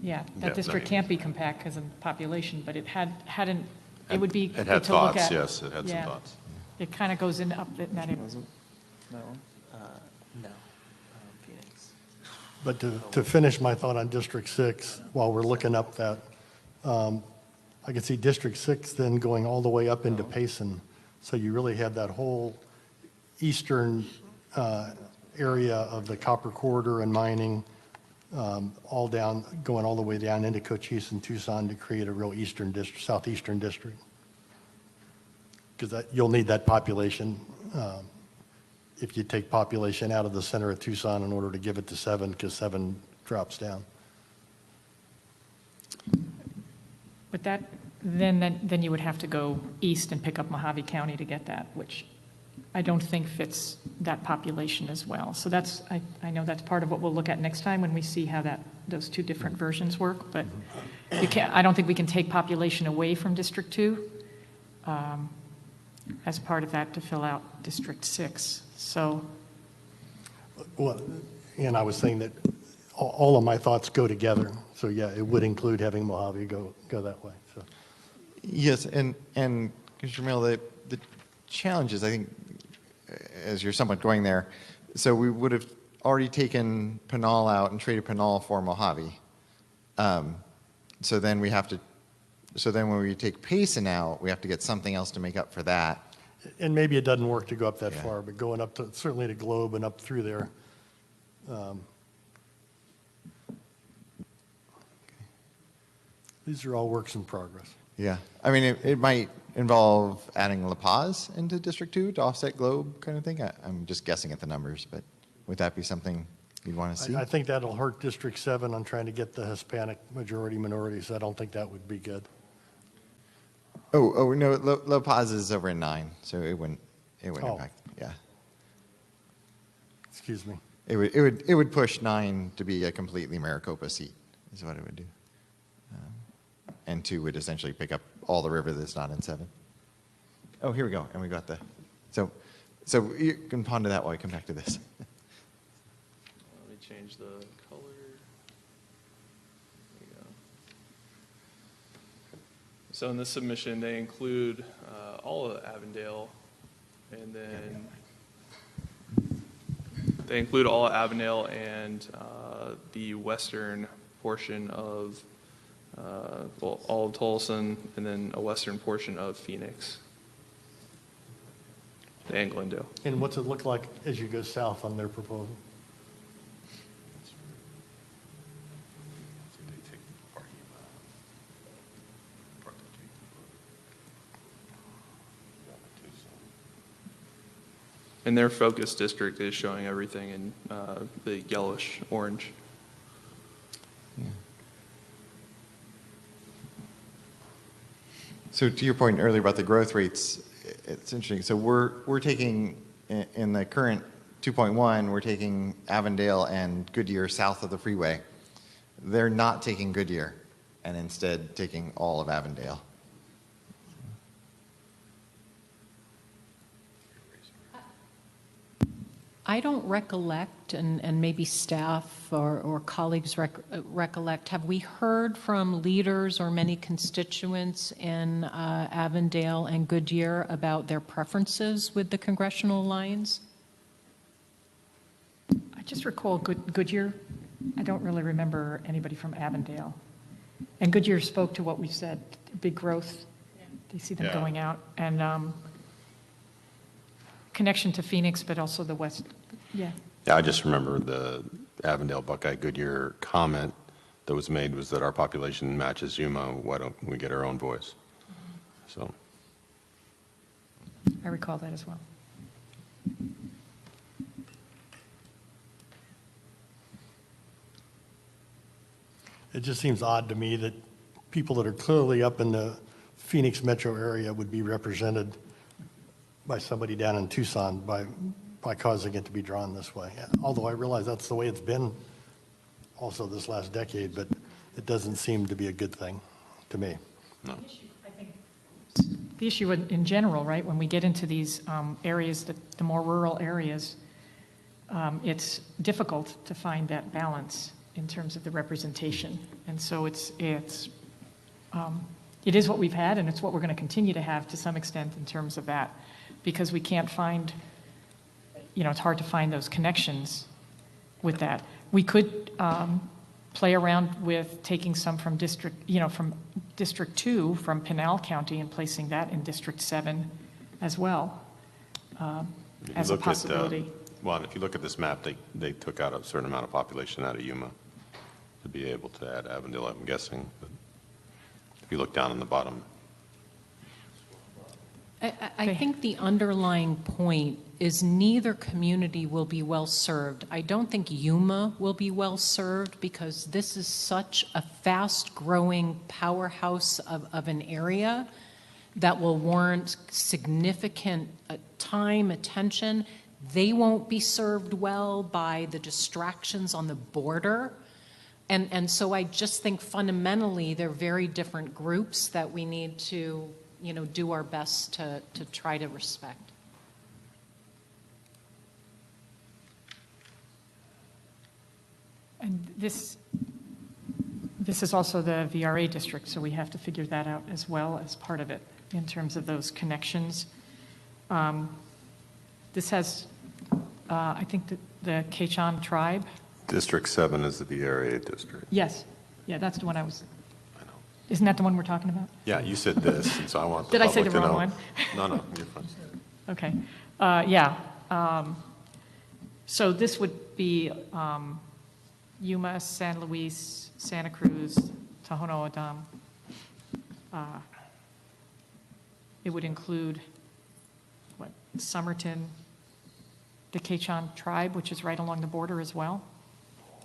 yeah, that Yeah, district no, can't be compact because of population, but it hadn't, it would be It good had to look thoughts, at. yes, it had some Yeah. thoughts. It kind of goes in up that area. No. Phoenix. But to finish my thought on District 6, while we're looking up that, I could see District 6 then going all the way up into Payson. So you really have that whole eastern area of the copper corridor and mining, all down, going all the way down into Cochise and Tucson to create a real eastern district, southeastern district. Because you'll need that population if you take population out of the center of Tucson in order to give it to 7, because 7 drops down. But that, then you would have to go east and pick up Mojave County to get that, which I don't think fits that population as well. So that's, I know that's part of what we'll look at next time when we see how those two different versions work. But I don't think we can take population away from District 2 as part of that to fill out District 6. So. Well, and I was saying that all of my thoughts go together. So yeah, it would include having Mojave go that way. So. Yes, and Commissioner Mill, the challenge is, I think, as you're somewhat going there, so we would have already taken Pinal out and traded Pinal for Mojave. So then when we take Payson out, we have to get something else to make up for that. And maybe it doesn't work to go up that far, but going up to, certainly to Globe and up through there. These are all works in progress. Yeah, I mean, it might involve adding La Paz into District 2 to offset Globe kind of thing. I'm just guessing at the numbers, but would that be something? you'd want to see? I think that'll hurt District 7 on trying to get the Hispanic majority minorities. I don't think that would be good. Oh, no, La Paz is over in 9, so it wouldn't Oh. impact, yeah. Excuse me. It would push 9 to be a completely Maricopa seat, is what it would do. And 2 would essentially pick up all the river that's not in 7. Oh, here we go, and we got the, so you can ponder that while we come back to this. Let me change the color. There we go. So in this submission, they include all of Avondale, and then they include all of Avondale and the western portion of, well, all of Tolleson, and then a western portion of Phoenix and Glendale. And what's it look like as you go south on their proposal? And their focus district is showing everything in the yellowish orange. Yeah. So to your point earlier about the growth rates, it's interesting. So we're taking, in the current 2.1, we're taking Avondale and Goodyear south of the freeway. They're not taking Goodyear, and instead taking all of Avondale. I don't recollect, and maybe staff or colleagues recollect, have we heard from leaders or many constituents in Avondale and Goodyear about their preferences with the congressional lines? I just recall Goodyear. I don't really remember anybody from Avondale. And Goodyear spoke to what we said, big growth. They see them going out. And connection to Phoenix, but also the west. Yeah. Yeah, I just remember the Avondale Buckeye Goodyear comment that was made was that our population matches Yuma. Why don't we get our own voice? So I recall that as well. It just seems odd to me that people that are clearly up in the Phoenix metro area would be represented by somebody down in Tucson by causing it to be drawn this way. Although I realize that's the way it's been also this last decade, but it doesn't seem to be a good thing to me. No. I think the issue in general, right, when we get into these areas, the more rural areas, it's difficult to find that balance in terms of the representation. And so it is what we've had, and it's what we're going to continue to have to some extent in terms of that, because we can't find, it's hard to find those connections with that. We could play around with taking some from District 2 from Pinal County and placing that in District 7 as well as a possibility. Well, if you look at this map, they took out a certain amount of population out of Yuma to be able to add Avondale, I'm guessing. But if you look down on the bottom. I think the underlying point is neither community will be well served. I don't think Yuma will be well served because this is such a fast growing powerhouse of an area that will warrant significant time, attention. They won't be served well by the distractions on the border. And so I just think fundamentally they're very different groups that we need to, do our best to try to respect. And this is also the VRA district, so we have to figure that out as well as part of it in terms of those connections. This has, I think, the Quechan tribe. District 7 is the VRA district. Yes. Yeah, that's the one I was. I know. Isn't that the one we're talking about? Yeah, you said this, and so I want the Did I say public the to wrong know. one? No, you're fine. Okay. Yeah. So this would be Yuma, San Luis, Santa Cruz, Tohono O'odham. It would include, Somerton, the Quechan tribe, which is right along the border as well.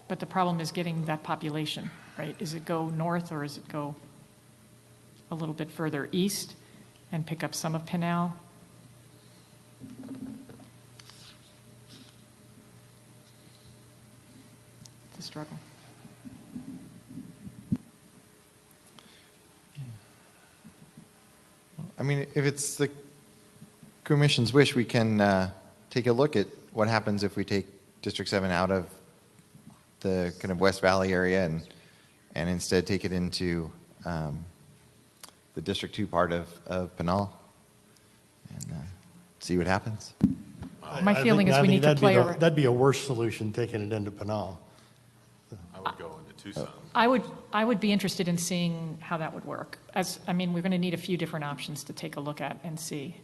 But the problem is getting that population, right? Is it go north or is it go a little bit further east and pick up some of Pinal? It's a struggle. I mean, if it's the commission's wish, we can take a look at what happens if we take District 7 out of the kind of West Valley area and instead take it into the District 2 part of Pinal and see what happens. My feeling is we need to play around. That'd be a worse solution, taking it into Pinal. I would go into Tucson. I would be interested in seeing how that would work. I mean, we're going to need a few different options to take a look at and see.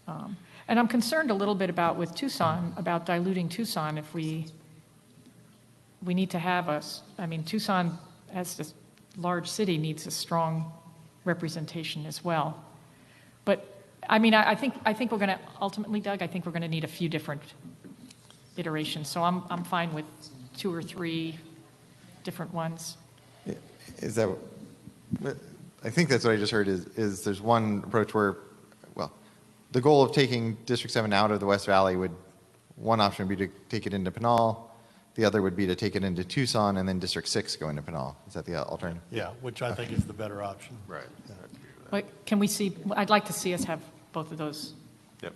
And I'm concerned a little bit with Tucson, about diluting Tucson if we need to have Tucson as a large city needs a strong representation as well. But I mean, I think we're going to ultimately, Doug, I think we're going to need a few different iterations. So I'm fine with 2 or 3 different ones. Is that, I think that's what I just heard is there's one approach where, well, the goal of taking District 7 out of the West Valley one option would be to take it into Pinal. The other would be to take it into Tucson and then District 6 go into Pinal. Is that the alternative? Yeah, which I think is the better option. Right. But can we see, I'd like to see us have both of those. Yep.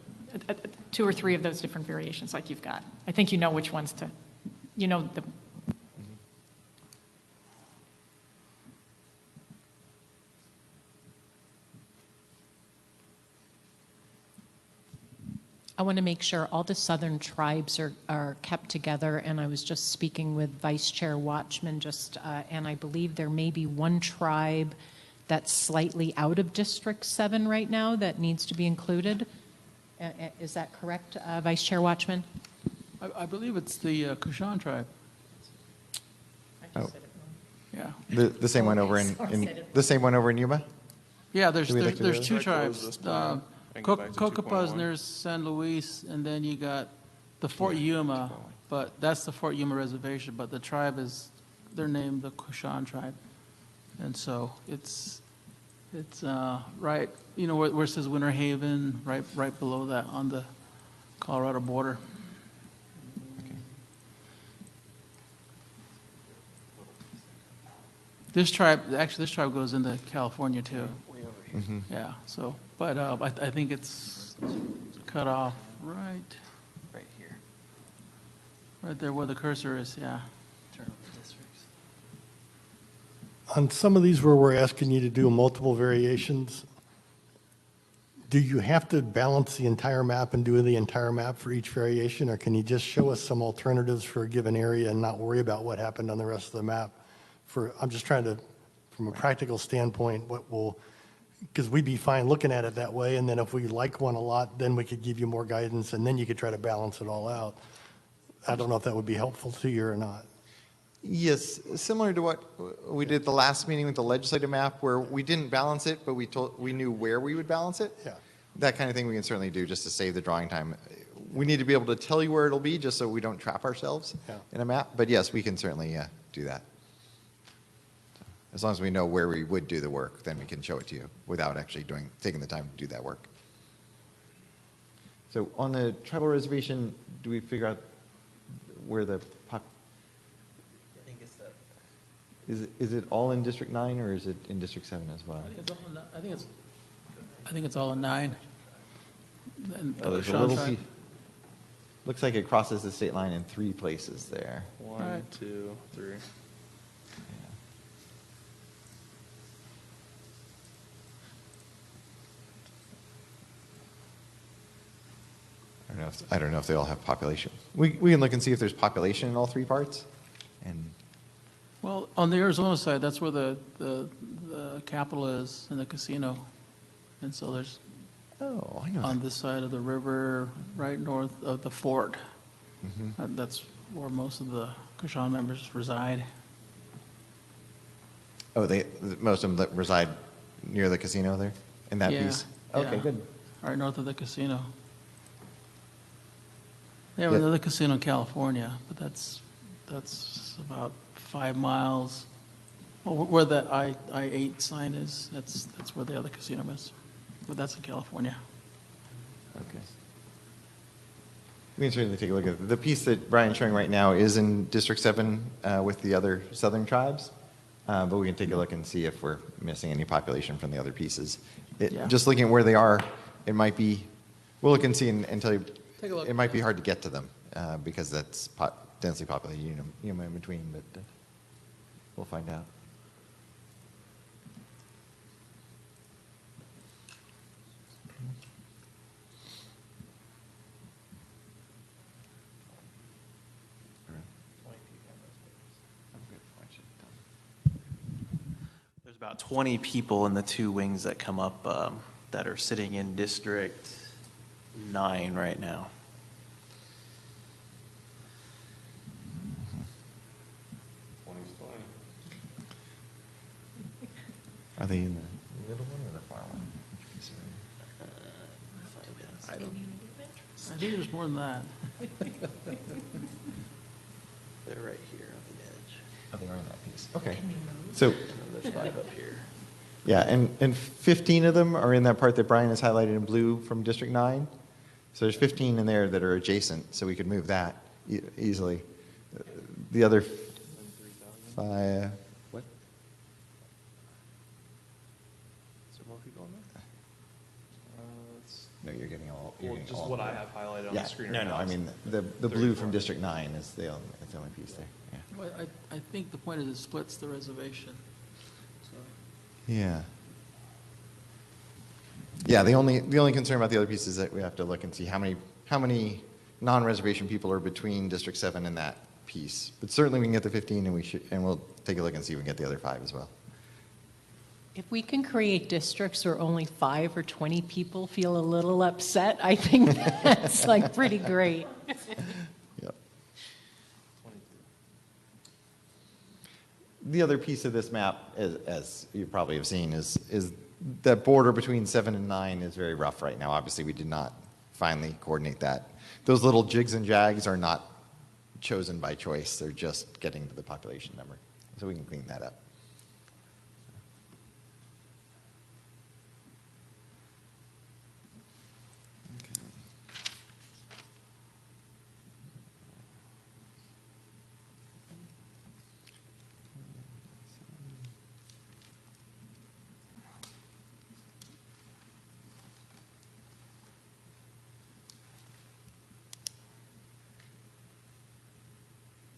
2 or 3 of those different variations like you've got. I think you know which ones to, the. I want to make sure all the southern tribes are kept together, and I was just speaking with Vice Chair Watchman and I believe there may be one tribe that's slightly out of District 7 right now that needs to be included. Is that correct, Vice Chair Watchman? I believe it's the Kushan tribe. Oh. Yeah. The same one over in Yuma? Yeah, there's 2 Close tribes. this plan and go back to Cocopas, 2.1. there's San Luis, and then you got the Fort Yuma, but that's the Fort Yuma Reservation, but the tribe they're named the Kushan tribe. And so it's right, where it says Winter Haven, right below that on the Colorado border. This tribe goes into California too. Mm-hmm. Yeah, so, but I think it's cut off right here. Right there where the cursor is, yeah. On some of these where we're asking you to do multiple variations, do you have to balance the entire map and do the entire map for each variation, or can you just show us some alternatives for a given area and not worry about what happened on the rest of the map? I'm just trying to, from a practical standpoint, because we'd be fine looking at it that way, and then if we like one a lot, then we could give you more guidance, and then you could try to balance it all out. I don't know if that would be helpful to you or not. Yes, similar to what we did the last meeting with the legislative map, where we didn't balance it, but we knew where we would balance it. Yeah. That kind of thing we can certainly do just to save the drawing time. We need to be able to tell you where it'll be just so we don't trap ourselves in a map. But yes, we can certainly do that. As long as we know where we would do the work, then we can show it to you without actually taking the time to do that work. So on the tribal reservation, do we figure out where the I think it's that. is it all in District 9 or is it in District 7 as well? I think it's all in 9. And There's a little piece. Looks like it crosses the state line in 3 places there. 1, 2, 3. I don't know if they all have population. We can look and see if there's population in all 3 parts. And Well, on the Arizona side, that's where the capital is and the casino. And so there's, I know on this side of the river, right north of the fort. Mm-hmm. That's where most of the Kushan members reside. Oh, most of them that reside near the casino there in that piece? Okay, good. Right north of the casino. They have another casino in California, but that's That's about 5 miles. Well, where the I-8 sign is, that's where the other casino is. But that's in California. Okay. We can certainly take a look at it. The piece that Brian's showing right now is in District 7 with the other southern tribes, but we can take a look and see if we're missing any population from the other pieces. Just looking at where they are, it might be, we'll look and see and tell you, Take a look. it might be hard to get to them because that's densely populated, in between, but we'll find out. There's about 20 people in the two wings that come up that are sitting in District 9 right now. Are they in the middle one or the far one? I think there's more than that. They're right here on the edge. Oh, they are in that piece. Okay. So there's 5 up here. yeah, and 15 of them are in that part that Brian has highlighted in blue from District 9. So there's 15 in there that are adjacent, so we could move that easily. The other 5. What? Is there more people in there? No, you're getting all. Well, getting just all what of I them. have highlighted on Yeah, the screen no, right no. now I is mean, the blue from District 9 is the only piece there. Yeah. Well, I think the point is it splits the reservation. So. Yeah. Yeah, the only concern about the other piece is that we have to look and see how many non-reservation people are between District 7 and that piece. But certainly we can get the 15 and we'll take a look and see if we can get the other 5 as well. If we can create districts where only 5 or 20 people feel a little upset, I think that's like pretty great. Yep. The other piece of this map, as you probably have seen, is that border between 7 and 9 is very rough right now. Obviously, we did not finally coordinate that. Those little jigs and jags are not chosen by choice. They're just getting to the population number. So we can clean that up.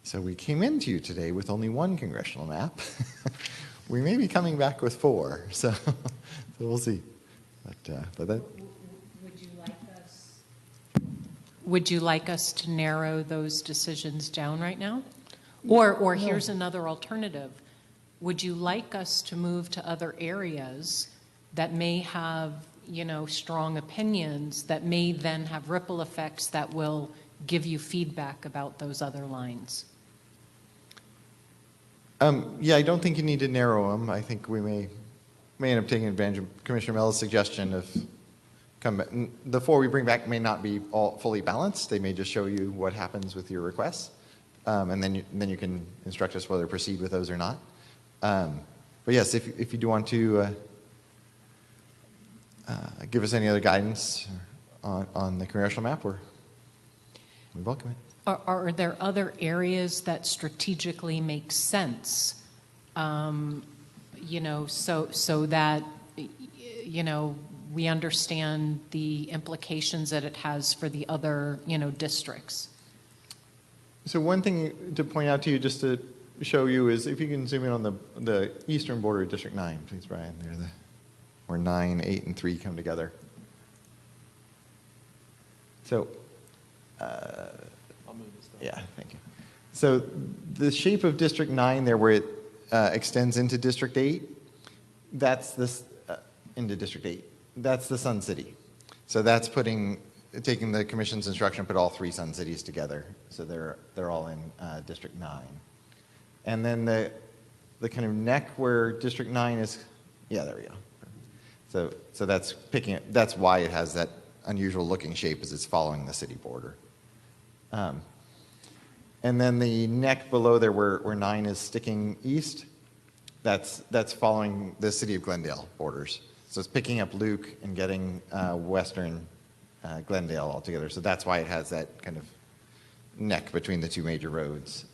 So we came into you today with only one congressional map. We may be coming back with 4, so we'll see. But that. Would you like us to narrow those decisions down right now? Or here's another alternative. Would you like us to move to other areas that may have, strong opinions that may then have ripple effects that will give you feedback about those other lines? Yeah, I don't think you need to narrow them. I think we may end up taking advantage of Commissioner Mell's suggestion of the 4 we bring back may not be all fully balanced. They may just show you what happens with your requests, and then you can instruct us whether to proceed with those or not. But yes, if you do want to give us any other guidance on the congressional map, we welcome it. Are there other areas that strategically make sense, so that, we understand the implications that it has for the other, districts? So one thing to point out to you, just to show you, is if you can zoom in on the eastern border of District 9, please, Brian. Where 9, 8, and 3 come together. So. Yeah, thank you. So the shape of District 9 there, where it extends into District 8, that's this into District 8. That's the Sun City. So that's taking the commission's instruction, put all 3 Sun Cities together. So they're all in District 9. And then the kind of neck where District 9 is, yeah, there we go. So that's why it has that unusual looking shape, as it's following the city border. And then the neck below there where 9 is sticking east, that's following the city of Glendale borders. So it's picking up Luke and getting western Glendale all together. So that's why it has that kind of neck between the two major roads.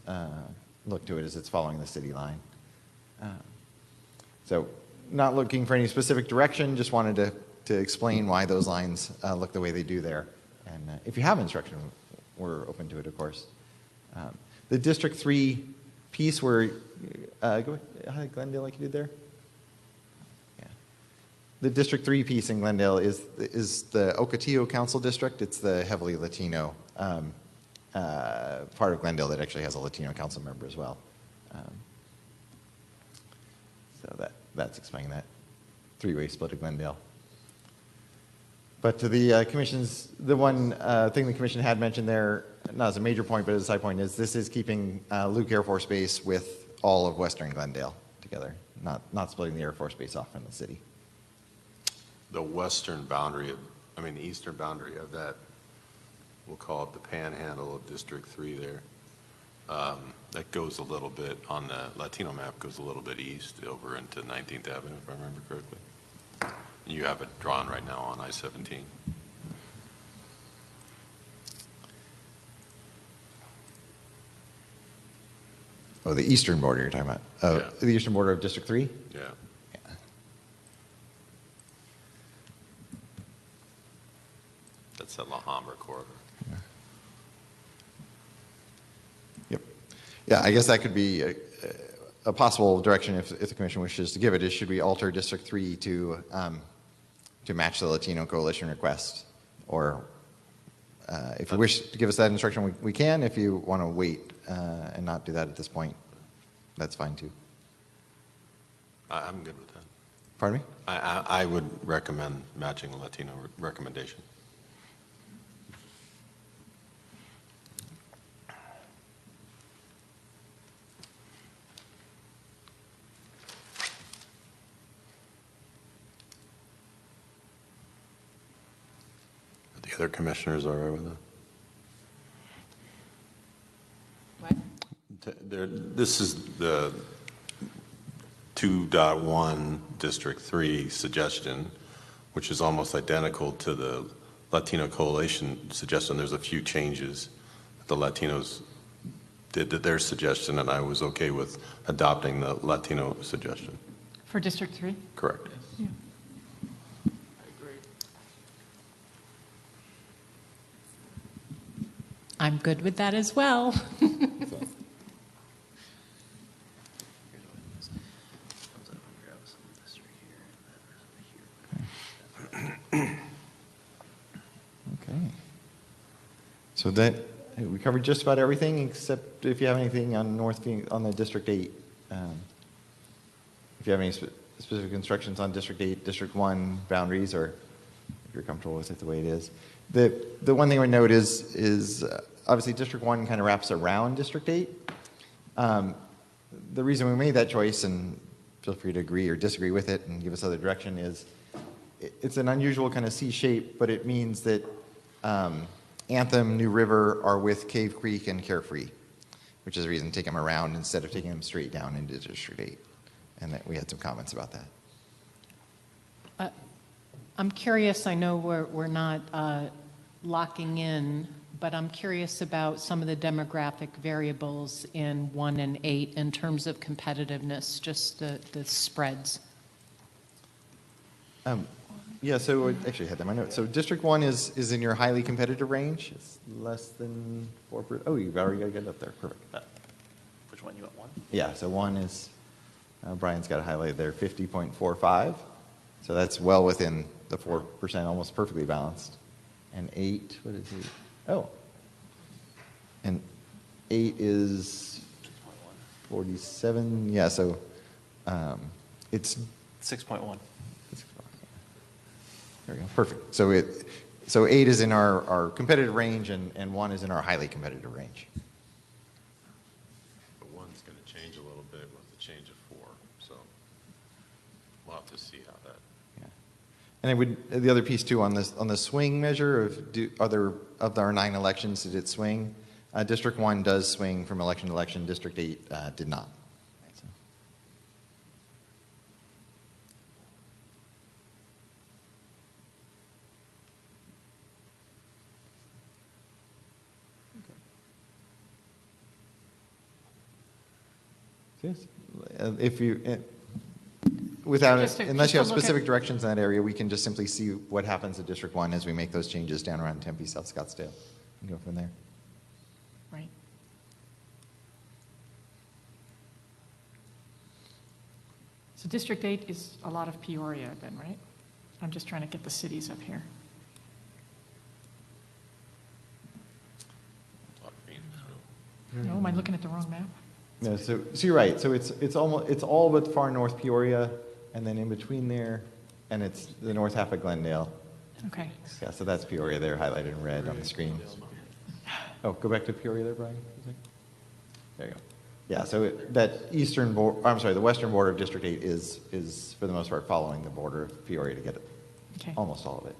Look to it as it's following the city line. So not looking for any specific direction, just wanted to explain why those lines look the way they do there. And if you have instruction, we're open to it, of course. The District 3 piece where, go ahead, Glendale, like you did there. Yeah. The District 3 piece in Glendale is the Ocotillo Council District. It's the heavily Latino part of Glendale that actually has a Latino council member as well. So that's explaining that three-way split of Glendale. But to the commission's, the one thing the commission had mentioned there, not as a major point, but as a side point, is this is keeping Luke Air Force Base with all of western Glendale together, not splitting the Air Force Base off from the city. The western boundary, the eastern boundary of that, we'll call it the panhandle of District 3 there, that goes a little bit, on the Latino map, goes a little bit east over into 19th Avenue, if I remember correctly. You have it drawn right now on I-17. Oh, the eastern border you're talking about? Yeah. The eastern border of District 3? Yeah. Yeah. That's the La Habra corridor. Yeah. Yep. Yeah, I guess that could be a possible direction if the commission wishes to give it, is should we alter District 3 to match the Latino Coalition request? Or if you wish to give us that instruction, we can. If you want to wait and not do that at this point, that's fine too. I'm good with that. Pardon me? I would recommend matching the Latino recommendation. The other commissioners are all right with that? This is the 2.1 District 3 suggestion, which is almost identical to the Latino Coalition suggestion. There's a few changes that the Latinos did to their suggestion, and I was okay with adopting the Latino suggestion. For District 3? Correct. Yeah. I'm good with that as well. Okay. So that we covered just about everything, except if you have anything on on the District 8. If you have any specific instructions on District 8, District 1 boundaries, or if you're comfortable with it the way it is. The one thing I would note is obviously District 1 kind of wraps around District 8. The reason we made that choice, and feel free to agree or disagree with it and give us other direction, is it's an unusual kind of C shape, but it means that Anthem, New River are with Cave Creek and Carefree, which is the reason to take them around instead of taking them straight down into District 8. And that we had some comments about that. I'm curious, I know we're not locking in, but I'm curious about some of the demographic variables in 1 and 8 in terms of competitiveness, just the spreads. Yeah, so I actually had that in my notes. So District 1 is in your highly competitive range. It's less than 4%. Oh, you've already got it up there. Perfect. Which one, you want 1? Yeah, so 1 is, Brian's got it highlighted there, 50.45. So that's well within the 4%, almost perfectly balanced. And 8, what is it? Oh. And 8 is 47. Yeah, so it's 6.1. There we go. Perfect. So 8 is in our competitive range, and 1 is in our highly competitive range. But 1's going to change a little bit with the change of 4, so we'll have to see how that. Yeah. And the other piece too on the swing measure of of our 9 elections, did it swing? District 1 does swing from election to election. District 8 did not. So. Yes. If you, without, unless you have specific directions in that area, we can just simply see what happens at District 1 as we make those changes down around Tempe, South Scottsdale, and go from there. Right. So District 8 is a lot of Peoria then, right? I'm just trying to get the cities up here. No, am I looking at the wrong map? No, so you're right. So it's all but far north Peoria, and then in between there, and it's the north half of Glendale. Okay. Yeah, so that's Peoria there, highlighted in red on the screen. Oh, go back to Peoria there, Brian. There you go. Yeah, so that eastern border, I'm sorry, the western border of District 8 is for the most part following the border of Peoria to get it, okay. Almost all of it.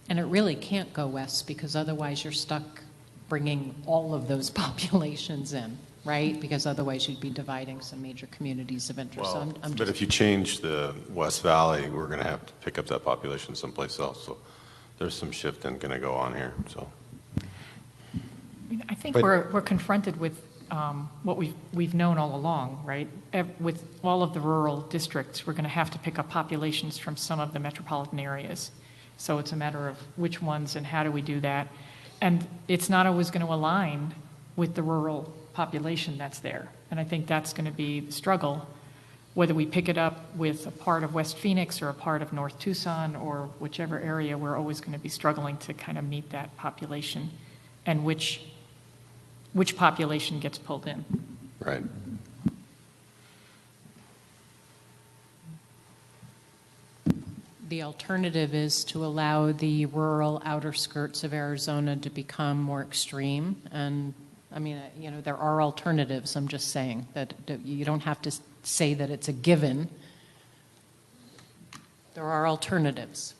And it really can't go west because otherwise you're stuck bringing all of those populations in, right? Because otherwise you'd be dividing some major communities of interest. So Well, I'm but just, if you change the West Valley, we're going to have to pick up that population someplace else. So there's some shifting going to go on here. So I think we're confronted with what we've known all along, right? With all of the rural districts, we're going to have to pick up populations from some of the metropolitan areas. So it's a matter of which ones and how do we do that. And it's not always going to align with the rural population that's there. And I think that's going to be the struggle, whether we pick it up with a part of West Phoenix or a part of North Tucson or whichever area, we're always going to be struggling to kind of meet that population and which population gets pulled in. right. the alternative is to allow the rural outer skirts of Arizona to become more extreme. And I mean, you know, there are alternatives. I'm just saying that you don't have to say that it's a given. There are alternatives.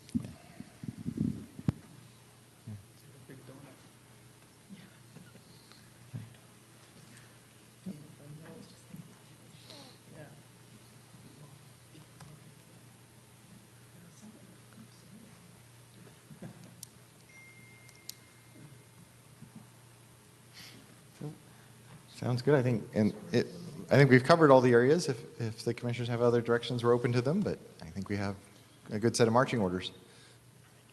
Sounds good. I think we've covered all the areas. If the commissioners have other directions, we're open to them, but I think we have a good set of marching orders.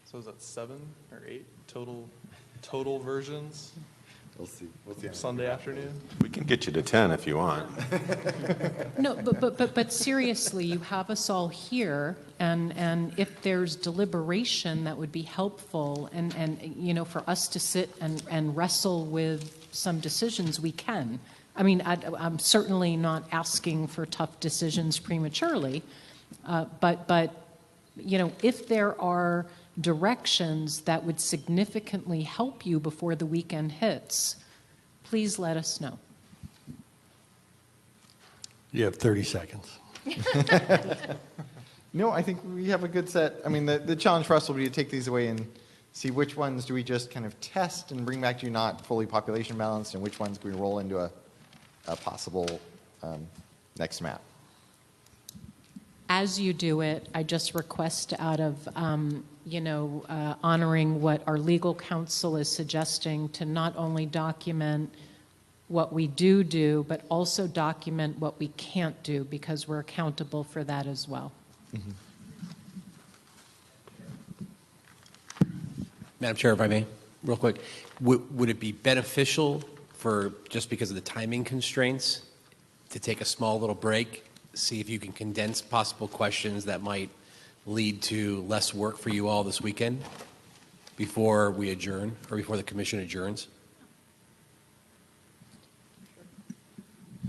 So is that 7 or 8 total versions? We'll see. Sunday afternoon? We can get you to 10 if you want. No, but seriously, you have us all here, and if there's deliberation, that would be helpful, and you know, for us to sit and wrestle with some decisions, we can. I mean, I'm certainly not asking for tough decisions prematurely, but you know, if there are directions that would significantly help you before the weekend hits, please let us know. You have 30 seconds. No, I think we have a good set. I mean, the challenge for us will be to take these away and see which ones do we just kind of test and bring back to you not fully population balanced, and which ones can we roll into a possible next map. As you do it, I just request out of, honoring what our legal counsel is suggesting, to not only document what we do, but also document what we can't do, because we're accountable for that as well. Mm-hmm. Madam Chair, if I may, real quick, would it be beneficial for, just because of the timing constraints, to take a small little break, see if you can condense possible questions that might lead to less work for you all this weekend before we adjourn, or before the commission adjourns?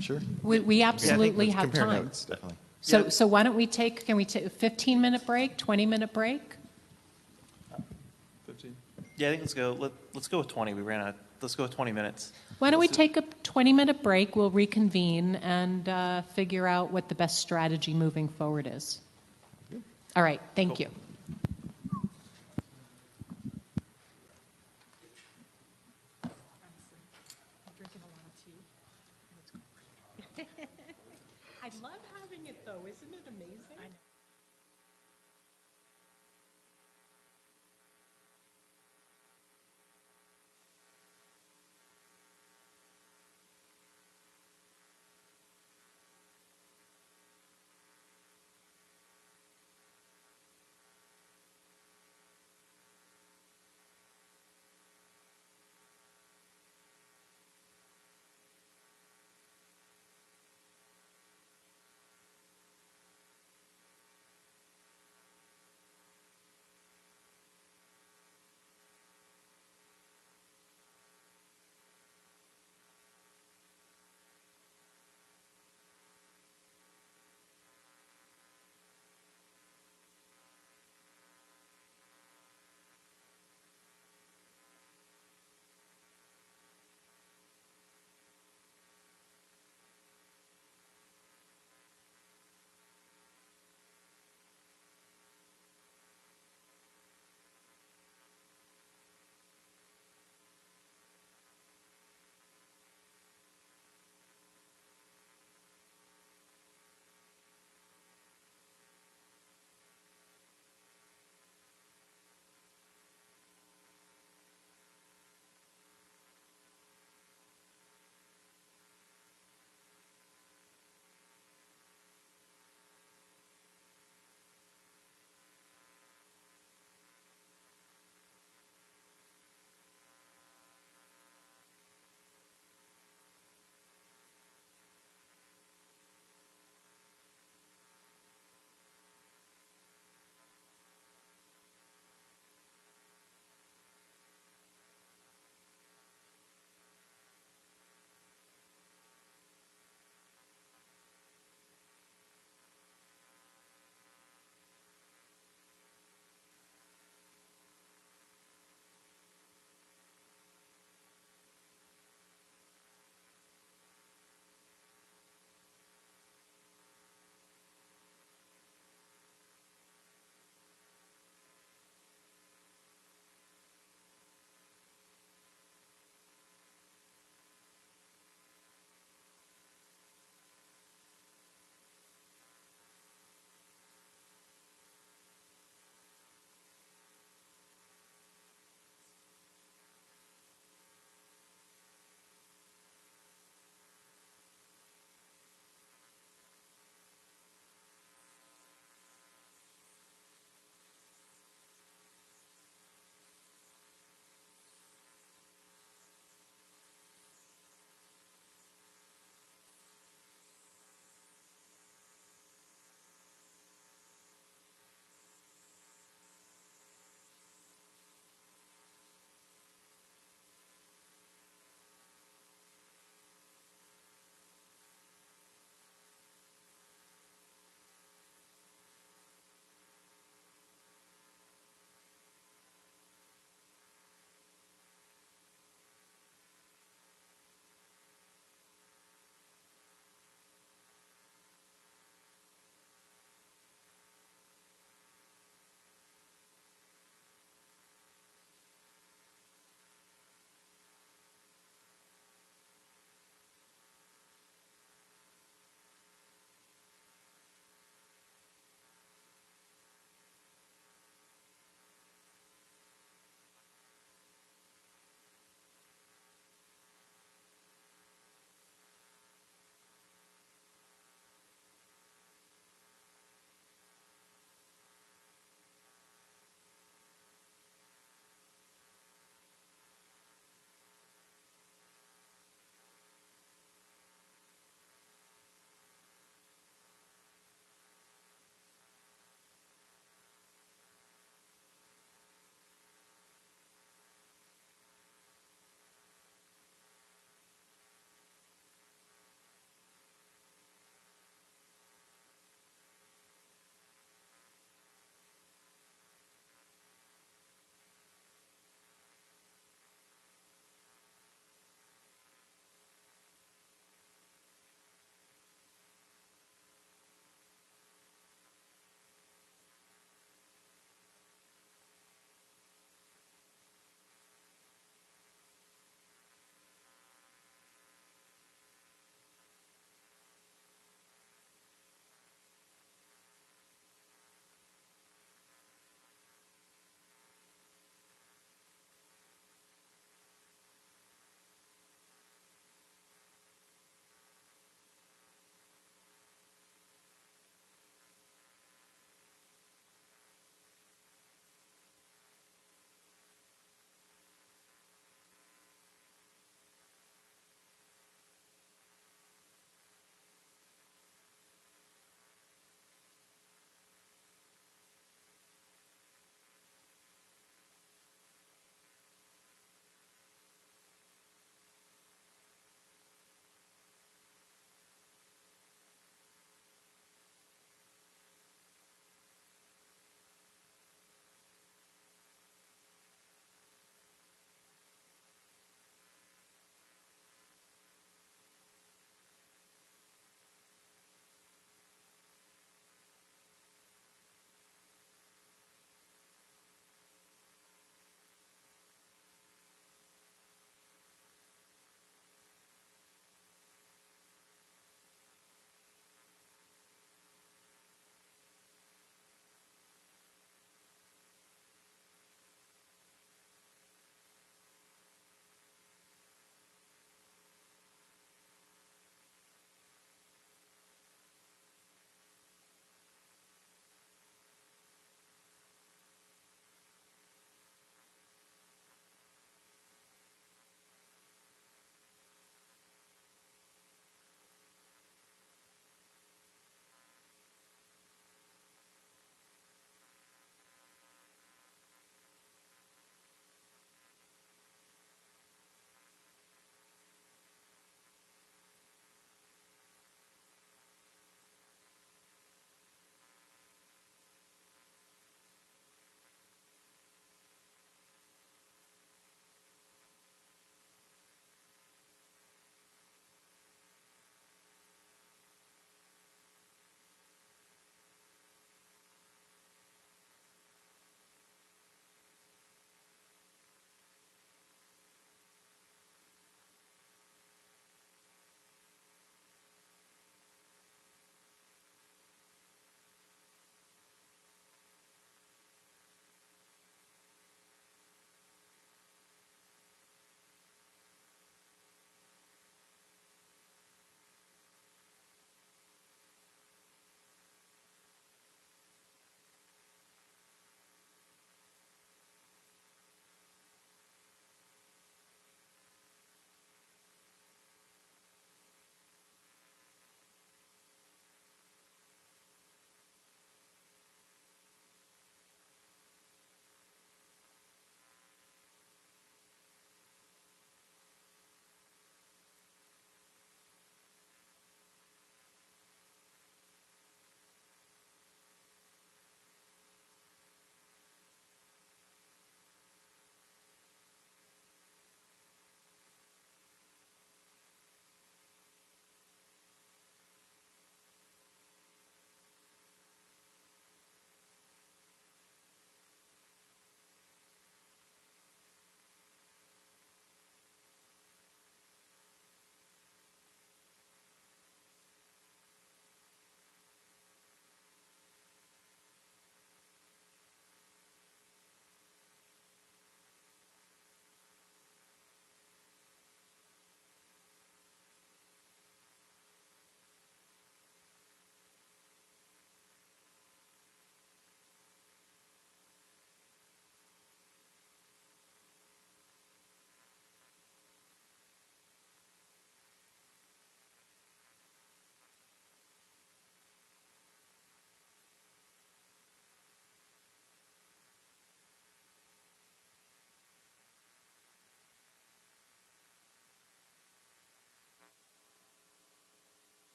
Sure. We absolutely have compare time. notes, definitely. So why don't we can we take a 15-minute break, 20-minute break? 15. Yeah, I think let's go with 20. Let's go with 20 minutes. Why don't we take a 20-minute break? We'll reconvene and figure out what the best strategy moving forward is. All right, thank you. I love having it, though. Isn't it amazing?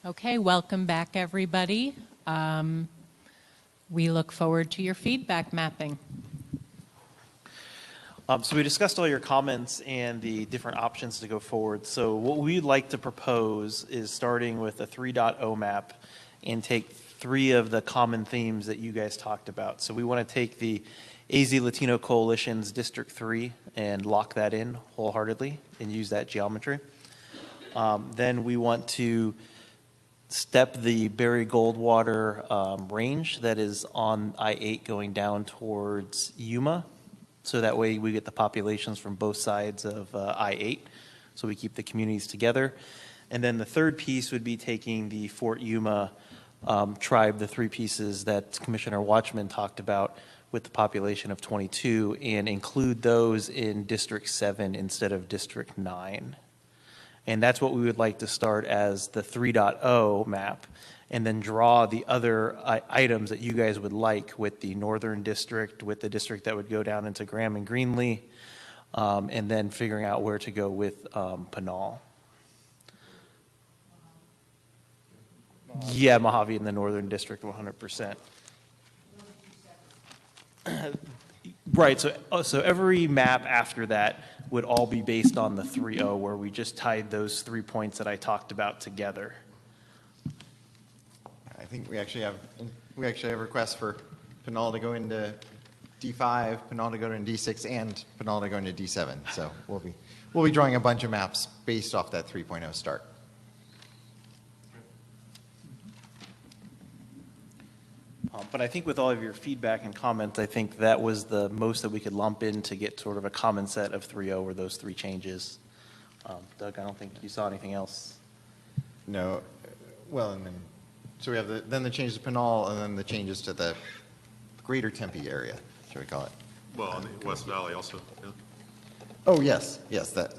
Okay, welcome back, everybody. We look forward to your feedback mapping. So we discussed all your comments and the different options to go forward. So what we'd like to propose is starting with a 3.0 map and take 3 of the common themes that you guys talked about. So we want to take the AZ Latino Coalition's District 3 and lock that in wholeheartedly and use that geometry. Then we want to step the Berry Goldwater range that is on I-8 going down towards Yuma. So that way we get the populations from both sides of I-8. So we keep the communities together. And then the third piece would be taking the Fort Yuma tribe, the 3 pieces that Commissioner Watchman talked about with the population of 22, and include those in District 7 instead of District 9. And that's what we would like to start as the 3.0 map, and then draw the other items that you guys would like with the northern district, with the district that would go down into Graham and Greenlee, and then figuring out where to go with Pinal. Yeah, Mojave in the northern district, 100%. Right, so every map after that would all be based on the 3.0, where we just tied those 3 points that I talked about together. I think we actually have requests for Pinal to go into D5, Pinal to go into D6, and Pinal to go into D7. So we'll be drawing a bunch of maps based off that 3.0 start. But I think with all of your feedback and comments, I think that was the most that we could lump in to get sort of a common set of 3.0 or those 3 changes. Doug, I don't think you saw anything else. No. Well, and then, so we have the changes to Pinal, and then the changes to the greater Tempe area, should we call it? Well, on the West Valley also, yeah. Oh, yes,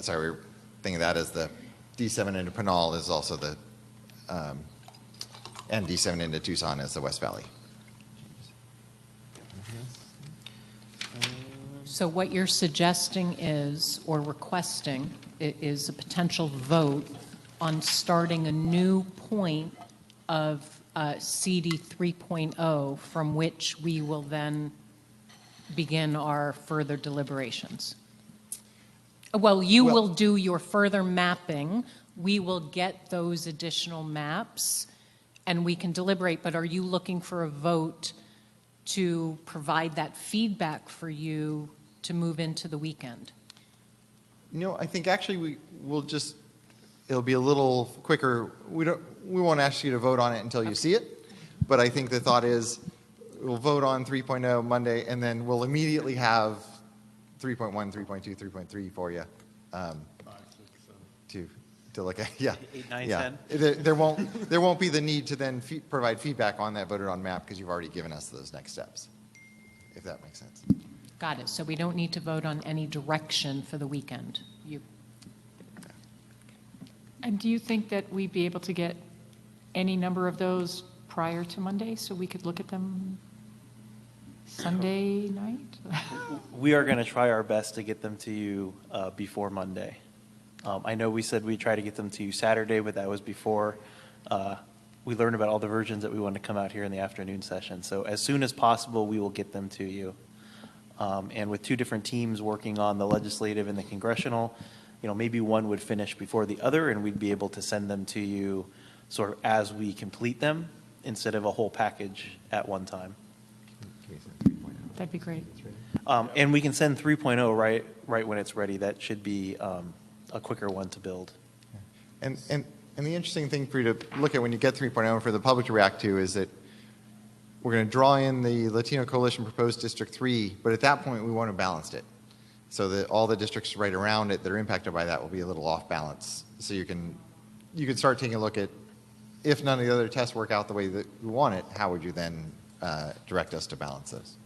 sorry, we were thinking that as the D7 into Pinal is also the, and D7 into Tucson as the West Valley. So what you're suggesting is, or requesting, is a potential vote on starting a new point of CD 3.0 from which we will then begin our further deliberations. Well, you will do your further mapping. We will get those additional maps and we can deliberate, but are you looking for a vote to provide that feedback for you to move into the weekend? No, I think actually it'll be a little quicker. We won't ask you to vote on it until you see it, but I think the thought is we'll vote on 3.0 Monday, and then we'll immediately have 3.1, 3.2, 3.3 for you to look at. Yeah. 8, 9, yeah. 10. There won't be the need to then provide feedback on that voted on map because you've already given us those next steps, if that makes sense. Got it. So we don't need to vote on any direction for the weekend. And do you think that we'd be able to get any number of those prior to Monday so we could look at them Sunday night? We are going to try our best to get them to you before Monday. I know we said we'd try to get them to you Saturday, but that was before we learned about all the versions that we wanted to come out here in the afternoon session. So as soon as possible, we will get them to you. And with 2 different teams working on the legislative and the congressional, maybe one would finish before the other, and we'd be able to send them to you sort of as we complete them instead of a whole package at one time. That'd be great. And we can send 3.0 right when it's ready. That should be a quicker one to build. And the interesting thing for you to look at when you get 3.0 for the public to react to is that we're going to draw in the Latino Coalition proposed District 3, but at that point we want to balance it so that all the districts right around it that are impacted by that will be a little off balance. So you can start taking a look at, if none of the other tests work out the way that we want it, how would you then direct us to balance those?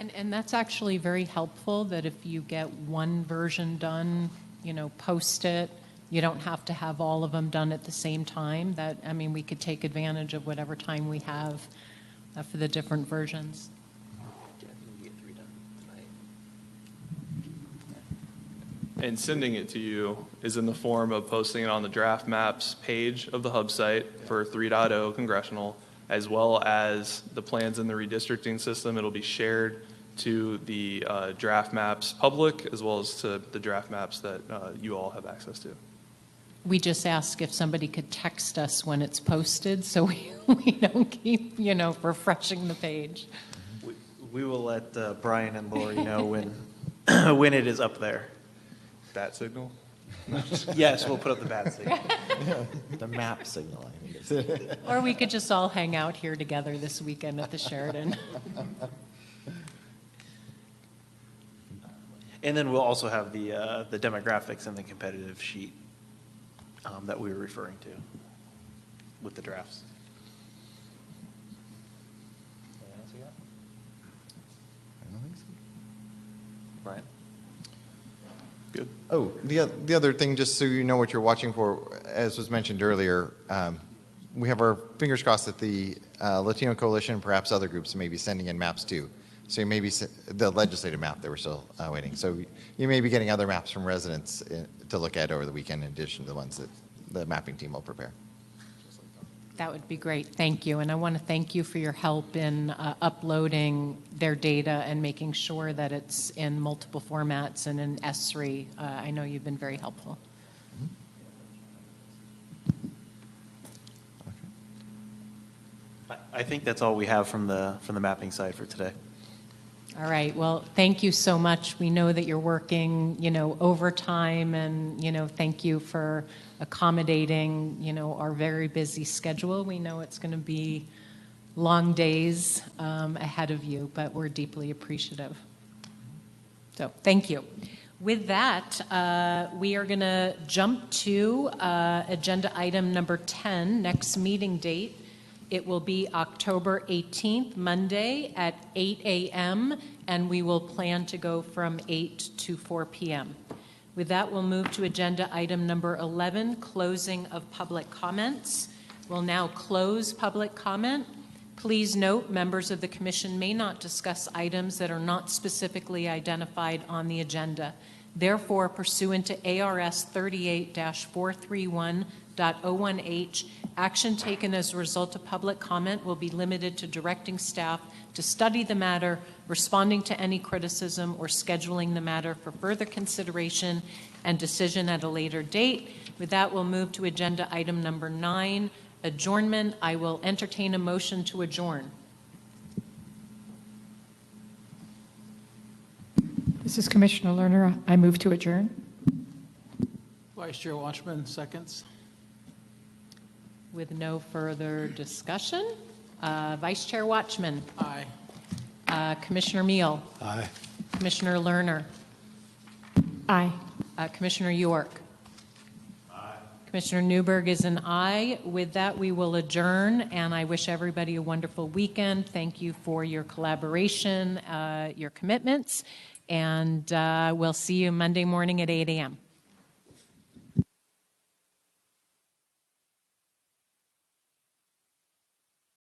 And that's actually very helpful, that if you get one version done, post it. You don't have to have all of them done at the same time. We could take advantage of whatever time we have for the different versions. and sending it to you is in the form of posting it on the draft maps page of the hub site for 3.0 congressional, as well as the plans in the redistricting system. It'll be shared to the draft maps public, as well as to the draft maps that you all have access to. We just ask if somebody could text us when it's posted, so we don't keep, refreshing the page. We will let Brian and Lori know when when it is up there. Bat signal? Yes, we'll put up the bat signal. The map signal, I think. Or we could just all hang out here together this weekend at the Sheridan. And then we'll also have the demographics and the competitive sheet that we were referring to with the drafts. Anything else you got? I don't think so. Brian? Good. Oh, the other thing, just so you know what you're watching for, as was mentioned earlier, we have our fingers crossed that the Latino Coalition and perhaps other groups may be sending in maps too. So you may be the legislative map that we're still waiting. So you may be getting other maps from residents to look at over the weekend in addition to the ones that the mapping team will prepare. That would be great. Thank you. And I want to thank you for your help in uploading their data and making sure that it's in multiple formats and in S3. I know you've been very helpful. I think that's all we have from the mapping side for today. All right. Well, thank you so much. We know that you're working, overtime, and, thank you for accommodating, our very busy schedule. We know it's going to be long days ahead of you, but we're deeply appreciative. So thank you. With that, we are going to jump to agenda item number 10, next meeting date. It will be October 18th, Monday at 8 a.m., and we will plan to go from 8 to 4 p.m. With that, we'll move to agenda item number 11, closing of public comments. We'll now close public comment. Please note, members of the commission may not discuss items that are not specifically identified on the agenda. Therefore, pursuant to ARS 38-431.01H, action taken as a result of public comment will be limited to directing staff to study the matter, responding to any criticism, or scheduling the matter for further consideration and decision at a later date. With that, we'll move to agenda item number 9, adjournment. I will entertain a motion to adjourn. This is Commissioner Lerner. I move to adjourn. Vice Chair Watchman, seconds. With no further discussion, Vice Chair Watchman. Aye. Commissioner Meal. Aye. Commissioner Lerner. Aye. Commissioner York. Aye. Commissioner Newberg is an aye. With that, we will adjourn, and I wish everybody a wonderful weekend. Thank you for your collaboration, your commitments, and we'll see you Monday morning at 8 a.m.